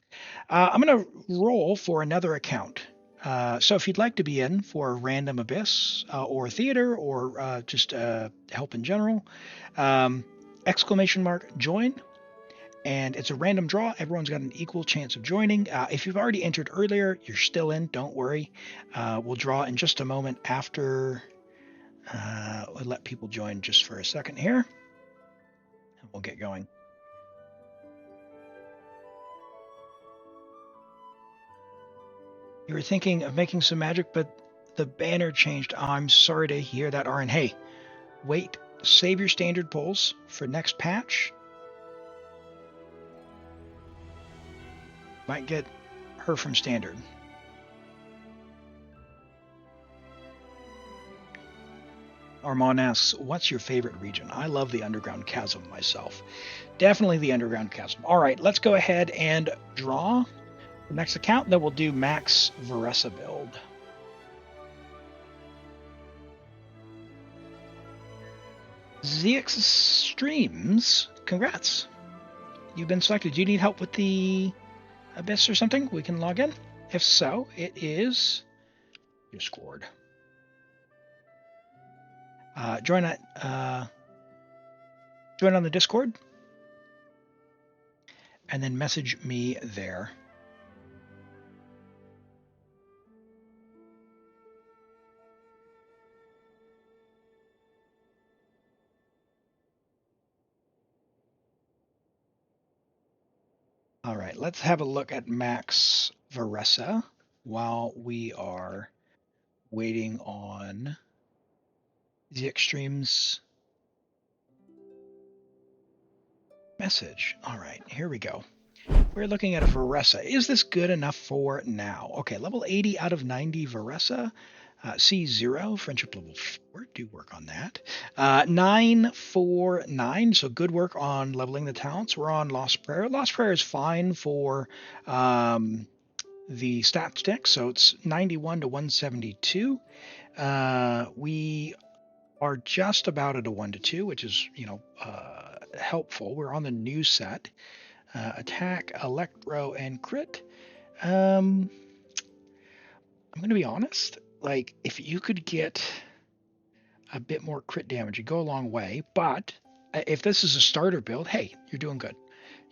Speaker 2: I'm going to roll for another account. So if you'd like to be in for Random Abyss or Theater or just help in general, !join. And it's a random draw. Everyone's got an equal chance of joining. If you've already entered earlier, you're still in. Don't worry. We'll draw in just a moment after. We'll let people join just for a second here. And we'll get going. You were thinking of making some magic, but the banner changed. Oh, I'm sorry to hear that, Arn. Hey, wait. Save your standard pulls for next patch. Might get her from standard. Armand asks, what's your favorite region? I love the Underground Chasm myself. Definitely the Underground Chasm. All right, let's go ahead and draw the next account. Then we'll do Max Varessa build. The Extremes, congrats. You've been selected. Do you need help with the Abyss or something? We can log in. If so, it is Discord. Join on the Discord and then message me there. All right, let's have a look at Max Varessa while we are waiting on the Extremes message. All right, here we go. We're looking at a Varessa. Is this good enough for now? Okay, level 80 out of 90 Varessa. C0, friendship level 4, do work on that. 949, so good work on leveling the talents. We're on Lost Prayer. Lost Prayer is fine for the stat stick, so it's 91 to 172. We are just about at a 1 to 2, which is, helpful. We're on the new set. Attack, Electro, and Crit. I'm going to be honest. Like, if you could get a bit more crit damage, it'd go a long way. But if this is a starter build, hey, you're doing good.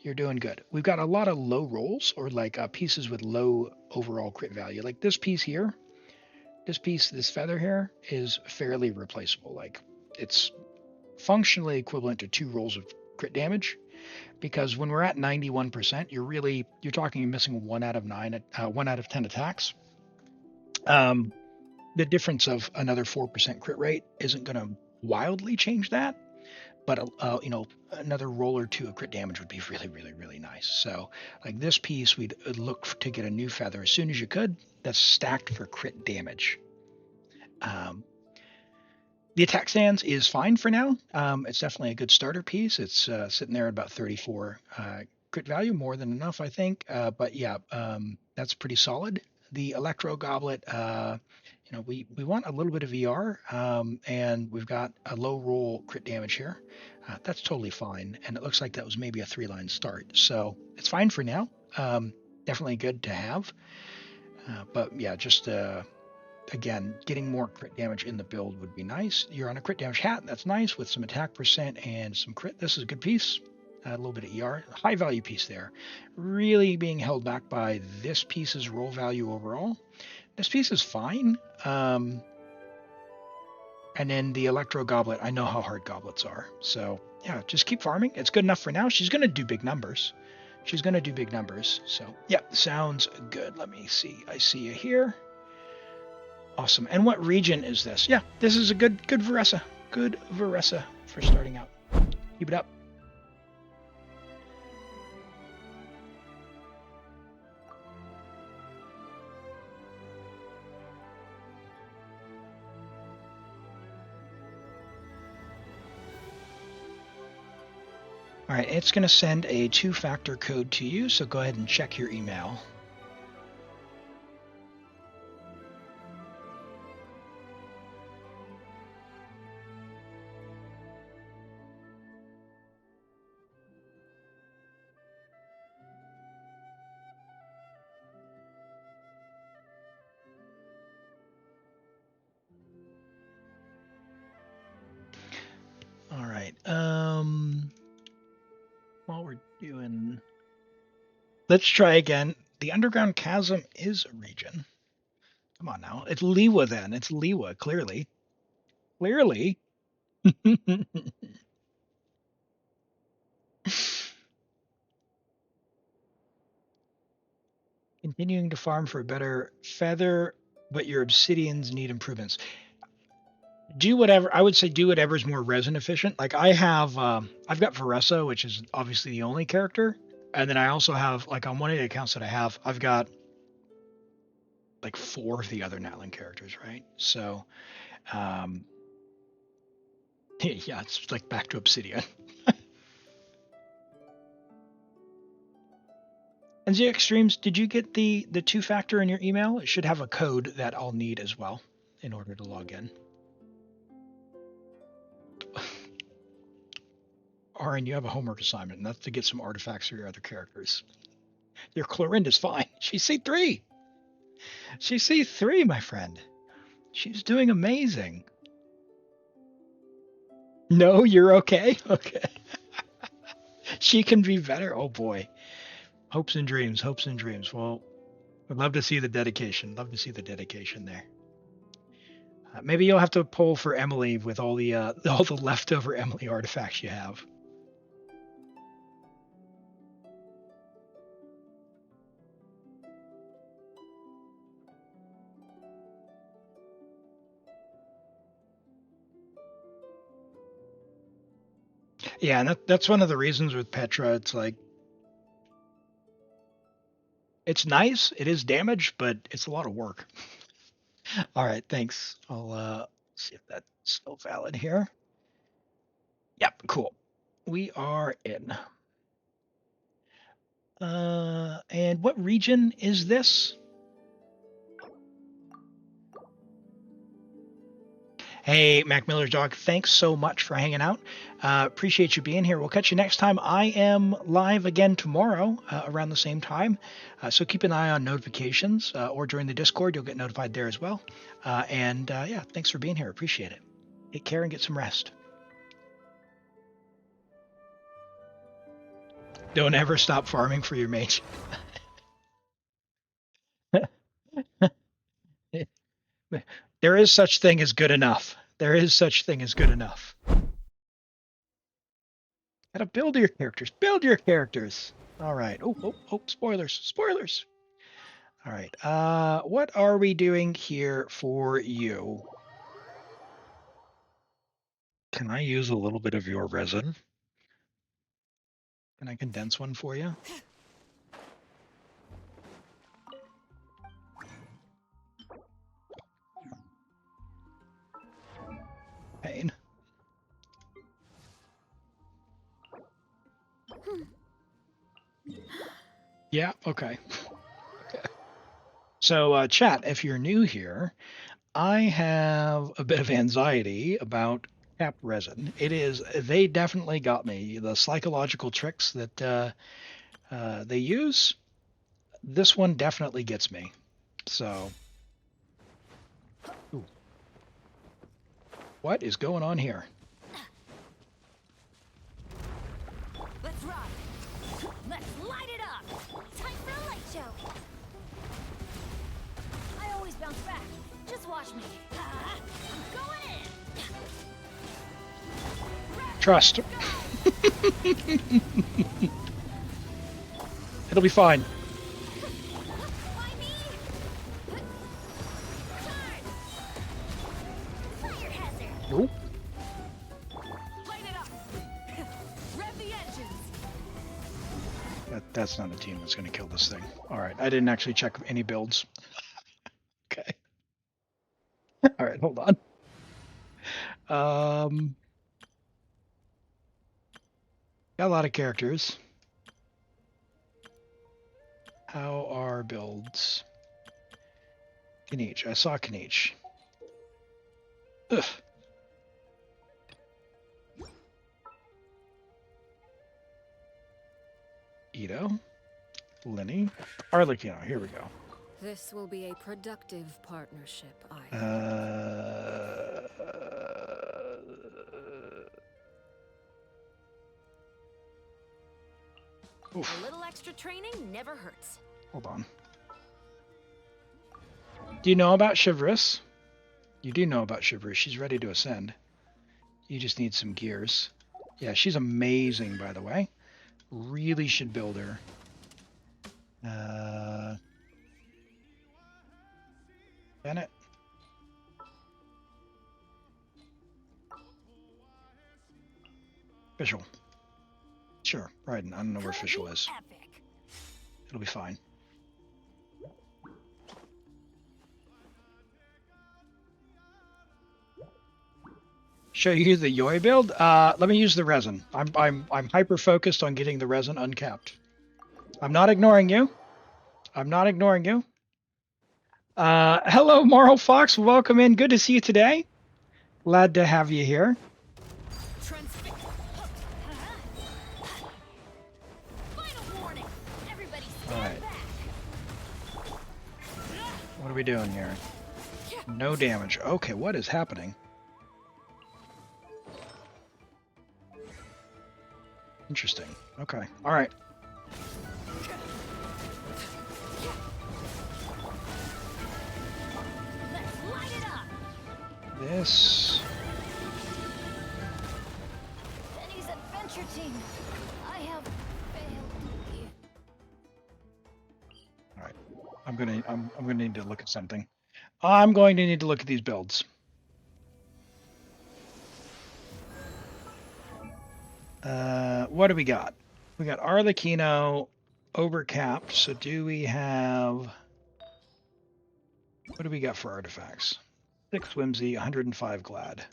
Speaker 2: You're doing good. We've got a lot of low rolls or like pieces with low overall crit value. Like this piece here, this feather here is fairly replaceable. Like it's functionally equivalent to 2 rolls of crit damage. Because when we're at 91%, you're talking missing 1 out of 10 attacks. The difference of another 4% crit rate isn't going to wildly change that, but another roll or 2 of crit damage would be really, really, really nice. So, like this piece, we'd look to get a new feather as soon as you could. That's stacked for crit damage. The attack stance is fine for now. It's definitely a good starter piece. It's sitting there at about 34 crit value, more than enough, I think. But yeah, that's pretty solid. The Electro Goblet, we want a little bit of ER, and we've got a low roll crit damage here. That's totally fine, and it looks like that was maybe a 3-line start. So it's fine for now. Definitely good to have. But yeah, just again, getting more crit damage in the build would be nice. You're on a crit damage hat. That's nice with some attack percent and some crit. This is a good piece. A little bit of ER. High value piece there. Really being held back by this piece's roll value overall. This piece is fine. And then the Electro Goblet. I know how hard goblets are. So yeah, just keep farming. It's good enough for now. She's going to do big numbers. So yeah, sounds good. Let me see. I see you here. Awesome. And what region is this? Yeah, this is a good Varessa. Good, Varessa, for starting out. Keep it up. All right, it's going to send a 2-factor code to you, so go ahead and check your email. All right. While we're doing, let's try again. The underground chasm is a region. Come on now. It's Liwa then. It's Liwa, clearly. Clearly. Continuing to farm for a better feather, but your obsidians need improvements. Do whatever, I would say do whatever is more resin efficient. Like I have, I've got Varessa, which is obviously the only character. And then I also have, like on one of the accounts that I have, I've got like 4 of the other Natlan characters, right? So, yeah, it's like back to Obsidian. And ZX Streams, did you get the 2-factor in your email? It should have a code that I'll need as well in order to log in. Aaron, you have a homework assignment, and that's to get some artifacts for your other characters. Your Clorinda's fine. She's C3. She's C3, my friend. She's doing amazing. No, you're okay? Okay. She can be better. Oh, boy. Hopes and dreams, hopes and dreams. Well, I'd love to see the dedication. Love to see the dedication there. Maybe you'll have to pull for Emily with all the leftover Emily artifacts you have. Yeah, and that's one of the reasons with Petra. It's like, it's nice. It is damage, but it's a lot of work. All right, thanks. I'll see if that's still valid here. Yep, cool. We are in. And what region is this? Hey, Mac Miller's dog, thanks so much for hanging out. Appreciate you being here. We'll catch you next time. I am live again tomorrow around the same time. So keep an eye on notifications or join the Discord. You'll get notified there as well. Yeah, thanks for being here. Appreciate it. Take care and get some rest. Don't ever stop farming for your mage. There is such thing as good enough. There is such thing as good enough. Gotta build your characters. Build your characters. All right. Oh, spoilers. Spoilers. All right. What are we doing here for you?
Speaker 6: Can I use a little bit of your resin?
Speaker 2: Can I condense one for you? Pain. Yeah, okay. So, chat, if you're new here, I have a bit of anxiety about cap resin. They definitely got me. The psychological tricks that they use, this one definitely gets me. So, ooh. What is going on here?
Speaker 4: Let's rock. Let's light it up. Time for a light show. I always bounce back. Just watch me. I'm going in.
Speaker 2: Trust. It'll be fine.
Speaker 4: Why me? Turn. Fire hazard.
Speaker 2: Nope. That's not a team that's going to kill this thing. All right, I didn't actually check any builds. Okay. All right, hold on. Got a lot of characters. How are builds? Kniech. I saw Kniech. Ugh. Ito. Lenny. Arlecchino. Here we go.
Speaker 4: This will be a productive partnership, I
Speaker 2: Oof.
Speaker 4: A little extra training never hurts.
Speaker 2: Hold on. Do you know about Chivalrous? You do know about Chivalrous. She's ready to ascend. You just need some gears. Yeah, she's amazing, by the way. Really should build her. Bennett. Fischl. Sure, right. I don't know where Fischl is.
Speaker 4: Epic.
Speaker 2: It'll be fine. Show you the Yoi build? Let me use the resin. I'm hyper focused on getting the resin uncapped. I'm not ignoring you. I'm not ignoring you. Hello, Moral Fox. Welcome in. Good to see you today. Glad to have you here.
Speaker 4: Final warning. Everybody
Speaker 2: All
Speaker 4: stand
Speaker 2: right.
Speaker 4: back.
Speaker 2: What are we doing here? No damage. Okay, what is happening? Interesting. Okay. All right.
Speaker 4: Let's light it up.
Speaker 2: This.
Speaker 4: Benny's adventure team. I have failed you.
Speaker 2: All right. I'm gonna need to look at something. I'm going to need to look at these builds. What do we got? We got Arlecchino overcapped. So do we have? What do we got for artifacts? 6 Whimsy, 105 Glad.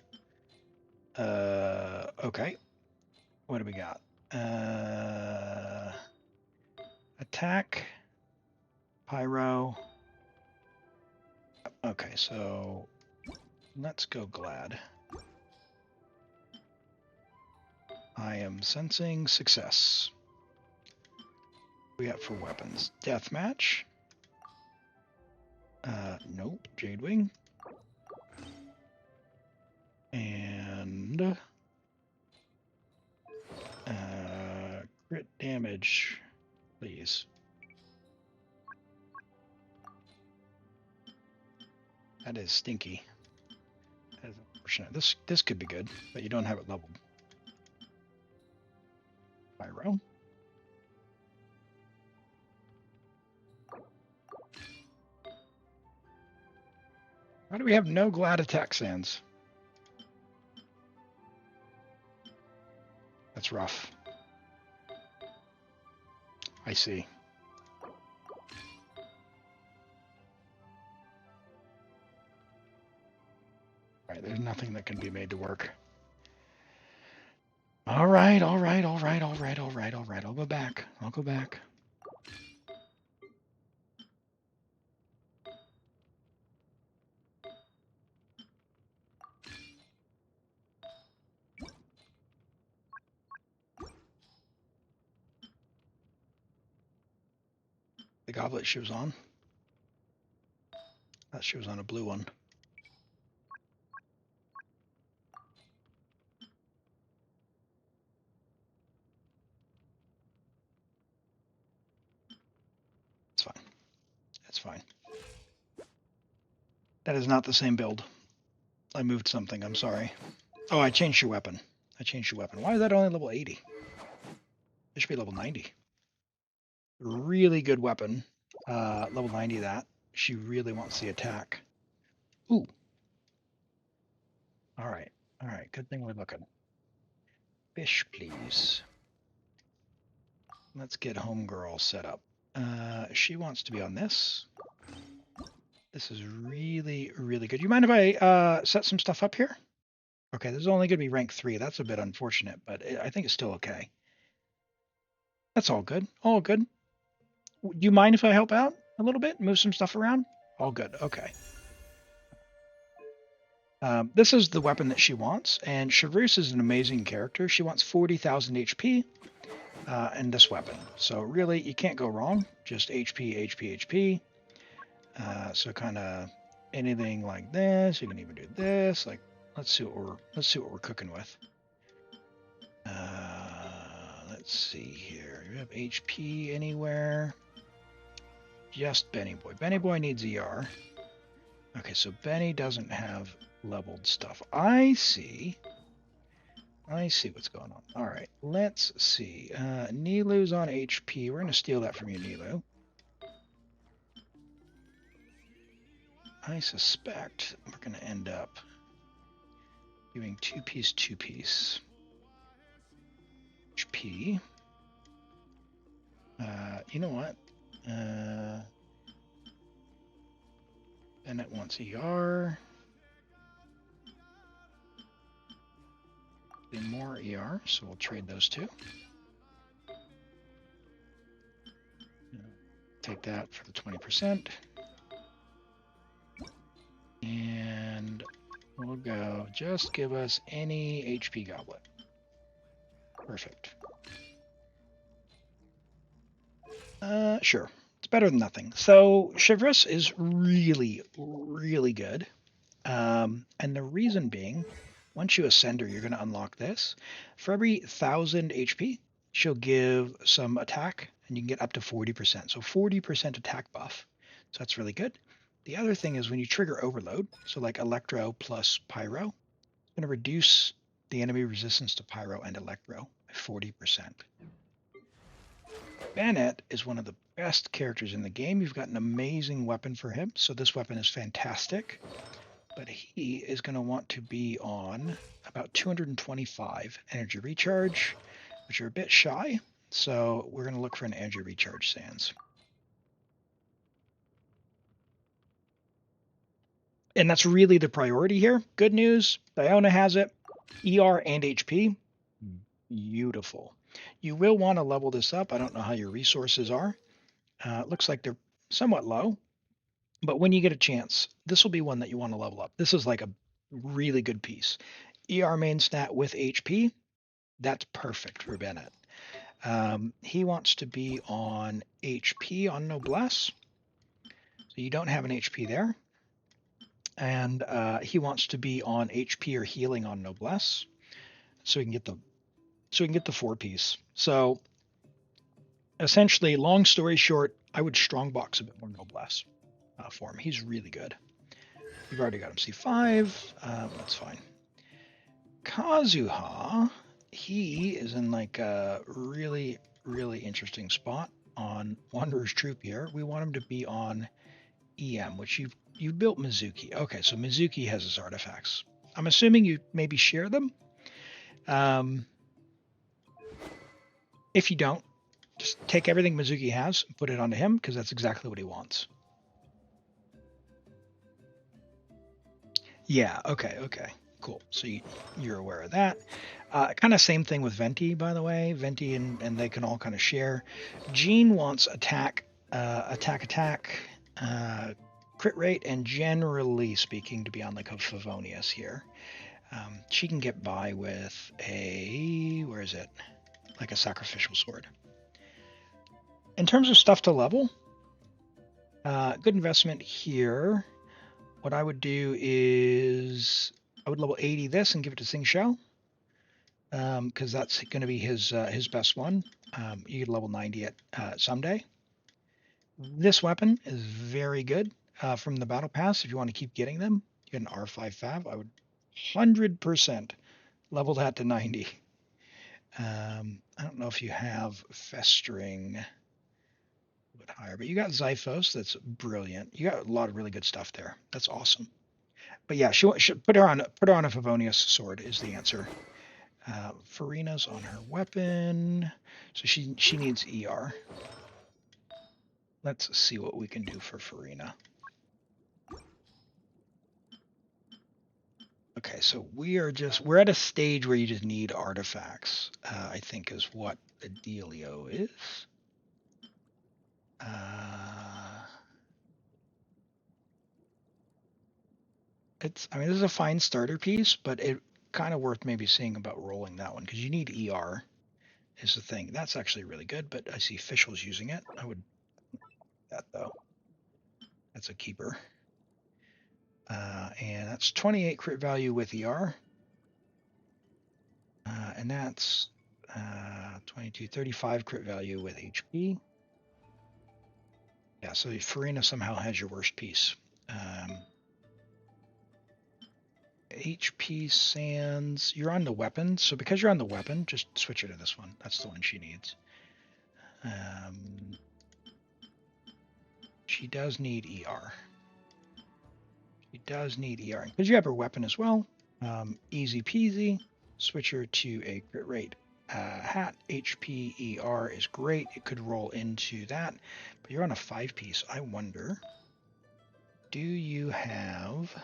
Speaker 2: Okay. What do we got? Attack. Pyro. Okay, so let's go Glad. I am sensing success. We got for weapons. Deathmatch. Nope. Jadewing. And crit damage, please. That is stinky. That is unfortunate. This could be good, but you don't have it leveled. Pyro. Why do we have no Glad attack sands? That's rough. I see. Alright, there's nothing that can be made to work. Alright. I'll go back. I'll go back. The goblet she was on. Thought she was on a blue one. It's fine. That's fine. That is not the same build. I moved something. I'm sorry. Oh, I changed your weapon. Why is that only level 80? It should be level 90. Really good weapon. Level 90 that. She really wants the attack. Ooh. Alright. Alright. Good thing we're looking. Fish, please. Let's get homegirl set up. She wants to be on this. This is really, really good. You mind if I set some stuff up here? Okay, this is only going to be rank 3. That's a bit unfortunate, but I think it's still okay. That's all good. All good. Do you mind if I help out a little bit? Move some stuff around? All good. Okay. This is the weapon that she wants, and Chevreuse is an amazing character. She wants 40,000 HP and this weapon. So really, you can't go wrong. Just HP, HP, HP. So kind of anything like this. You can even do this. Like, let's see what we're cooking with. Let's see here. Do you have HP anywhere? Just Benny Boy. Benny Boy needs ER. Okay, so Benny doesn't have leveled stuff. I see what's going on. All right, let's see. Nilu's on HP. We're going to steal that from you, Nilu. I suspect we're going to end up doing two-piece. HP. You know what? Bennett wants ER. More ER, so we'll trade those two. Take that for the 20%. And we'll go, just give us any HP goblet. Perfect. Sure. It's better than nothing. So Chevreuse is really, really good. And the reason being, once you ascend her, you're going to unlock this. For every 1,000 HP, she'll give some attack, and you can get up to 40%. So 40% attack buff. So that's really good. The other thing is when you trigger overload, so like Electro plus Pyro, it's going to reduce the enemy resistance to Pyro and Electro by 40%. Bennett is one of the best characters in the game. You've got an amazing weapon for him, so this weapon is fantastic. But he is going to want to be on about 225 energy recharge, which are a bit shy. So we're going to look for an energy recharge sans. And that's really the priority here. Good news, Diona has it. ER and HP. Beautiful. You will want to level this up. I don't know how your resources are. It looks like they're somewhat low. But when you get a chance, this will be one that you want to level up. This is like a really good piece. ER main stat with HP. That's perfect for Bennett. He wants to be on HP on Noblesse. So you don't have an HP there. And he wants to be on HP or healing on Noblesse. So we can get the 4-piece. So essentially, long story short, I would strongbox a bit more Noblesse for him. He's really good. We've already got him C5. That's fine. Kazuha, he is in like a really, really interesting spot on Wanderer's Troop here. We want him to be on EM, which you've built Mizuki. Okay, so Mizuki has his artifacts. I'm assuming you maybe share them. If you don't, just take everything Mizuki has and put it onto him, because that's exactly what he wants. Yeah, okay, cool. So you're aware of that. Kind of same thing with Venti, by the way. Venti and they can all kind of share. Jean wants attack, crit rate, and generally speaking, to be on like a Favonius here. She can get by with a, where is it? Like a sacrificial sword. In terms of stuff to level, good investment here. What I would do is I would level 80 this and give it to Sing Shao, because that's going to be his best one. You could level 90 it someday. This weapon is very good from the battle pass. If you want to keep getting them, you get an R5 Fav. I would 100% level that to 90. I don't know if you have Festering a bit higher, but you got Zyphos. That's brilliant. You got a lot of really good stuff there. That's awesome. But yeah, she should put her on a Favonius sword is the answer. Farina's on her weapon, so she needs ER. Let's see what we can do for Farina. Okay, so we're at a stage where you just need artifacts, I think is what the dealio is. I mean, this is a fine starter piece, but it kind of worth maybe seeing about rolling that one because you need ER is the thing. That's actually really good, but I see Fischl's using it. I would that though. That's a keeper. And that's 28 crit value with ER. And that's 22, 35 crit value with HP. Yeah, so Farina somehow has your worst piece. HP Sands, you're on the weapon. So because you're on the weapon, just switch her to this one. That's the one she needs. She does need ER. She does need ER. Because you have her weapon as well. Easy peasy. Switch her to a crit rate hat. HP ER is great. It could roll into that. But you're on a 5-piece. I wonder, do you have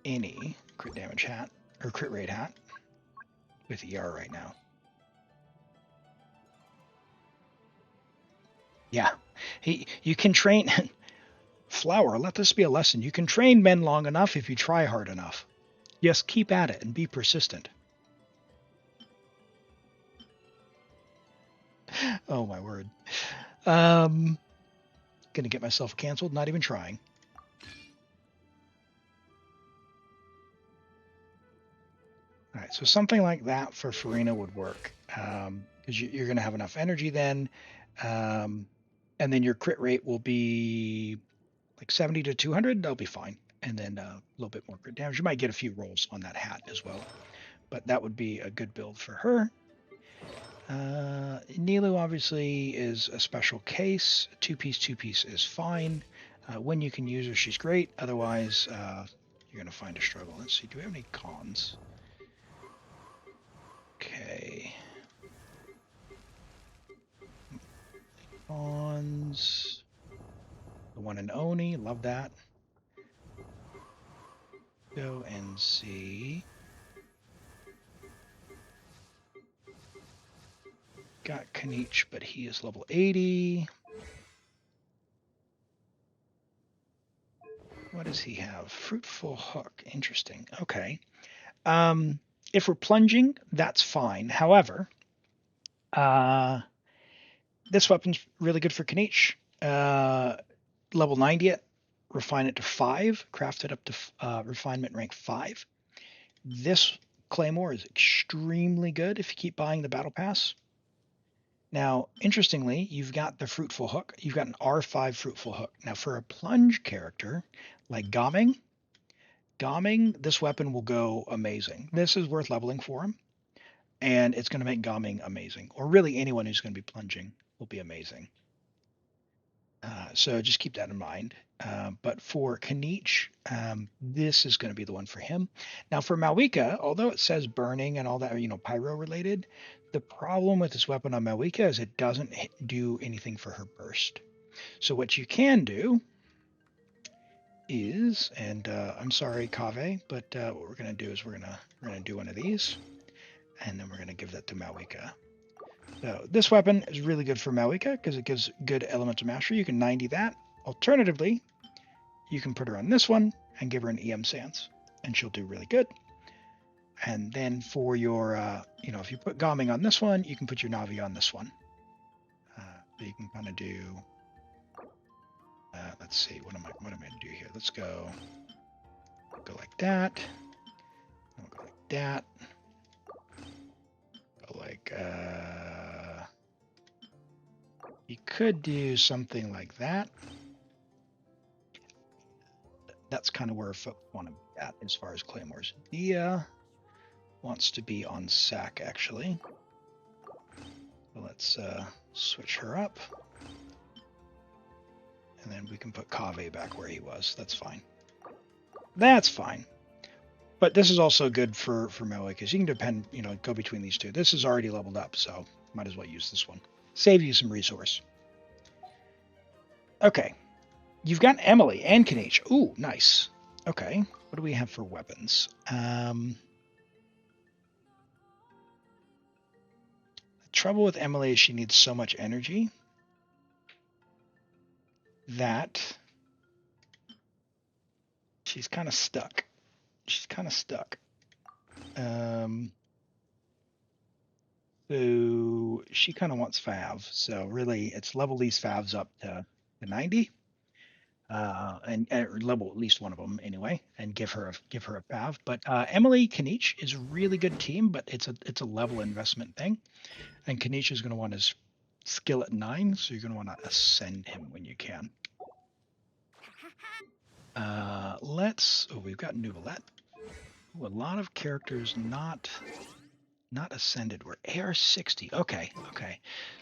Speaker 2: any crit damage hat or crit rate hat with ER right now? Yeah, you can train. Flower, let this be a lesson. You can train men long enough if you try hard enough. Just keep at it and be persistent. Oh my word. Gonna get myself canceled, not even trying. All right, so something like that for Farina would work. Because you're gonna have enough energy then. And then your crit rate will be like 70 to 200. That'll be fine. And then a little bit more crit damage. You might get a few rolls on that hat as well. But that would be a good build for her. Nilu obviously is a special case. 2-piece is fine. When you can use her, she's great. Otherwise, you're going to find a struggle. Let's see, do we have any cons? Okay. Cons. The one in Oni, love that. Go and see. Got Kanich, but he is level 80. What does he have? Fruitful Hook. Interesting. Okay. If we're plunging, that's fine. However, this weapon's really good for Kanich. Level 90 it, refine it to 5, craft it up to refinement rank 5. This Claymore is extremely good if you keep buying the Battle Pass. Now, interestingly, you've got the Fruitful Hook. You've got an R5 Fruitful Hook. Now, for a plunge character like Gaming, this weapon will go amazing. This is worth leveling for him, and it's going to make Gaming amazing. Or really anyone who's going to be plunging will be amazing. So just keep that in mind. But for Kanich, this is going to be the one for him. Now for Malwika, although it says burning and all that, pyro related, the problem with this weapon on Malwika is it doesn't do anything for her burst. So what you can do is, and I'm sorry, Kave, but what we're going to do is we're going to do one of these, and then we're going to give that to Malwika. So this weapon is really good for Malwika because it gives good elemental mastery. You can 90 that. Alternatively, you can put her on this one and give her an EM Sans, and she'll do really good. And then for your, if you put Gaming on this one, you can put your Navi on this one. So you can kind of do. Let's see, what am I going to do here? Let's go like that. I'll go like that. Go like. You could do something like that. That's kind of where folks want to be at as far as Claymores. Dia wants to be on Sack, actually. So let's switch her up. And then we can put Kave back where he was. That's fine. That's fine. But this is also good for melee because you can go between these two. This is already leveled up, so might as well use this one. Save you some resource. Okay, you've got Emily and Kaniche. Ooh, nice. Okay, what do we have for weapons? The trouble with Emily is she needs so much energy that she's kind of stuck. So she kind of wants Fav. So really, it's level these Favs up to 90, and level at least one of them anyway, and give her a Fav. But Emily Kaniche is a really good team, but it's a level investment thing, and Kaniche is going to want his skill at 9, so you're going to want to ascend him when you can. We've got Nuvolette. A lot of characters not ascended. We're AR60. Okay.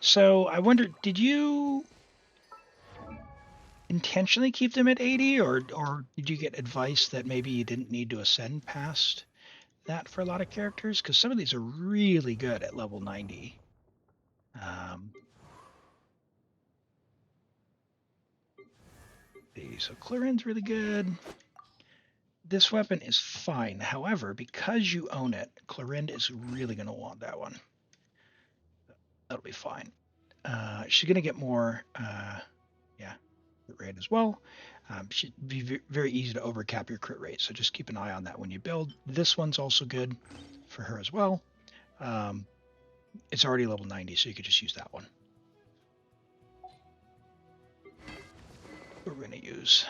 Speaker 2: So I wonder, did you intentionally keep them at 80, or did you get advice that maybe you didn't need to ascend past that for a lot of characters? Because some of these are really good at level 90. So Clarin's really good. This weapon is fine. However, because you own it, Clarin is really going to want that one. That'll be fine. She's going to get more, crit rate as well. Should be very easy to overcap your crit rate, so just keep an eye on that when you build. This one's also good for her as well. It's already level 90, so you could just use that one. We're going to use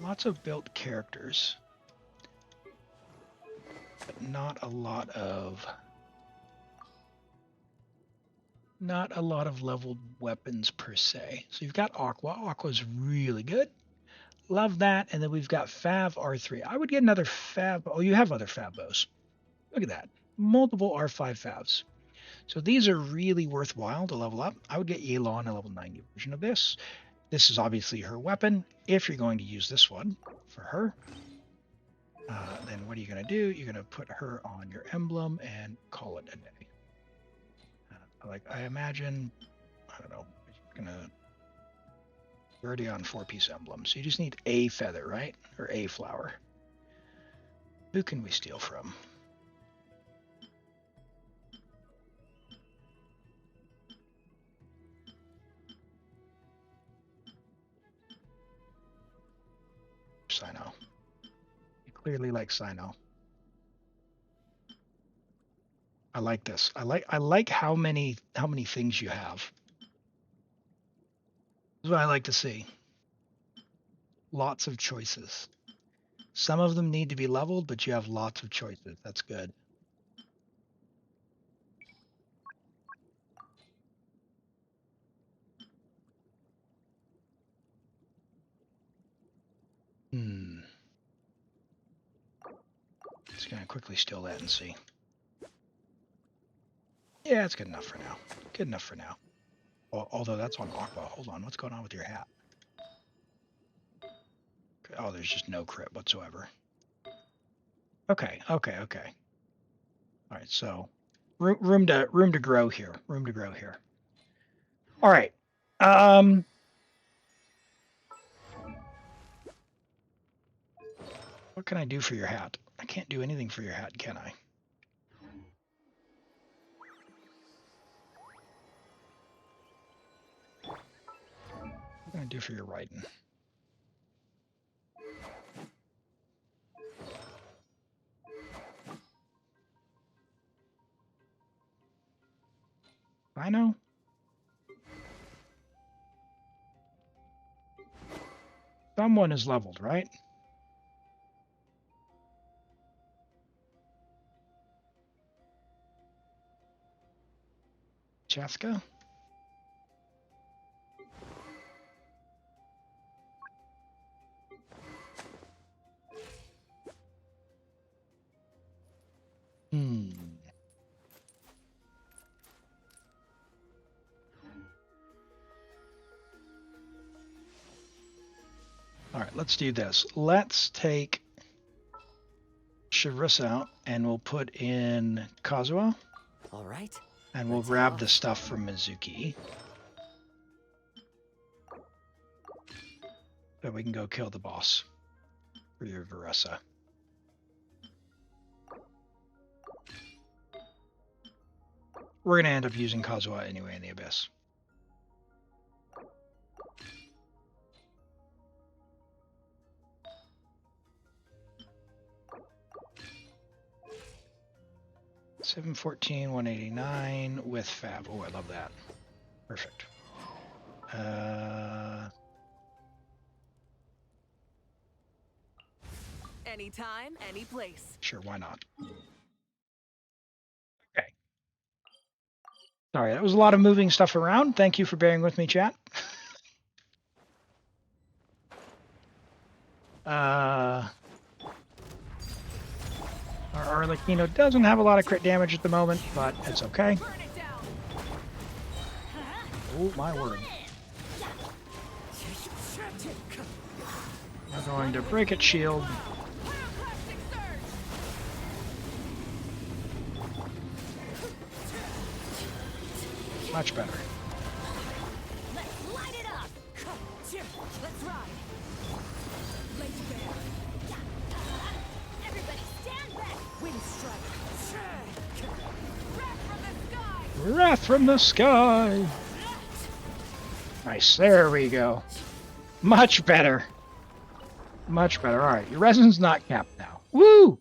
Speaker 2: lots of built characters, but not a lot of leveled weapons per se. So you've got Aqua. Aqua's really good. Love that. And then we've got Fav R3. I would get another Fav. Oh, you have other Fav bows. Look at that. Multiple R5 Favs. So these are really worthwhile to level up. I would get Yelan a level 90 version of this. This is obviously her weapon. If you're going to use this one for her, then what are you going to do? You're going to put her on your emblem and call it a day. I imagine, I don't know, you're going to already on 4-piece emblem. So you just need a feather, right? Or a flower. Who can we steal from? Sino. You clearly like Sino. I like this. I like how many things you have. This is what I like to see. Lots of choices. Some of them need to be leveled, but you have lots of choices. That's good. Just gonna quickly steal that and see. Yeah, it's good enough for now. Good enough for now. Although that's on Aqua. Hold on, what's going on with your hat? Oh, there's just no crit whatsoever. Okay. All right, so room to grow here. All right. What can I do for your hat? I can't do anything for your hat, can I? What can I do for your riding? I know. Someone is leveled, right? Chaska? All right, let's do this. Let's take Shivrissa out, and we'll put in Kazuha,
Speaker 8: All right.
Speaker 2: and we'll
Speaker 8: Let's
Speaker 2: grab
Speaker 8: head
Speaker 2: the
Speaker 8: off.
Speaker 2: stuff from Mizuki. So we can go kill the boss for your Viressa. We're going to end up using Kazuha anyway in the Abyss. $714, $189 with Fab. Oh, I love that. Perfect.
Speaker 4: Anytime, any place.
Speaker 2: Sure, why not? Okay. Sorry, that was a lot of moving stuff around. Thank you for bearing with me, chat. Our Arlecchino doesn't have a lot of crit damage at the moment, but it's okay.
Speaker 4: Burn it down.
Speaker 2: Oh my word. We're going to break its shield.
Speaker 4: Pyroclastic surge.
Speaker 2: Much better.
Speaker 4: Let's light it up. Let's ride. Blade bear. Everybody stand back. Wind strike. Wrath from the sky.
Speaker 2: Wrath from the sky. Nice. There we go. Much better. Much better. All right. Your reson's not capped now. Woo!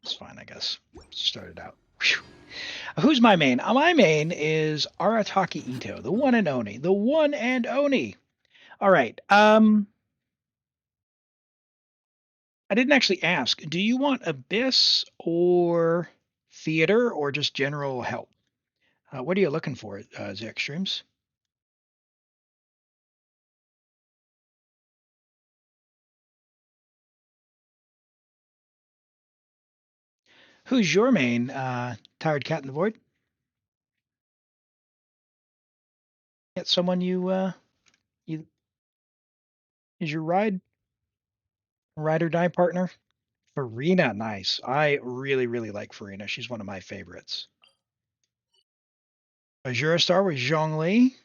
Speaker 2: It's fine, I guess. Started out. Whew. Who's my main? My main is Arataki Ito, the one and only. The one and only. All right. I didn't actually ask. Do you want Abyss or Theater or just general help? What are you looking for, the extremes? Who's your main, Tired Cat in the Void? Get someone you is your ride or die partner? Farina, nice. I really, really like Farina. She's one of my favorites. Azure Star with Zhongli.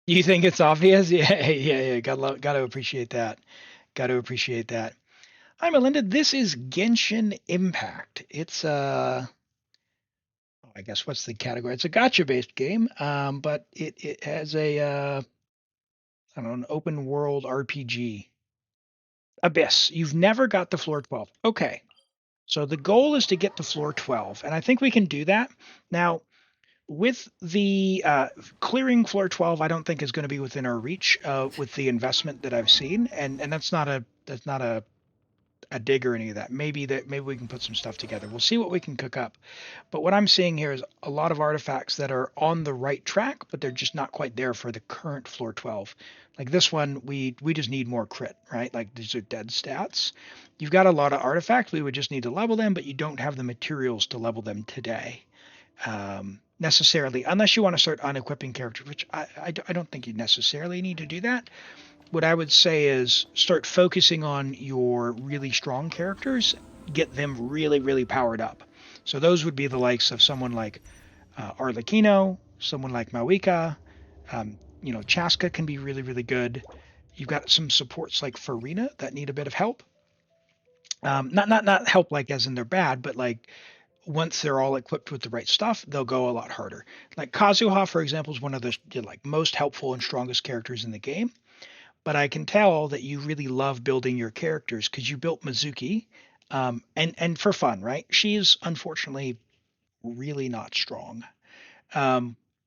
Speaker 2: You think it's obvious? Yeah. Gotta appreciate that. Gotta appreciate that. Hi, Melinda. This is Genshin Impact. It's I guess what's the category? It's a gacha-based game, but it has a I don't know, an open world RPG. Abyss. You've never got to floor 12. Okay. So the goal is to get to floor 12, and I think we can do that. Now, with the clearing floor 12, I don't think is going to be within our reach with the investment that I've seen, and that's not a dig or any of that. Maybe we can put some stuff together. We'll see what we can cook up. But what I'm seeing here is a lot of artifacts that are on the right track, but they're just not quite there for the current floor 12. Like this one, we just need more crit, right? Like these are dead stats. You've got a lot of artifacts. We would just need to level them, but you don't have the materials to level them today. Necessarily, unless you want to start unequipping characters, which I don't think you necessarily need to do that. What I would say is start focusing on your really strong characters, get them really, really powered up. So those would be the likes of someone like Arlecchino, someone like Mawika. Chaska can be really, really good. You've got some supports like Farina that need a bit of help. Not help like as in they're bad, but like once they're all equipped with the right stuff, they'll go a lot harder. Like Kazuha, for example, is one of the most helpful and strongest characters in the game. But I can tell that you really love building your characters because you built Mizuki, and for fun, right? She's unfortunately really not strong,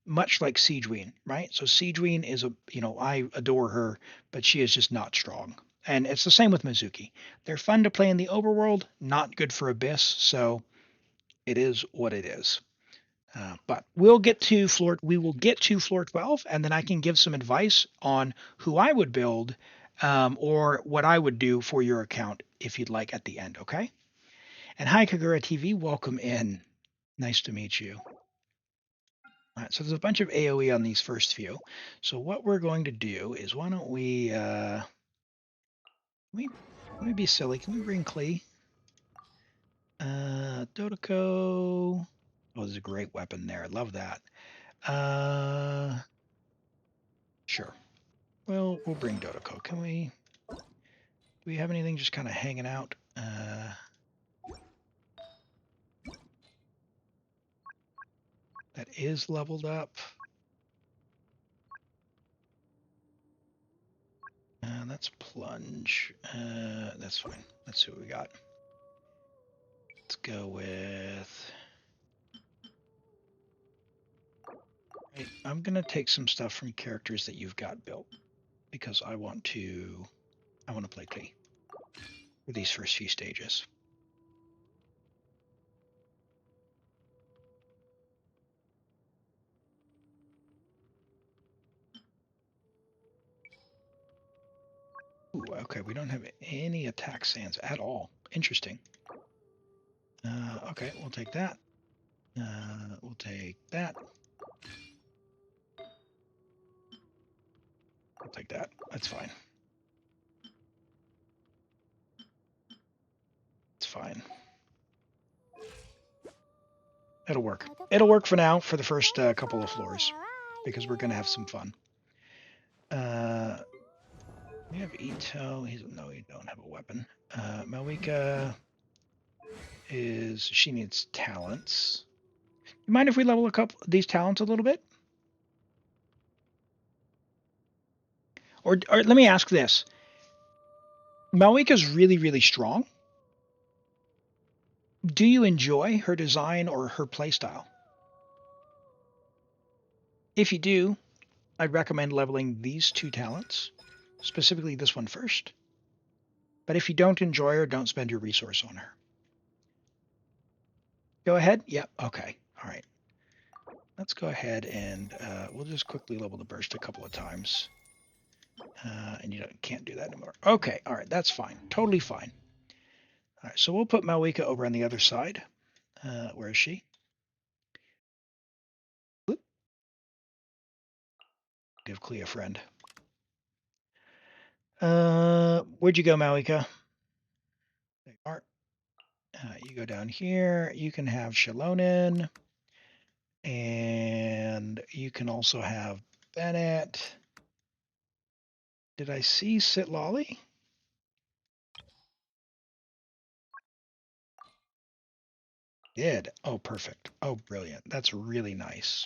Speaker 2: much like Siegeween, right? So Siegeween is I adore her, but she is just not strong. And it's the same with Mizuki. They're fun to play in the overworld, not good for Abyss, so it is what it is. But we will get to floor 12, and then I can give some advice on who I would build or what I would do for your account if you'd like at the end, okay? And hi, Kagura TV, welcome in. Nice to meet you. All right, so there's a bunch of AoE on these first few. So what we're going to do is, why don't we let me be silly. Can we bring Klee? Dotoko. Oh, there's a great weapon there. Love that. Sure. Well, we'll bring Dotoko. Can we? Do we have anything just kind of hanging out? That is leveled up. That's plunge. That's fine. Let's see what we got. Let's go with. Right, I'm gonna take some stuff from characters that you've got built because I want to play Klee for these first few stages. Ooh, okay, we don't have any attack sands at all. Interesting. Okay, we'll take that. We'll take that. I'll take that. That's fine. It's fine. It'll work. It'll work for now for the first couple of floors because we're going to have some fun. We have Ito. No, we don't have a weapon. Malika she needs talents. You mind if we level a couple of these talents a little bit? Or let me ask this. Malika's really, really strong. Do you enjoy her design or her playstyle? If you do, I'd recommend leveling these two talents, specifically this one first. But if you don't enjoy her, don't spend your resource on her. Go ahead? Yep. Okay. All right. Let's go ahead and we'll just quickly level the burst a couple of times. And you can't do that anymore. Okay. All right. That's fine. Totally fine. All right. So we'll put Malika over on the other side. Where is she? Whoop. Give Klee a friend. Where'd you go, Malika? There you are. You go down here. You can have Shalonen. And you can also have Bennett. Did I see Sitlolly? Did. Oh, perfect. Oh, brilliant. That's really nice.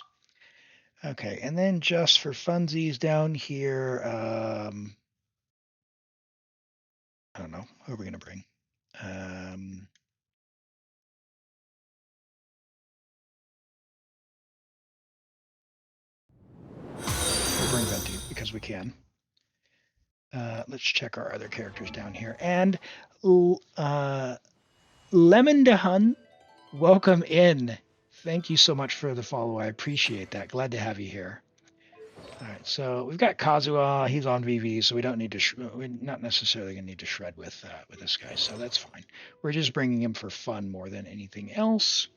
Speaker 2: Okay, and then just for funsies down here, I don't know. Who are we going to bring? We'll bring Venti because we can. Let's check our other characters down here. And Lemon Dehun, welcome in. Thank you so much for the follow. I appreciate that. Glad to have you here. All right, so we've got Kazuha. He's on VV, so we don't need to. We're not necessarily going to need to shred with this guy, so that's fine. We're just bringing him for fun more than anything else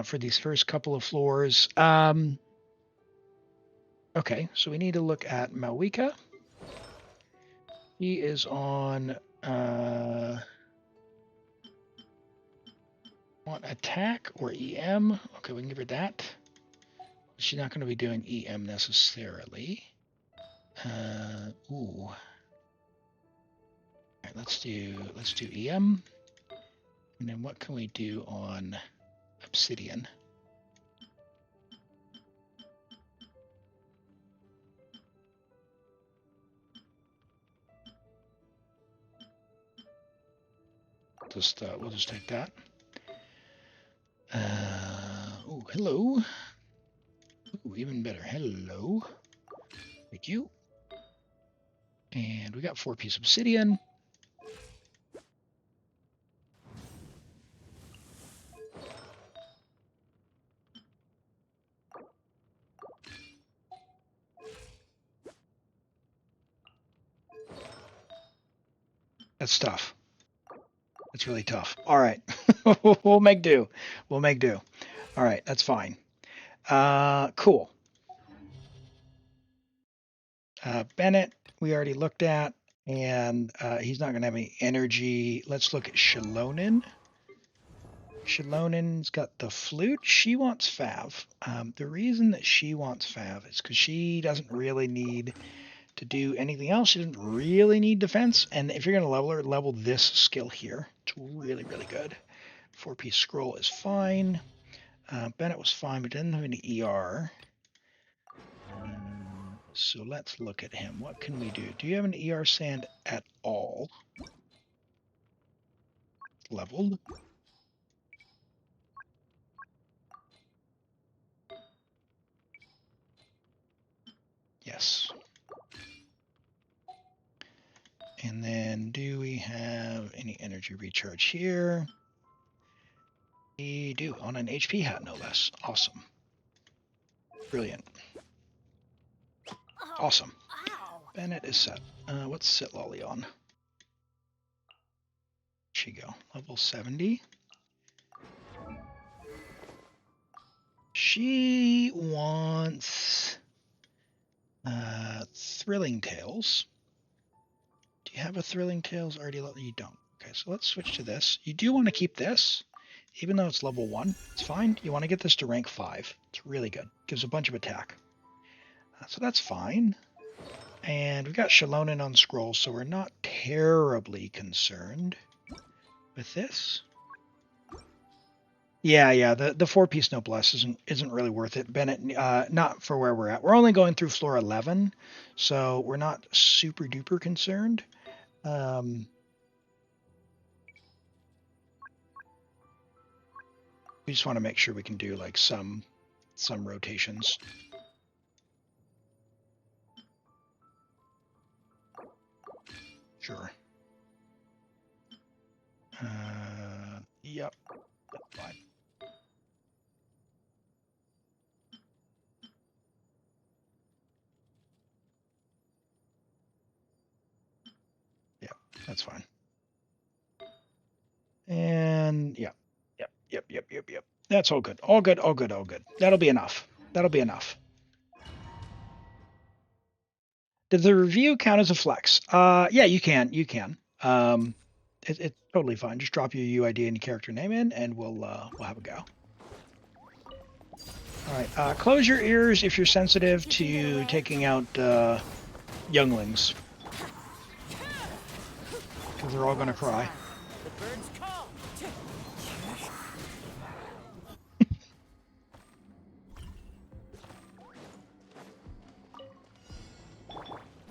Speaker 2: for these first couple of floors. Okay, so we need to look at Malika. He is on. Want attack or EM? Okay, we can give her that. She's not going to be doing EM necessarily. Ooh. All right, let's do EM. And then what can we do on Obsidian? We'll just take that. Oh, hello. Ooh, even better. Hello. Thank you. And we got 4-piece obsidian. That's tough. That's really tough. All right. We'll make do. We'll make do. All right. That's fine. Cool. Bennett, we already looked at, and he's not going to have any energy. Let's look at Shalonin. Shalonin's got the flute. She wants Fav. The reason that she wants Fav is because she doesn't really need to do anything else. She doesn't really need defense. And if you're going to level her, level this skill here. It's really, really good. 4-piece scroll is fine. Bennett was fine, but didn't have any ER. So let's look at him. What can we do? Do you have an ER sand at all? Leveled. Yes. And then do we have any energy recharge here? We do, on an HP hat, no less. Awesome. Brilliant. Awesome. Bennett is set. What's Sit Lolly on? She go. Level 70. She wants Thrilling Tales. Do you have a Thrilling Tales already? You don't. Okay, so let's switch to this. You do want to keep this, even though it's level 1. It's fine. You want to get this to rank 5. It's really good. Gives a bunch of attack. So that's fine. And we've got Shalonin on scroll, so we're not terribly concerned with this. Yeah, the 4-piece noblesse isn't really worth it. Bennett, not for where we're at. We're only going through floor 11, so we're not super duper concerned. We just want to make sure we can do like some rotations. Sure. Yep. That's fine. Yeah, that's fine. And yeah. Yep. That's all good. All good. That'll be enough. Does the review count as a flex? Yeah, you can. It's totally fine. Just drop your UID and your character name in, and we'll have a go. All right. Close your ears if you're sensitive to taking out younglings, because they're all going to cry.
Speaker 8: The birds call.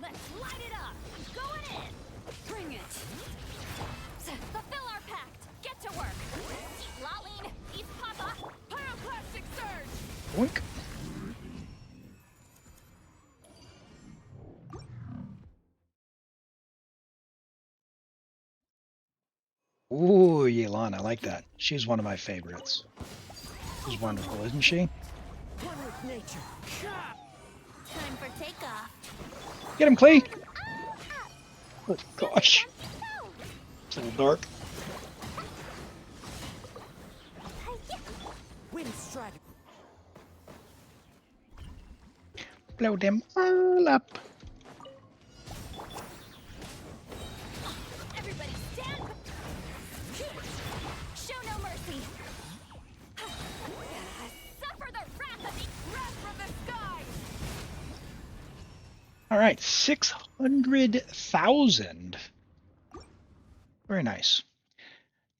Speaker 4: Let's light it up. I'm going in. Bring it. Fulfill our pact. Get to work. Eat Laline. Eat Papa. Pyroclastic surge.
Speaker 2: Boink. Ooh, Yelan, I like that. She's one of my favorites. She's wonderful, isn't she?
Speaker 8: One with nature.
Speaker 3: Time for takeoff.
Speaker 2: Get him, Klee! Oh gosh. It's a little dark.
Speaker 8: Wind strike.
Speaker 2: Blow them all up.
Speaker 4: Everybody stand. Show no mercy. Suffer the wrath of the wrath from the skies.
Speaker 2: All right, 600,000. Very nice.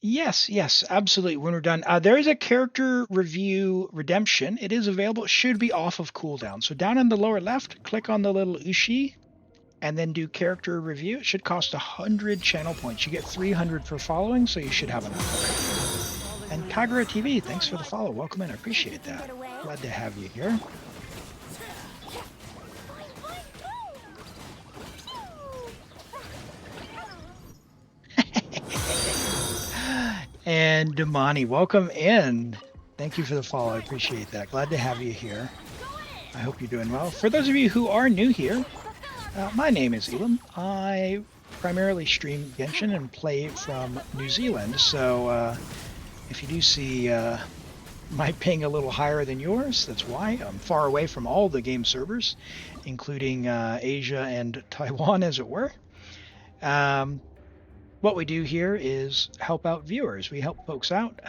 Speaker 2: Yes, absolutely. When we're done, there is a character review redemption. It is available. It should be off of cooldown. So down in the lower left, click on the little Ushi, and then do character review. It should cost 100 channel points. You get 300 for following, so you should have enough. And Kagura TV, thanks for the follow. Welcome in. I appreciate that. Glad to have you here. And Damani, welcome in. Thank you for the follow. I appreciate that. Glad to have you here. I hope you're doing well. For those of you who are new here, my name is Elim. I primarily stream Genshin and play from New Zealand. So if you do see my ping a little higher than yours. That's why I'm far away from all the game servers, including Asia and Taiwan, as it were. What we do here is help out viewers. We help folks out,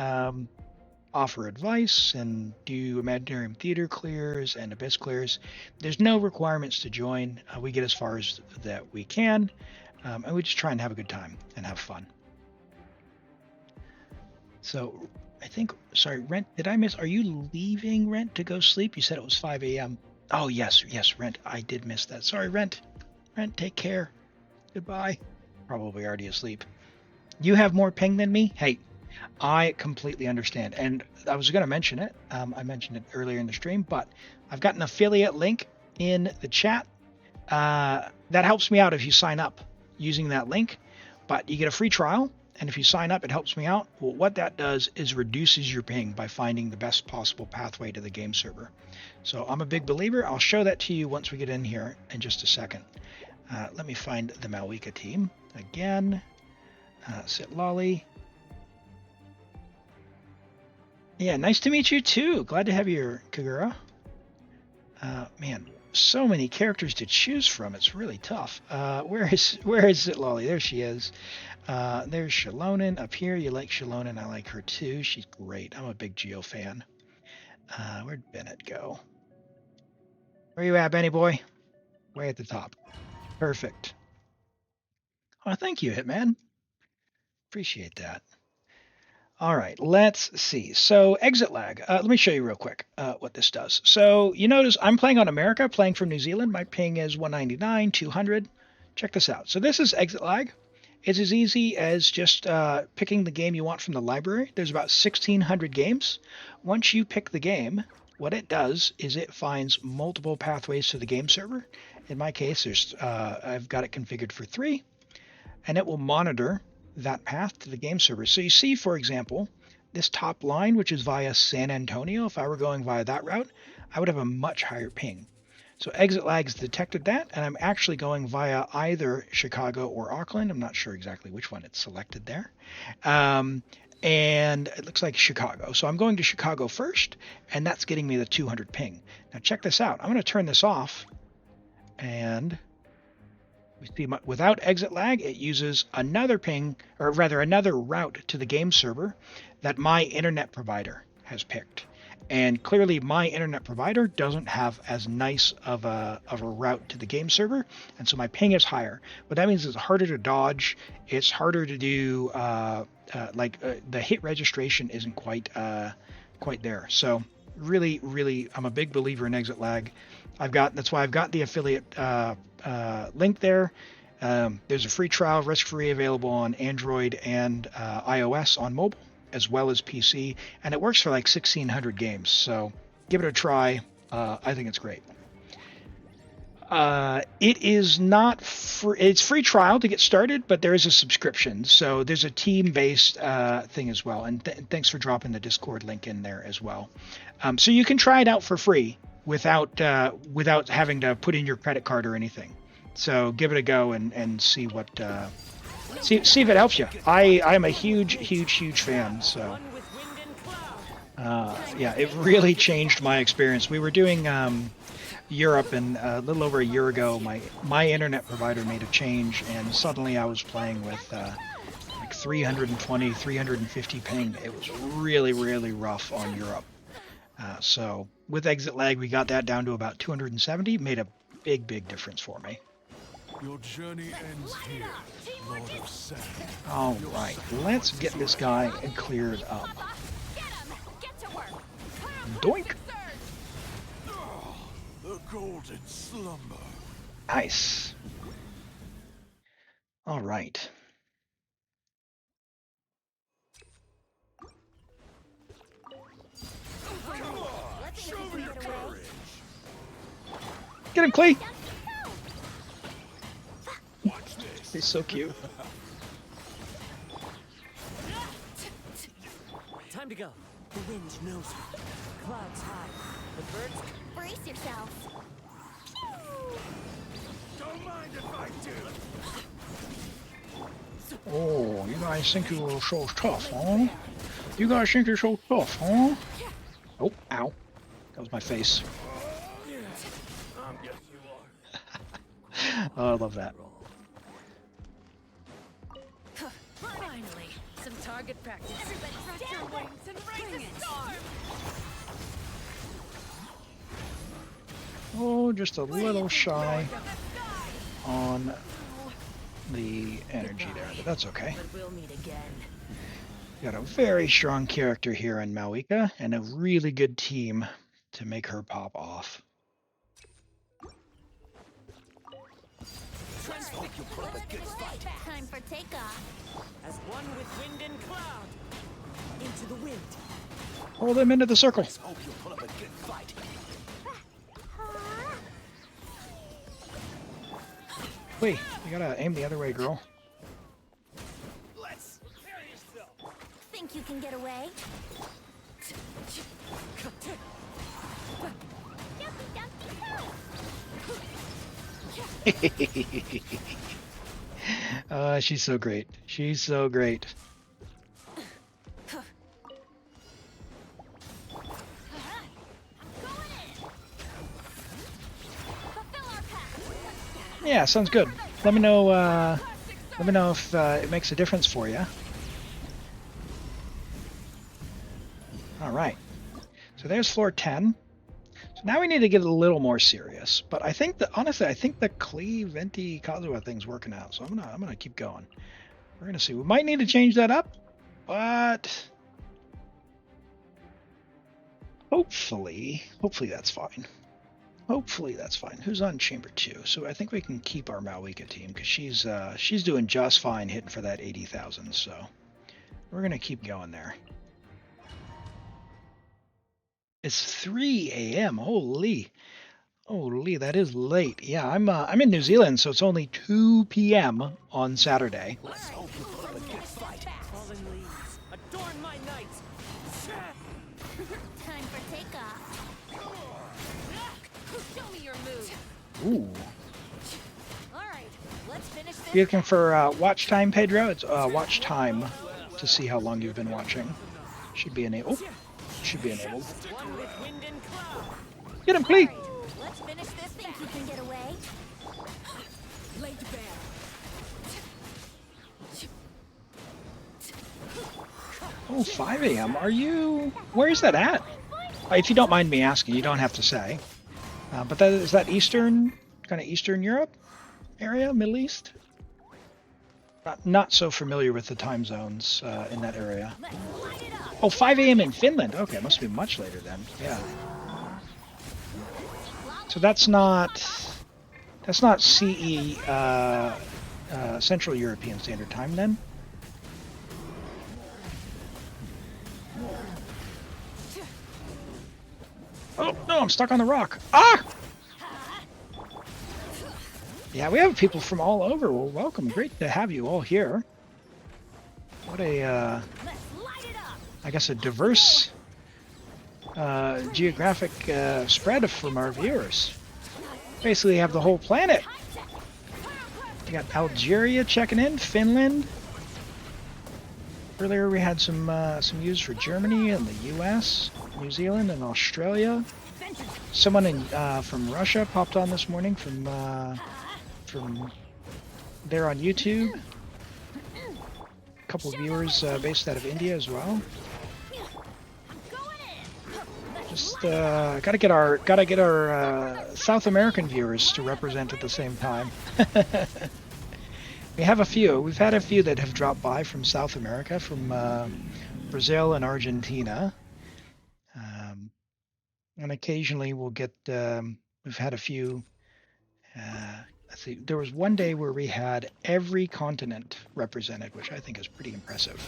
Speaker 2: offer advice, and do Imaginarium theater clears and Abyss clears. There's no requirements to join. We get as far as that we can, and we just try and have a good time and have fun. So I think, sorry, Rent, did I miss, are you leaving, Rent, to go sleep? You said it was 5 a.m. Oh, yes, Rent, I did miss that. Sorry, Rent, take care. Goodbye. Probably already asleep. You have more ping than me? Hey, I completely understand. And I was going to mention it. I mentioned it earlier in the stream, but I've got an affiliate link in the chat. That helps me out if you sign up using that link, but you get a free trial. And if you sign up, it helps me out. Well, what that does is reduces your ping by finding the best possible pathway to the game server. So I'm a big believer. I'll show that to you once we get in here in just a second. Let me find the Malwika team again. Sit Lolly. Yeah, nice to meet you too. Glad to have you here, Kagura. Man, so many characters to choose from. It's really tough. Where is Sit Lolly? There she is. There's Shalonen up here. You like Shalonen. I like her too. She's great. I'm a big Geo fan. Where'd Bennett go? Where you at, Benny boy? Way at the top. Perfect. Oh, thank you, Hitman. Appreciate that. All right, let's see. So exit lag. Let me show you real quick what this does. So you notice I'm playing on America, playing from New Zealand. My ping is 199, 200. Check this out. So this is exit lag. It's as easy as just picking the game you want from the library. There's about 1,600 games. Once you pick the game, what it does is it finds multiple pathways to the game server. In my case, I've got it configured for 3, and it will monitor that path to the game server. So you see, for example, this top line, which is via San Antonio. If I were going via that route, I would have a much higher ping. So exit lag's detected that, and I'm actually going via either Chicago or Auckland. I'm not sure exactly which one it's selected there. And it looks like Chicago. So I'm going to Chicago first, and that's getting me the 200 ping. Now check this out. I'm going to turn this off, and we see without exit lag, it uses another ping, or rather another route to the game server that my internet provider has picked. And clearly my internet provider doesn't have as nice of a route to the game server, and so my ping is higher. What that means is it's harder to dodge, it's harder to do, the hit registration isn't quite there. So really, I'm a big believer in exit lag. That's why I've got the affiliate link there. There's a free trial, risk-free, available on Android and iOS on mobile, as well as PC, and it works for like 1,600 games. So give it a try. I think it's great. It is not free. It's free trial to get started, but there is a subscription. So there's a team-based thing as well. And thanks for dropping the Discord link in there as well. So you can try it out for free without having to put in your credit card or anything. So give it a go and see what see if it helps you. I'm a huge fan. So yeah, it really changed my experience. We were doing Europe, and a little over a year ago, my internet provider made a change, and suddenly I was playing with like 320, 350 ping. It was really rough on Europe. So with exit lag, we got that down to about 270. Made a big difference for me.
Speaker 5: Your journey ends here, Lord of Sand.
Speaker 2: All right, let's get this guy cleared up. Doink.
Speaker 5: The golden slumber.
Speaker 2: Nice. All right.
Speaker 5: Show me your courage.
Speaker 2: Get him, Klee.
Speaker 5: Watch this.
Speaker 2: He's so cute.
Speaker 8: Time to go. The wind knows me. Clouds high. The birds.
Speaker 3: Brace yourself.
Speaker 5: Don't mind if I do.
Speaker 2: Oh, you guys think you're so tough, huh? You guys think you're so tough, huh? Oh, ow. That was my face. Oh, I love that.
Speaker 4: Finally, some target practice. Everybody spread your wings and bring the storm!
Speaker 2: Oh, just a little shy on the energy there, but that's okay.
Speaker 4: But we'll meet again.
Speaker 2: Got a very strong character here in Malika and a really good team to make her pop off.
Speaker 3: Time for takeoff.
Speaker 8: As one with wind and cloud. Into the wind.
Speaker 2: Pull them into the circle.
Speaker 8: Hope you'll pull up a good fight.
Speaker 2: Wait, you gotta aim the other way, girl.
Speaker 8: Let's prepare yourself.
Speaker 3: Think you can get away?
Speaker 2: She's so great. She's so great. Yeah, sounds good. Let me know. Let me know if it makes a difference for you. All right. So there's floor 10. So now we need to get a little more serious. But I think that honestly, I think the Klee Venti Kazuha thing's working out. So I'm gonna keep going. We're gonna see. We might need to change that up, but hopefully that's fine. Hopefully that's fine. Who's on chamber 2? So I think we can keep our Malika team because she's doing just fine hitting for that 80,000. So we're gonna keep going there. It's 3 a.m. Holy, that is late. Yeah, I'm in New Zealand, so it's only 2 p.m. on Saturday.
Speaker 8: Let's hope you pull up a good fight. Fallen leaves. Adorn my night.
Speaker 3: Time for takeoff.
Speaker 4: Show me your move.
Speaker 2: Ooh.
Speaker 4: All right, let's finish this.
Speaker 2: You looking for watch time, Pedro? It's watch time to see how long you've been watching. Should be enabled. Should be enabled.
Speaker 8: One with wind and cloud.
Speaker 2: Get him, please.
Speaker 3: Let's finish this. Think you can get away?
Speaker 4: Laid bare.
Speaker 2: Oh, 5 a.m. Are you? Where is that at? If you don't mind me asking, you don't have to say. But is that Eastern, kind of Eastern Europe area, Middle East? Not so familiar with the time zones in that area. Oh, 5 a.m. in Finland. Okay, it must be much later then. Yeah. So that's not CE Central European Standard Time then. Oh no, I'm stuck on the rock. Ah! Yeah, we have people from all over. Well, welcome. Great to have you all here. What a, I guess a diverse geographic spread from our viewers. Basically have the whole planet. We got Algeria checking in, Finland. Earlier we had some views for Germany and the U.S., New Zealand and Australia. Someone from Russia popped on this morning from there on YouTube. A couple of viewers based out of India as well. Just gotta get our South American viewers to represent at the same time. We have a few. We've had a few that have dropped by from South America, from Brazil and Argentina, and occasionally we'll get. We've had a few. Let's see. There was one day where we had every continent represented, which I think is pretty impressive.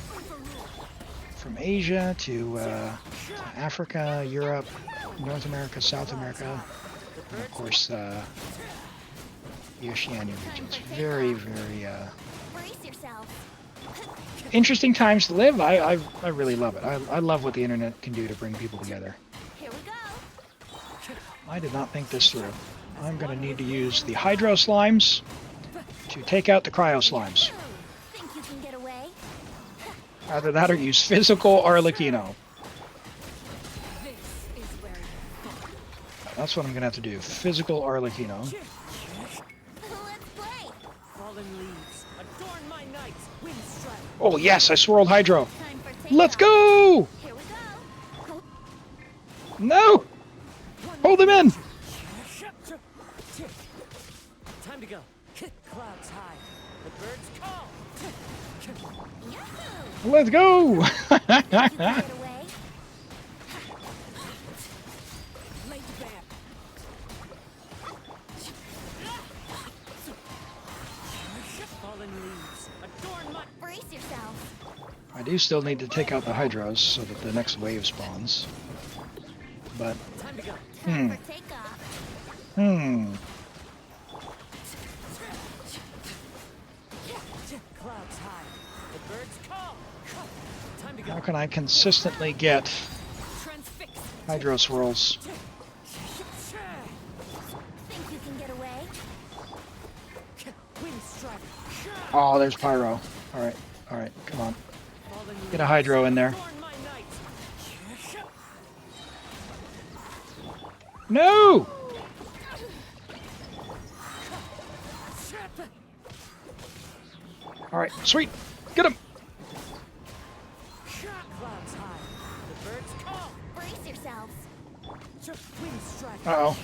Speaker 2: From Asia to Africa, Europe, North America, South America, and of course the Oceania regions. Very, very
Speaker 3: Brace yourself.
Speaker 2: interesting times to live. I really love it. I love what the internet can do to bring people together.
Speaker 3: Here we go.
Speaker 2: I did not think this through. I'm going to need to use the Hydro Slimes to take out the Cryo Slimes.
Speaker 3: Think you can get away?
Speaker 2: Either that or use Physical Arlecchino.
Speaker 4: This
Speaker 2: That's what I'm gonna have to do. Physical Arlecchino.
Speaker 3: Let's play.
Speaker 8: Fallen leaves, adorn my nights, wind strike.
Speaker 2: Oh yes, I swirled Hydro.
Speaker 3: Time for takeoff.
Speaker 2: Let's go!
Speaker 3: Here we go.
Speaker 2: No! Hold him in!
Speaker 8: Time to go. Clouds high. The birds call.
Speaker 3: Yahoo!
Speaker 2: Let's go!
Speaker 3: You can get away.
Speaker 8: Late back. Fallen leaves, adorn my.
Speaker 3: Brace yourself.
Speaker 2: I do still need to take out the Hydros so that the next wave spawns. But,
Speaker 8: Time to go.
Speaker 3: Time for takeoff.
Speaker 8: Clouds high. The birds call. Time to go.
Speaker 2: how can I consistently get
Speaker 8: Transfix.
Speaker 2: Hydro swirls?
Speaker 3: Think you can get away?
Speaker 8: Wind strike.
Speaker 2: Oh, there's Pyro. Alright, alright, come on.
Speaker 8: Fallen
Speaker 2: Get a Hydro in there.
Speaker 8: adorn my nights.
Speaker 2: No! Alright, sweet! Get him!
Speaker 8: Clouds high. The birds call.
Speaker 3: Brace yourselves.
Speaker 8: Wind strike.
Speaker 2: Uh-oh.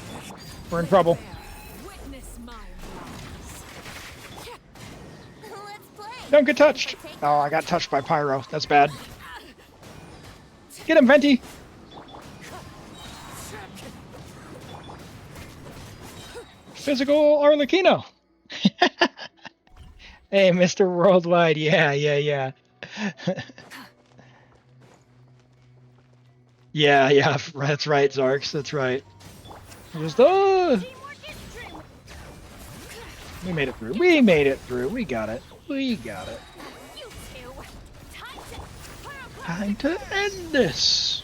Speaker 2: We're in trouble.
Speaker 8: Witness my rise.
Speaker 3: Let's play.
Speaker 2: Don't get touched! Oh, I got touched by Pyro. That's bad. Get him, Venti! Physical Arlecchino! Hey, Mr. Worldwide. Yeah. yeah, that's right, Zarks. That's right. Just, we made it through. We made it through. We got it. We got it.
Speaker 3: You two.
Speaker 2: Time to end this.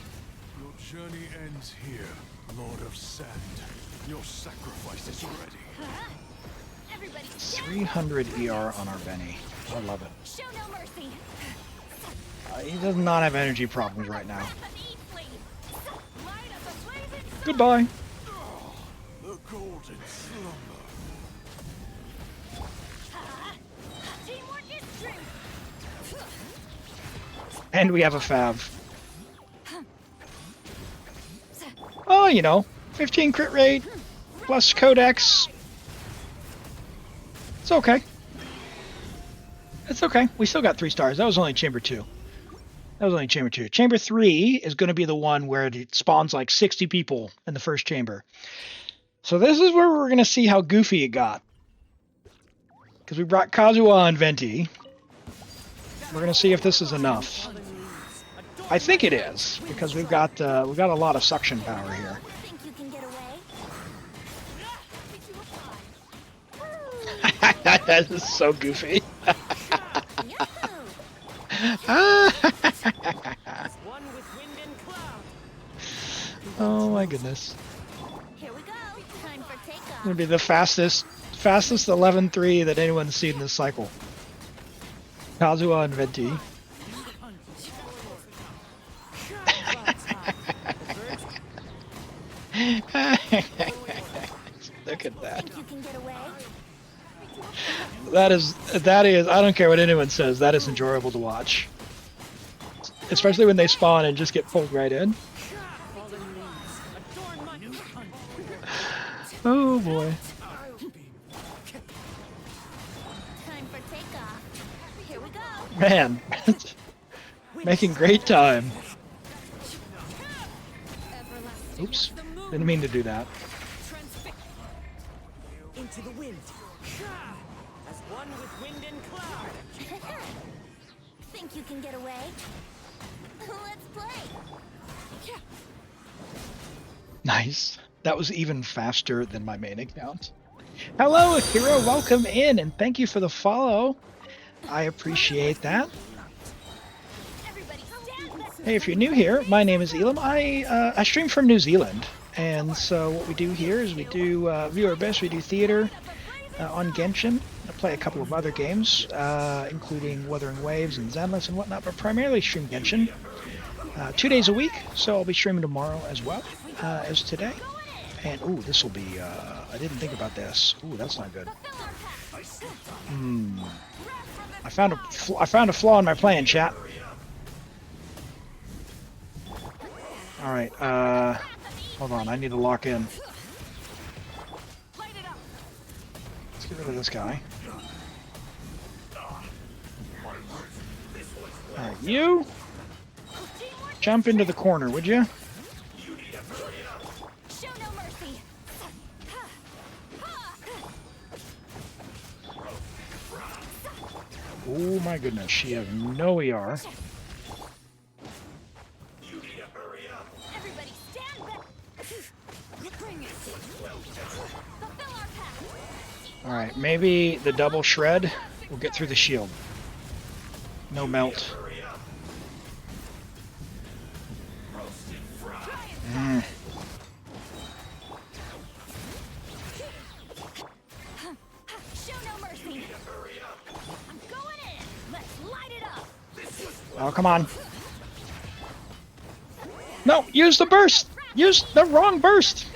Speaker 5: Your journey ends here, Lord of Sand. Your sacrifice is ready.
Speaker 3: Everybody
Speaker 2: 300 ER on our Benny. I love it.
Speaker 3: show no mercy.
Speaker 2: He does not have energy problems right now.
Speaker 3: Easily.
Speaker 8: Light up the blazing.
Speaker 2: Goodbye.
Speaker 5: The golden slumber.
Speaker 3: Teamwork is strength.
Speaker 2: And we have a Fav. Oh, you know, 15 crit rate plus Codex. It's okay. It's okay. We still got 3 stars. That was only Chamber 2. That was only Chamber 2. Chamber 3 is going to be the one where it spawns like 60 people in the first chamber. So this is where we're going to see how goofy it got. Because we brought Kazuha and Venti. We're going to see if this is enough. I think it is, because we've got a lot of suction power here.
Speaker 3: Think you can get away?
Speaker 2: That is so goofy.
Speaker 8: One with wind and cloud.
Speaker 2: Oh my goodness.
Speaker 3: Here we go. Time for takeoff.
Speaker 2: Gonna be the fastest 11-3 that anyone's seen this cycle. Kazuha and Venti. Look at that.
Speaker 3: Think you can get away?
Speaker 2: That is, I don't care what anyone says, that is enjoyable to watch. Especially when they spawn and just get pulled right in. Oh boy.
Speaker 3: Time for takeoff. Here we go.
Speaker 2: Man. Making great time. Oops. Didn't mean to do that.
Speaker 8: Into the wind. As one with wind and cloud.
Speaker 3: Think you can get away? Let's play.
Speaker 2: Nice. That was even faster than my main account. Hello, Hero. Welcome in, and thank you for the follow. I appreciate that.
Speaker 3: Everybody stand back.
Speaker 2: Hey, if you're new here, my name is Elim. I stream from New Zealand, and so what we do here is we do viewer best. We do theater on Genshin. I play a couple of other games, including Wuthering Waves and Zenless and whatnot, but primarily stream Genshin 2 days a week. So I'll be streaming tomorrow as well as today. And, ooh, this will be, I didn't think about this. Ooh, that's not good. I found a flaw in my plan, chat. Alright, hold on, I need to lock in. Let's get rid of this guy. Alright, you jump into the corner, would you?
Speaker 4: Show no mercy.
Speaker 2: Oh my goodness, she has no ER.
Speaker 4: Everybody stand back. Bring it. Fulfill our pact.
Speaker 2: Alright, maybe the double shred will get through the shield. No melt.
Speaker 4: Show no mercy. I'm going in. Let's light it up.
Speaker 2: Oh, come on. No, use the burst! Use the wrong burst!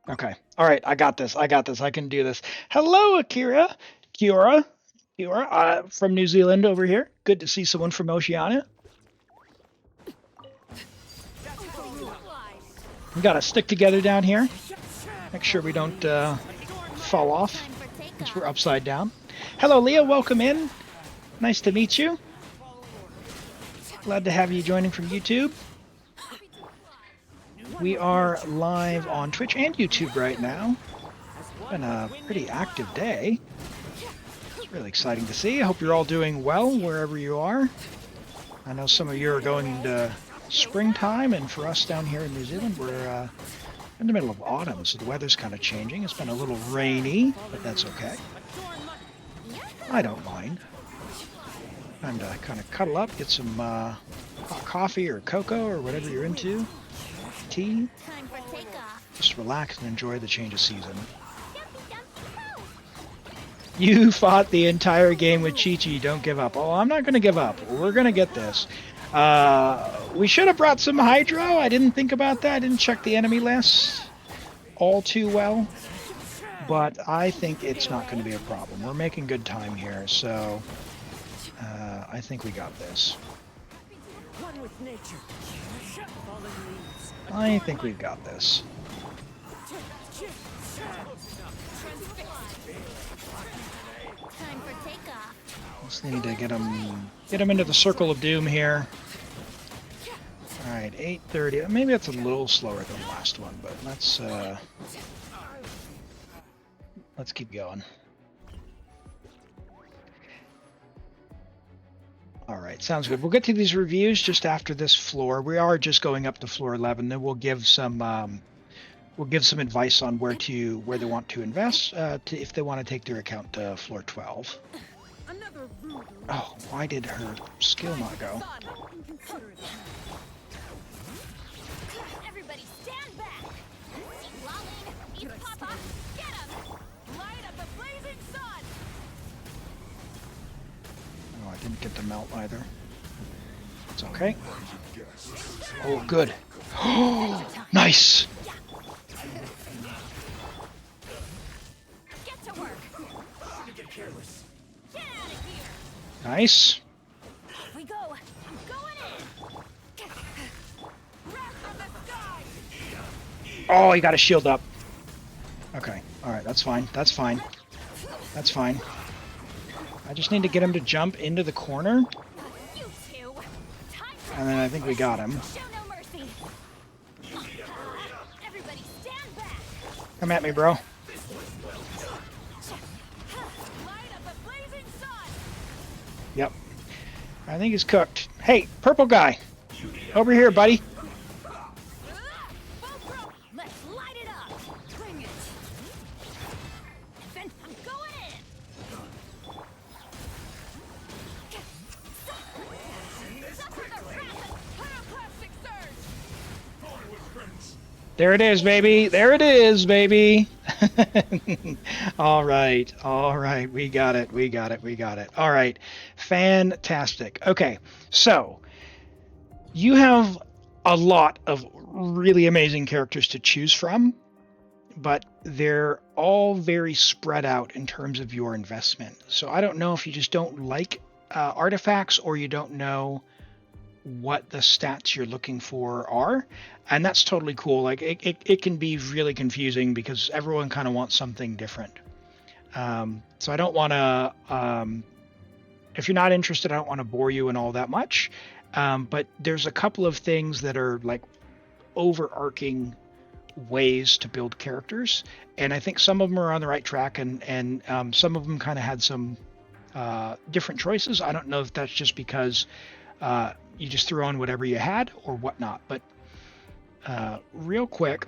Speaker 2: Okay. Alright, I got this. I got this. I can do this. Hello, Akira. Kiora. From New Zealand over here. Good to see someone from Oceania. We gotta stick together down here. Make sure we don't fall off since we're upside down. Hello, Leah. Welcome in. Nice to meet you. Glad to have you joining from YouTube. We are live on Twitch and YouTube right now. It's been a pretty active day. It's really exciting to see. I hope you're all doing well wherever you are. I know some of you are going into springtime, and for us down here in New Zealand, we're in the middle of autumn, so the weather's kind of changing. It's been a little rainy, but that's okay. I don't mind. Time to kind of cuddle up, get some hot coffee or cocoa or whatever you're into. Tea. Just relax and enjoy the change of season. You fought the entire game with Chi-Chi. Don't give up. Oh, I'm not going to give up. We're going to get this. We should have brought some Hydro. I didn't think about that. I didn't check the enemy list all too well. But I think it's not going to be a problem. We're making good time here, so I think we got this. I think we've got this. Just need to get him into the circle of doom here. All right, 8:30. Maybe that's a little slower than the last one, but let's keep going. All right, sounds good. We'll get to these reviews just after this floor. We are just going up to floor 11. Then we'll give some advice on where they want to invest if they want to take their account to floor 12. Oh, why did her skill not go?
Speaker 4: Everybody stand back. Lolling, eat Papa, get him. Light up the blazing sun.
Speaker 2: Oh, I didn't get the melt either. It's okay. Oh, good. Oh, nice.
Speaker 4: Get to work. Get out of here.
Speaker 2: Nice.
Speaker 4: We go. I'm going in. Wrath from the sky.
Speaker 2: Oh, he got a shield up. Okay. All right. That's fine. That's fine. That's fine. I just need to get him to jump into the corner.
Speaker 4: You two.
Speaker 2: And then I think we got him.
Speaker 4: Show no mercy. Everybody stand back.
Speaker 2: Come at me, bro.
Speaker 4: Light up the blazing sun.
Speaker 2: Yep. I think he's cooked. Hey, purple guy. Over here, buddy.
Speaker 4: Let's light it up. Bring it. Then I'm going in. Suffer the wrath of pyroclastic surge.
Speaker 2: There it is, baby. There it is, baby. All right. All right. We got it. We got it. We got it. All right. Fantastic. Okay. So you have a lot of really amazing characters to choose from, but they're all very spread out in terms of your investment. So I don't know if you just don't like artifacts, or you don't know what the stats you're looking for are, and that's totally cool. Like it can be really confusing because everyone kind of wants something different. So I don't want to, if you're not interested, I don't want to bore you in all that much. But there's a couple of things that are like overarching ways to build characters, and I think some of them are on the right track, and some of them kind of had some different choices. I don't know if that's just because you just threw on whatever you had or whatnot, but real quick,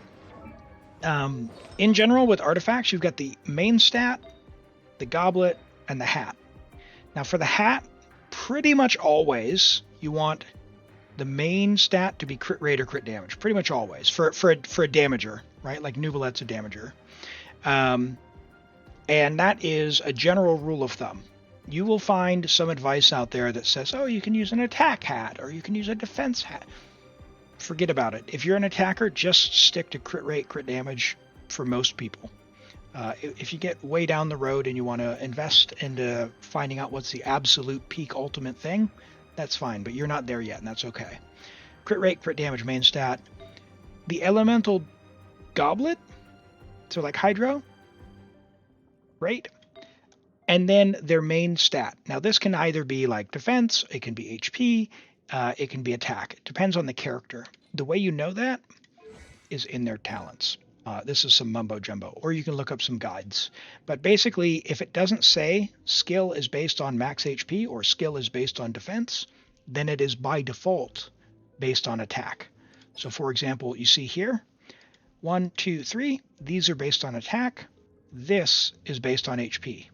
Speaker 2: in general with artifacts, you've got the main stat, the goblet, and the hat. Now for the hat, pretty much always you want the main stat to be crit rate or crit damage, pretty much always, for a damager, right? Like Nubalet's a damager. And that is a general rule of thumb. You will find some advice out there that says, oh, you can use an attack hat, or you can use a defense hat. Forget about it. If you're an attacker, just stick to crit rate, crit damage for most people. If you get way down the road and you want to invest into finding out what's the absolute peak ultimate thing, that's fine, but you're not there yet, and that's okay. Crit rate, crit damage, main stat. The elemental goblet, so like Hydro, right? And then their main stat. Now this can either be like defense, it can be HP, it can be attack. It depends on the character. The way you know that is in their talents. This is some mumbo jumbo, or you can look up some guides. But basically, if it doesn't say skill is based on max HP or skill is based on defense, then it is by default based on attack. So for example, you see here, 1, 2, 3, these are based on attack. This is based on HP.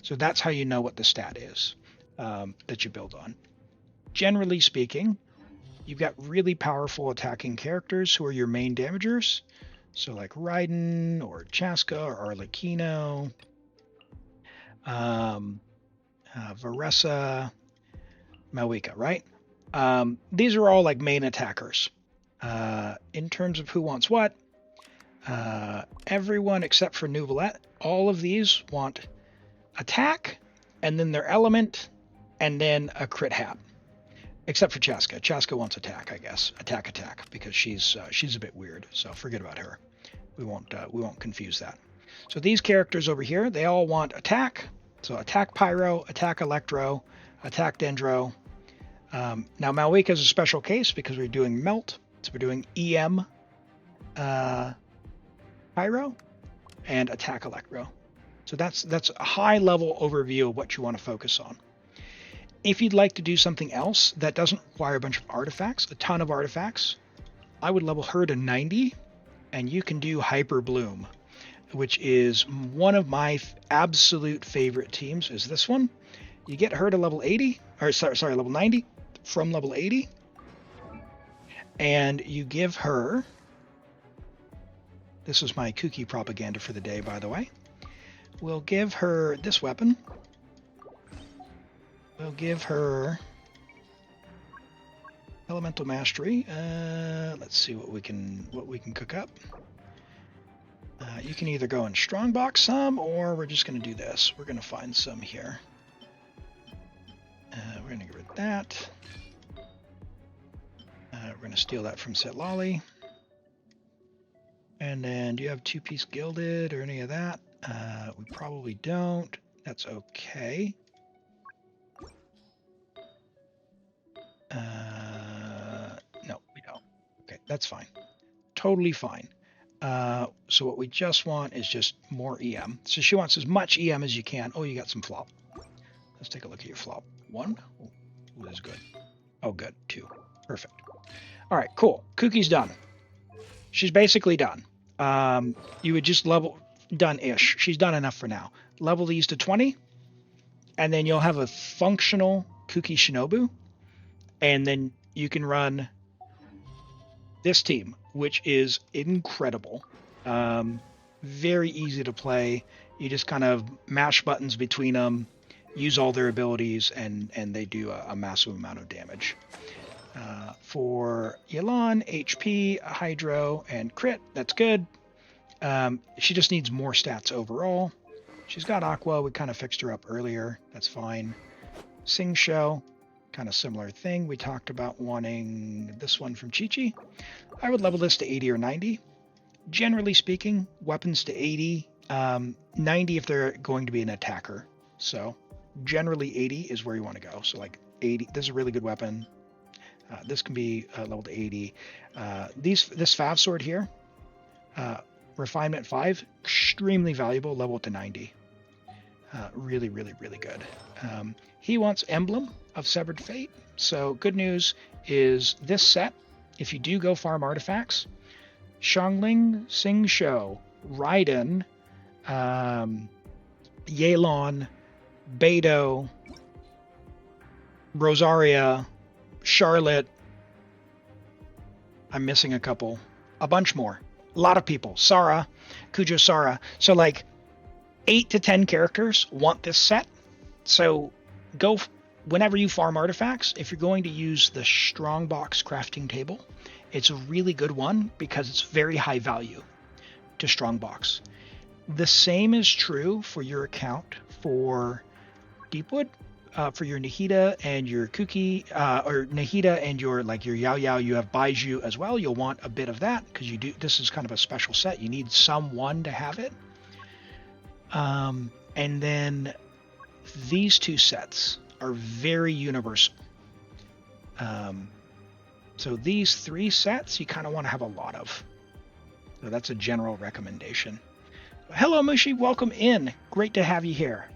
Speaker 2: So that's how you know what the stat is that you build on. Generally speaking, you've got really powerful attacking characters who are your main damagers. So like Raiden or Chaska or Arlecchino, Varessa, Malwika, right? These are all like main attackers. In terms of who wants what, everyone except for Nuvalet, all of these want attack, and then their element, and then a crit hat. Except for Chaska. Chaska wants attack, I guess. Attack, because she's a bit weird. So forget about her. We won't confuse that. So these characters over here, they all want attack. So attack Pyro, attack Electro, attack Dendro. Now Malwika is a special case because we're doing Melt. So we're doing EM Pyro and attack Electro. So that's a high level overview of what you want to focus on. If you'd like to do something else that doesn't require a bunch of artifacts, a ton of artifacts, I would level her to 90, and you can do Hyper Bloom, which is one of my absolute favorite teams, is this one. You get her to level 80, or sorry, level 90 from level 80, and you give her, this is my kooky propaganda for the day, by the way. We'll give her this weapon. We'll give her Elemental Mastery. Let's see what we can cook up. You can either go and strongbox some, or we're just going to do this. We're going to find some here. We're going to get rid of that. We're going to steal that from Setlali. And then, do you have two-piece gilded or any of that? We probably don't. That's okay. No, we don't. Okay, that's fine. Totally fine. So what we just want is just more EM. So she wants as much EM as you can. Oh, you got some flop. Let's take a look at your flop. 1. Oh, that's good. Oh, good. 2. Perfect. All right, cool. Kookie's done. She's basically done. You would just level... Done-ish. She's done enough for now. Level these to 20, and then you'll have a functional Kookie Shinobu, and then you can run this team, which is incredible. Very easy to play. You just kind of mash buttons between them, use all their abilities, and they do a massive amount of damage. for Yelan, HP, Hydro, and Crit. That's good. She just needs more stats overall. She's got Aqua. We kind of fixed her up earlier. That's fine. Sing Show, kind of similar thing. We talked about wanting this one from Chi-Chi. I would level this to 80 or 90. Generally speaking, weapons to 80, 90 if they're going to be an attacker. So generally 80 is where you want to go. So like 80, this is a really good weapon. This can be leveled to 80. This Fav sword here, Refinement 5, extremely valuable, level to 90. Really, really, really good. He wants Emblem of Severed Fate. So good news is this set, if you do go farm artifacts, Xiangling, Sing Shou, Raiden, Yelan, Beidou, Rosaria, Charlotte, I'm missing a couple, a bunch more, a lot of people, Sara, Kujo Sara. So like 8 to 10 characters want this set. So go whenever you farm artifacts, if you're going to use the Strongbox crafting table, it's a really good one because it's very high value to Strongbox. The same is true for your account for Deepwood, for your Nahida and your Kuki, or Nahida and your Yao Yao. You have Baiju as well. You'll want a bit of that because you do. This is kind of a special set. You need someone to have it. And then these two sets are very universal. So these 3 sets you kind of want to have a lot of. So that's a general recommendation. Hello, Mushi. Welcome in. Great to have you here.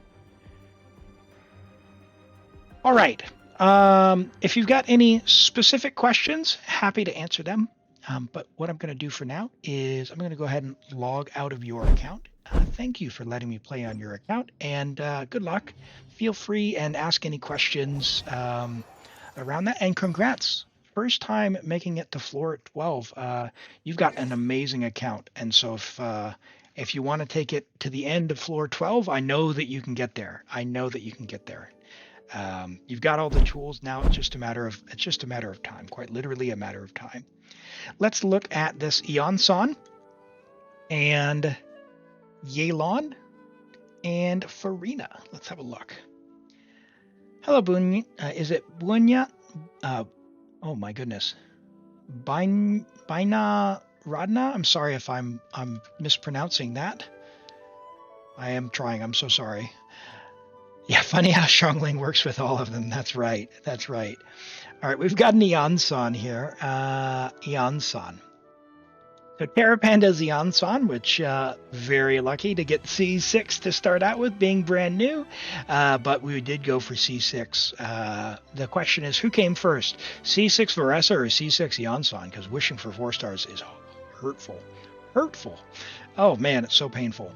Speaker 2: All right. If you've got any specific questions, happy to answer them. But what I'm going to do for now is I'm going to go ahead and log out of your account. Thank you for letting me play on your account, and good luck. Feel free and ask any questions around that, and congrats. First time making it to floor 12. You've got an amazing account, and so if you want to take it to the end of floor 12, I know that you can get there. You've got all the tools now. It's just a matter of time, quite literally a matter of time. Let's look at this Eon-san and Yelan and Farina. Let's have a look. Hello, Bunya. Is it Bunya? Oh my goodness. Baina Radna? I'm sorry if I'm mispronouncing that. I am trying. I'm so sorry. Yeah, funny how Xiangling works with all of them. That's right. All right, we've got an Eon-san here. Eon-san. So Terrapanda's Eon-san, which very lucky to get C6 to start out with, being brand new. But we did go for C6. The question is, who came first? C6 Varessa or C6 Eon-san? Because wishing for 4 stars is hurtful. Oh man, it's so painful.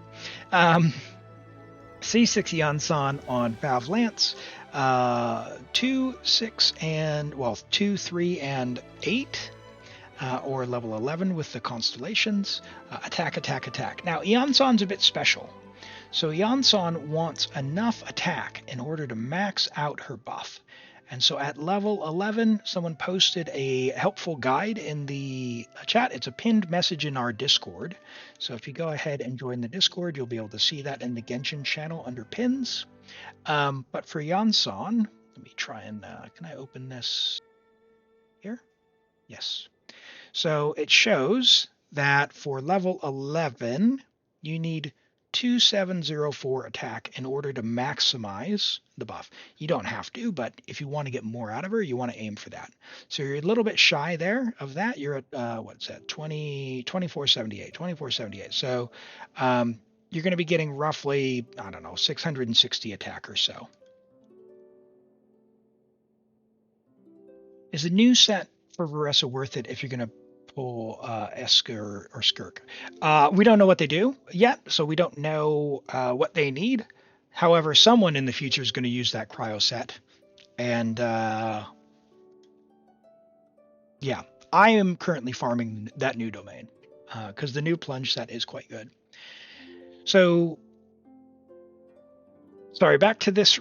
Speaker 2: C6 Eon-san on Valve Lance. 2, 6, and 2, 3, and 8. Or level 11 with the constellations. Attack. Now, Eon-san's a bit special. So Eon-san wants enough attack in order to max out her buff. And so at level 11, someone posted a helpful guide in the chat. It's a pinned message in our Discord. So if you go ahead and join the Discord, you'll be able to see that in the Genshin channel under pins. But for Eon-san, let me try and, can I open this here? Yes. So it shows that for level 11, you need 2704 attack in order to maximize the buff. You don't have to, but if you want to get more out of her, you want to aim for that. So you're a little bit shy there of that. You're at, what's that, 2478. So you're going to be getting roughly, 660 attack or so. Is the new set for Varessa worth it if you're going to pull Esker or Skirk? We don't know what they do yet, so we don't know what they need. However, someone in the future is going to use that cryo set. And yeah, I am currently farming that new domain because the new plunge set is quite good. So Sorry, back to this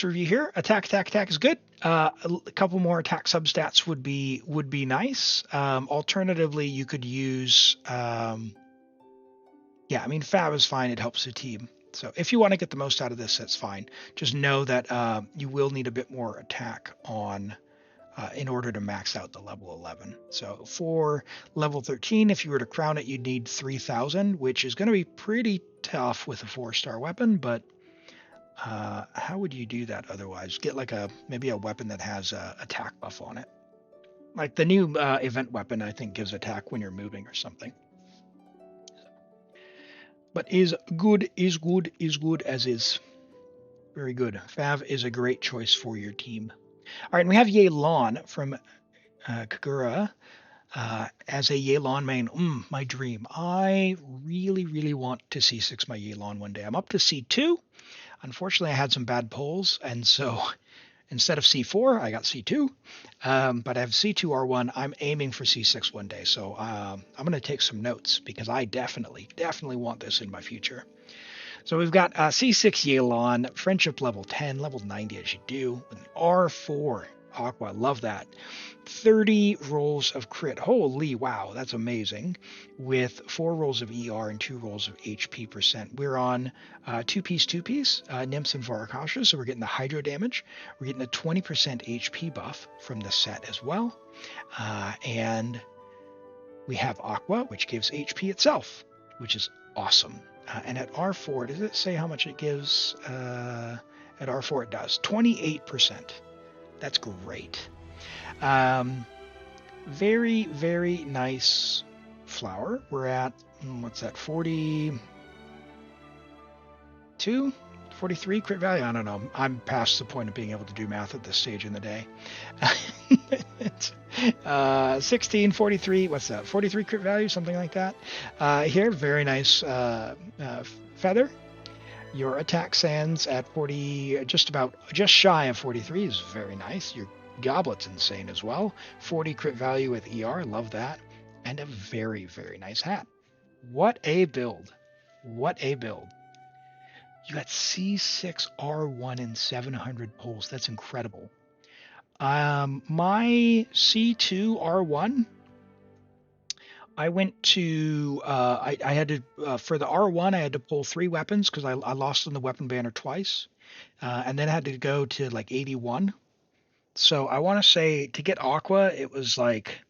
Speaker 2: review here. Attack is good. A couple more attack substats would be nice. Alternatively, you could use yeah, I mean Fab is fine. It helps the team. So if you want to get the most out of this, that's fine. Just know that you will need a bit more attack on in order to max out the level 11. So for level 13, if you were to crown it, you'd need 3,000, which is going to be pretty tough with a 4-star weapon, but how would you do that otherwise? Get like maybe a weapon that has a attack buff on it. Like the new event weapon, I think, gives attack when you're moving or something. But is good as is. Very good. Fav is a great choice for your team. All right, and we have Yelan from Kagura as a Yelan main. My dream. I really want to C6 my Yelan one day. I'm up to C2. Unfortunately, I had some bad pulls, and so instead of C4, I got C2. But I have C2 R1. I'm aiming for C6 one day, so I'm going to take some notes because I definitely want this in my future. So we've got C6 Yelan, friendship level 10, level 90 as you do, with an R4 Aqua. Love that. 30 rolls of crit. Holy wow, that's amazing. With 4 rolls of ER and 2 rolls of HP percent. We're on 2-piece, Nymphs and Varakashas, so we're getting the hydro damage. We're getting a 20% HP buff from the set as well. And we have Aqua, which gives HP itself, which is awesome. And at R4, does it say how much it gives? At R4 it does. 28%. That's great. Very nice flower. We're at, what's that, 42? 43 crit value? I don't know. I'm past the point of being able to do math at this stage in the day. 16, 43, what's that? 43 crit value, something like that. Here, very nice feather. Your attack sands at 40, just shy of 43 is very nice. Your goblet's insane as well. 40 crit value with ER, love that. And a very nice hat. What a build. What a build. You got C6 R1 and 700 pulls. That's incredible. My C2 R1, I went to, I had to, for the R1, I had to pull 3 weapons because I lost on the weapon banner twice. And then I had to go to like 81. So I want to say to get Aqua, it was like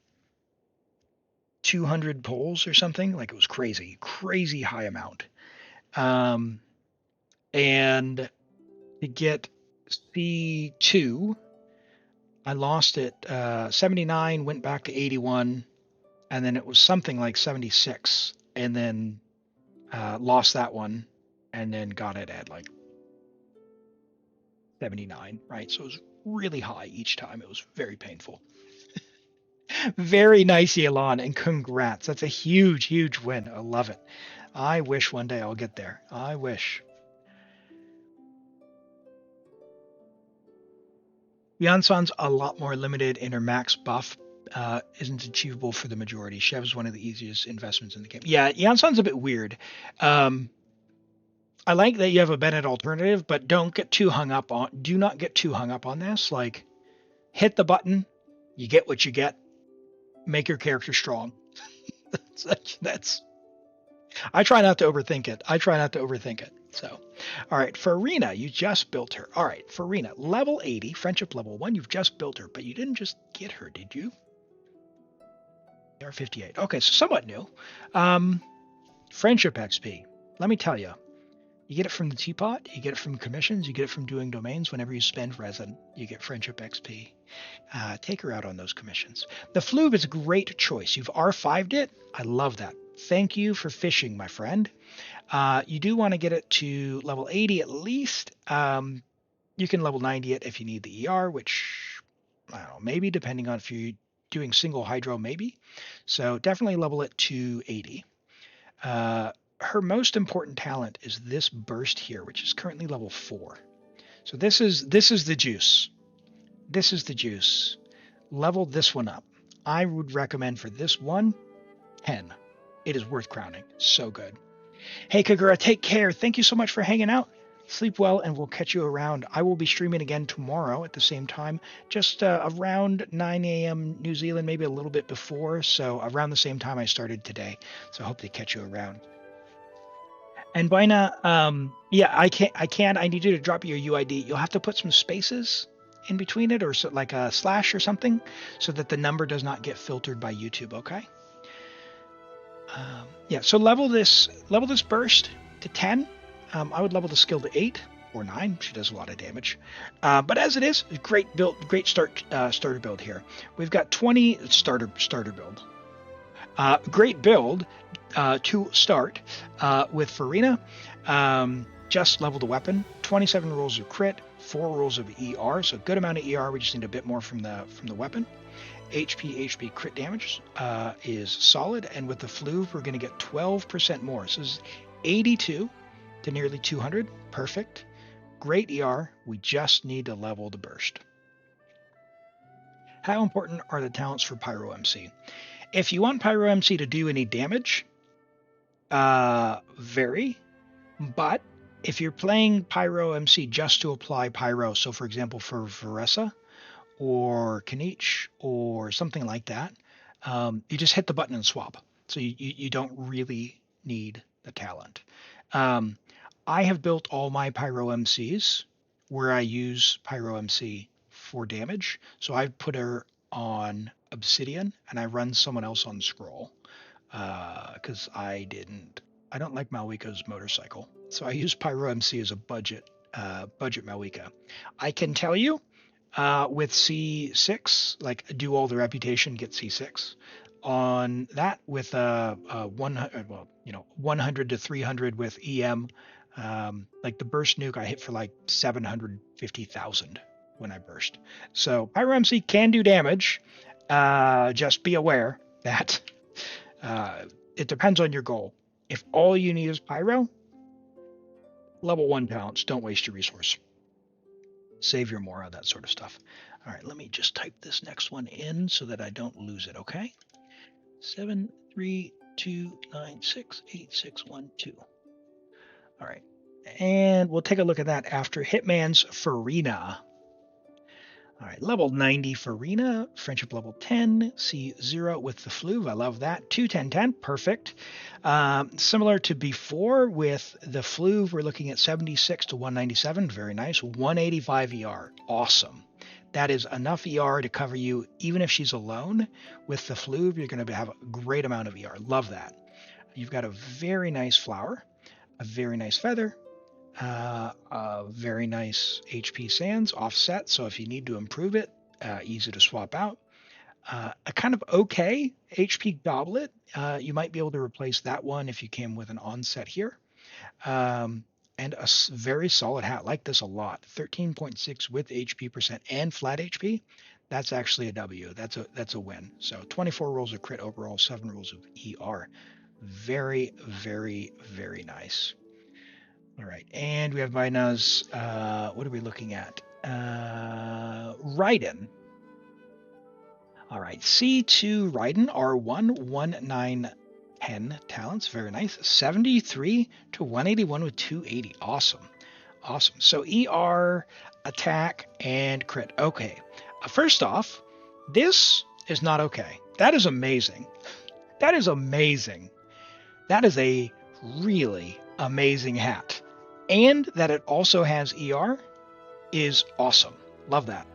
Speaker 2: 200 pulls or something. Like it was crazy high amount. And to get C2, I lost it 79, went back to 81, and then it was something like 76, and then lost that one, and then got it at like 79, right? So it was really high each time. It was very painful. Very nice, Yelan, and congrats. That's a huge win. I love it. I wish one day I'll get there. I wish. Yansan's a lot more limited in her max buff. Isn't achievable for the majority. Chev's one of the easiest investments in the game. Yeah, Yansan's a bit weird. I like that you have a Bennett alternative, but do not get too hung up on this. Like, hit the button, you get what you get. Make your character strong. that's. I try not to overthink it. So, all right, Farina, you just built her. All right, Farina, level 80, friendship level 1, you've just built her, but you didn't just get her, did you? R58. Okay, so somewhat new. Friendship XP. Let me tell you, you get it from the teapot, you get it from commissions, you get it from doing domains. Whenever you spend resin, you get friendship XP. Take her out on those commissions. The Floob is a great choice. You've R5'd it. I love that. Thank you for fishing, my friend. You do want to get it to level 80 at least. You can level 90 it if you need the ER, which, I don't know, maybe depending on if you're doing single hydro, maybe. So definitely level it to 80. Her most important talent is this burst here, which is currently level 4. So this is the juice. This is the juice. Level this one up. I would recommend for this one, 10. It is worth crowning. So good. Hey, Kagura, take care. Thank you so much for hanging out. Sleep well, and we'll catch you around. I will be streaming again tomorrow at the same time, just around 9 a.m. New Zealand, maybe a little bit before. So around the same time I started today. So I hope they catch you around. And Bina, yeah, I need you to drop your UID. You'll have to put some spaces in between it, or so, like a slash or something, so that the number does not get filtered by YouTube. Okay. Yeah. So level this burst to 10. I would level the skill to 8 or 9. She does a lot of damage. But as it is, great build, great starter build here. We've got 20 starter build. Great build to start with Farina. Just level the weapon. 27 rolls of crit, 4 rolls of ER. So good amount of ER. We just need a bit more from the weapon. HP crit damage is solid, and with the Fluve, we're going to get 12% more. So this is 82 to nearly 200. Perfect. Great ER. We just need to level the burst. How important are the talents for Pyro MC? If you want Pyro MC to do any damage, vary. But if you're playing Pyro MC just to apply Pyro, so for example for Varessa, or Kanich or something like that, you just hit the button and swap. So you don't really need the talent. I have built all my Pyro MCs where I use Pyro MC for damage. So I've put her on Obsidian and I run someone else on Scroll because I don't like Malwika's motorcycle. So I use Pyro MC as a budget Malwika. I can tell you, with C6, like do all the reputation, get C6 on that with 100 to 300 with EM. Like the burst nuke, I hit for like 750,000 when I burst. So Pyro MC can do damage. Just be aware that it depends on your goal. If all you need is Pyro, level 1 talents, don't waste your resource. Save your Mora, that sort of stuff. All right, let me just type this next one in so that I don't lose it, okay? 732968612. All right, and we'll take a look at that after Hitman's Farina. All right, level 90 Farina, friendship level 10, C0 with the Fluve. I love that. 21010, perfect. Similar to before with the Fluve, we're looking at 76 to 197, very nice. 185 ER, awesome. That is enough ER to cover you even if she's alone. With the Fluve, you're going to have a great amount of ER. Love that. You've got a very nice flower, a very nice feather, a very nice HP Sands offset, so if you need to improve it, easy to swap out. A kind of okay HP Goblet, you might be able to replace that one if you came with an onset here. And a very solid hat, like this a lot. 13.6 with HP percent and flat HP. That's actually a W. That's a win. So 24 rolls of crit overall, 7 rolls of ER. Very, very, very nice. All right, and we have Vaina's, what are we looking at? Raiden. All right, C2 Raiden, R1, 1910 talents, very nice. 73 to 181 with 280, awesome. Awesome, so ER, attack, and crit. Okay, first off, this is not okay. That is amazing. That is amazing. That is a really amazing hat. And that it also has ER is awesome. Love that.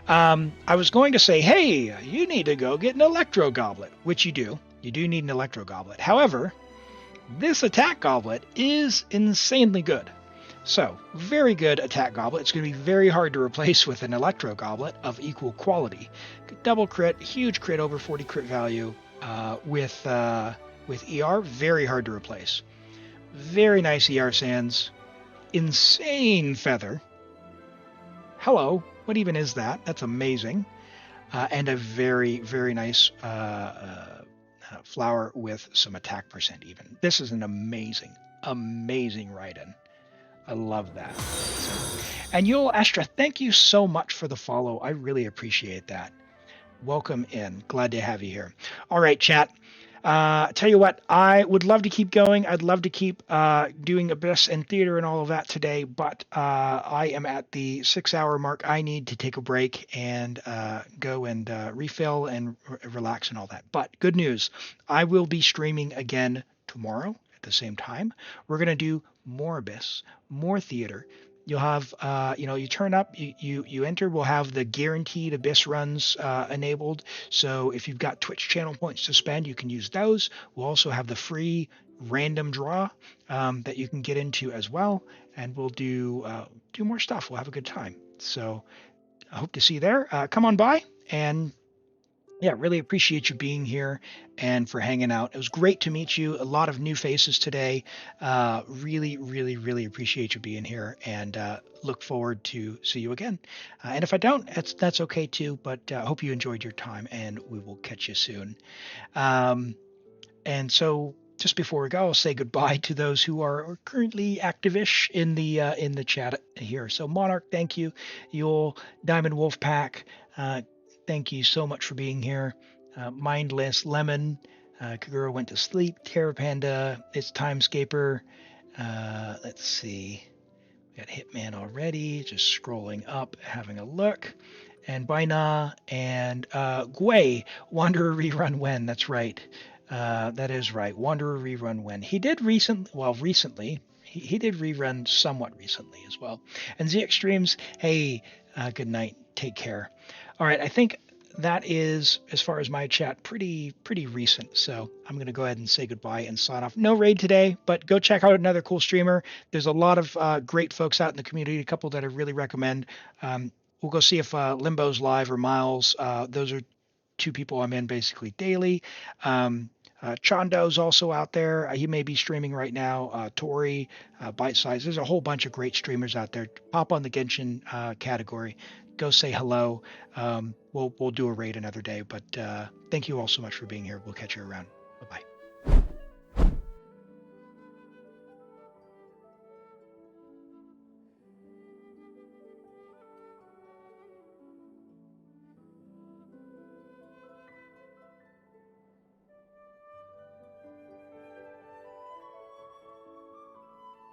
Speaker 2: I was going to say, hey, you need to go get an Electro Goblet, which you do. You do need an Electro Goblet. However, this attack goblet is insanely good. So, very good attack goblet. It's going to be very hard to replace with an Electro Goblet of equal quality. Double crit, huge crit, over 40 crit value with ER, very hard to replace. Very nice ER Sands. Insane feather. Hello, what even is that? That's amazing. And a very, very nice flower with some attack percent even. This is an amazing, amazing Raiden. I love that. And Yul Astra, thank you so much for the follow. I really appreciate that. Welcome in. Glad to have you here. All right, chat. Tell you what, I would love to keep going. I'd love to keep doing Abyss and theater and all of that today, but I am at the 6-hour mark. I need to take a break and go and refill and relax and all that. But good news, I will be streaming again tomorrow at the same time. We're going to do more Abyss, more theater. You'll have, you turn up, you enter. We'll have the guaranteed Abyss runs enabled. So if you've got Twitch channel points to spend, you can use those. We'll also have the free random draw that you can get into as well, and we'll do more stuff. We'll have a good time. So I hope to see you there. Come on by, and yeah, really appreciate you being here and for hanging out. It was great to meet you. A lot of new faces today. Really, really, really appreciate you being here, and look forward to see you again. And if I don't, that's okay too. But I hope you enjoyed your time, and we will catch you soon. And so, just before we go, I'll say goodbye to those who are currently active-ish in the chat here. So, Monarch, thank you. Yule, Diamond Wolf Pack. Thank you so much for being here. Mindless, Lemon, Kagura went to sleep, Terra Panda, it's Timescaper. Let's see. We got Hitman already, just scrolling up, having a look. And Baina and Gwei, Wanderer rerun when, that's right. That is right. Wanderer rerun when. He did recently. He did rerun somewhat recently as well. And Z Extremes, hey, good night. Take care. All right, I think that is, as far as my chat, pretty recent. So I'm going to go ahead and say goodbye and sign off. No raid today, but go check out another cool streamer. There's a lot of great folks out in the community, a couple that I really recommend. We'll go see if Limbo's live or Miles. Those are two people I'm in basically daily. Chando's also out there. He may be streaming right now. Tori, Bite Size. There's a whole bunch of great streamers out there. Pop on the Genshin category. Go say hello. We'll do a raid another day. But thank you all so much for being here. We'll catch you around. Bye-bye.